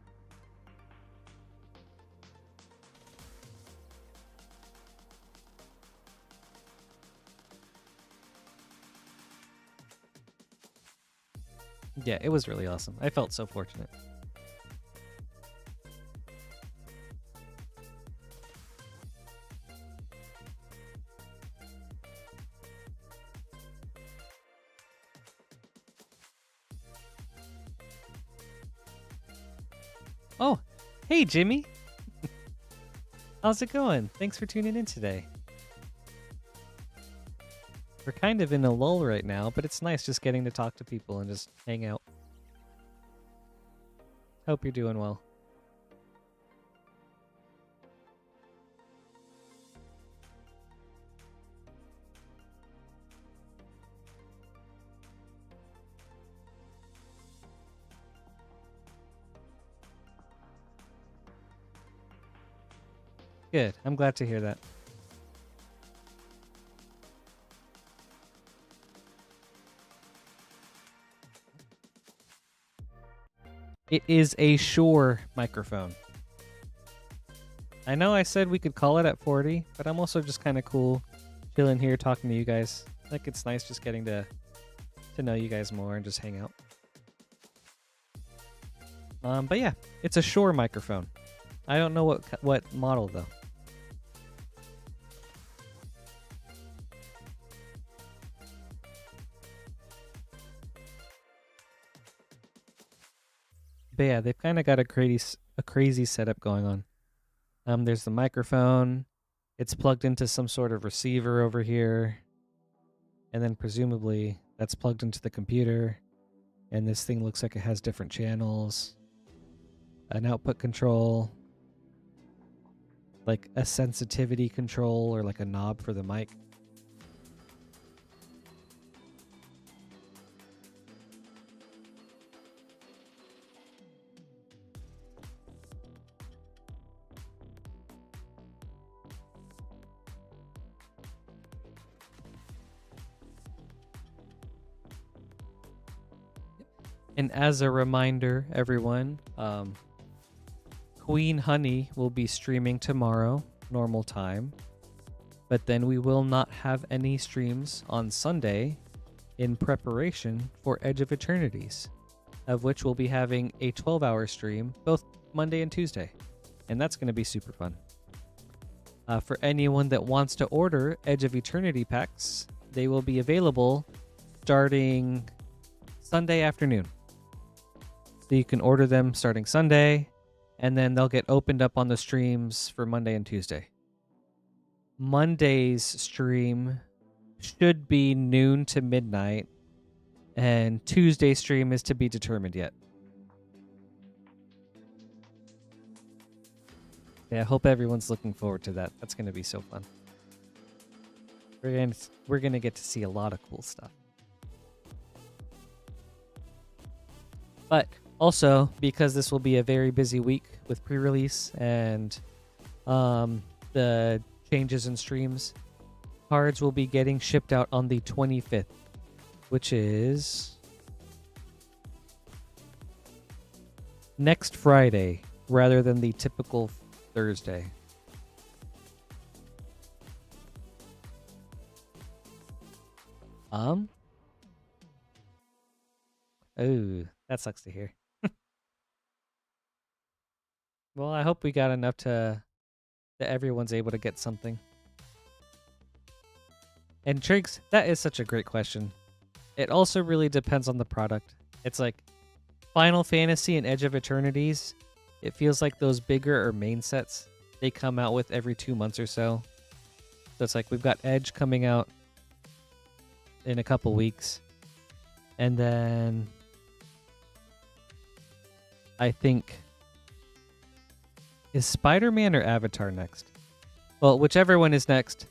Yeah, it was really awesome. I felt so fortunate. Oh, hey, Jimmy. How's it going? Thanks for tuning in today. We're kind of in a lull right now, but it's nice just getting to talk to people and just hang out. Hope you're doing well. Good. I'm glad to hear that. It is a Shure microphone. I know I said we could call it at 40, but I'm also just kind of cool chilling here talking to you guys. Like, it's nice just getting to know you guys more and just hang out. But yeah, it's a Shure microphone. I don't know what model though. But yeah, they've kind of got a crazy setup going on. There's the microphone. It's plugged into some sort of receiver over here. And then presumably that's plugged into the computer. And this thing looks like it has different channels. An output control. Like a sensitivity control or like a knob for the mic. And as a reminder, everyone, Queen Honey will be streaming tomorrow, normal time. But then we will not have any streams on Sunday in preparation for Edge of Eternities, of which we'll be having a 12-hour stream both Monday and Tuesday. And that's going to be super fun. For anyone that wants to order Edge of Eternity packs, they will be available starting Sunday afternoon. So you can order them starting Sunday, and then they'll get opened up on the streams for Monday and Tuesday. Monday's stream should be noon to midnight, and Tuesday's stream is to be determined yet. Yeah, I hope everyone's looking forward to that. That's going to be so fun. We're gonna get to see a lot of cool stuff. But also, because this will be a very busy week with pre-release and the changes in streams, cards will be getting shipped out on the 25th, which is next Friday rather than the typical Thursday. Oh, that sucks to hear. Well, I hope we got enough that everyone's able to get something. And Triggs, that is such a great question. It also really depends on the product. It's like Final Fantasy and Edge of Eternities, it feels like those bigger or main sets they come out with every 2 months or so. So it's like we've got Edge coming out in a couple weeks. And then I think, is Spider-Man or Avatar next? Well, whichever one is next,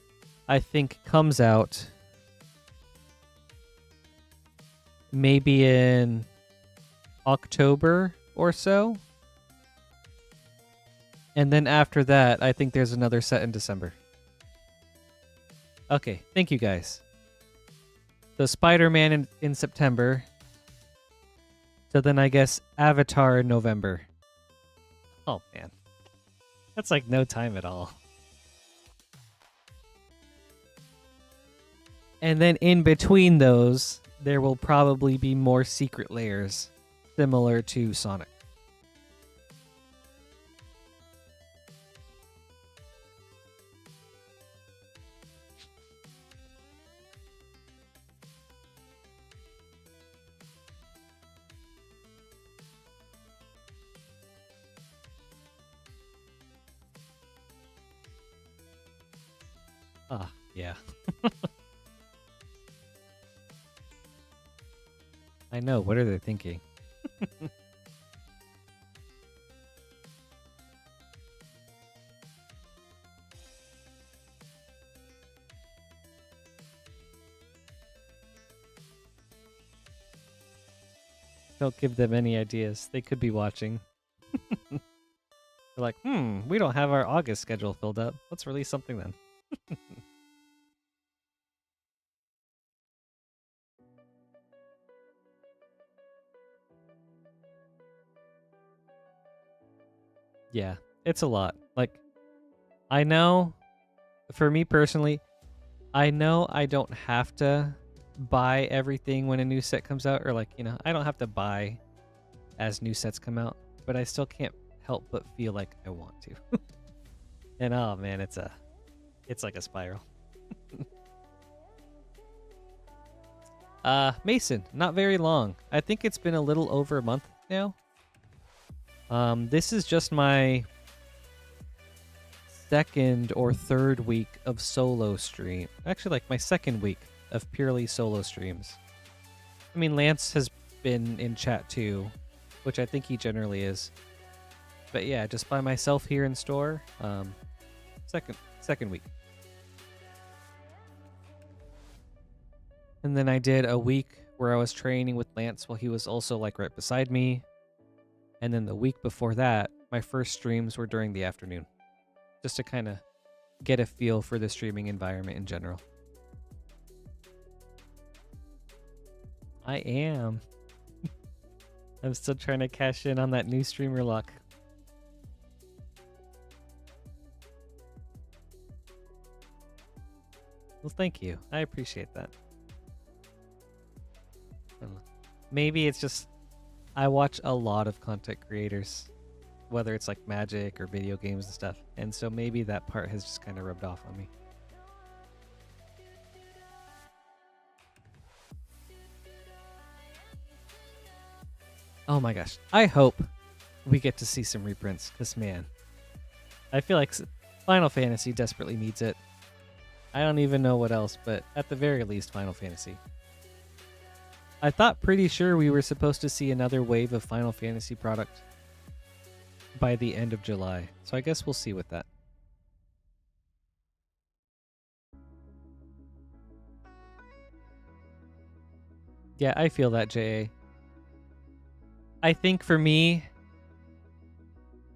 I think comes out maybe in October or so. And then after that, I think there's another set in December. Okay, thank you guys. So Spider-Man in September. So then I guess Avatar in November. Oh, man. That's like no time at all. And then in between those, there will probably be more secret layers similar to Sonic. Ah, yeah. I know. What are they thinking? Don't give them any ideas. They could be watching. They're like, we don't have our August schedule filled up. Let's release something then. Yeah, it's a lot. Like, I know, for me personally, I know I don't have to buy everything when a new set comes out, or like, I don't have to buy as new sets come out, but I still can't help but feel like I want to. And oh man, it's like a spiral. Mason, not very long. I think it's been a little over a month now. This is just my second or third week of solo stream. Actually, like my second week of purely solo streams. I mean, Lance has been in chat too, which I think he generally is. But yeah, just by myself here in store. Second week. And then I did a week where I was training with Lance while he was also like right beside me. And then the week before that, my first streams were during the afternoon. Just to kind of get a feel for the streaming environment in general. I am. I'm still trying to cash in on that new streamer luck. Well, thank you. I appreciate that. Maybe it's just I watch a lot of content creators, whether it's like Magic or video games and stuff, and so maybe that part has just kind of rubbed off on me. Oh my gosh. I hope we get to see some reprints, because man, I feel like Final Fantasy desperately needs it. I don't even know what else, but at the very least, Final Fantasy. I thought pretty sure we were supposed to see another wave of Final Fantasy product by the end of July, so I guess we'll see with that. Yeah, I feel that, JA. I think for me,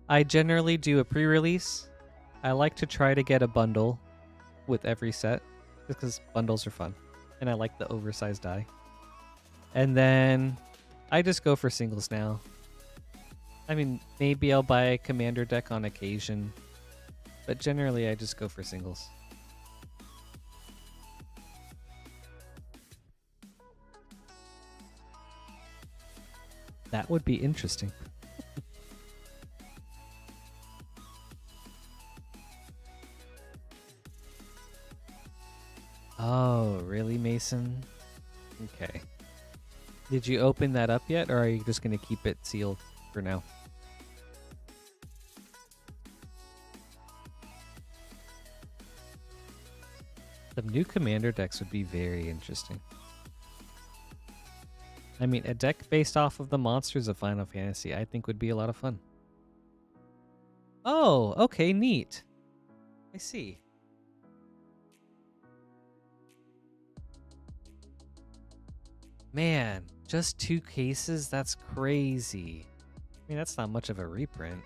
I generally do a pre-release. I like to try to get a bundle with every set. just because bundles are fun, and I like the oversized die. And then I just go for singles now. I mean, maybe I'll buy a commander deck on occasion, but generally I just go for singles. That would be interesting. Oh, really, Mason? Okay. Did you open that up yet, or are you just going to keep it sealed for now? Some new commander decks would be very interesting. I mean, a deck based off of the monsters of Final Fantasy I think would be a lot of fun. Oh, okay, neat. I see. Man, just 2 cases? That's crazy. I mean, that's not much of a reprint.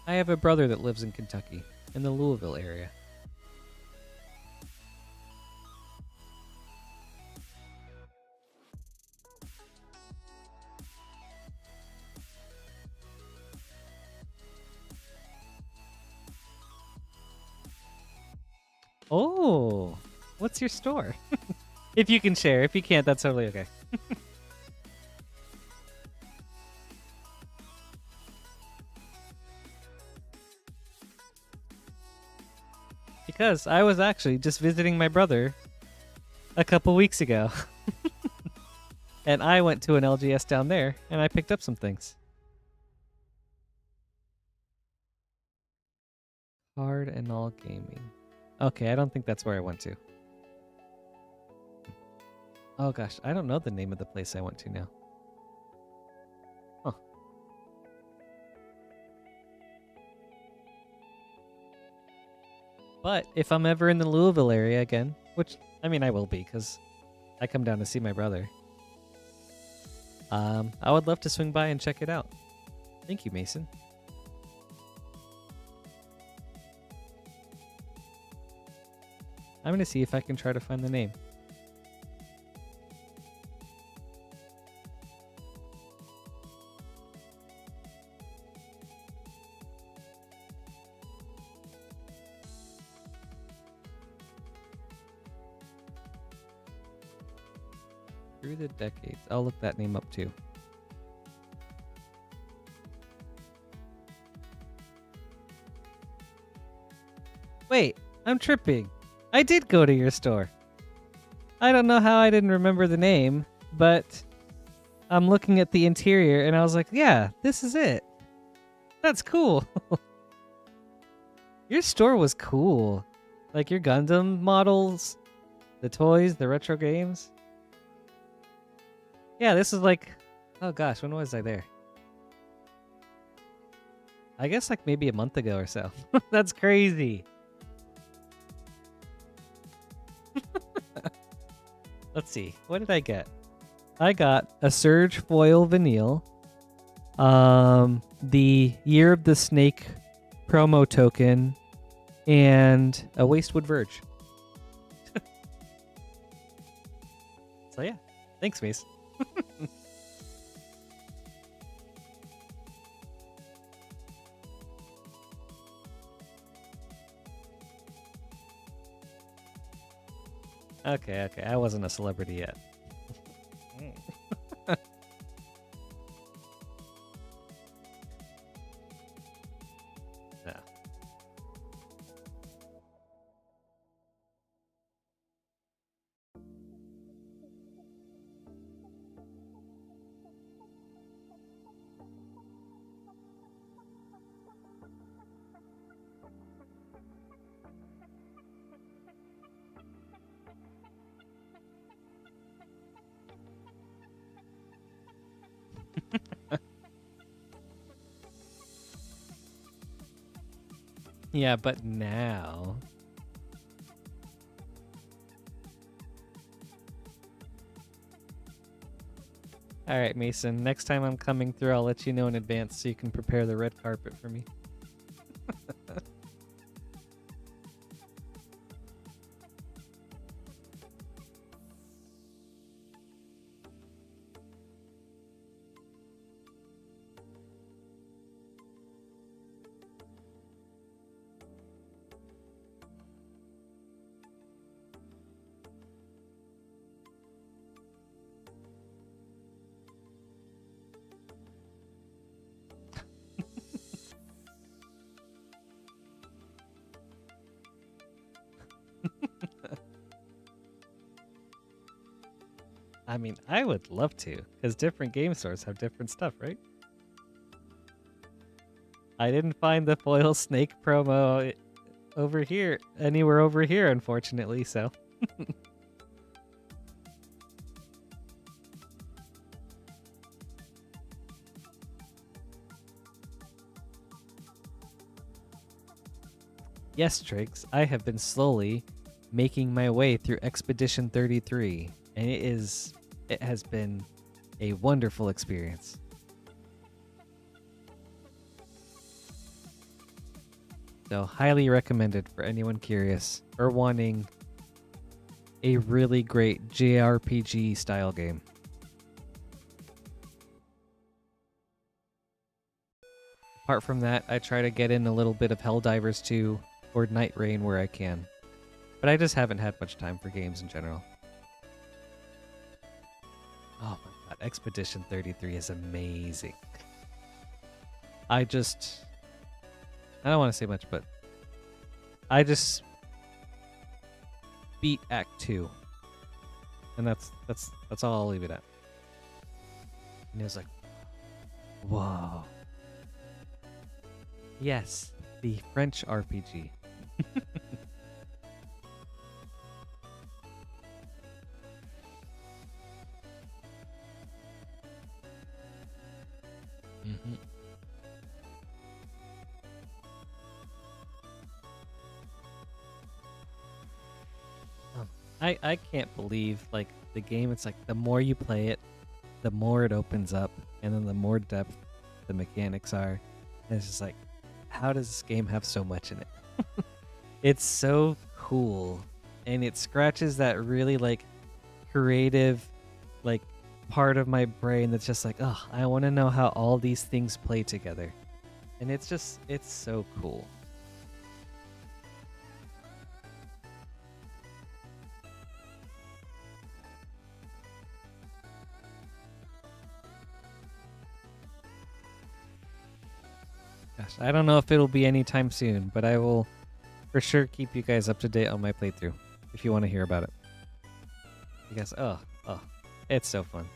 I have a brother that lives in Kentucky, in the Louisville area. Oh, what's your store? If you can share. If you can't, that's totally okay. Because I was actually just visiting my brother a couple weeks ago. And I went to an LGS down there, and I picked up some things. Card and all gaming. Okay, I don't think that's where I went to. Oh gosh, I don't know the name of the place I went to now. Huh. But if I'm ever in the Louisville area again, which, I mean, I will be, because I come down to see my brother. I would love to swing by and check it out. Thank you, Mason. I'm going to see if I can try to find the name. Through the decades. I'll look that name up too. Wait, I'm tripping. I did go to your store. I don't know how I didn't remember the name, but I'm looking at the interior and I was like, yeah, this is it. That's cool. Your store was cool. Like your Gundam models, the toys, the retro games. Yeah, this is like, oh gosh, when was I there? I guess like maybe a month ago or so. That's crazy. Let's see. What did I get? I got a Surge Foil Vanille, the Year of the Snake promo token, and a Wastewood Verge. So yeah, thanks, Mace. Okay, I wasn't a celebrity yet. Yeah. Yeah, but now All right, Mason. Next time I'm coming through, I'll let you know in advance so you can prepare the red carpet for me. I mean, I would love to, because different game stores have different stuff, right? I didn't find the foil snake promo over here, anywhere over here, unfortunately, so. Yes, Triggs, I have been slowly making my way through Expedition 33, and it has been a wonderful experience. So, highly recommended for anyone curious or wanting a really great JRPG style game. Apart from that, I try to get in a little bit of Helldivers 2 or Night Rain where I can. But I just haven't had much time for games in general. Oh my god, Expedition 33 is amazing. I don't want to say much, but I just beat Act 2. And that's all I'll leave it at. And it was like, whoa. Yes, the French RPG. Mm-hmm. I can't believe, like, the game, it's like the more you play it, the more it opens up, and then the more depth the mechanics are. And it's just like, how does this game have so much in it? It's so cool, and it scratches that really, like, creative, like, part of my brain that's just like, oh, I want to know how all these things play together. And it's so cool. Gosh, I don't know if it'll be anytime soon, but I will for sure keep you guys up to date on my playthrough if you want to hear about it. Because, oh, it's so fun.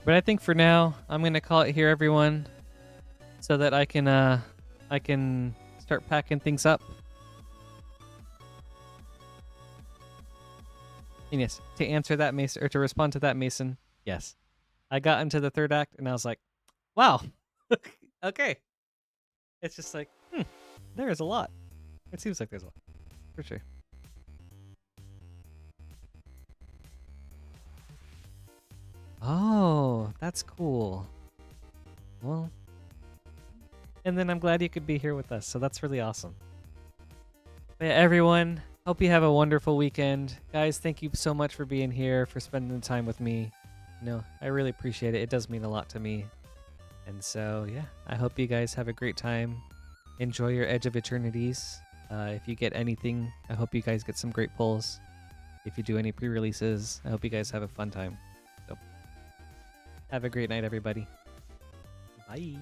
But I think for now, I'm going to call it here, everyone, so that I can start packing things up. And yes, to answer that, Mason, or to respond to that, Mason, yes. I got into the third act and I was like, wow, okay. It's just like, there is a lot. It seems like there's a lot, for sure. Oh, that's cool. Well, and then I'm glad you could be here with us, so that's really awesome. But yeah, everyone, hope you have a wonderful weekend. Guys, thank you so much for being here, for spending the time with me. You know, I really appreciate it. It does mean a lot to me. And so, yeah, I hope you guys have a great time. Enjoy your Edge of Eternities. If you get anything, I hope you guys get some great pulls. If you do any pre-releases, I hope you guys have a fun time. So, have a great night, everybody. Bye.